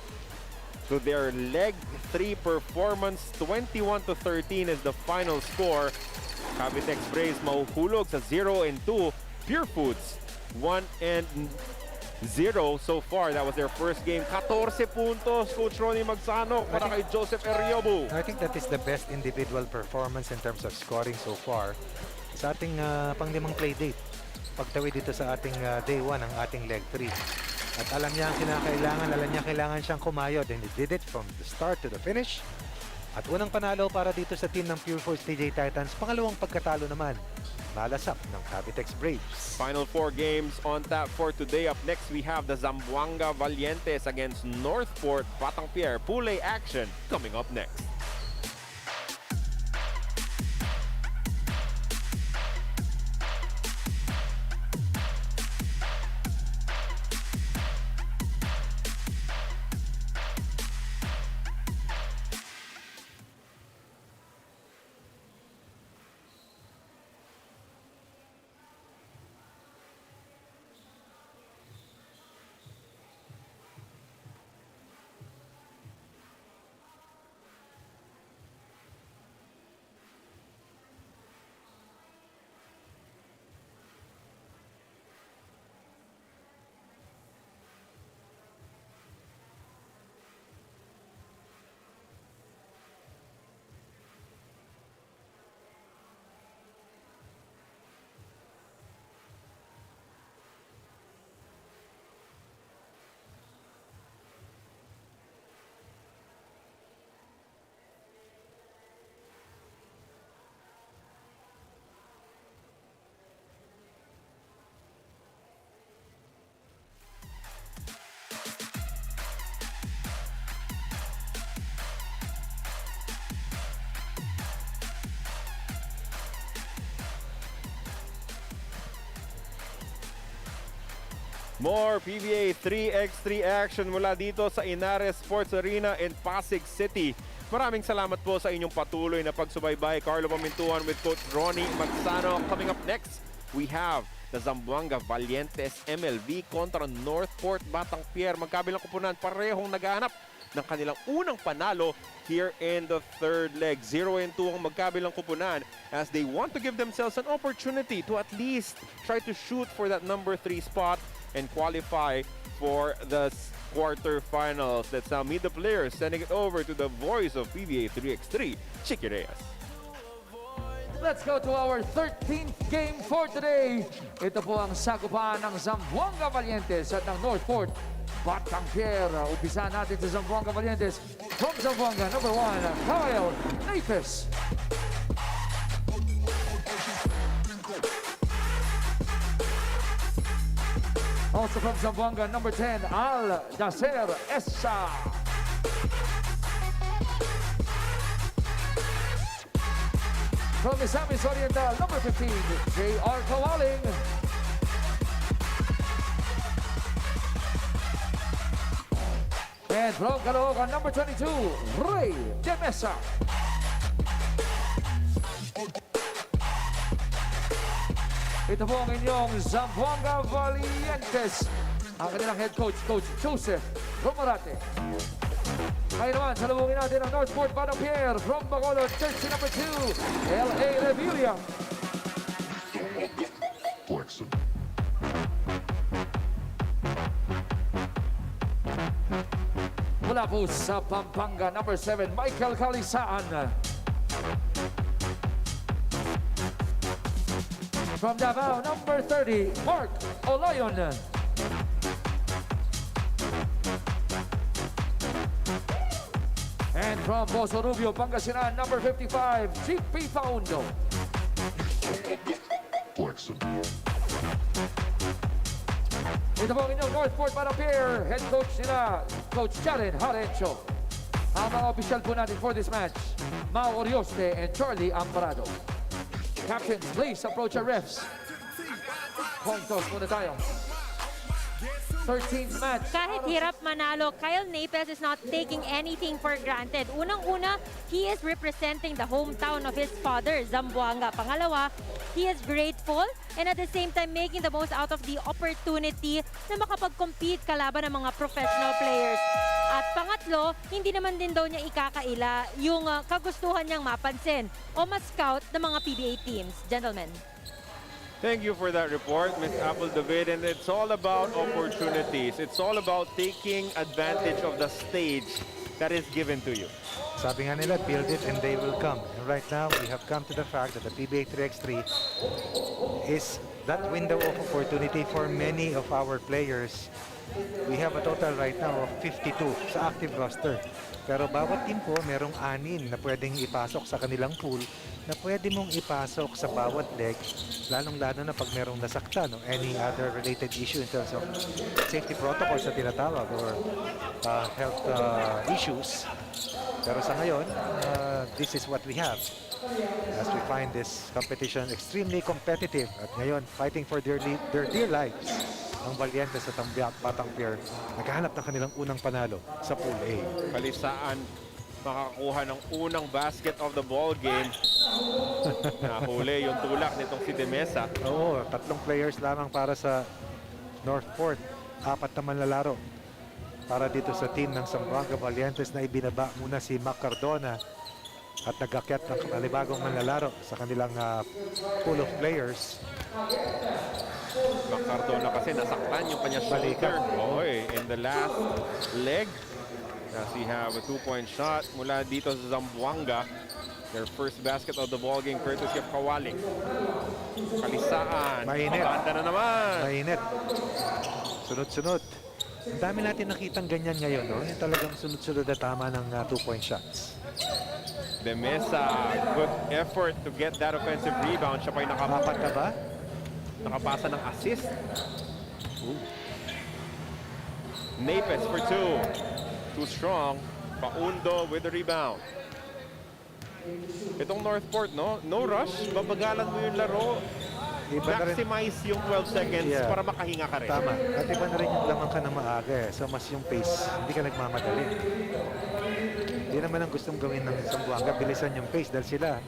to their leg 3 performance. 21-13 is the final score. Cavitex Braves mahuhulog sa 0-2. Purefoods 1-0 so far. That was their first game. 14 puntos, Coach Ronnie Magsano para kay Joseph Ariobo. I think that is the best individual performance in terms of scoring so far sa ating pang-limang play date. Pagtawid dito sa ating day 1 ng ating leg 3. At alam niya ang kinakailangan, alam niya kailangan siyang kumayod, and he did it from the start to the finish. At unang panalo para dito sa team ng Purefoods TJ Titans. Pangalawang pagkatalo naman, malasap ng Cavitex Braves. Final 4 games on tap for today. Up next, we have the Zamboanga Valientes against Northport Batang Pierre. Pool A action coming up next. More PBA 3x3 action mula dito sa Inares Sports Arena in Pasig City. Maraming salamat po sa inyong patuloy na pagsubaybay. Carlo Pamintuan with Coach Ronnie Magsano. Coming up next, we have the Zamboanga Valientes MLV kontra Northport Batang Pierre. Magkabilang kupunan, parehong naghahanap ng kanilang unang panalo here in the third leg. 0-2 ang magkabilang kupunan as they want to give themselves an opportunity to at least try to shoot for that number 3 spot and qualify for the quarterfinals. Let's now meet the players, sending it over to the voice of PBA 3x3, Chicky Reyes. Let's go to our 13th game for today. Ito po ang sagupan ng Zamboanga Valientes at ng Northport Batang Pierre. Umpisa natin sa Zamboanga Valientes. From Zamboanga, number 1, Kyle Napes. Also from Zamboanga, number 10, Al Dacer Essa. From Misamis Oriental, number 15, J.R. Kawaling. And from Caloocan, number 22, Ray De Mesa. Ito po ang inyong Zamboanga Valientes. Ang kanilang head coach, Coach Joseph Romarate. Ngayon naman, salubungin natin ang Northport Batang Pierre from Bacolod, jersey number 2, L.A. Revilla. Mula po sa Pampanga, number 7, Michael Calisaan. From Davao, number 30, Mark Olayon. And from Boso Rubio, Pangasinan, number 55, GP Paundo. Ito po ang inyong Northport Barangay, head coach nila, Coach Jaren Harencho. Ang mga official po natin for this match, Mau Orioste and Charlie Amparado. Captains, please approach our refs. Coin toss muna tayo. 13th match. Kahit hirap manalo, Kyle Naples is not taking anything for granted. Unang-una, he is representing the hometown of his father, Zamboanga. Pangalawa, he is grateful and at the same time making the most out of the opportunity na makapag-compete kalaban ng mga professional players. At pangatlo, hindi naman din daw niya ikakaila yung kagustuhan niyang mapansin o ma-scout ng mga PBA teams. Gentlemen. Thank you for that report, Ms. Apple David. And it's all about opportunities. It's all about taking advantage of the stage that is given to you. Sabi nga nila, build it and they will come. And right now, we have come to the fact that the Pba 3X3 is that window of opportunity for many of our players. We have a total right now of 52 sa active roster. Pero bawat team po, merong 6 na pwedeng ipasok sa kanilang pool na pwede mong ipasok sa bawat leg, lalong-lalo na pag merong nasaktan o any other related issue in terms of safety protocols na tinatawag or health issues. Pero sa ngayon, this is what we have. As we find this competition extremely competitive at ngayon, fighting for their dear lives. Ang Valientes at ang Batang Pier naghahanap ng kanilang unang panalo sa Pool A. Kalisaan makakuha ng unang basket of the ball game. Nahuli yung tulak nitong si De Mesa. Oo, 3 players lamang para sa Northport. 4 naman lalaro para dito sa team ng Zamboanga Valientes na ibinaba muna si Mac Cardona at nag-akyat ng panibagong manlalaro sa kanilang pool of players. Mac Cardona kasi nasaktan yung kanya shoulder. Okay, in the last leg. As we have a 2-point shot mula dito sa Zamboanga. Their first basket of the ball game courtesy of Kawaling. Kalisaan. Mainit. Pabanda na naman. Mainit. Sunod-sunod. Ang dami natin nakitang ganyan ngayon. No? Yung talagang sunod-sunod na tama ng 2-point shots. De Mesa, good effort to get that offensive rebound. Siya pa'y Apat na ba? nakapasa ng assist. Naples for 2. Too strong. Paundo with the rebound. Itong Northport, no rush. Babagalan mo yung laro. Maximize yung 12 seconds para makahinga ka rin. Tama. At iba na rin yung lamang ka na maaga. So mas yung pace, hindi ka nagmamadali. Hindi naman ang gustong gawin ng Zamboanga. Bilisan yung pace dahil sila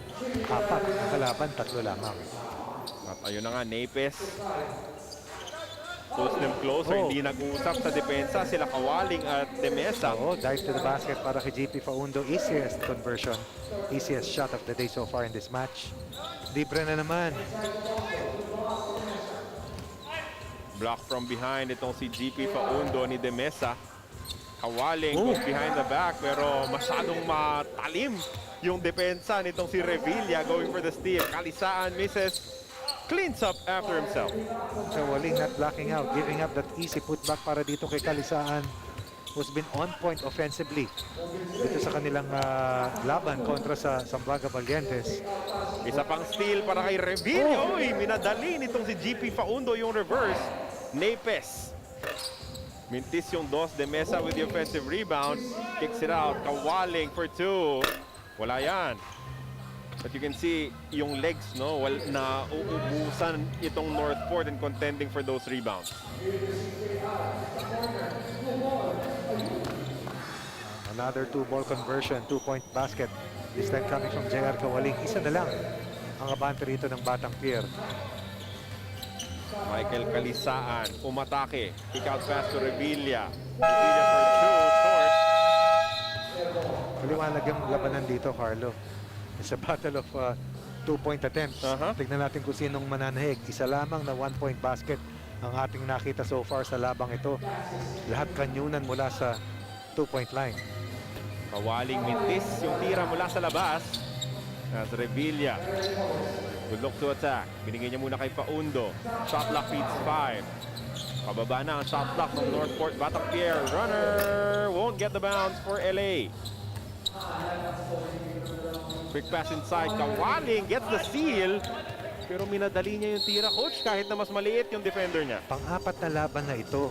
4. Ang kalaban, 3 lamang. At ayun na nga, Naples. Pulls them closer, hindi nag-uusap sa depensa. Sila Kawaling at De Mesa. Dive to the basket para kay GP Paundo. Easiest conversion. Easiest shot of the day so far in this match. Libre na naman. Block from behind itong si GP Paundo ni De Mesa. Kawaling goes behind the back pero masyadong matalim yung depensa nitong si Revilla going for the steal. Kalisaan misses. Cleans up after himself. Kawaling not blocking out, giving up that easy putback para dito kay Kalisaan, who's been on point offensively dito sa kanilang laban kontra sa Zamboanga Valientes. Isa pang steal para kay Revilla. Uy, minadali nitong si GP Paundo yung reverse. Napes. Mintis yung dos. De Mesa with the offensive rebound. Kicks it out. Kawaling for 2. Wala yan. But you can see yung legs, no, na uubusan itong Northport and contending for those rebounds. Another 2-ball conversion, 2-point basket. This time coming from JR Kawaling. Isa na lang ang abante rito ng Batang Pier. Michael Kalisaan, umatake. Kick out pass to Revilla. Revilla for 2, short. Maliwanag yung labanan dito, Carlo. It's a battle of 2-point attempts. Tignan natin kung sinong mananahig. Isa lamang na 1-point basket ang ating nakita so far sa labang ito. Lahat kanyunan mula sa 2-point line. Kawaling mintis yung tira mula sa labas. As Revilla. Good look to attack. Binigay niya muna kay Paundo. Shot clock feeds 5. Pababa na ang shot clock ng Northport. Batang Pierre. Runner. Won't get the bounce for LA. Quick pass inside. Kawaling gets the steal. Pero minadali niya yung tira, coach, kahit na mas maliit yung defender niya. Pang-apat na laban na ito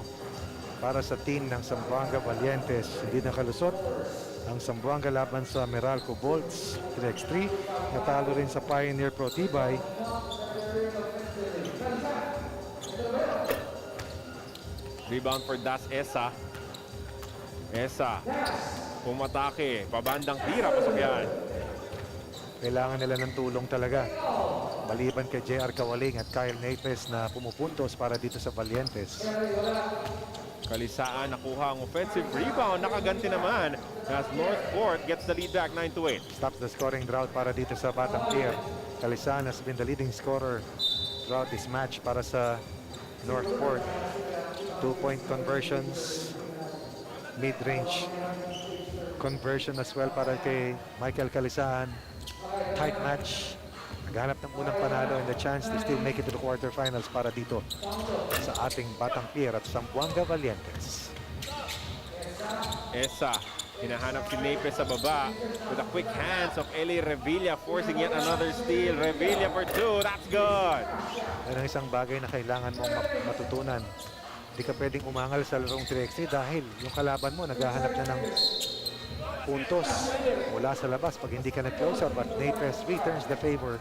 para sa team ng Zamboanga Valientes. Hindi nakalusot ang Zamboanga laban sa Meralco Bolts 3x3. Natalo rin sa Pioneer Pro Tibay. Rebound for Das Esa. Esa. Pumatake. Pabandang tira. Pasok yan. Kailangan nila ng tulong talaga. Maliban kay JR Kawaling at Kyle Napes na pumupuntos para dito sa Valientes. Kalisaan nakuha ang offensive rebound. Nakaganti naman as Northport gets the lead back 9-8. Stops the scoring drought para dito sa Batang Pier. Kalisaan has been the leading scorer throughout this match para sa Northport. 2-point conversions, mid-range conversion as well para kay Michael Kalisaan. Tight match. Naghanap ng unang panalo and the chance to still make it to the quarterfinals para dito sa ating Batang Pier at Zamboanga Valientes. Esa, hinahanap si Napes sa baba with a quick hands of Eli Revilla forcing yet another steal. Revilla for 2, that's good. Yan ang isang bagay na kailangan mong matutunan. Hindi ka pwedeng umangal sa larong 3x3 dahil yung kalaban mo naghahanap na ng puntos mula sa labas pag hindi ka nag-closer, but Napes returns the favor.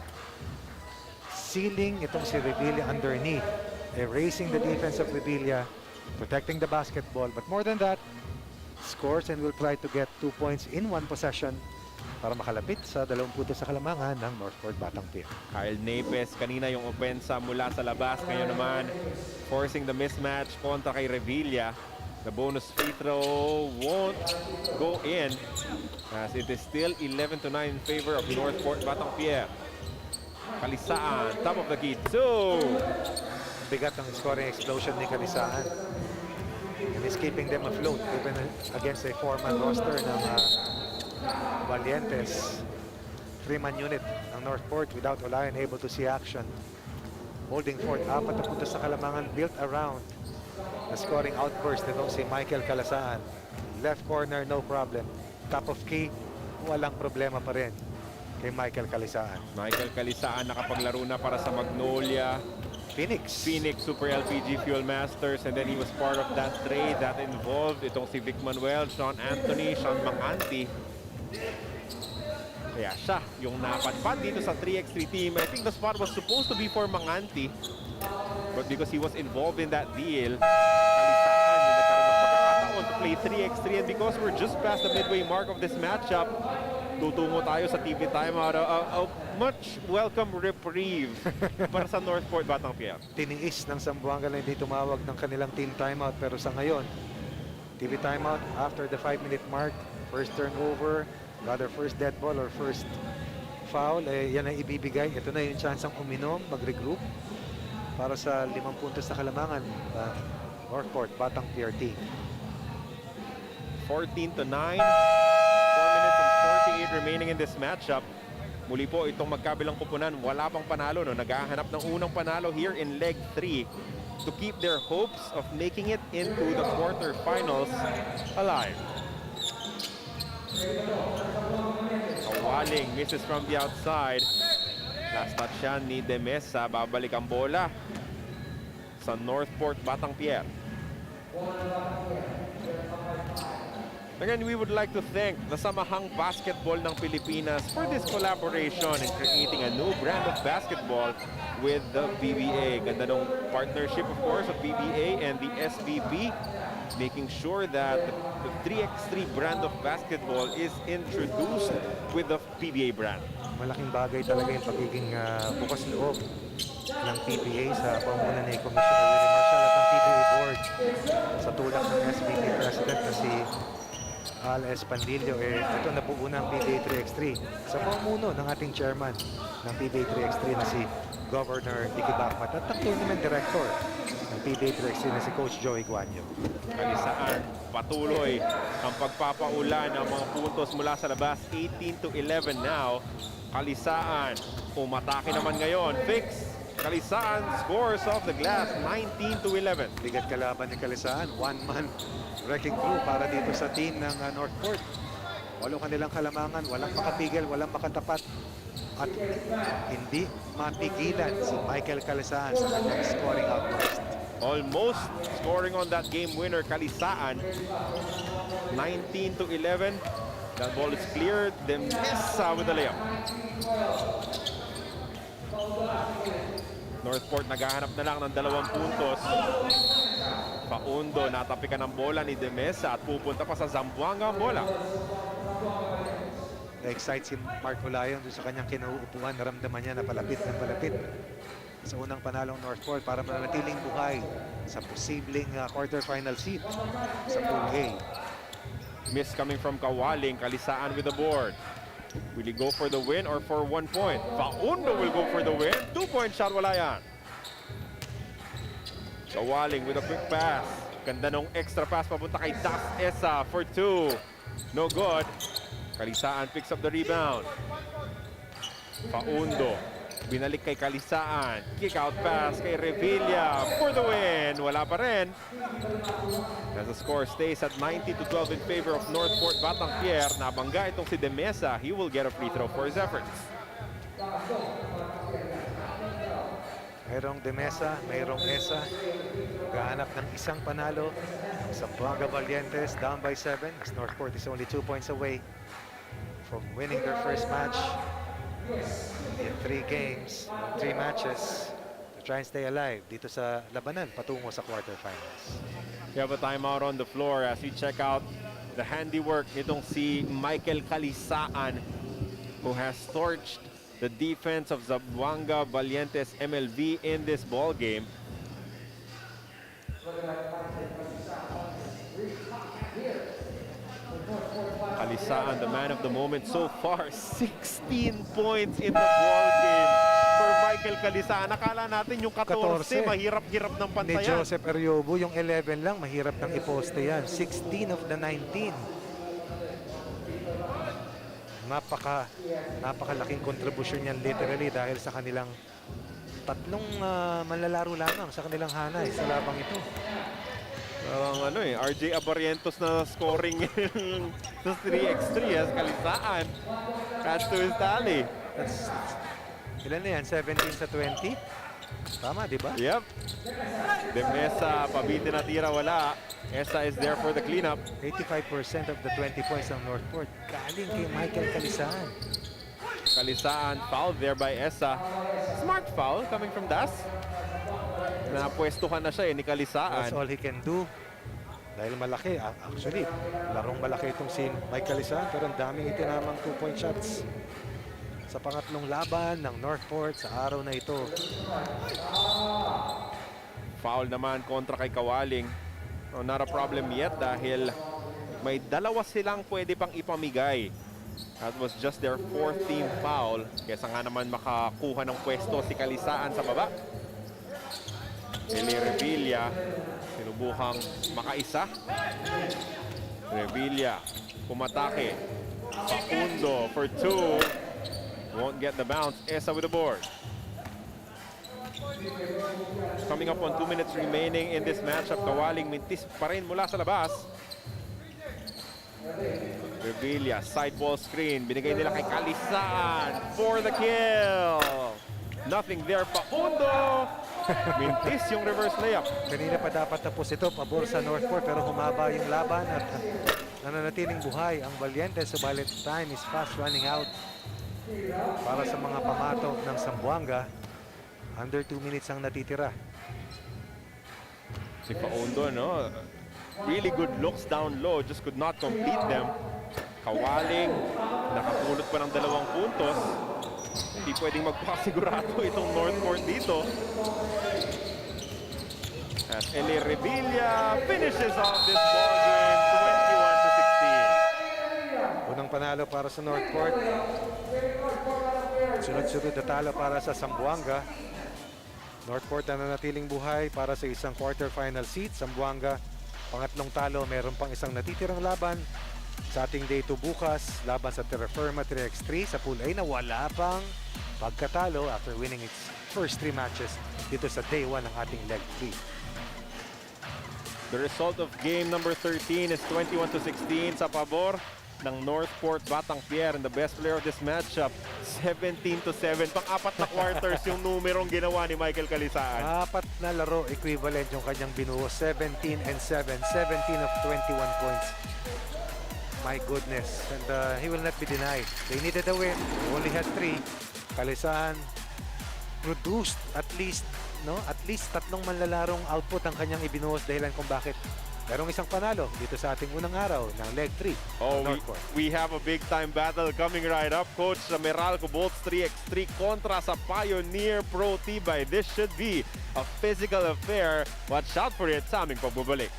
Sealing itong si Revilla underneath, erasing the defense of Revilla, protecting the basketball, but more than that, scores and will try to get 2 points in one possession para makalapit sa 2 puntos sa kalamangan ng Northport Batang Pier. Kyle Napes, kanina yung opensa mula sa labas, ngayon naman forcing the mismatch kontra kay Revilla. The bonus free throw won't go in as it is still 11-9 in favor of Northport Batang Pier. Kalisaan, top of the key, 2. Bigat ang scoring explosion ni Kalisaan. And is keeping them afloat even against a 4-man roster ng Valientes. 3-man unit ng Northport without Olayan able to see action. Holding forth, 4 na puntos sa kalamangan built around the scoring outburst nitong si Michael Kalisaan. Left corner, no problem. Top of key, walang problema pa rin kay Michael Kalisaan. Michael Kalisaan nakapaglaro na para sa Magnolia, Phoenix Super LPG Fuel Masters, and then he was part of that trade that involved itong si Vic Manuel, Sean Anthony, Sean Macanti. Kaya siya yung napadpad dito sa 3x3 team. I think the spot was supposed to be for Macanti, but because he was involved in that deal, Kalisaan yung nagkaroon ng pagkakataon to play 3x3, and because we're just past the midway mark of this matchup, tutungo tayo sa TV timeout. A much welcome reprieve para sa Northport Batang Pier. Tiniis ng Zamboanga na hindi tumawag ng kanilang team timeout, pero sa ngayon, TV timeout after the 5-minute mark, first turnover, rather first dead ball or first foul, yan ay ibibigay. Ito na yung chance ang uminom, mag-regroup para sa 5 puntos na kalamangan Northport Batang Pier team. 14-9. 4 minutes and 48 remaining in this matchup. Muli po itong magkabilang kupunan, wala pang panalo. Naghahanap ng unang panalo here in leg 3 to keep their hopes of making it into the quarterfinals alive. Kawaling misses from the outside. Last touch yan ni De Mesa. Babalik ang bola sa Northport Batang Pier. Again, we would like to thank the Samahang Basketball ng Pilipinas for this collaboration in creating a new brand of basketball with the PBA. Ganda ng partnership, of course, of PBA and the SBP, making sure that the 3x3 brand of basketball is introduced with the PBA brand. Malaking bagay talaga yung pagiging bukas loob ng PBA sa pamumuno ni Commissioner Willie Marshall at ng PBA Board sa tulak ng SBP President na si Al Espandillo. Ito nabuo ng PBA 3x3 sa pamumuno ng ating chairman ng PBA 3x3 na si Governor Dicky Bacmat at ang tournament director ng PBA 3X3 na si Coach Joey Guanyo. Kalisaan, patuloy ang pagpapaulan ng mga puntos mula sa labas. 18-11 now. Kalisaan, umatake naman ngayon. Fix. Kalisaan scores off the glass. 19-11. Bigat kalaban ni Kalisaan. One-man wrecking crew para dito sa team ng Northport. Walo kanilang kalamangan. Walang makapigil, walang makatapat. At hindi mapigilan si Michael Kalisaan sa kanyang scoring outburst. Almost scoring on that game winner, Kalisaan. 19-11. That ball is cleared. Demesa with the layup. Northport naghahanap na lang ng 2 puntos. Paundo, natapikan ng bola ni Demesa at pupunta pa sa Zamboanga ang bola. Na-excite si Mark Olayon doon sa kanyang kinauupuan. Naramdaman niya na palapit ng palapit sa unang panalong Northport para manatiling buhay sa posibleng quarterfinal seat sa Pool A. Miss coming from Kawaling. Kalisaan with the board. Will he go for the win or for 1 point? Paundo will go for the win. 2-point shot, wala yan. Kawaling with a quick pass. Ganda nung extra pass papunta kay Das Esa for 2. No good. Kalisaan picks up the rebound. Paundo. Binalik kay Kalisaan. Kick out pass kay Revilla for the win. Wala pa rin. As the score stays at 19-12 in favor of Northport. Batang Pierre, nabangga itong si Demesa. He will get a free throw for his efforts. Mayroong Demesa, mayroong Esa. Gahanap ng isang panalo. Zamboanga Valientes down by 7 as Northport is only 2 points away from winning their first match in 3 games, 3 matches to try and stay alive dito sa labanan patungo sa quarterfinals. We have a timeout on the floor as we check out the handiwork nitong si Michael Kalisaan, who has torched the defense of Zamboanga Valientes MLV in this ball game. Kalisaan, the man of the moment so far. 16 points in the ball game for Michael Kalisaan. Nakala natin yung 14 mahirap-hirap ng Ni pantayan. Joseph Ariobo, yung 11 lang, mahirap ng iposte yan. 16 of the 19. Napakalaking kontribusyon yan literally dahil sa kanilang tatlong manlalaro lamang sa kanilang hanay sa labang ito. Parang RJ Abarientos na scoring sa 3x3 as Kalisaan adds to his tally. Ilan na yan? 17 sa 20? Tama, di ba? Yep. Demesa, pabitin na tira, wala. Esa is there for the cleanup. 85% of the 20 points ng Northport galing kay Michael Kalisaan. Kalisaan fouled there by Esa. Smart foul coming from Das. Napwestuhan na siya ni Kalisaan. That's all he can do. Dahil malaki. Actually, larong malaki itong si Mike Kalisaan pero ang daming itinamang 2-point shots sa pangatlong laban ng Northport sa araw na ito. Foul naman kontra kay Kawaling. No, not a problem yet dahil may dalawa silang pwede pang ipamigay. That was just their 4th team foul. Kesa nga naman makakuha ng pwesto si Kalisaan sa baba. Eli Revilla, sinubukang makaisa. Revilla, pumatake. Paundo for 2. Won't get the bounce. Esa with the board. Coming up on 2 minutes remaining in this matchup. Kawaling mintis pa rin mula sa labas. Revilla, side ball screen. Binigay nila kay Kalisaan for the kill. Nothing there. Paundo. Mintis yung reverse layup. Kanina pa dapat tapos ito, pabor sa Northport pero humaba yung laban at nananatiling buhay ang Valientes. Subalit time is fast running out para sa mga pamatok ng Zamboanga. Under 2 minutes ang natitira. Si Paundo, no? Really good looks down low, just could not complete them. Kawaling, nakapulot pa ng 2 puntos. Hindi pwedeng magpasigurado itong Northport dito. As Eli Revilla finishes off this ball game 21-16. Unang panalo para sa Northport. Sunod-sunod na talo para sa Zamboanga. Northport na nanatiling buhay para sa isang quarterfinal seat. Zamboanga, pangatlong talo, meron pang isang natitirang laban sa ating day 2 bukas, laban sa Terrafirma 3x3 sa Pool A na wala pang pagkatalo after winning its first 3 matches dito sa day 1 ng ating leg 3. The result of game number 13 is 21-16 sa pabor ng Northport Batang Pier, and the best player of this matchup, 17-7. Pang-apat na quarters yung numerong ginawa ni Michael Kalisaan. Apat na laro, equivalent yung kanyang binuo, 17-7, 17 of 21 points. My goodness, and he will not be denied. They needed a win, they only had 3. Kalisaan produced at least tatlong manlalarong output ang kanyang ibinuhos, dahilan kung bakit merong isang panalo dito sa ating unang araw ng leg 3. We have a big time battle coming right up, Coach. Sa Meralco Bolts 3x3 kontra sa Pioneer Pro Tibay. This should be a physical affair. Watch out for it sa aming pagbabalik.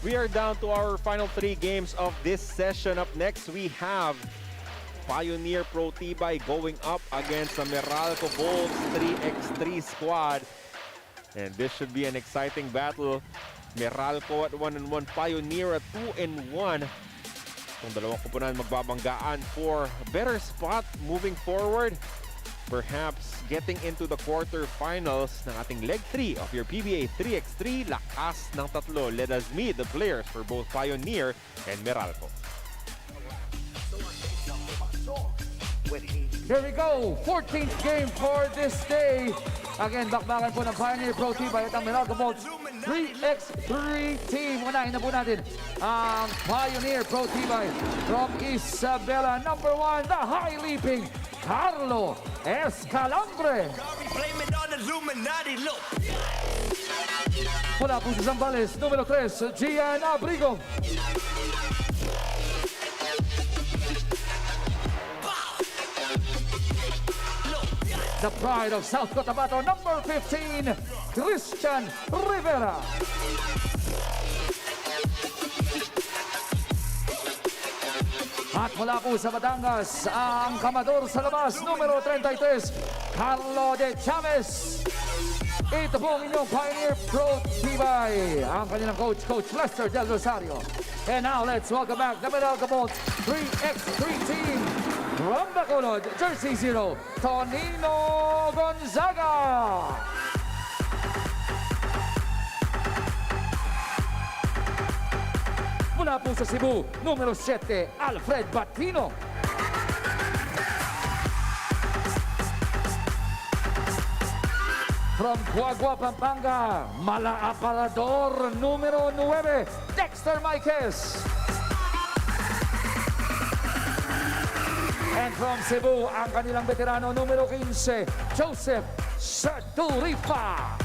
We are down to our final 3 games of this session. Up next, we have Pioneer Pro Tibay going up against the Meralco Bolts 3x3 squad. And this should be an exciting battle. Meralco at 1-1, Pioneer at 2-1. Kung dalawang kupunan magbabanggaan for a better spot moving forward. Perhaps getting into the quarterfinals ng ating leg 3 of your PBA 3x3 lakas ng tatlo. Let us meet the players for both Pioneer and Meralco. Here we go, 14th game for this day. Again, bakbakan po ng Pioneer Pro Tibay at ang Meralco Bolts 3x3 team. Unahin na po natin ang Pioneer Pro Tibay from Isabela. Number 1, the high leaping Carlo Escalambre. Mula po sa Zambales, numero 3, Gian Abrigo. The pride of South Cotabato, number 15, Christian Rivera. At mula po sa Batangas, ang kamador sa labas, numero 33, Carlo de Chavez. Ito po ang inyong Pioneer Pro Tibay, ang kanilang coach, Coach Lester Del Rosario. And now let's welcome back the Meralco Bolts 3x3 team. From Bacolod, Jersey 0, Tonino Gonzaga. Mula po sa Cebu, numero 7, Alfred Batino. From Guagua, Pampanga, Malaapalador, numero 9, Dexter Maiquez. And from Cebu, ang kanilang veterano, numero 15, Joseph Sarturifa.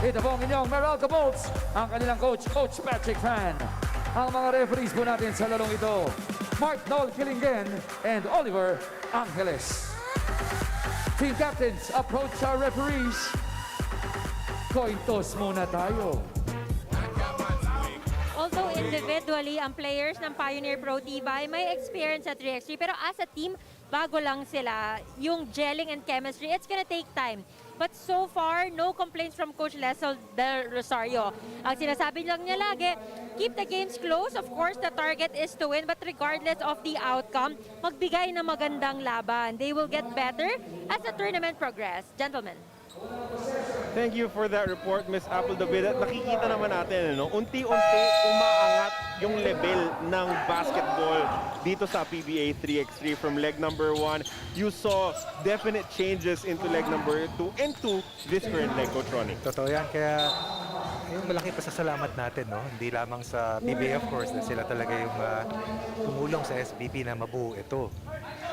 Ito po ang inyong Meralco Bolts, ang kanilang coach, Coach Patrick Fan. Ang mga referees po natin sa lalong ito, Mark Noel Kilingen and Oliver Angeles. Team captains, approach our referees. Coin toss muna tayo. although individually, ang players ng Pioneer Pro Tibay may experience sa 3x3, pero as a team, bago lang sila. Yung gelling and chemistry, it's gonna take time. But so far, no complaints from Coach Lesel Del Rosario. Ang sinasabi lang niya lagi, keep the games close. Of course, the target is to win. But regardless of the outcome, magbigay ng magandang laban. They will get better as the tournament progress. Gentlemen. Thank you for that report, Miss Apple David. At nakikita naman natin, ano, unti-unti umaangat yung level ng basketball dito sa PBA 3x3 from leg number 1. You saw definite changes into leg number 2 and to this current leg, Coach Ronnie. Totoo yan, kaya yung malaki pasasalamat natin, no? Hindi lamang sa PBA, of course, na sila talaga yung tumulong sa SBP na mabuo ito.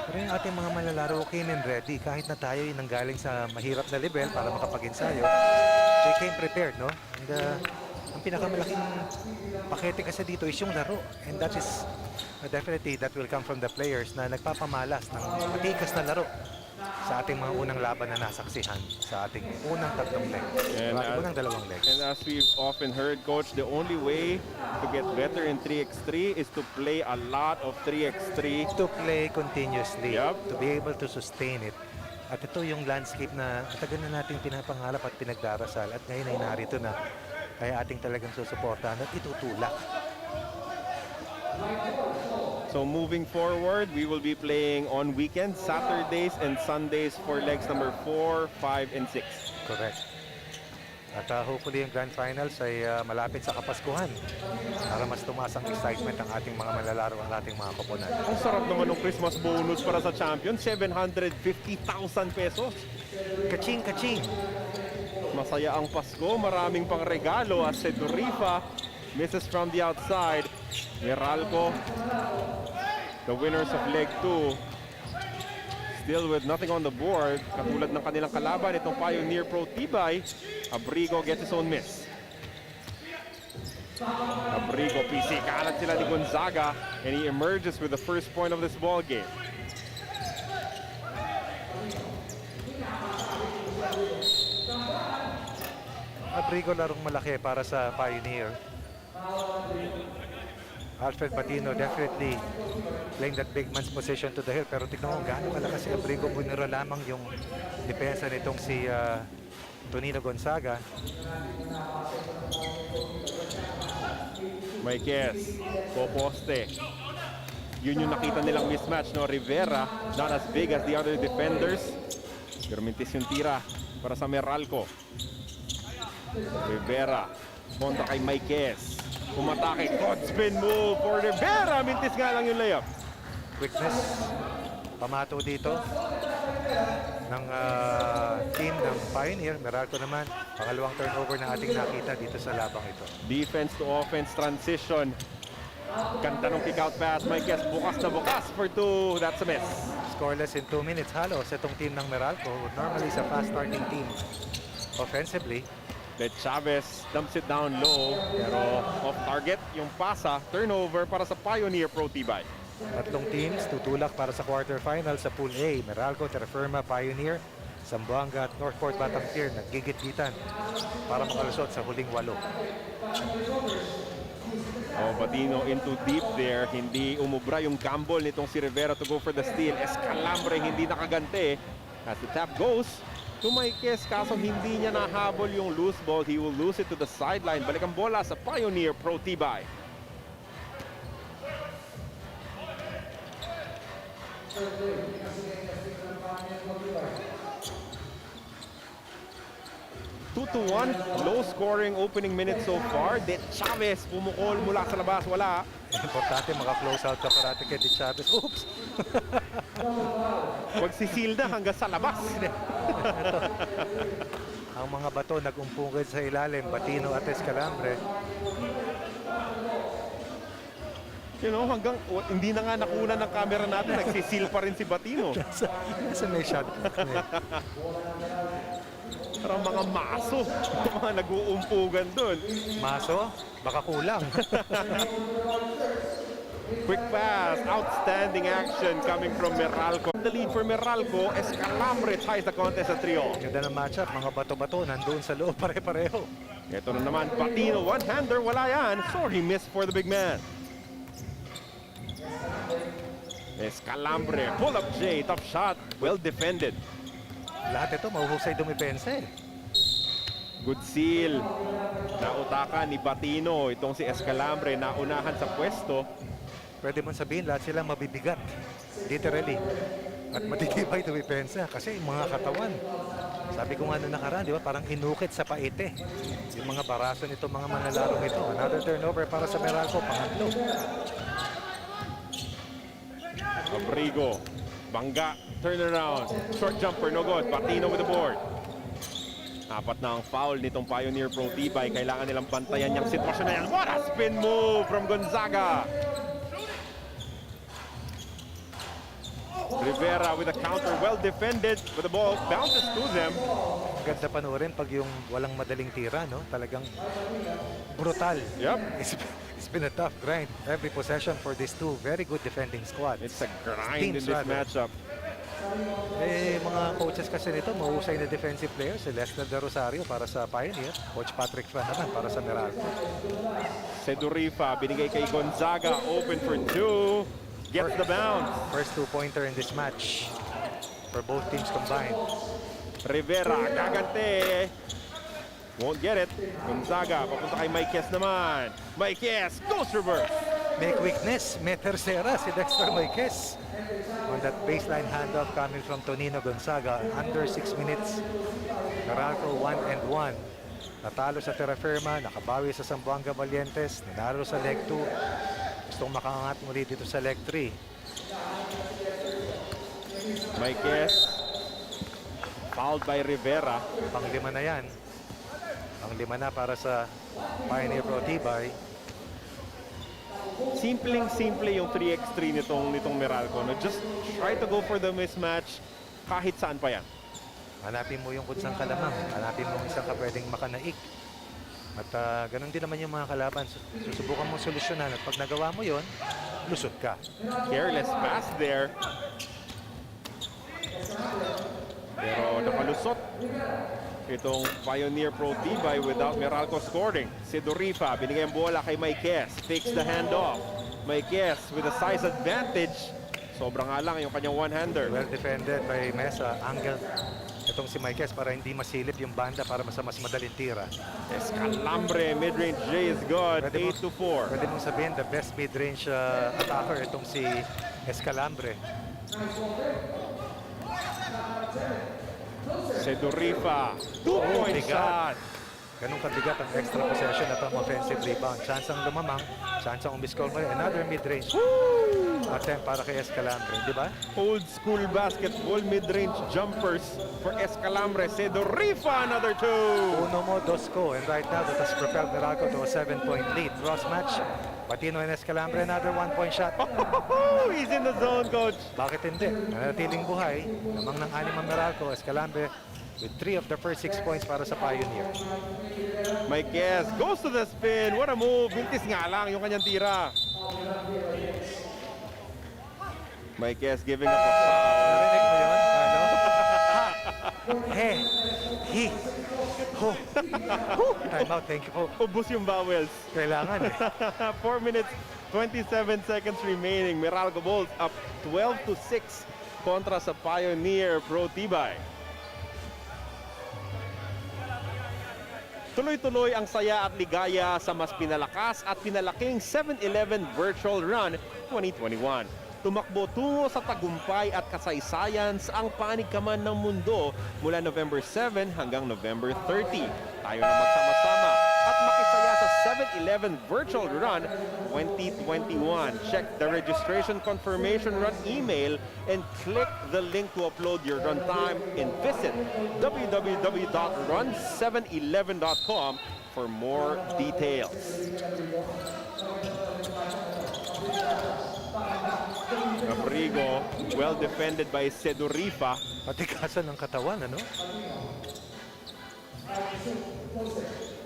Pero yung ating mga manlalaro came in ready. Kahit na tayo yung nanggaling sa mahirap na level para makapag-ensayo, they came prepared, no? And ang pinakamalaking pakete kasi dito is yung laro. And that is definitely that will come from the players na nagpapamalas ng matikas na laro sa ating mga unang laban na nasaksihan sa ating unang tatlong leg. Unang dalawang legs. And as we've often heard, Coach, the only way to get better in 3x3 is to play a lot of 3x3. To play continuously, Yep. to be able to sustain it. At ito yung landscape na matagal na nating pinapangarap at pinagdarasal at ngayon ay narito na. Kaya ating talagang susuportahan at itutulak. So moving forward, we will be playing on weekends, Saturdays and Sundays for legs number 4, 5, and 6. Correct. At hopefully yung Grand Finals ay malapit sa Kapaskuhan para mas tumaas ang excitement ng ating mga malalaro ang ating mga koponan. Ang sarap naman ng Christmas bonus para sa champion, 750,000 pesos. Kaching, kaching! Masaya ang Pasko, maraming pang regalo as Sedurifa misses from the outside. Meralco, the winners of leg 2, still with nothing on the board. Katulad ng kanilang kalaban, itong Pioneer Pro Tibay, Abrigo gets his own miss. Abrigo, PC, kalat sila ni Gonzaga, and he emerges with the first point of this ball game. Abrigo larong malaki para sa Pioneer. Alfred Patino definitely playing that big man's position to the hill. Pero tignan mo gaano kalakas si Abrigo. Bunira lamang yung depensa nitong si Tonino Gonzaga. Maikes, poposte. Yun yung nakita nilang mismatch, no? Rivera, not as big as the other defenders. Pero mintis yung tira para sa Meralco. Rivera, monta kay Maikes. Umatake, good spin move for Rivera. Mintis nga lang yung layup. Quickness. Pamato dito ng team ng Pioneer. Meralco naman, pangalawang turnover na ating nakita dito sa labang ito. Defense to offense transition. Ganda ng kick-out pass. Maikes bukas na bukas for 2. That's a miss. Scoreless in 2 minutes. Halos itong team ng Meralco. Normally sa fast-starting team offensively. Let Chavez dumps it down low. Pero off target yung pasa. Turnover para sa Pioneer Pro Tibay. Tatlong teams tutulak para sa quarterfinal sa Pool A. Meralco, Terrafirma, Pioneer, Zamboanga at Northport Batang Tier naggigit-gitan para makalusot sa huling 8. Oh, Batino into deep there. Hindi umubra yung gamble nitong si Rivera to go for the steal. Escalambre hindi nakagante. As the tap goes to Maikes, kaso hindi niya nahabol yung loose ball. He will lose it to the sideline. Balik ang bola sa Pioneer Pro Tibay. Two to 1, low scoring opening minute so far. De Chavez pumukol mula sa labas, wala. Importante maka-close out ka parati kay De Chavez. Oops! Magsisil na hanggang sa labas. Ang mga bato nag-umpungkit sa ilalim, Batino at Escalambre. You know, hanggang hindi na nga nakunan ng camera natin, nagsisil pa rin si Batino. Kasi may shot. Parang mga maso, mga nag-uumpugan doon. Maso, baka kulang. Quick pass, outstanding action coming from Meralco. The lead for Meralco, Escalambre ties the contest at 3-all. Ganda ng matchup, mga bato-bato nandun sa loob pare-pareho. Ito na naman, Patino, one-hander, wala yan. Sorry, miss for the big man. Escalambre, pull-up J, tough shot, well defended. Lahat ito, mahuhusay dumipensa eh. Good seal. Nautakan ni Patino. Itong si Escalambre, naunahan sa pwesto. Pwede mong sabihin, lahat sila mabibigat. Literally. At matitibay dumipensa kasi yung mga katawan. Sabi ko nga nung nakaraan, di ba? Parang inukit sa paite. Yung mga baraso nito, mga manalarong ito. Another turnover para sa Meralco, pangatlo. Abrigo, Bangga, turnaround. Short jumper, no good. Patino with the board. Apat na ang foul nitong Pioneer Pro Tibay. Kailangan nilang bantayan yung sitwasyon na yan. What a spin move from Gonzaga! Rivera with a counter, well defended, but the ball bounces to them. Ganda panoorin pag yung walang madaling tira, no? Talagang brutal. Yep. It's been a tough grind. Every possession for these two very good defending squads. It's a grind in Teams, this rather. matchup. Eh, mga coaches kasi nito, mahusay na defensive players. Si Lester De Rosario para sa Pioneer. Coach Patrick Fran naman para sa Meralco. Sedurifa, binigay kay Gonzaga, open for two. Gets the bounce. First two-pointer in this match for both teams combined. Rivera, gagante. Won't get it. Gonzaga, papunta kay Maikes naman. Maikes, goes reverse. May quickness, may tercera si Dexter Maikes. On that baseline handoff coming from Tonino Gonzaga, under 6 minutes. Meralco 1-1. Natalo sa Terrafirma, nakabawi sa Zamboanga Valientes, ninalo sa leg 2. Gustong makaangat muli dito sa leg 3. Maikes, fouled by Rivera. Pang-lima na yan. Pang-lima na para sa Pioneer Pro Tibay. Simpleng-simple yung 3x3 nitong Meralco. No? Just try to go for the mismatch kahit saan pa yan. Hanapin mo yung kunsang kalamang. Hanapin mo isang ka pwedeng makanaik. At ganun din naman yung mga kalaban. Susubukan mong solusyonan. At pag nagawa mo yon, lusot ka. Careless pass there. Pero nakalusot itong Pioneer Pro Tibay without Meralco scoring. Sedurifa, binigay ang bola kay Maikes. Takes the handoff. Maikes with a size advantage. Sobrang alang yung kanyang one-hander. Well defended by Mesa. Angle itong si Maikes para hindi masilip yung banda para mas madaling tira. Escalambre, mid-range J is good. 8-4. Pwede mong sabihin the best mid-range attacker itong si Escalambre. Sedurifa, two-point shot. Ganun kabigat ang extra possession at ang offensive rebound. Chance ang lumamang, chance ang umiscore mo. Another mid-range attempt para kay Escalambre, di ba? Old school basketball mid-range jumpers for Escalambre. Sedurifa, another two. Uno mo, dos ko. And right now, that has propelled Meralco to a 7-point lead. Cross match. Patino and Escalambre, another one-point shot. He's in the zone, coach. Bakit hindi? Nanatiling buhay. Namang ng 6 ang Meralco, Escalambre with 3 of the first 6 points para sa Pioneer. Maikes goes to the spin. What a move. Mintis nga lang yung kanyang tira. Maikes giving up a foul. Narinig mo yun? Ano? He. He. Ho. Time out. Thank you po. Ubus yung vowels. Kailangan eh. 4 minutes, 27 seconds remaining. Meralco Bulls up 12-6 kontra sa Pioneer Pro Tibay. Tuloy-tuloy ang saya at ligaya sa mas pinalakas at pinalaking 7-11 Virtual Run 2021. Tumakbo tungo sa tagumpay at kasaysayan sa ang panig kaman ng mundo mula November 7 hanggang November 30. Tayo na magsama-sama at makisaya sa 7-11 Virtual Run 2021. Check the registration confirmation run email and click the link to upload your run time and visit www.run711.com for more details. Abrigo, well defended by Sedurifa. Patikasan ng katawan, ano?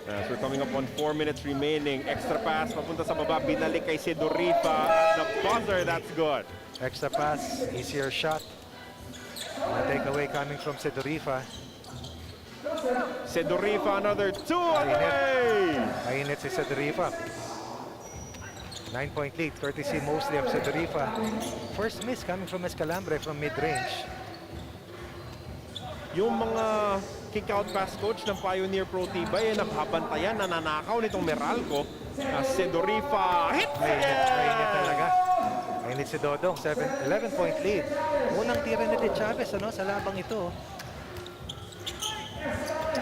As we're coming up on 4 minutes remaining. Extra pass, papunta sa baba, binalik kay Sedurifa. At the buzzer, that's good. Extra pass, easier shot. Takeaway coming from Sedurifa. Sedurifa, another two on the way. Mainit si Cedrifa. 9-point lead, courtesy mostly of Cedrifa. First miss coming from Escalambre from mid-range. Yung mga kick-out pass coach ng Pioneer Pro Tibay ay naghabantayan, nananakaw nitong Meralco. Cedrifa hit Mainit talaga. Mainit si Dodong, 11-point lead. Unang tira ni De Chavez sa labang ito.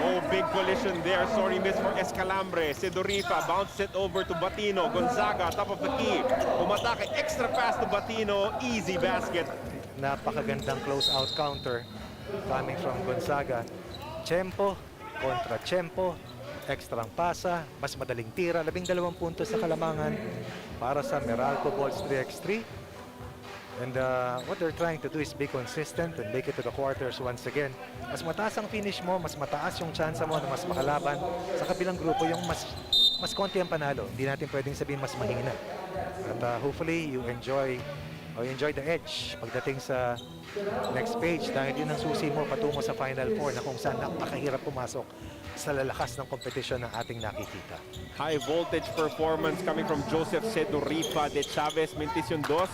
Oh, big collision there. Sorry, miss for Escalambre. Cedrifa bounces it over to Batino. Gonzaga, top of the key. Umatake, extra pass to Batino. Easy basket. Napakagandang close-out counter coming from Gonzaga. Tiyempo kontra tiyempo. Ekstrang pasa, mas madaling tira. 12 puntos sa kalamangan para sa Meralco Balls 3x3. And what they're trying to do is be consistent and make it to the quarters once again. Mas mataas ang finish mo, mas mataas yung chance mo na mas makalaban. Sa kabilang grupo, yung mas konti ang panalo. Hindi natin pwedeng sabihin mas mahina. At hopefully, you enjoy the edge pagdating sa next page dahil yun ang susi mo patungo sa Final Four na kung saan napakahirap pumasok sa lalakas ng kompetisyon ng ating nakikita. High voltage performance coming from Joseph Cedrifa. De Chavez, mintis yung dos.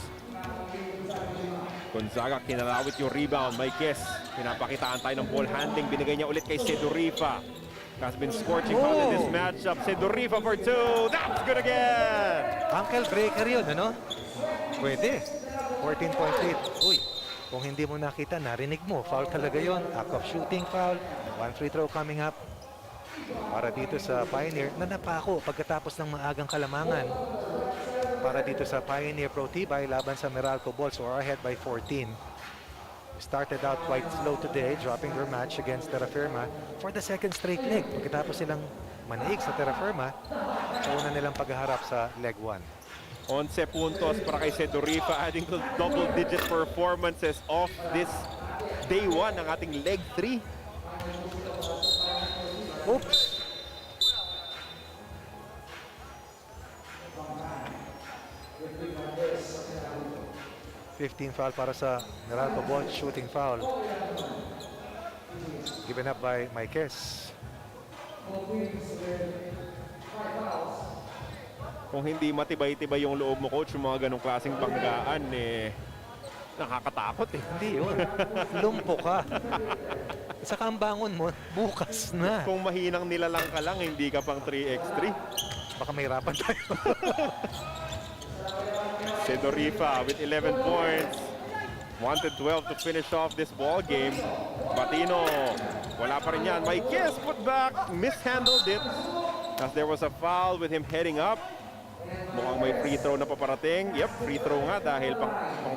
Gonzaga, kinalawit yung rebound. Maikes, pinapakitaan tayo ng ball handling. Binigay niya ulit kay Cedrifa. Has been scorching hot in this matchup. Cedrifa for two. That's good again! Ankle breaker yun, ano? Pwede. 14-point lead. Uy, kung hindi mo nakita, narinig mo. Foul talaga yun. Act of shooting foul. One free throw coming up. Para dito sa Pioneer na napako pagkatapos ng maagang kalamangan. Para dito sa Pioneer Pro Tibay laban sa Meralco Balls, or ahead by 14. Started out quite slow today, dropping their match against Terrafirma for the second straight leg. Pagkatapos silang manaig sa Terrafirma, sa una nilang pagharap sa leg 1. 11 puntos para kay Cedrifa, adding to double-digit performances of this day 1 ng ating leg 3. Oops! Foul para sa Meralco Balls, shooting foul. Given up by Maikes. Kung hindi matibay-tibay yung loob mo, coach, yung mga ganong klaseng banggaan, nakakatakot eh. Hindi yun. Lumpo ka. Saka ang bangon mo, bukas na. Kung mahinang nilalang ka lang, hindi ka pang 3x3. Baka mahirapan tayo. Cedrifa with 11 points. Wanted 12 to finish off this ball game. Batino, wala pa rin yan. Maikes put back, mishandled it. As there was a foul with him heading up. Mukhang may free throw na paparating. Yep, free throw nga dahil pang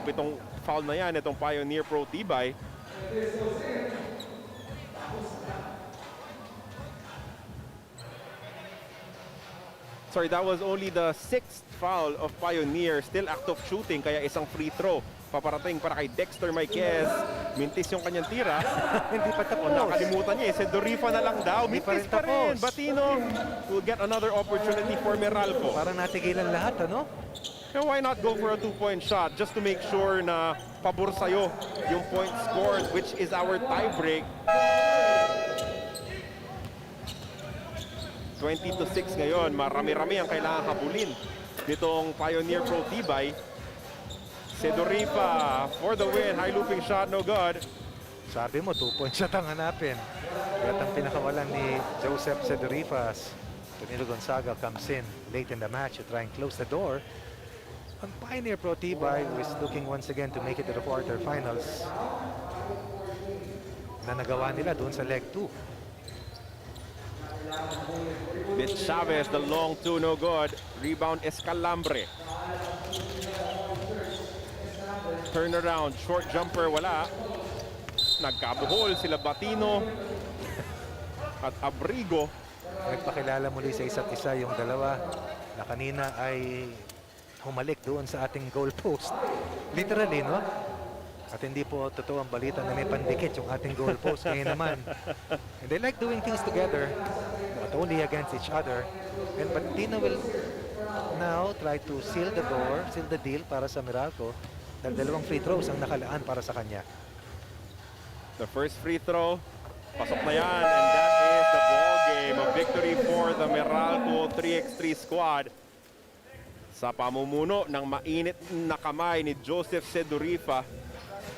7 foul na yan itong Pioneer Pro Tibay. Sorry, that was only the 6th foul of Pioneer. Still act of shooting, kaya isang free throw paparating para kay Dexter Maikes. Mintis yung kanyang tira. Hindi pa tapos. Nakalimutan niya eh. Cedrifa na lang daw. Mintis pa rin. Batino will get another opportunity for Meralco. Parang natigilan lahat, ano? And why not go for a 2-point shot just to make sure na pabor sa'yo yung point scored, which is our tie-break. 20-6 ngayon. Marami-rami ang kailangan habulin nitong Pioneer Pro Tibay. Cedrifa for the win. High looping shot, no good. Sabi mo, 2-point shot ang hanapin. At ang pinakawalan ni Joseph Cedrifa, Danilo Gonzaga comes in late in the match to try and close the door. Ang Pioneer Pro Tibay is looking once again to make it to the quarterfinals na nagawa nila doon sa leg 2. De Chavez, the long two, no good. Rebound, Escalambre. Turnaround, short jumper, wala. Nagkabuhol sila Batino at Abrigo. Nagpakilala muli sa isa't isa yung dalawa na kanina ay humalik doon sa ating goalpost. Literally, no? At hindi po totoo ang balita na may pandikit yung ating goalpost. Kaya naman, and they like doing things together, not only against each other. And Batino will now try to seal the door, seal the deal para sa Meralco. Dahil 2 free throws ang nakalaan para sa kanya. The first free throw, pasok na yan, and that is the ball game. game. A victory for the Meralco 3x3 squad. Sa pamumuno ng mainit na kamay ni Joseph Sedurifa,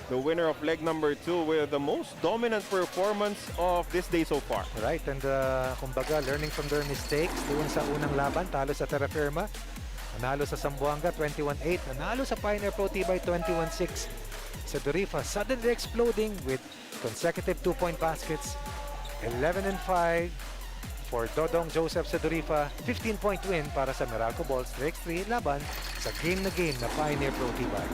the winner of leg number 2 with the most dominant performance of this day so far. Right, and kumbaga, learning from their mistakes doon sa unang laban, talo sa Terrafirma, nanalo sa Zamboanga 21-8, nanalo sa Pioneer Pro Tibay 21-6. Sedurifa suddenly exploding with consecutive 2-point baskets, 11-5 for Dodong Joseph Sedurifa, 15-point win para sa Meralco Balls 3x3 laban sa game na Pioneer Pro Tibay.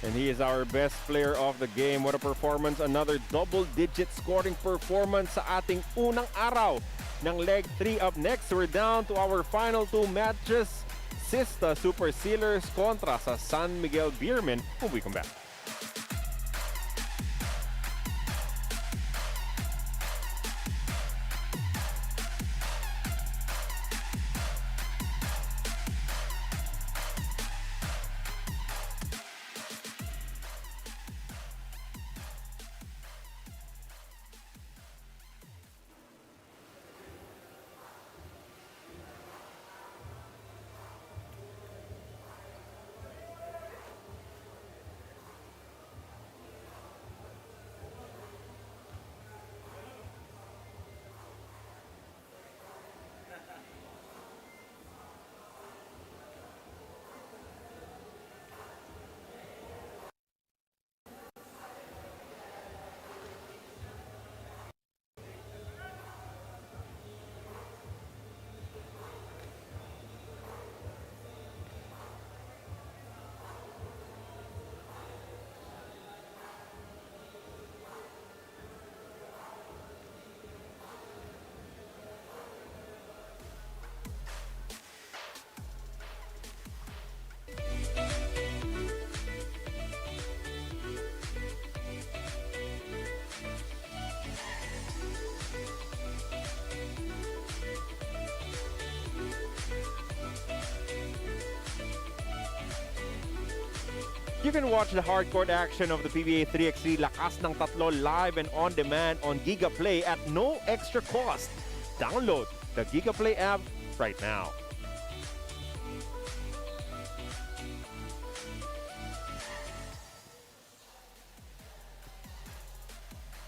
And he is our best player of the game. What a performance. Another double-digit scoring performance sa ating unang araw ng leg 3. Up next, we're down to our final 2 matches. Sista Super Sealers kontra sa San Miguel Beermen when we come back. You can watch the hardcore action of the Pba 3x3 Lakas ng Tatlo live and on demand on GigaPlay at no extra cost. Download the GigaPlay app right now.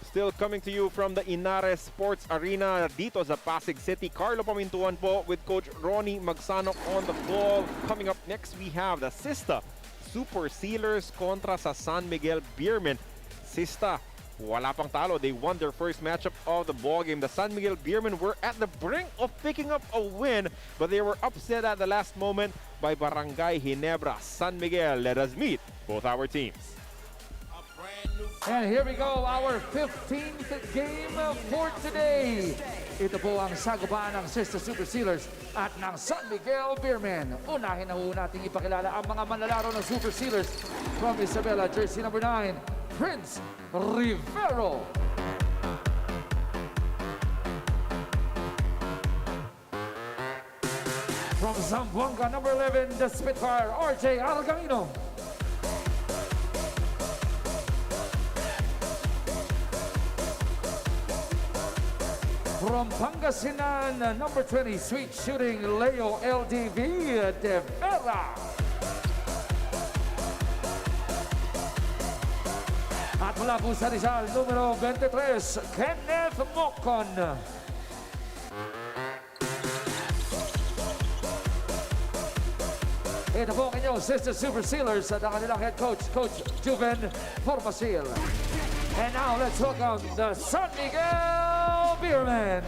Still coming to you from the Inares Sports Arena dito sa Pasig City. Carlo Pamintuan po with Coach Ronnie Magsanok on the ball. Coming up next, we have the Sista Super Sealers kontra sa San Miguel Beermen. Sista, wala pang talo. They won their first matchup of the ballgame. The San Miguel Beermen were at the brink of picking up a win, but they were upset at the last moment by Barangay Ginebra. San Miguel, let us meet both our teams. And here we go, our 15th game for today. Ito po ang sagupaan ng Sista Super Sealers at ng San Miguel Beermen. Unahin na ho natin ipakilala ang mga manlalaro ng Super Sealers. From Isabela, jersey number 9, Prince Rivero. From Zamboanga, number 11, the Spitfire, RJ Algamino. From Pangasinan, number 20, sweet shooting, Leo LDV De Vera. At mula po sa Rizal, numero 23, Kenneth Mocon. Ito po ang inyong Sister Super Sealers at ang kanilang head coach, Coach Juven Formasil. And now let's welcome the San Miguel Beermen.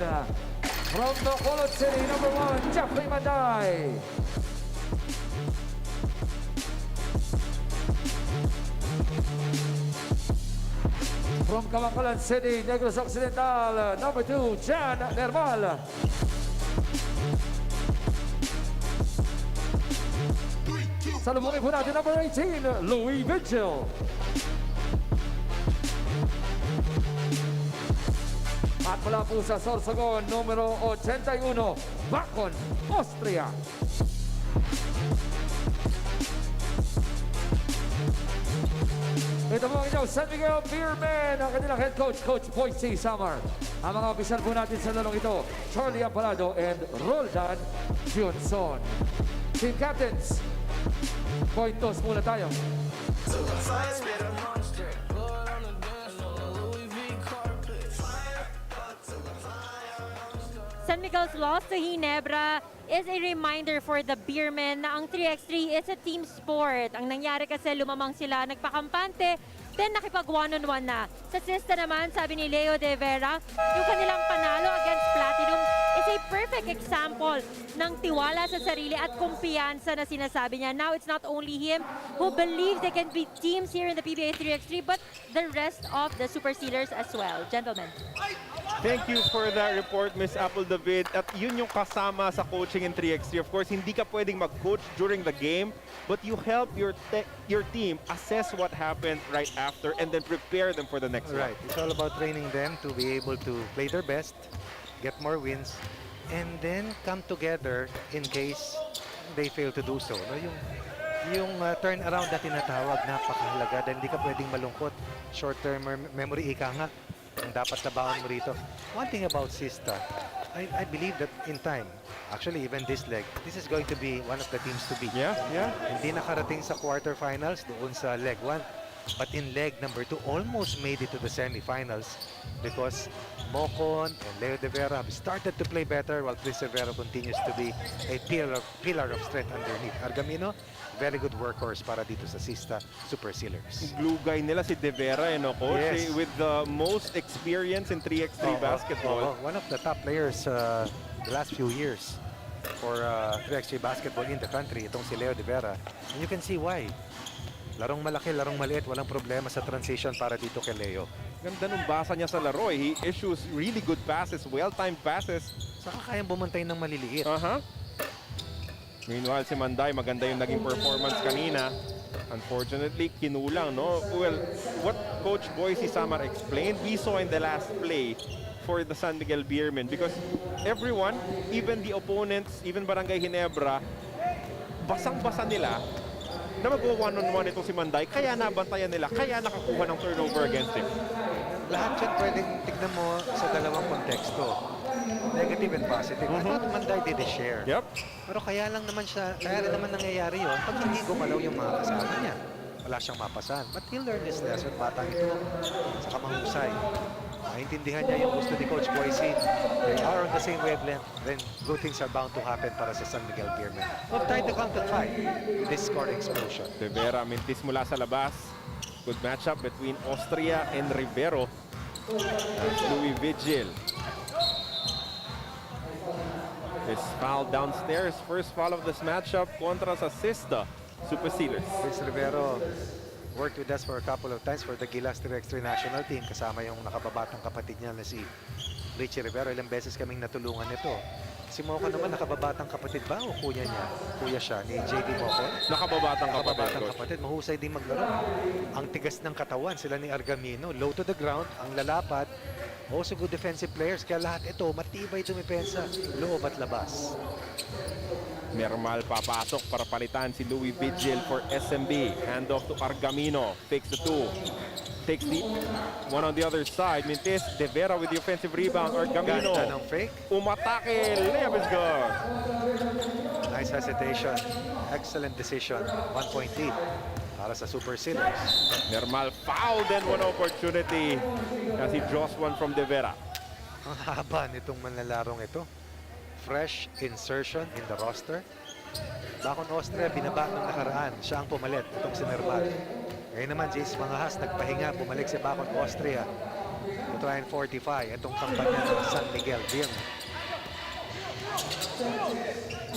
From Bacolod City, number 1, Jeffrey Manday. From Camangkalan City, Negros Occidental, number 2, Jan Nerval. Salubungin po natin number 18, Louis Vigil. At mula po sa Sorsogon, numero 81, Bacon, Austria. Ito po ang inyong San Miguel Beermen, ang kanilang head coach, Coach Boise Samar. Ang mga opisyal po natin sa lalong ito, Charlie Ampalado and Roldan Johnson. Team captains, point toss muna tayo. San Miguel's loss to Ginebra is a reminder for the Beermen na ang 3x3 is a team sport. Ang nangyari kasi lumamang sila, nagpakampante, then nakipag one-on-one na. Sa sista naman, sabi ni Leo De Vera, yung kanilang panalo against Platinum is a perfect example ng tiwala sa sarili at kumpiyansa na sinasabi niya. Now, it's not only him who believes they can beat teams here in the PBA 3x3, but the rest of the Super Sealers as well. Gentlemen. Thank you for that report, Miss Apple David. At yun yung kasama sa coaching in 3x3. Of course, hindi ka pwedeng mag-coach during the game, but you help your team assess what happened right after and then prepare them for the next Right. one. It's all about training them to be able to play their best, get more wins, and then come together in case they fail to do so. No, yung turnaround na tinatawag, napakahalaga dahil hindi ka pwedeng malungkot. Short-term memory, ika nga, ang dapat sabahan mo rito. One thing about Sista, I believe that in time, actually even this leg, this is going to be one of the teams to beat. Yeah. Hindi nakarating sa quarterfinals doon sa leg 1. But in leg number 2, almost made it to the semifinals because Mocon and Leo De Vera have started to play better while Chris Rivero continues to be a pillar of strength underneath. Argamino, very good workhorse para dito sa Sista Super Sealers. Glue guy nila si De Vera, Coach? Yes. With the most experience in 3x3 basketball. One of the top players the last few years for 3x3 basketball in the country, itong si Leo De Vera. And you can see why. Larong malaki, larong maliit, walang problema sa transition para dito kay Leo. Ganda nung basa niya sa laro. He issues really good passes, well-timed passes. Saka kayang bumantay ng maliliit. Meanwhile, si Manday, maganda yung naging performance kanina. Unfortunately, kinulang, no? Well, what Coach Boise Samar explained, we saw in the last play for the San Miguel Beermen because everyone, even the opponents, even Barangay Ginebra, basang-basa nila na mag-one-on-one itong si Manday, kaya nabantayan nila, kaya nakakuha ng turnover against him. Lahat yan pwedeng tignan mo sa dalawang konteksto. Negative and positive. I thought Manday did a share. Yep. Pero kaya rin naman nangyayari yun pag hindi gumalaw yung mga kasama niya. Wala siyang mapasan. But he'll learn this lesson, batang ito. Saka mahusay. Maintindihan niya yung gusto ni Coach Boise. They are on the same wavelength. Then good things are bound to happen para sa San Miguel Beermen. We've tried to counter-try this scoring explosion. De Vera mintis mula sa labas. Good matchup between Austria and Rivero. That's Louis Vigil. Is fouled downstairs. First foul of this matchup kontra sa Sista Super Sealers. Chris Rivero worked with us for a couple of times for the Gilas 3x3 national team. Kasama yung nakababatang kapatid niya na si Richie Rivero. Ilang beses kaming natulungan nito. Si Moko naman nakababatang kapatid ba o kuya niya? Kuya siya ni JD Moko. Nakababatang kapatid. Mahusay din maglaro. Ang tigas ng katawan sila ni Argamino. Low to the ground. Ang lalapad. Also good defensive players. Kaya lahat ito matibay dumipensa. Loob at labas. Mermal papasok para palitan si Louis Vigil for SMB. Handoff to Argamino. Fakes the two. Takes the one on the other side. Mintis, De Vera with the offensive rebound. Argamino. Ganda ng fake. Umatake. Layup is good. Nice hesitation. Excellent decision. 1 point lead para sa Super Sealers. Mermal fouled and one opportunity as he draws one from De Vera. Ang haba nitong manlalarong ito. Fresh insertion in the roster. Bakon Austria, binaba ng nakaraan. Siya ang pumalit, itong si Mermal. Ngayon naman, Jace Mangahas, nagpahinga, bumalik si Bakon Austria to try and fortify itong kampanya ng San Miguel Beermen.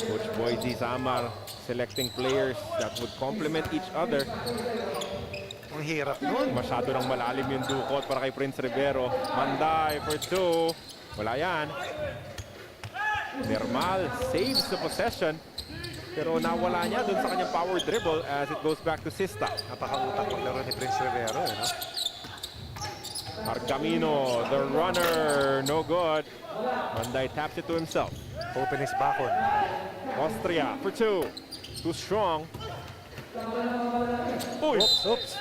Coach Boise Samar selecting players that would complement each other. Ang hirap nun. Masyado nang malalim yung dukot para kay Prince Rivero. Manday for two. Wala yan. Mermal saves the possession. Pero nawala niya dun sa kanyang power dribble as it goes back to Sista. Napaka-utak maglaro ni Prince Rivero. Argamino, the runner, no good. Manday taps it to himself. Open is Bakon. Austria for two. Too strong. Uy! Oops.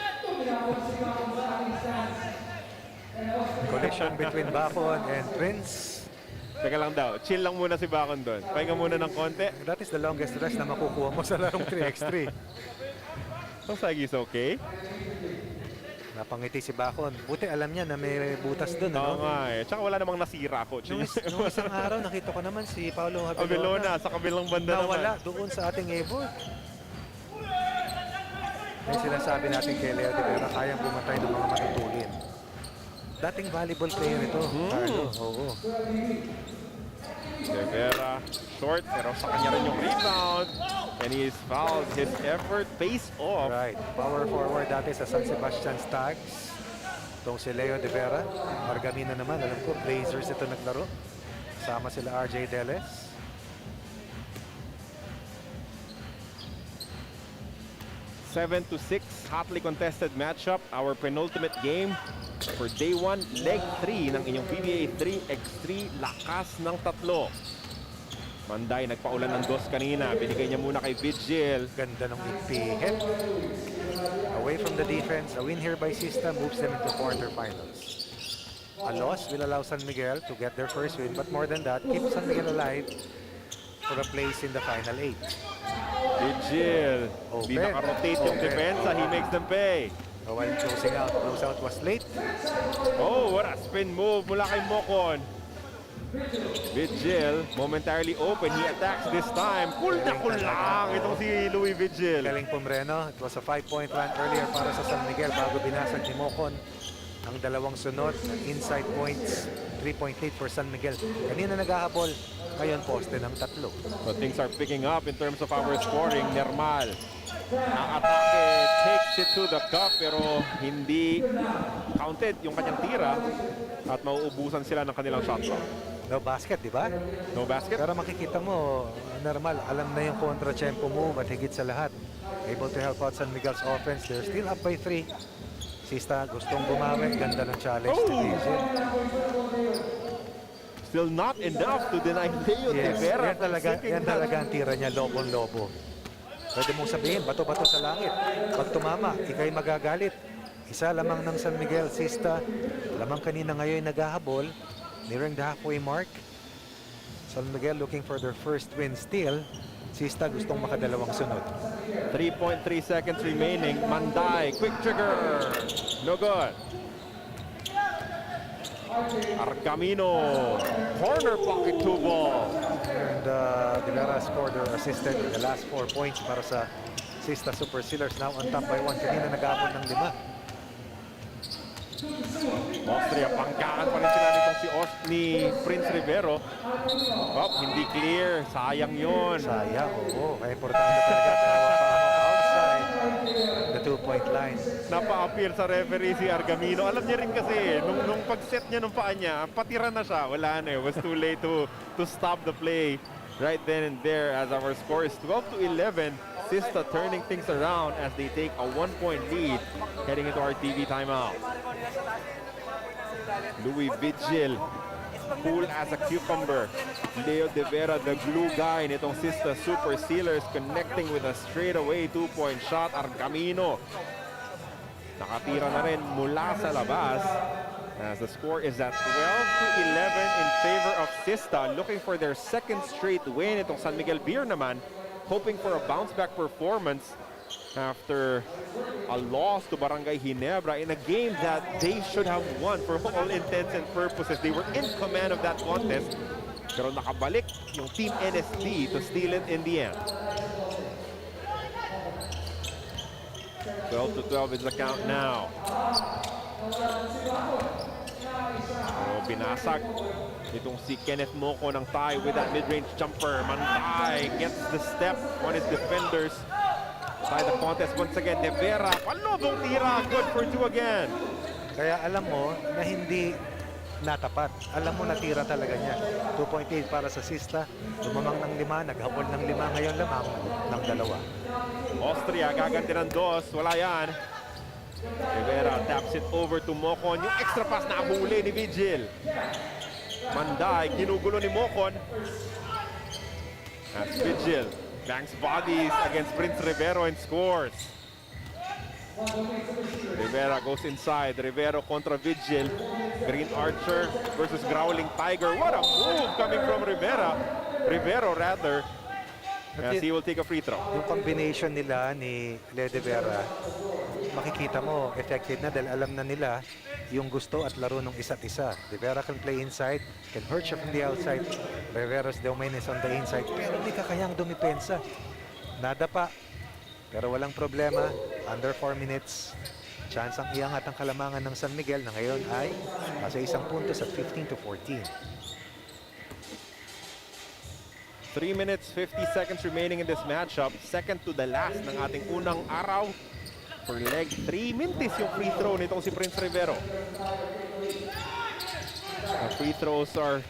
Collision between Bacon and Prince. Teka lang daw, chill lang muna si Bacon doon. Pahinga muna ng konti. That is the longest rest na makukuha mo sa larong 3x3. Looks like he's okay. Napangiti si Bacon. Buti alam niya na may butas doon. Oo Ano? nga eh. Tsaka wala namang nasira, coach. Nung isang araw, nakita ko naman si Paulo Abelona Abelona sa kabilang banda nawala naman. doon sa ating Evo. May sinasabi natin kay Leo de Vera, kayang bumatay ng mga matutulin. Dating volleyball player ito, Carlo. Oo. De Vera, short, pero sa kanya rin yung rebound. And he is fouled. His effort pays off. Right. Power forward dati sa San Sebastian Stags. Itong si Leo de Vera. Margamina naman, alam ko, Blazers ito naglaro. Sama sila RJ Deles. Seven to 6, hotly contested matchup. Our penultimate game for day 1, leg 3 ng inyong Pba 3x3, lakas ng tatlo. Manday nagpaulan ng dos kanina. Binigay niya muna kay Vigil. Ganda ng ipihin. Away from the defense, a win here by Sista moves them into quarterfinals. A loss will allow San Miguel to get their first win, but more than that, keep San Miguel alive for a place in the final 8. Vigil. Di Open. nakarotate yung Open. depensa. He makes them pay. While closing out, closeout was late. Oh, what a spin move mula kay Mocon. Vigil, momentarily open. He attacks this time. Cool na cool lang itong si Louis Vigil. Galing Pomreno. It was a 5-point run earlier para sa San Miguel bago binasag ni Mocon ang dalawang sunod na inside points. 3-point lead for San Miguel. Kanina naghahabol, ngayon poste ng 3. So things are picking up in terms of our scoring. Nermal. Ang atake takes it to the cup pero hindi counted yung kanyang tira at mauubusan sila ng kanilang shot clock. No basket, di ba? No basket. Pero makikita mo, normal, alam na yung kontra-tempo move at higit sa lahat. Able to help out San Miguel's offense. They're still up by 3. Sista gustong bumawi. Ganda ng challenge to Vigil. Still not enough to deny Leo de Yes, Vera. yan talaga ang tira niya, lobong-lobo. Pwede mong sabihin, bato-bato sa langit. Pag tumama, ikay magagalit. Isa lamang ng San Miguel, Sista. Lamang kanina ngayon naghahabol. Nearing the halfway mark. San Miguel looking for their first win still. Sista gustong makadalawang sunod. 3.3 seconds remaining. Manday, quick trigger. No good. Arcamino, corner pocket 2 ball. And De Vera scored or assisted the last 4 points para sa Sista Super Sealers. Now on top by 1. Kanina nag-aabot ng 5. Austria, pangkaan pa rin sila nitong ni Prince Rivero. Oh, hindi clear. Sayang yun. Sayang, oo. Kaya importante talaga. Dalawa pa outside the 2-point line. Napa-appear sa referee si Argamino. Alam niya rin kasi, nung pag-set niya ng paa niya, patira na siya. Wala na eh. It was too late to stop the play right then and there as our score is 12-11. Sista turning things around as they take a 1-point lead heading into our TV timeout. Louis Vigil, cool as a cucumber. Leo de Vera, the glue guy nitong Sista Super Sealers, connecting with a straightaway 2-point shot. Arcamino nakatira na rin mula sa labas as the score is at 12-11 in favor of Sista, looking for their second straight win. Itong San Miguel Beer naman hoping for a bounce-back performance after a loss to Barangay Ginebra in a game that they should have won for all intents and purposes. They were in command of that contest, pero nakabalik yung Team NSD to steal it in the end. 12-12 is the count now. So, binasag itong si Kenneth Moco ng tie with that mid-range jumper. Manday gets the step on his defenders. By the contest once again, De Vera, palobong tira, good for 2 again. Kaya alam mo na hindi natapat. Alam mo natira talaga niya. 2.8 para sa Sista. Lumamang ng 5, naghabol ng 5, ngayon lamang ng 2. Austria, gaganti ng 2, wala yan. De Vera taps it over to Mocon. Yung extra pass na abuli ni Vigil. Manday, ginugulo ni Mocon. As Vigil bangs bodies against Prince Rivero and scores. Rivera goes inside. Rivero contra Vigil. Green Archer versus Growling Tiger. What a move coming from Rivero rather. As he will take a free throw. Yung combination nila ni Lede Vera, makikita mo, effective na dahil alam na nila yung gusto at laro ng isa't isa. De Vera can play inside, can hurt siya from the outside. Rivero's domain is on the inside, pero hindi kakayang dumipensa. Nada pa, pero walang problema. Under 4 minutes, chance ang iangat ang kalamangan ng San Miguel na ngayon ay nasa isang puntos at 15-14. 3 minutes, 50 seconds remaining in this matchup. Second to the last ng ating unang araw. For leg 3, mintis yung free throw nitong si Prince Rivero. Free throws are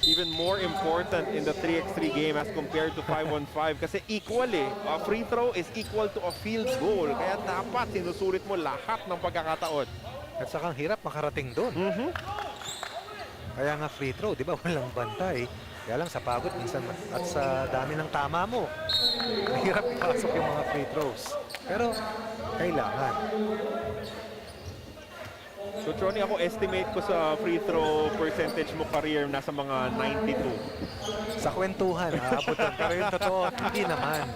even more important in the 3x3 game as compared to 5-on-5 kasi equal eh. A free throw is equal to a field goal. Kaya dapat sinusulit mo lahat ng pagkakataon. At saka ang hirap makarating doon. Kaya nga free throw, di ba? Walang bantay. Kaya lang sa pagod minsan at sa dami ng tama mo, mahirap ipasok yung mga free throws. Pero kailangan. So Tronny, ako estimate ko sa free throw percentage mo career nasa mga 92. Sa kwentuhan, aabot doon. Pero yung totoo, hindi naman.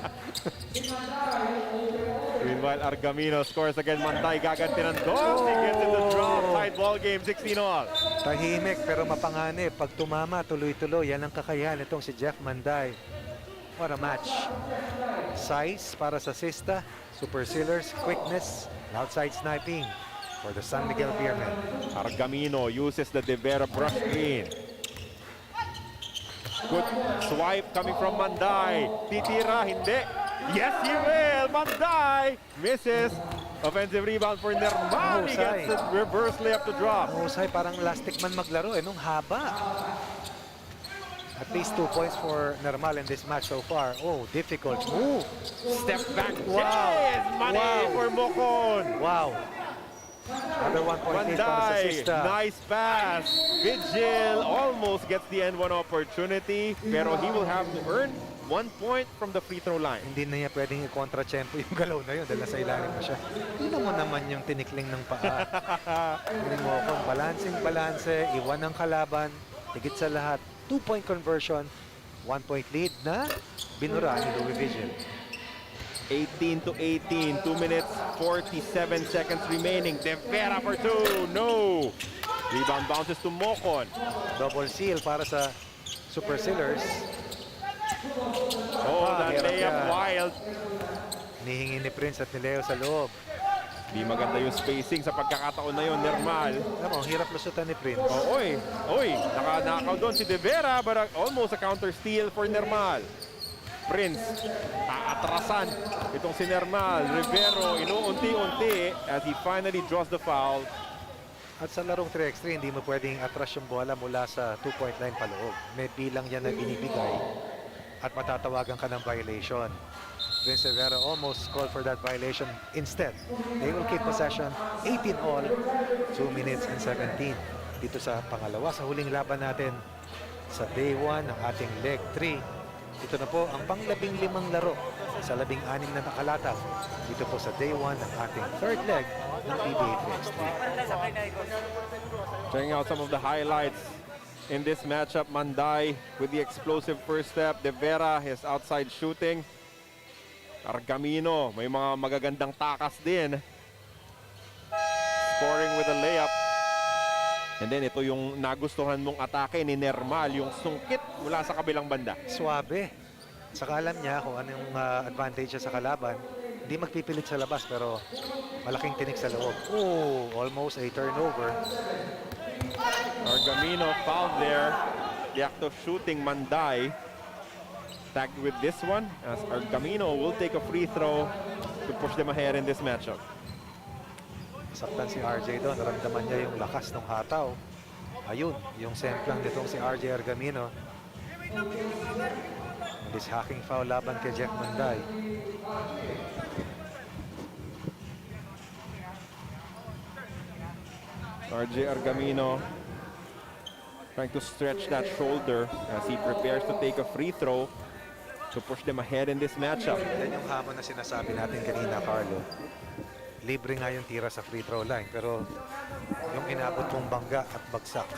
Meanwhile, Argamino scores again. Manday gaganti ng dos. He gets in the drop. Side ball game, 16-all. Tahimik pero mapanganib. Pag tumama, tuloy-tuloy. Yan ang kakayahan itong si Jeff Manday. What a match. Size para sa Sista. Super sealers, quickness, outside sniping for the San Miguel Beermen. Argamino uses the De Vera brush screen. Good swipe coming from Manday. Titira, hindi. Yes, he will. Manday misses. Offensive rebound for Nermal. He gets the reverse layup to drop. Husay, parang lastic man maglaro nung haba. At least 2 points for Nermal in this match so far. Oh, difficult move. Step back. Wow. Yes, money for Mocon. Wow. Another 1 point lead para sa Sista. Nice pass. Vigil almost gets the N1 opportunity, pero he will have to earn 1 point from the free throw line. Hindi na niya pwedeng i-kontra-tempo yung galaw na yun dahil nasa ilalim mo siya. Tingnan mo naman yung tinikling ng paa. Tingnan mo kung balancing-balanse, iwan ng kalaban, higit sa lahat, 2-point conversion, 1 point lead na binura ni Louis Vigil. 18-18, 2 minutes, 47 seconds remaining. De Vera for 2, no! Rebound bounces to Mocon. Double seal para sa Super Sealers. Oh, that layup wild. Nihingi ni Prince at ni Leo sa loob. Di maganda yung spacing sa pagkakataon na yun, Nermal. Alam mo, hirap lusutan ni Prince. Oh, oy, nakanakaw doon si De Vera, but almost a counter steal for Nermal. Prince, aatrasan itong si Nermal. Rivero, inuunti-unti as he finally draws the foul. At sa larong 3x3, hindi mo pwedeng atras yung bola mula sa 2-point line paloob. May bilang yan na binibigay at matatawagan ka ng violation. Prince Rivero almost called for that violation. Instead, they will keep possession 18-all, 2 minutes and 17. Dito sa pangalawa, sa huling laban natin sa day 1 ng ating leg 3. Ito na po ang pang-15 laro sa 16 na nakalatag. Dito po sa day 1 ng ating third leg ng Pba 3X3. Checking out some of the highlights in this matchup. Manday with the explosive first step. De Vera, his outside shooting. Argamino, may mga magagandang takas din. Scoring with a layup. And then ito yung nagustuhan mong atake ni Nermal, yung sungkit mula sa kabilang banda. Suabe. Saka alam niya kung anong advantage sa kalaban. Hindi magpipilit sa labas pero malaking tinik sa loob. Oh, almost a turnover. Argamino fouled there. The act of shooting, Manday tagged with this one as Argamino will take a free throw to push them ahead in this matchup. Saktan si RJ doon. Naramdaman niya yung lakas ng hataw. Ayun, yung semplang nitong si RJ Argamino. This hacking foul laban kay Jeff Manday. RJ Argamino trying to stretch that shoulder as he prepares to take a free throw to push them ahead in this matchup. Yan yung hamon na sinasabi natin kanina, Carlo. libre nga yung tira sa free throw line. Pero yung inabot mong bangga at bagsak.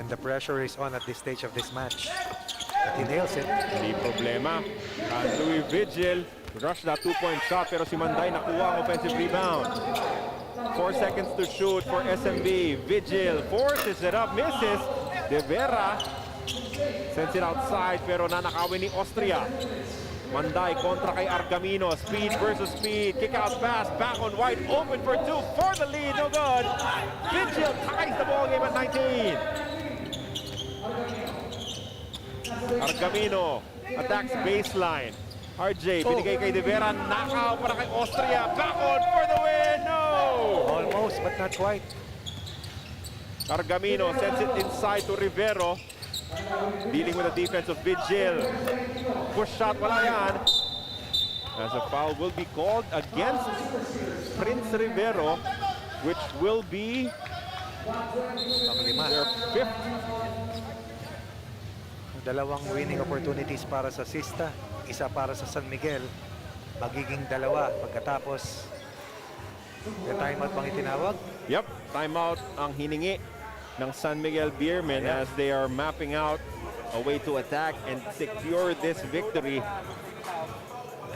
And the pressure is on at this stage of this match. But he nails it. Hindi problema. Louis Vigil rush that two-point shot pero si Manday nakuha ang offensive rebound. 4 seconds to shoot for SMB. Vigil forces it up, misses. De Vera sends it outside pero nanakawin ni Austria. Manday kontra kay Argamino. Speed versus speed. Kick out pass. Back on White. Open for two. For the lead. No good. Vigil ties the ball game at 19. Argamino attacks baseline. RJ, binigay kay De Vera. Knockout para kay Austria. Back on for the win. No! Almost, but not quite. Argamino sends it inside to Rivero. Dealing with the defense of Vigil. Push shot, wala yan. As a foul will be called against Prince Rivero, which will be their 5th. Dalawang winning opportunities para sa Sista, isa para sa San Miguel. Magiging dalawa pagkatapos. May timeout bang itinawag? Yep, timeout ang hiningi ng San Miguel Beermen as they are mapping out a way to attack and secure this victory.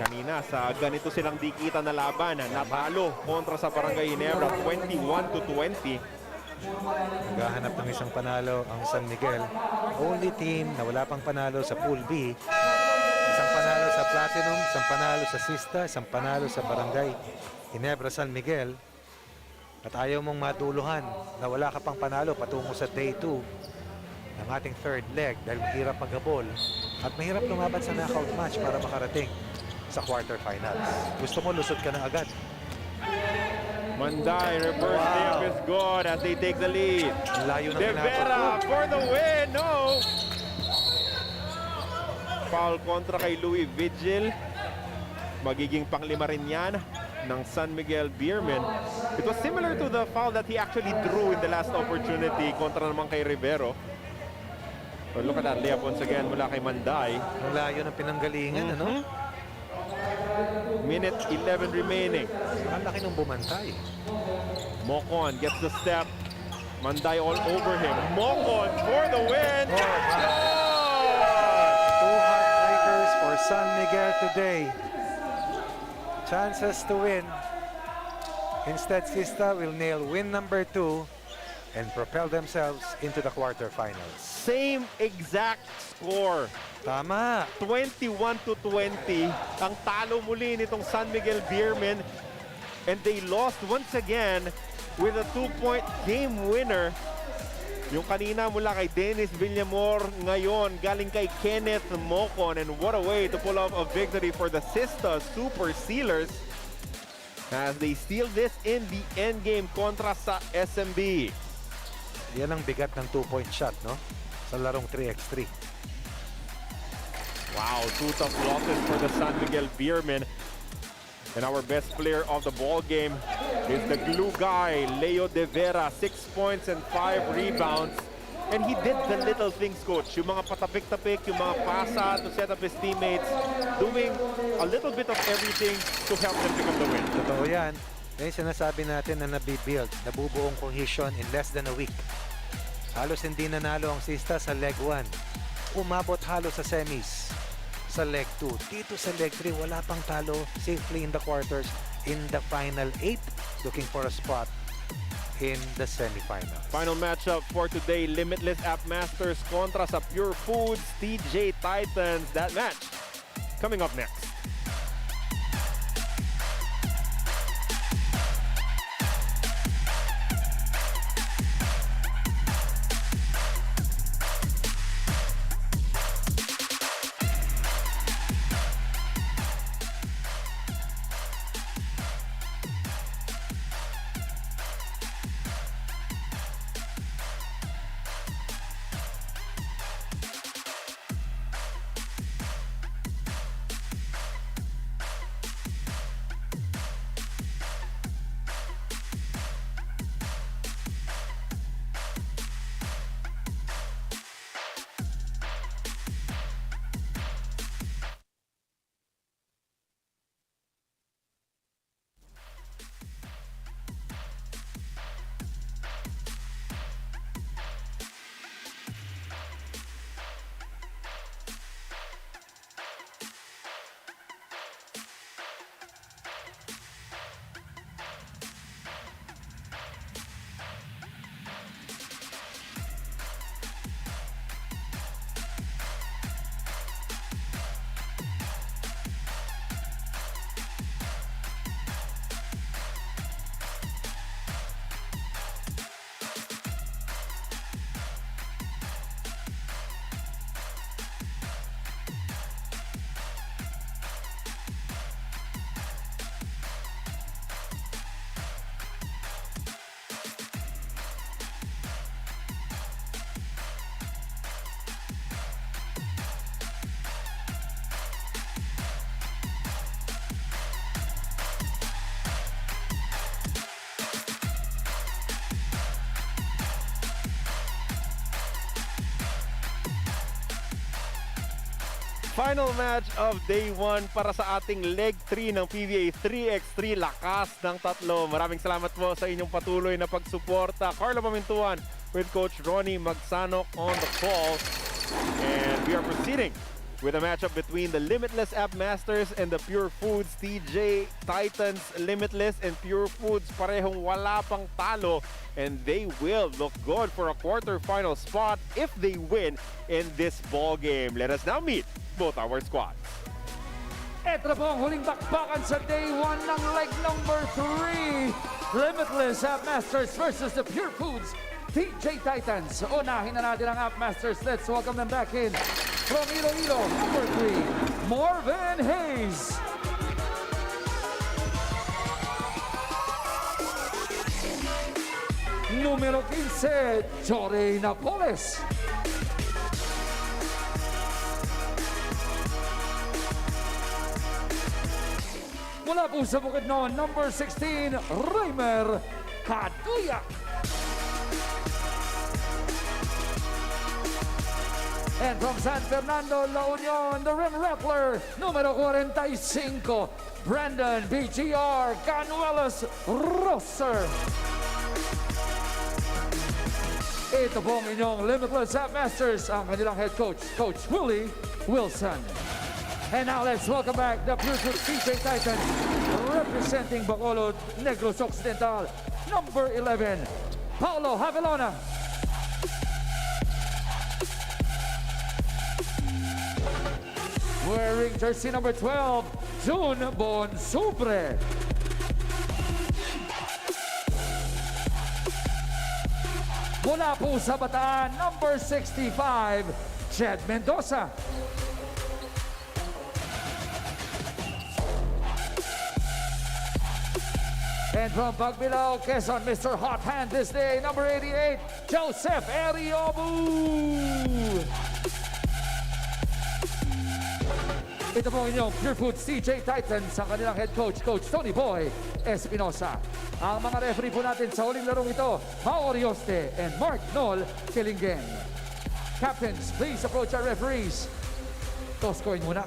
Kanina sa ganito silang dikita na laban, natalo kontra sa Barangay Ginebra 21-20. Naghahanap ng isang panalo ang San Miguel. Only team na wala pang panalo sa Pool B. Isang panalo sa Platinum, isang panalo sa Sista, isang panalo sa Barangay Ginebra San Miguel. At ayaw mong matuluhan na wala ka pang panalo patungo sa day 2 ng ating third leg dahil mahirap maghabol at mahirap lumaban sa knockout match para makarating sa quarterfinals. Gusto mo lusot ka na agad. Manday, reverse layup is good as they take the lead. Layo na De Vera for the win. No! Foul kontra kay Louis Vigil. Magiging panglima rin yan ng San Miguel Beermen. It was similar to the foul that he actually drew in the last opportunity kontra naman kay Rivero. But look at that layup once again mula kay Manday. Ang layo ng pinanggalingan, ano? Minute 11 remaining. Ang laki nung bumantay. Mocon gets the step. Manday all over him. Mocon for the win. Two heartbreakers for San Miguel today. Chances to win. Instead, Sista will nail win number 2 and propel themselves into the quarterfinals. Same exact score. Tama. 21-20 ang talo muli nitong San Miguel Beermen, and they lost once again with a 2-point game winner. Yung kanina mula kay Dennis Villamor, ngayon galing kay Kenneth Mocon, and what a way to pull off a victory for the Sista Super Sealers as they steal this in the endgame kontra sa SMB. Yan ang bigat ng 2-point shot, no? Sa larong 3x3. Wow, 2 tough losses for the San Miguel Beermen. And our best player of the ball game is the glue guy, Leo De Vera. 6 points and 5 rebounds. And he did the little things, coach. Yung mga patapik-tapik, yung mga pasa to set up his teammates. Doing a little bit of everything to help them pick up the win. Totoo yan. Ngayon sinasabi natin na nabibuild, nabubuong cohesion in less than a week. Halos hindi nanalo ang Sista sa leg 1. Umabot halos sa semis sa leg 2. Dito sa leg 3, wala pang talo. Safely in the quarters. In the final 8, looking for a spot in the semifinals. Final matchup for today, Limitless App Masters kontra sa Purefoods TJ Titans. That match coming up next. Final match of day 1 para sa ating leg 3 ng PBA 3x3 lakas ng tatlo. Maraming salamat po sa inyong patuloy na pagsuporta. Carlo Pamintuan with Coach Ronnie Magsanok on the call. And we are proceeding with a matchup between the Limitless App Masters and the Purefoods TJ Titans. Limitless and Purefoods parehong wala pang talo, and they will look good for a quarterfinal spot if they win in this ball game. Let us now meet both our squads. Ito na po ang huling bakbakan sa day 1 ng leg number 3. Limitless App Masters versus the Purefoods TJ Titans. Unahin na natin ang App Masters. Let's welcome them back in. From Iloilo, number 3, Marvin Hayes. Numero 15, Jory Napoles. Mula po sa Bukidnon, number 16, Raymer Caduya. And from San Fernando, La Union, the rim rappler, numero 45, Brandon BGR Canuelas Rosser. Ito po ang inyong Limitless App Masters, ang kanilang head coach, Coach Willie Wilson. And now let's welcome back the Purefoods TJ Titans, representing Bacolod Negros Occidental, number 11, Paulo Havilona. Wearing jersey number 12, June Bonsubre. Mula po sa Bataan, number 65, Jed Mendoza. And from Pagbilao, Quezon, Mr. Hot Hand this day, number 88, Joseph Eriobu. Ito po ang inyong Purefoods TJ Titans, ang kanilang head coach, Coach Tony Boy Espinosa. Ang mga referee po natin sa huling larong ito, Mao Orioste and Mark Nol Kilingen. Captains, please approach our referees. Toss coin muna.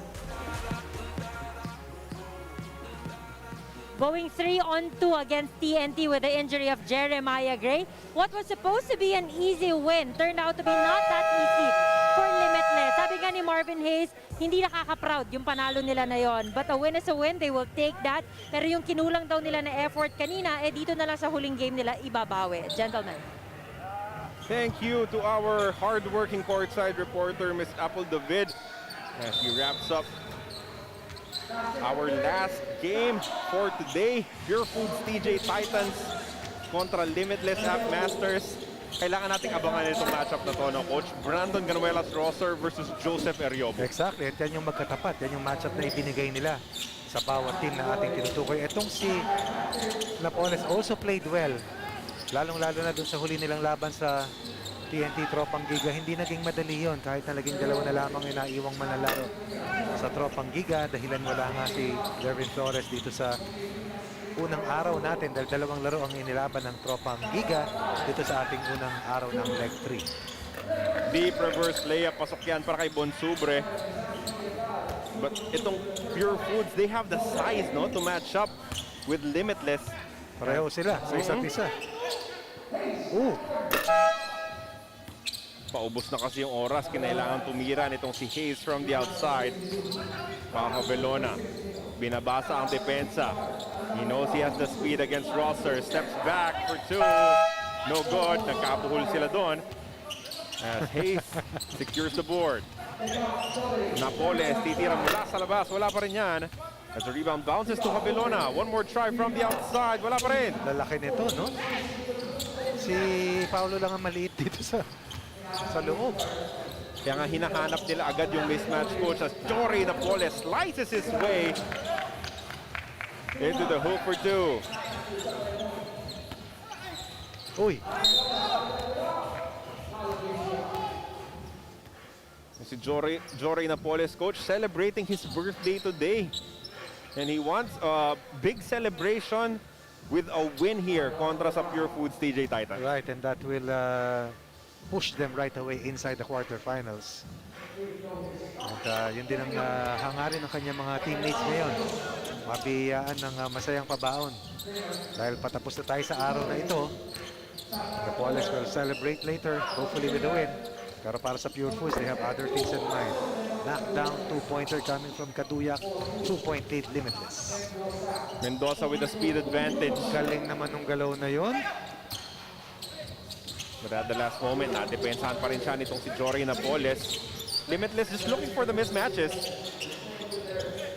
Going 3-on-2 against TNT with the injury of Jeremiah Gray. What was supposed to be an easy win turned out to be not that easy for Limitless. Sabi nga ni Marvin Hayes, hindi nakaka-proud yung panalo nila na yon. But a win is a win, they will take that. Pero yung kinulang daw nila na effort kanina, dito na lang sa huling game nila ibabawi. Gentlemen. Thank you to our hard-working courtside reporter, Miss Apple David, as he wraps up our last game for today. Purefoods TJ Titans kontra Limitless App Masters. Kailangan nating abangan itong matchup na to, no, Coach? Brandon Ganuelas Rosser versus Joseph Eriobo. Exactly. At yan yung magkatapat. Yan yung matchup na ibinigay nila sa bawat team na ating tinutukoy. Itong si Napoles also played well. Lalong-lalo na dun sa huli nilang laban sa TNT Tropang Giga. Hindi naging madali yon kahit na naging dalawa na lamang yung naiwang manlalaro sa Tropang Giga. Dahilan wala nga si Derwin Flores dito sa unang araw natin dahil dalawang laro ang inilaban ng Tropang Giga dito sa ating unang araw ng leg 3. Deep reverse layup, pasok yan para kay Bonsubre. But itong Purefoods, they have the size, no, to match up with Limitless. Pareho sila sa isa't isa. Paubos na kasi yung oras, kinailangan tumira nitong si Hayes from the outside. Pakavelona, binabasa ang depensa. He knows he has the speed against Rosser. Steps back for two. No good. Nagkabuhol sila doon. As Hayes secures the board. Napoles, titira mula sa labas. Wala pa rin yan. As the rebound bounces to Havilona. One more try from the outside. Wala pa rin. Lalaki nito, no? Si Paulo lang ang maliit dito sa loob. Kaya nga hinahanap nila agad yung mismatch, Coach, as Jory Napoles slices his way into the hoop for two. Uy. Si Jory Napoles, Coach, celebrating his birthday today. And he wants a big celebration with a win here kontra sa Purefoods TJ Titans. Right, and that will push them right away inside the quarterfinals. At yun din ang hangarin ng kanyang mga teammates ngayon. Mabiyaan ng masayang pabaon. Dahil patapos na tayo sa araw na ito, the Polish will celebrate later, hopefully with a win. Pero para sa Purefoods, they have other things in mind. Knockdown, two-pointer coming from Kaduyak, 2-point lead, Limitless. Mendoza with the speed advantage. Galing naman ng galaw na yon. But at the last moment, nadepensahan pa rin siya nitong si Jory Napoles. Limitless just looking for the mismatches.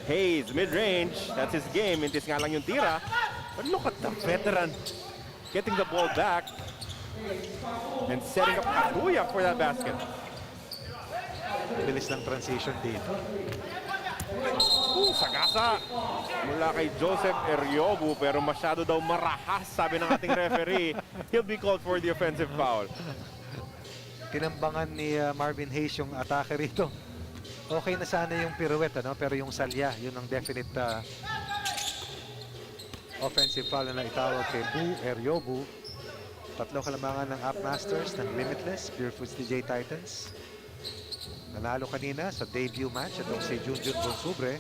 Hayes, mid-range. That's his game. Mintis nga lang yung tira. But look at the veteran getting the ball back and setting up Kaduyak for that basket. Bilis ng transition dito. Sagasa mula kay Joseph Eriobu, pero masyado daw marahas, sabi ng ating referee. He'll be called for the offensive foul. Tinambangan ni Marvin Hayes yung atake rito. Okay na sana yung pirouette, ano? Pero yung salya, yun ang definite offensive foul na itawag kay Eriobu. Tatlo kalamangan ng Upmasters ng Limitless, Purefoods DJ Titans. Nanalo kanina sa debut match itong si Junjun Bonsubre.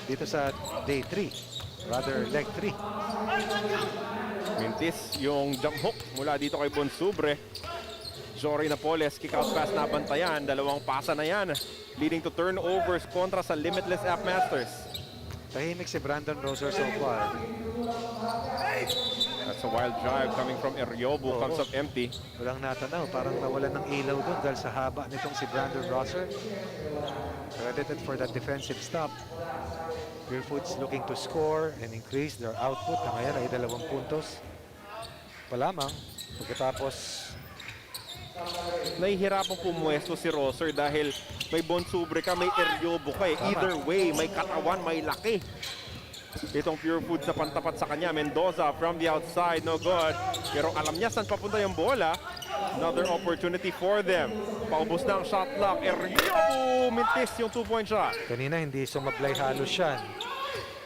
Dito sa day 3, rather leg 3. Mintis yung jump hook mula dito kay Bonsubre. Jory Napoles, kick out pass na bantayan. Dalawang pasa na yan, leading to turnovers kontra sa Limitless Upmasters. Tahimik si Brandon Roser so far. That's a wild drive coming from Eriobu, comes up empty. Walang natanaw, parang nawalan ng ilaw doon dahil sa haba nitong si Brandon Roser. Credited for that defensive stop. Purefoods looking to score and increase their output na ngayon ay 2 puntos pa lamang. Pagkatapos nahihirapang pumuesto si Roser dahil may Bonsubre ka, may Eriobu ka eh. Either way, may katawan, may laki. Itong Purefoods na pantapat sa kanya. Mendoza from the outside, no good. Pero alam niya saan papunta yung bola. Another opportunity for them. Paubos na ang shot clock. Eriobu, mintis yung 2-point shot. kanina hindi sumablay halos siya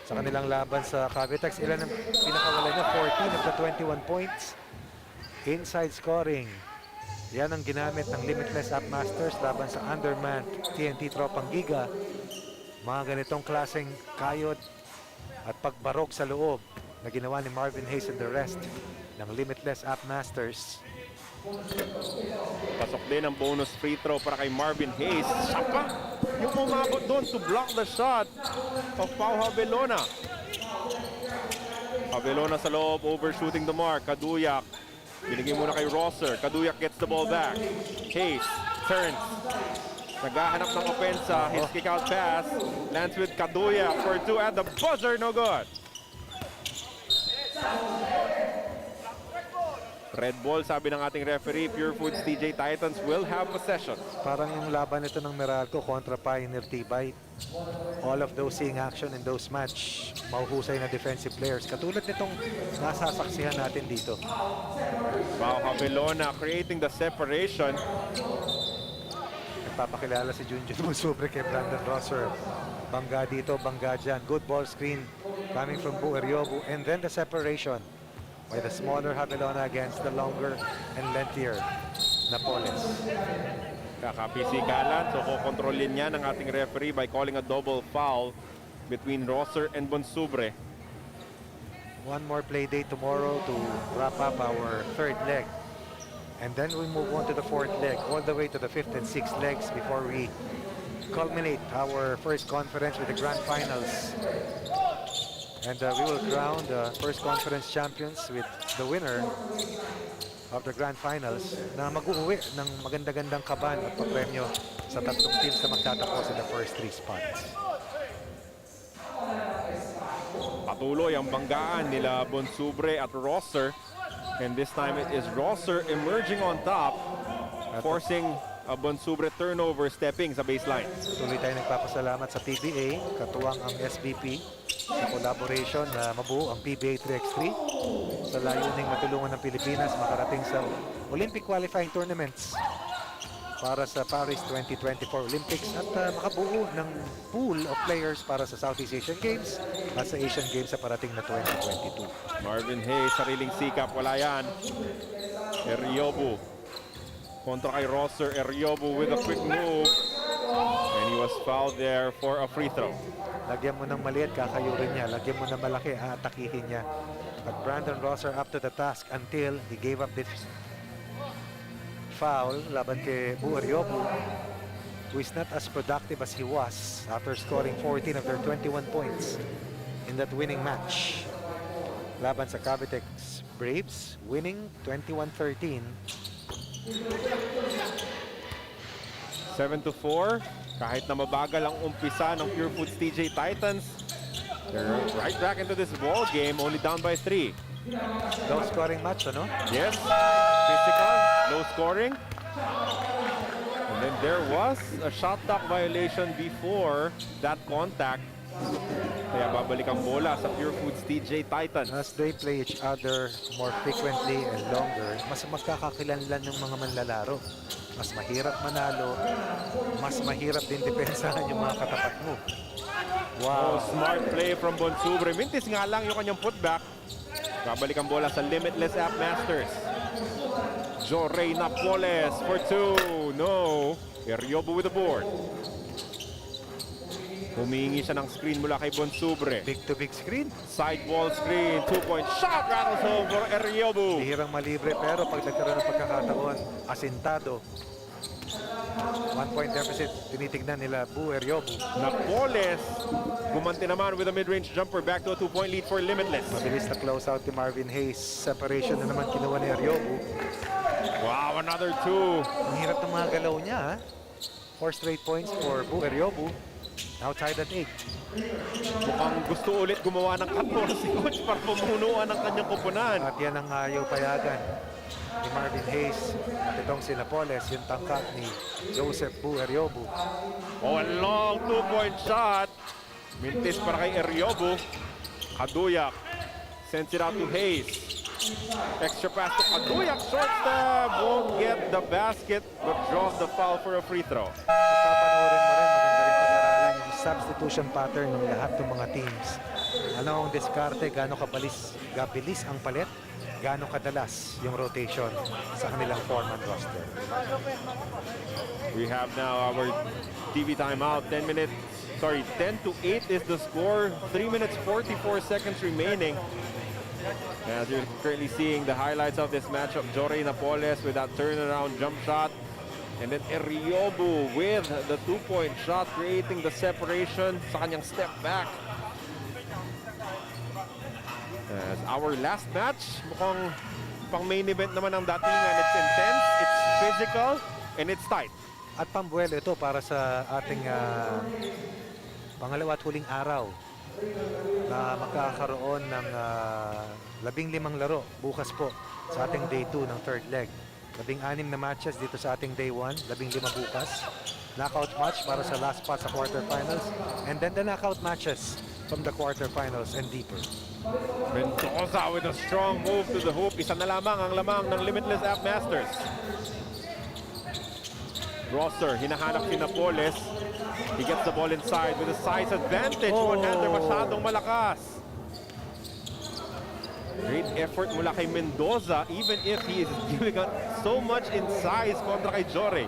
sa kanilang laban sa Cavitex. Ilan ang pinakawala niya? 14 of the 21 points. Inside scoring. Yan ang ginamit ng Limitless Upmasters laban sa undermanned TNT Tropang Giga. Mga ganitong klaseng kayod at pagbarok sa loob na ginawa ni Marvin Hayes and the rest ng Limitless Upmasters. Pasok din ang bonus free throw para kay Marvin Hayes. Siya pa yung umabot doon to block the shot of Pau Habelona. Habelona sa loob, overshooting the mark. Kaduyak. Binigay muna kay Roser. Kaduyak gets the ball back. Hayes turns. Naghahanap ng opensa. His kick out pass. Lands with Kaduyak for 2 at the buzzer. No good. Red ball, sabi ng ating referee. Purefoods DJ Titans will have possession. Parang yung laban nito ng Meralco kontra Pioneer Tibay. All of those seeing action in those match. Mahuhusay na defensive players. Katulad nitong nasasaksihan natin dito. Pau Habelona creating the separation. Nagpapakilala si Junjun Bonsubre kay Brandon Roser. Bangga dito, bangga dyan. Good ball screen coming from Eriobu. And then the separation by the smaller Habelona against the longer and lengthier Napoles. Kakapisikalan, so kukontrolin niya ng ating referee by calling a double foul between Roser and Bonsubre. One more play day tomorrow to wrap up our 3rd leg. And then we move on to the 4th leg, all the way to the 5th and 6th legs before we culminate our first conference with the grand finals. And we will crown the first conference champions with the winner of the grand finals na mag-uwi ng maganda-gandang kaban at papremyo sa tatlong teams na magtatapos in the first 3 spots. Patuloy ang banggaan nila Bonsubre at Roser. And this time it is Roser emerging on top, forcing a Bonsubre turnover stepping sa baseline. Tuloy tayo nagpapasalamat sa PBA, katuwang ang SBP sa collaboration na mabuo ang Pba 3X3 sa layuning matulungan ng Pilipinas makarating sa Olympic qualifying tournaments para sa Paris 2024 Olympics at makabuo ng pool of players para sa Southeast Asian Games at sa Asian Games sa parating na 2022. Marvin Hayes, sariling sikap, wala yan. Eriobu Kontra kay Rosser, Eriobu with a quick move. And he was fouled there for a free throw. Lagyan mo ng maliit, kakayurin niya. Lagyan mo ng malaki, aatakihin niya. But Brandon Rosser up to the task until he gave up this foul laban kay Eriobu, who is not as productive as he was after scoring 14 of their 21 points in that winning match. Laban sa Cavitex Braves, winning 21-13. 7-4. Kahit na mabagal ang umpisa ng Purefoods TJ Titans, they're right back into this ball game, only down by 3. Low scoring match, ano? Yes, physical, low scoring. And then there was a shot clock violation before that contact. Kaya babalik ang bola sa Purefoods TJ Titans. As they play each other more frequently and longer, mas magkakakilanlan ng mga manlalaro. Mas mahirap manalo, mas mahirap din depensahan yung mga katapat mo. Wow, smart play from Bonsubre. Mintis nga lang yung kanyang putback. Babalik ang bola sa Limitless App Masters. Jorey Napoles for 2. No. Eriobu with the board. Humingi siya ng screen mula kay Bonsubre. Big to big screen. Side ball screen. 2-point shot. Rattles home for Eriobu. Bihirang malibre pero pag nagkaroon ng pagkakataon, asintado. 1-point deficit, tinitignan nila Eriobu. Napoles gumanti naman with a mid-range jumper. Back to a 2-point lead for Limitless. Mabilis na close out ni Marvin Hayes. Separation na naman kinuha ni Eriobu. Wow, another 2. Ang hirap ng mga galaw niya. 4 straight points for Eriobu. Now tied at 8. Mukhang gusto ulit gumawa ng 14 si Coach para pumunuan ang kanyang koponan. At yan ang ayaw payagan ni Marvin Hayes at itong si Napoles, yung tangkat ni Joseph Eriobu. Oh, a long 2-point shot. Mintis para kay Eriobu. Kaduyak sends it out to Hayes. Extra pass to Kaduyak. Short stab. Won't get the basket but draws the foul for a free throw. Papanoorin mo rin, maganda rin pag-aralan yung substitution pattern ng lahat ng mga teams. Ano ang diskarte, gaano kabilis ang palit, gaano kadalas yung rotation sa kanilang four-man roster. We have now our TV timeout. 10-8 is the score. 3 minutes 44 seconds remaining. As you're currently seeing the highlights of this matchup, Jorey Napoles with that turnaround jump shot. And then Eriobu with the 2-point shot, creating the separation sa kanyang step back. As our last match, mukhang pang main event naman ang datingan. It's intense, it's physical, and it's tight. At pambuelo ito para sa ating pangalawa at huling araw na magkakaroon ng 15 laro bukas po sa ating day 2 ng third leg. 16 na matches dito sa ating day 1, 15 bukas. Knockout match para sa last spot sa quarterfinals, and then the knockout matches from the quarterfinals and deeper. Mendoza with a strong move to the hoop. Isa na lamang ang lamang ng Limitless App Masters. Rosser, hinahanap si Napoles. He gets the ball inside with a size advantage. One-hander masyadong malakas. Great effort mula kay Mendoza, even if he is giving up so much in size kontra kay Jorey.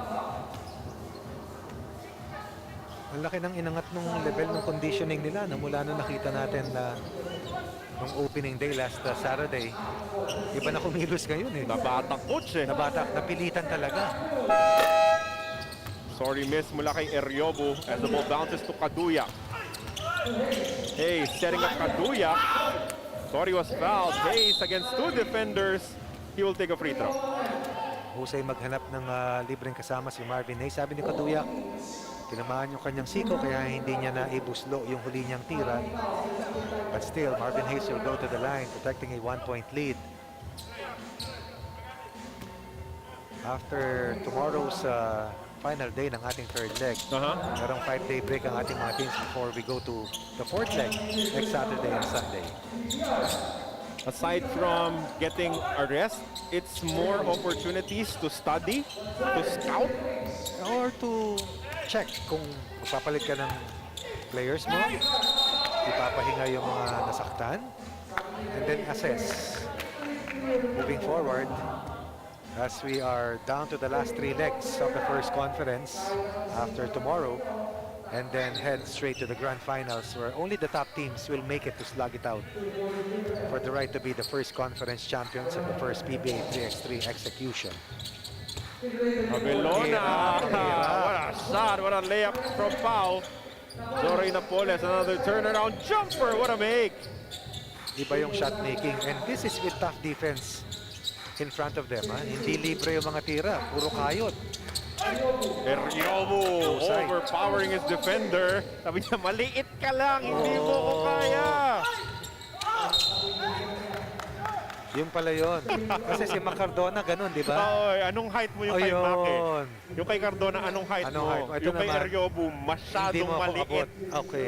Ang laki ng inangat ng level ng conditioning nila na mula nung nakita natin na nung opening day last Saturday. Iba na kumilos ngayon eh. Nabatak coach eh. Nabatak, napilitan talaga. Sorry miss mula kay Eriobu as the ball bounces to Kaduyak. Hey, setting up Kaduyak. Thought he was fouled. Hayes against 2 defenders. He will take a free throw. Husay maghanap ng libreng kasama si Marvin Hayes. Sabi ni Kaduyak, tinamaan yung kanyang siko kaya hindi niya naibuslo yung huli niyang tira. But still, Marvin Hayes will go to the line, protecting a 1-point lead. After tomorrow's final day ng ating third leg, merong 5-day break ang ating mga teams before we go to the fourth leg next Saturday and Sunday. Aside from getting a rest, it's more opportunities to study, to scout, or to check kung magpapalit ka ng players mo, ipapahinga yung mga nasaktan, and then assess moving forward as we are down to the last 3 legs of the first conference after tomorrow, and then head straight to the grand finals where only the top teams will make it to slug it out for the right to be the first conference champions of the first PBA 3x3 execution. Abelona, what a shot, what a layup from Pau. Zoray Napoles, another turnaround jumper, what a make. Iba yung shot making, and this is with tough defense in front of them. Hindi libre yung mga tira, puro kayod. Eryobo overpowering his defender. Sabi niya, maliit ka lang, hindi mo ko kaya. Yung pala yun. Kasi si Macardona ganun, di ba? Oy, anong height mo yung kay Mac? Yung kay Cardona, anong height mo? Ito Yung kay naman, Eryobo, masyadong maliit. Okay.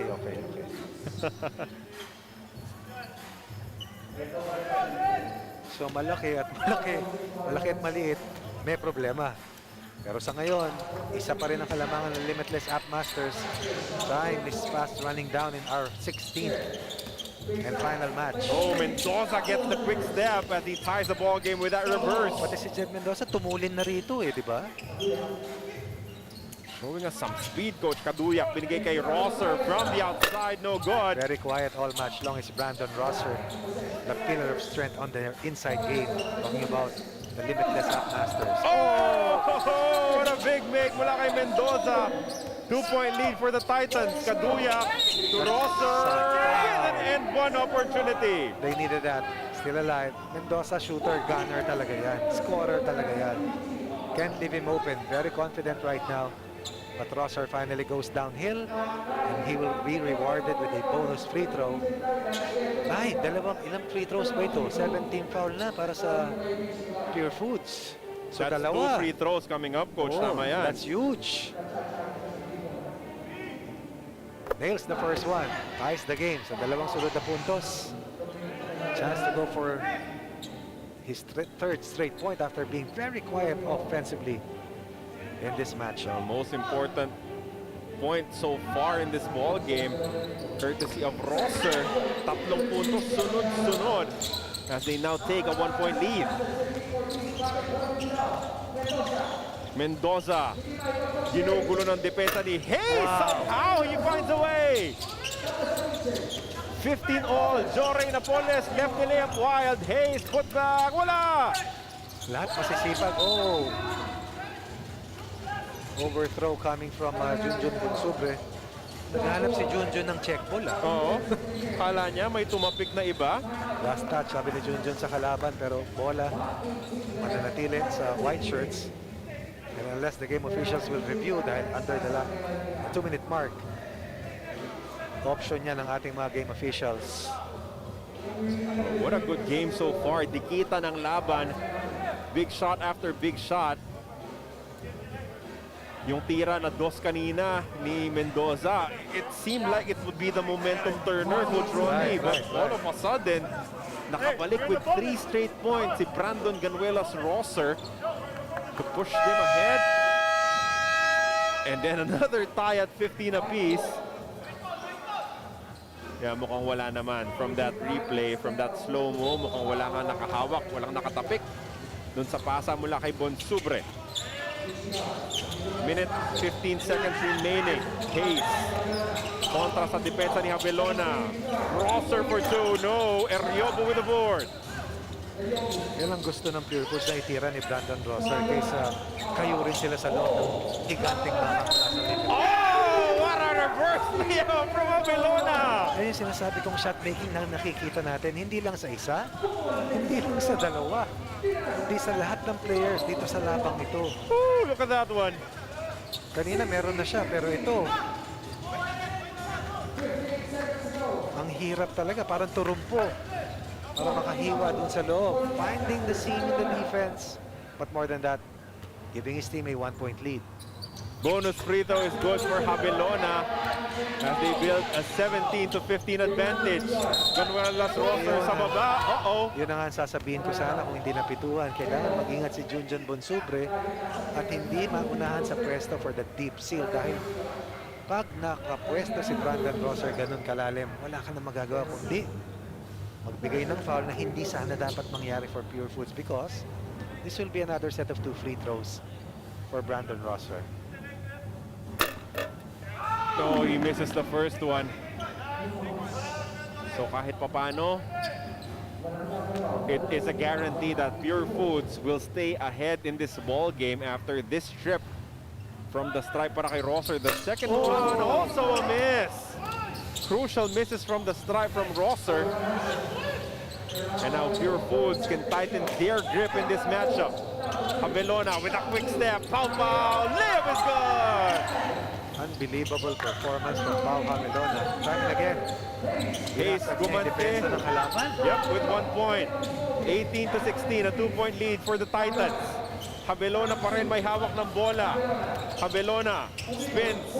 So malaki at maliit, may problema. Pero sa ngayon, isa pa rin ang kalamangan ng Limitless App Masters. Time is fast running down in our 16th and final match. Oh, Mendoza gets the quick step as he ties the ball game with that reverse. Pati si Jed Mendoza tumulin na rito di ba? Showing us some speed, Coach Kaduyak. Binigay kay Rosser from the outside, no good. Very quiet all match long is Brandon Rosser, the pillar of strength on the inside game. Talking about the Limitless App Masters. Oh, what a big make mula kay Mendoza. 2-point lead for the Titans. Kaduyak to Rosser. And an end one opportunity. They needed that. Still alive. Mendoza shooter, gunner talaga yan. Scorer talaga yan. Can't leave him open. Very confident right now. But Rosser finally goes downhill and he will be rewarded with a bonus free throw. Ay, ilang free throws ba ito? 17 foul na para sa Purefoods. So that's dalawa. 2 free throws coming up, Coach. Tama yan. That's huge. Nails the first one. Ties the game sa dalawang sunod na puntos. Chance to go for his third straight point after being very quiet offensively in this match. The most important point so far in this ball game, courtesy of Rosser. Tatlong puntos sunod-sunod as they now take a 1-point lead. Mendoza, ginugulo ng depensa ni Hayes. Somehow he finds a way. 15 all. Zoray Napoles left the layup wild. Hayes put back. Wala. Lahat masisipag. Oh. Overthrow coming from Junjun Bunsubre. Naghanap si Junjun ng check ball. Oo. Kala niya may tumapik na iba. Last touch, sabi ni Junjun sa kalaban, pero bola mananatili sa white shirts. And unless the game officials will review dahil under the 2-minute mark, option niya ng ating mga game officials. What a good game so far. Dikita ng laban. Big shot after big shot. Yung tira na dos kanina ni Mendoza, it seemed like it would be the momentum turner, Coach Ronnie. But all of a sudden, nakabalik with 3 straight points si Brandon Ganuelas Rosser to push them ahead. And then another tie at 15 apiece. Yeah, mukhang wala naman. From that replay, from that slow-mo, mukhang wala nga nakahawak, walang nakatapik dun sa pasa mula kay Bonsubre. Minute 15 seconds remaining. Hayes kontra sa depensa ni Abelona. Rosser for 2. No. Eryobo with the board. Yan ang gusto ng Purefoods na itira ni Brandon Rosser kaysa kayo rin sila sa loob ng higanting mga sa limit. Oh! What a reverse layup from Abelona! Yan yung sinasabi kong shot making na nakikita natin, hindi lang sa isa, hindi lang sa dalawa, hindi sa lahat ng players dito sa labang ito. Ooh, look at that one. Kanina meron na siya, pero ito, ang hirap talaga, parang turumpo para makahiwa dun sa loob. Finding the seam in the defense, but more than that, giving his team a 1-point lead. Bonus free throw is good for Abelona as they build a 17-15 advantage. Ganuelas Rosser sa baba. Yun ang nga sasabihin ko sana kung hindi napituhan. Kailangan mag-ingat si Junjun Bonsubre at hindi maunahan sa pwesto for the deep seal dahil pag nakapwesto si Brandon Rosser ganun kalalim, wala ka na magagawa kundi magbigay ng foul na hindi sana dapat mangyari for Purefoods because this will be another set of 2 free throws for Brandon Rosser. No, he misses the first one. So kahit papano, it is a guarantee that Purefoods will stay ahead in this ball game after this trip from the stripe para kay Rosser. The second one, also a miss. Crucial misses from the stripe from Rosser. And now Purefoods can tighten their grip in this matchup. Cabelona with a quick step. Pow pow, layup is good. Unbelievable performance from Pau Cabelona. Time and again. Hayes gumante. Ng halaman. Yep, with 1 point. 18-16, a 2-point lead for the Titans. Cabelona pa rin may hawak ng bola. Cabelona spins.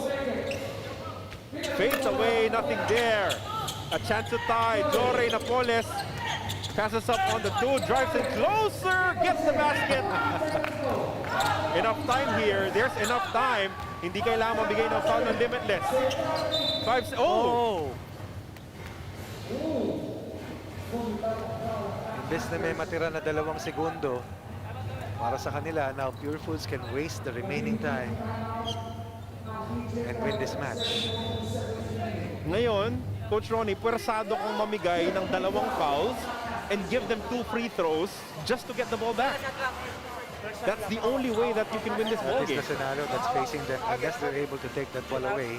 Fades away, nothing there. A chance to tie. Jorey Napoles passes up on the 2, drives in closer, gets the basket. Enough time here. There's enough time. Hindi kailangan mabigay ng foul ng Limitless. Imbes na may matira na 2 segundo para sa kanila, now Purefoods can waste the remaining time and win this match. Ngayon, Coach Ronnie, pwersado kang mamigay ng 2 fouls and give them 2 free throws just to get the ball back. That's the only way that you can win this ball That is game. the scenario that's facing them unless they're able to take that ball away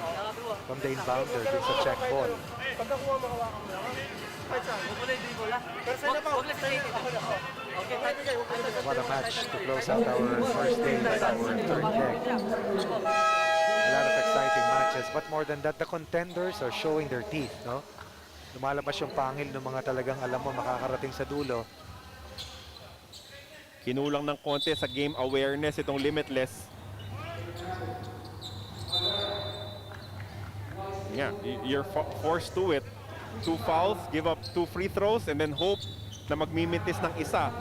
from the inbounder. It's a check ball. What a match to close out our first day of our third leg. A lot of exciting matches, but more than that, the contenders are showing their teeth, no? Lumalabas yung pangil ng mga talagang alam mo makakarating sa dulo. Kinulang ng konti sa game awareness itong Limitless. Yeah, you're forced to it. 2 fouls, give up 2 free throws, and then hope na magmimitis ng isa.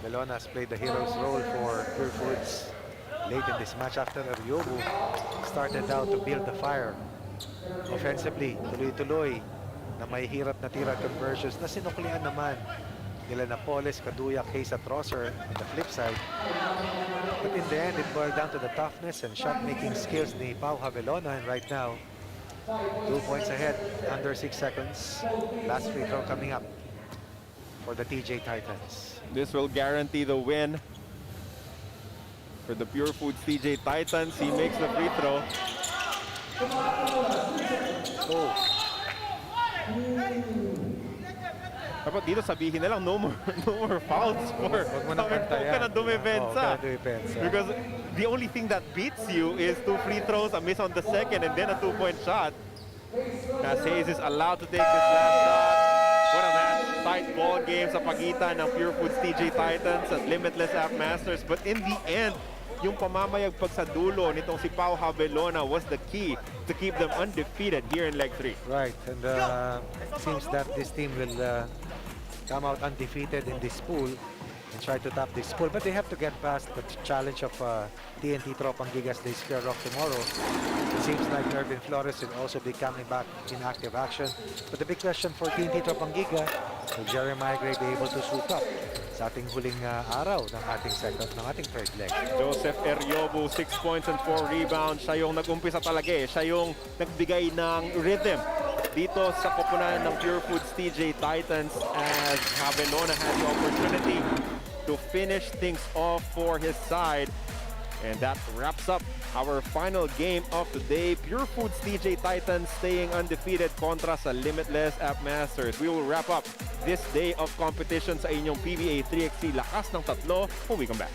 Belona has played the hero's role for Purefoods late in this match after Ariobu started out to build the fire. Offensively, tuloy-tuloy na may hirap na tira conversions na sinuklian naman nila Napoles, Kaduyak, Hayes at Rosser on the flip side. But in the end, it boiled down to the toughness and shot-making skills ni Pau Cabelona, and right now, 2 points ahead, under 6 seconds. Last free throw coming up for the TJ Titans. This will guarantee the win for the Purefoods TJ Titans. He makes the free throw. Oh. Dapat dito sabihin na lang, no more fouls for Huwag ka na dumipensa. dumipensa. Because the only thing that beats you is 2 free throws, a miss on the second, and then a 2-point shot. As Hayes is allowed to take this last shot. What a match. Tight ball game sa pagitan ng Purefoods TJ Titans at Limitless App Masters. But in the end, yung pamamayagpag sa dulo nitong si Pau Cabelona was the key to keep them undefeated here in leg 3. Right, and seems that this team will come out undefeated in this pool and try to top this pool. But they have to get past the challenge of TNT Tropang Gigas. They square off tomorrow. It seems like Irvin Flores will also be coming back in active action. But the big question for TNT Tropang Giga, will Jeremiah Gray be able to suit up sa ating huling araw ng ating third leg? Joseph Eriobu, 6 points and 4 rebounds. Siya yung nag-umpisa talaga eh. Siya yung nagbigay ng rhythm dito sa koponan ng Purefoods TJ Titans as Cabelona had the opportunity to finish things off for his side. And that wraps up our final game of the day. Purefoods TJ Titans staying undefeated kontra sa Limitless App Masters. We will wrap up this day of competition sa inyong PBA 3x3 Lakas ng Tatlo when we come back.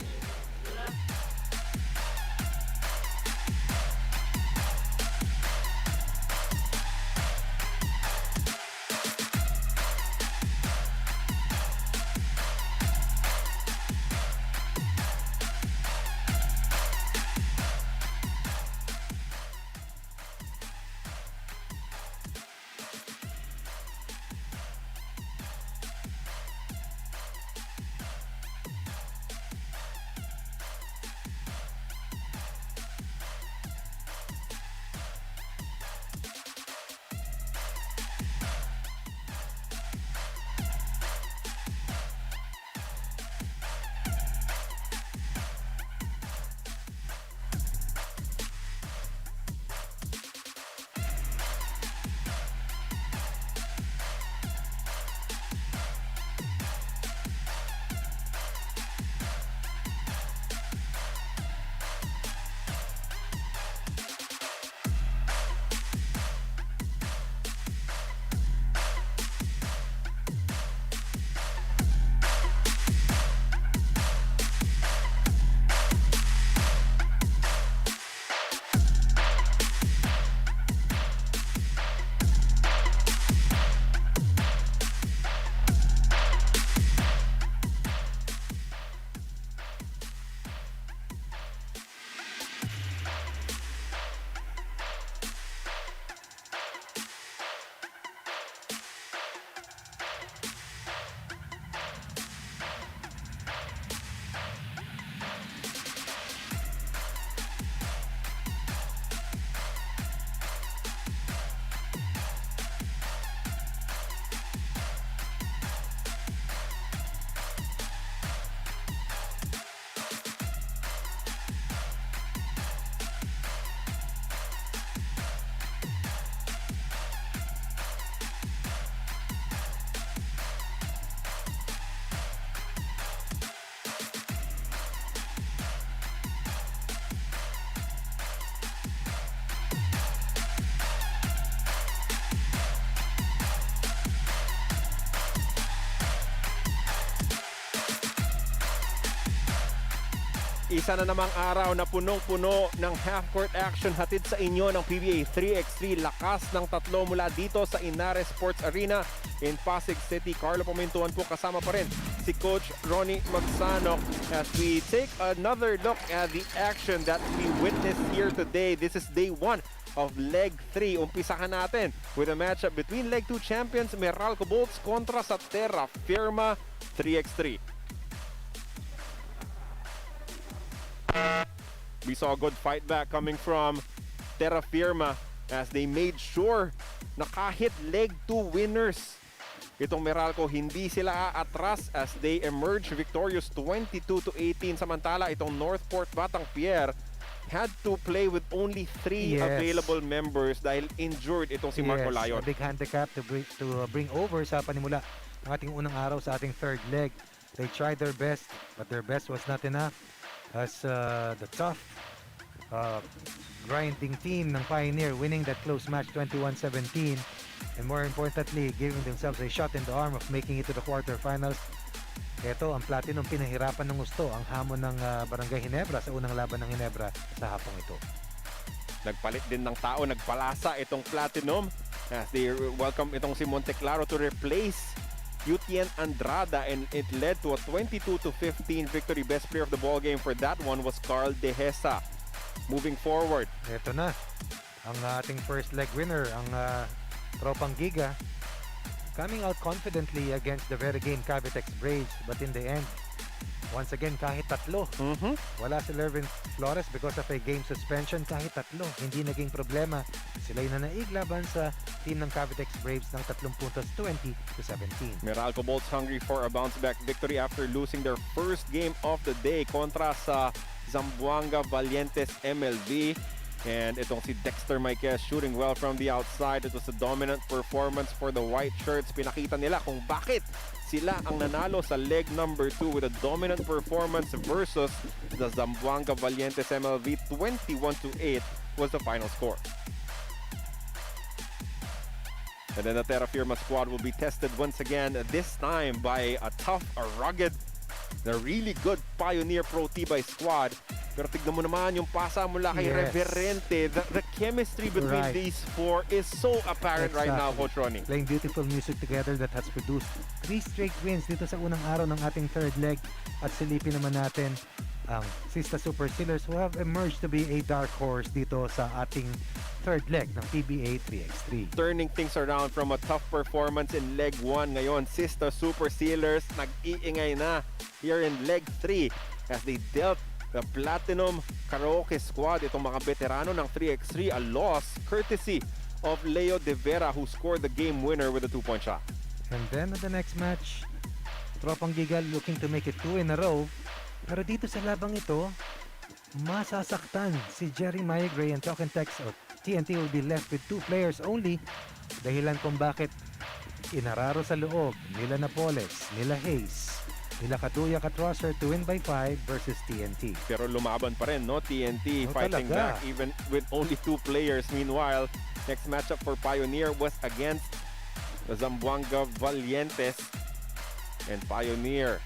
Isa na namang araw na punong-puno ng half-court action hatid sa inyo ng PBA 3x3. Lakas ng tatlo mula dito sa Inares Sports Arena in Pasig City. Carlo Pamintuan po kasama pa rin si Coach Ronnie Magsanok as we take another look at the action that we witnessed here today. This is day 1 of Leg 3. Umpisahan natin with a matchup between Leg 2 champions Meralco Bolts kontra sa Terrafirma 3x3. We saw a good fight back coming from Terrafirma as they made sure na kahit Leg 2 winners itong Meralco, hindi sila aatras as they emerge victorious 22-18. Samantala, itong Northport Batang Pierre had to play with only 3 available members dahil injured itong si Marco Layon. A big handicap to bring over sa panimula ng ating unang araw sa ating third leg. They tried their best, but their best was not enough. As the tough grinding team ng Pioneer winning that close match 21-17 and more importantly giving themselves a shot in the arm of making it to the quarterfinals. Ito ang Platinum pinahirapan ng gusto ang hamon ng Barangay Ginebra sa unang laban ng Ginebra sa hapong ito. Nagpalit din ng tao, nagpalasa itong Platinum as they welcome itong si Monteclaro to replace Yutien Andrada, and it led to a 22-15 victory. Best player of the ball game for that one was Carl Dehesa. Moving forward, ito na ang ating first leg winner, ang Tropang Giga, coming out confidently against the very game Cavitex Braves, but in the end once again kahit tatlo wala si Lervin Flores because of a game suspension. Kahit tatlo hindi naging problema, sila'y nanaig laban sa team ng Cavitex Braves ng 3 puntos 20-17. Meralco Bolts hungry for a bounce back victory after losing their first game of the day kontra sa Zamboanga Valientes MLV. And itong si Dexter Miguel shooting well from the outside. It was a dominant performance for the white shirts. Pinakita nila kung bakit sila ang nanalo sa leg number 2 with a dominant performance versus the Zamboanga Valientes MLV. 21-8 was the final score. And then the Terrafirma squad will be tested once again, this time by a tough, a rugged, the really good Pioneer Pro Tibay squad. Pero tignan mo naman yung pasa mula kay Reverente. The chemistry between these four is so apparent right now, Coach Ronnie. Playing beautiful music together that has produced 3 straight wins dito sa unang araw ng ating third leg. At silipin naman natin ang Sista Super Sealers who have emerged to be a dark horse dito sa ating third leg ng PBA 3x3. Turning things around from a tough performance in leg 1 ngayon, Sista Super Sealers nag-iingay na here in leg 3 as they dealt the Platinum Karaoke squad. Itong mga veterano ng 3x3, a loss courtesy of Leo De Vera who scored the game winner with a 2-point shot. And then at the next match, Tropang Giga looking to make it 2 in a row. Pero dito sa labang ito, masasaktan si Jerry Maigre and Cavitex or TNT will be left with 2 players only. Dahilan kung bakit inararo sa loob nila Napoles, nila Hayes, nila Kaduya Katrosser to win by 5 versus TNT. Pero lumaban pa rin, no? TNT fighting back even with only 2 players. Meanwhile, next matchup for Pioneer was against the Zamboanga Valientes. And Pioneer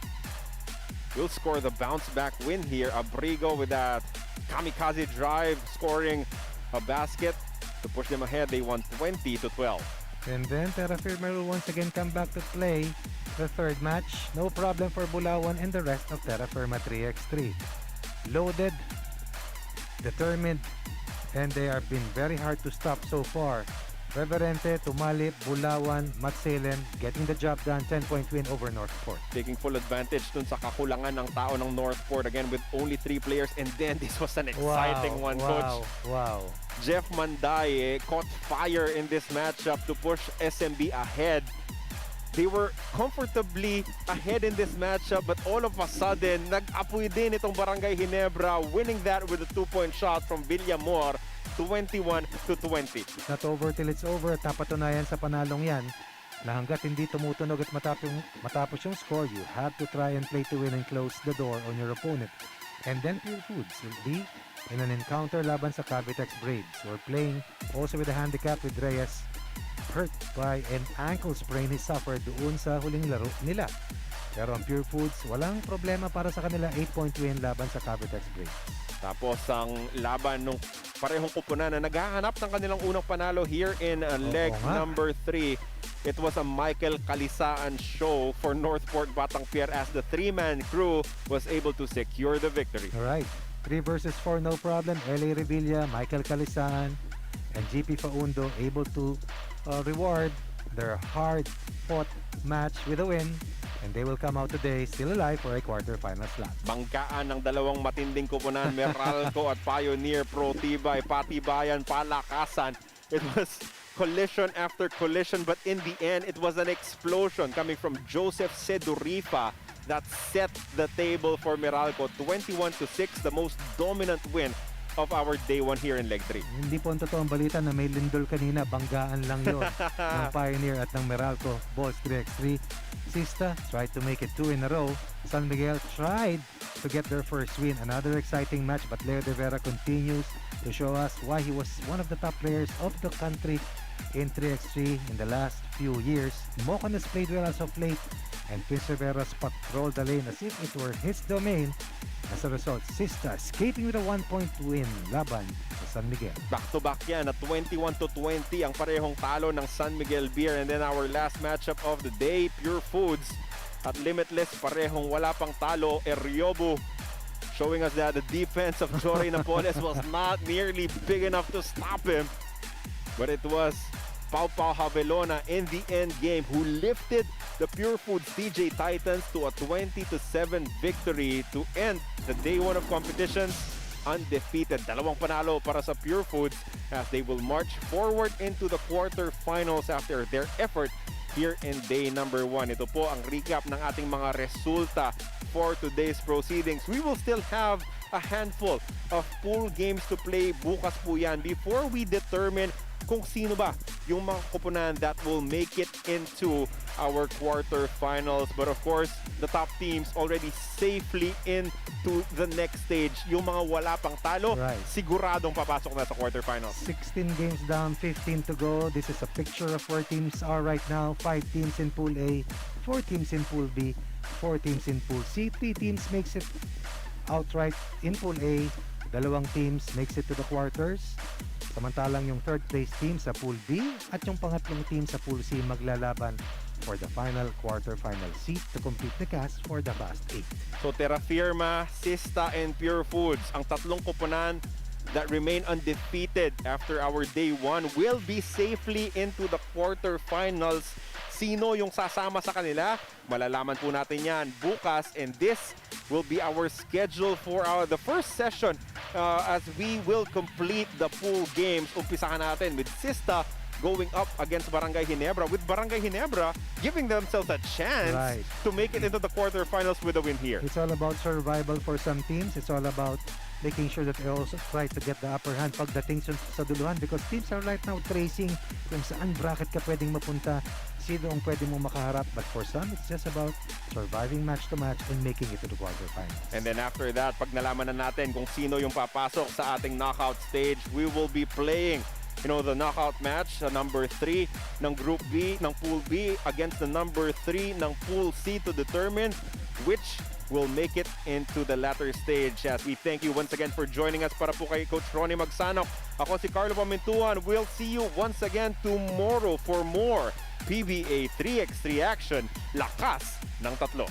will score the bounce back win here. Abrigo with that kamikaze drive, scoring a basket to push them ahead. They won 20-12. And then Terrafirma will once again come back to play the third match. No problem for Bulawan and the rest of Terrafirma 3x3. Loaded, determined, and they have been very hard to stop so far. Reverente, Tumalip, Bulawan, Matselen getting the job done. 10-point win over Northport. Taking full advantage dun sa kakulangan ng tao ng Northport again with only 3 players. And then this was an exciting one, Coach. Wow. Jeff Manday caught fire in this matchup to push SMB ahead. They were comfortably ahead in this matchup, but all of a sudden, nag-apoy din itong Barangay Ginebra, winning that with a 2-point shot from Villamor, 21-20. Not over till it's over. At napatunayan sa panalong yan na hanggat hindi tumutunog at matapos yung score, you have to try and play to win and close the door on your opponent. And then Purefoods will be in an encounter laban sa Cavitex Braves. We're playing also with a handicap with Reyes hurt by an ankle sprain he suffered doon sa huling laro nila. Pero ang Purefoods, walang problema para sa kanila, 8-point win laban sa Cavitex Break. Tapos ang laban ng parehong kupunan na naghahanap ng kanilang unang panalo here in leg nga. number 3. It was a Michael Kalisaan show for Northport Batang Pier as the three-man crew was able to secure the victory. Alright, 3 versus 4, no problem. LA Revilla, Michael Calisan, and GP Faundo able to reward their hard-fought match with a win. And they will come out today still alive for a quarterfinal slot. Banggaan ng dalawang matinding kupunan, Meralco at Pioneer Pro Tibay, patibayan, palakasan. It was collision after collision, but in the end, it was an explosion coming from Joseph Sedurifa that set the table for Meralco. 21-6, the most dominant win of our day 1 here in leg 3. Hindi po ang totoong balita na may lindol kanina, banggaan lang yon ng Pioneer at ng Meralco. Balls 3x3. Sista tried to make it 2 in a row. San Miguel tried to get their first win. Another exciting match, but Leo de Vera continues to show us why he was one of the top players of the country in 3x3 in the last few years. Mokan has played well as of late, and Prince Rivera's patrolled the lane as if it were his domain. As a result, Sista escaping with a 1-point win laban sa San Miguel. Back-to-back yan at 21-20 ang parehong talo ng San Miguel Beer. And then our last matchup of the day, Purefoods at Limitless, parehong wala pang talo. Eriobu showing us that the defense of Jory Napoles was not nearly big enough to stop him. But it was Pau Pau Havelona in the end game who lifted the Purefoods TJ Titans to a 20-7 victory to end the day 1 of competitions undefeated. Dalawang panalo para sa Purefoods as they will march forward into the quarterfinals after their effort here in day number 1. Ito po ang recap ng ating mga resulta for today's proceedings. We will still have a handful of pool games to play. Bukas po yan before we determine kung sino ba yung mga kupunan that will make it into our quarterfinals. But of course, the top teams already safely into the next stage. Yung mga wala pang talo, siguradong papasok na sa quarterfinals. 16 games down, 15 to go. This is a picture of where teams are right now. 5 teams in Pool A, 4 teams in Pool B, 4 teams in Pool C. 3 teams makes it outright in Pool A. Dalawang teams makes it to the quarters. Samantalang yung third place team sa Pool B at yung pangatlong team sa Pool C maglalaban for the final quarterfinal seat to complete the cast for the Fast 8. So Terrafirma, Sista, and Purefoods, ang tatlong kupunan that remain undefeated after our day 1 will be safely into the quarterfinals. Sino yung sasama sa kanila? Malalaman po natin yan bukas, and this will be our schedule for the first session as we will complete the pool games. Umpisahan natin with Sista going up against Barangay Ginebra, with Barangay Ginebra giving themselves a chance to make it into the quarterfinals with a win here. It's all about survival for some teams. It's all about making sure that they also try to get the upper hand pagdating sa duluhan, because teams are right now tracing kung saan bracket ka pwedeng mapunta, sino ang pwede mong makaharap. But for some, it's just about surviving match to match and making it to the quarterfinals. And then after that, pag nalaman na natin kung sino yung papasok sa ating knockout stage, we will be playing the knockout match, number 3 ng Group B, ng Pool B against the number 3 ng Pool C to determine which will make it into the latter stage. As we thank you once again for joining us. Para po kay Coach Ronnie Magsanok, ako si Carlo Pamintuan. We'll see you once again tomorrow for more PBA 3x3 action. Lakas ng tatlo.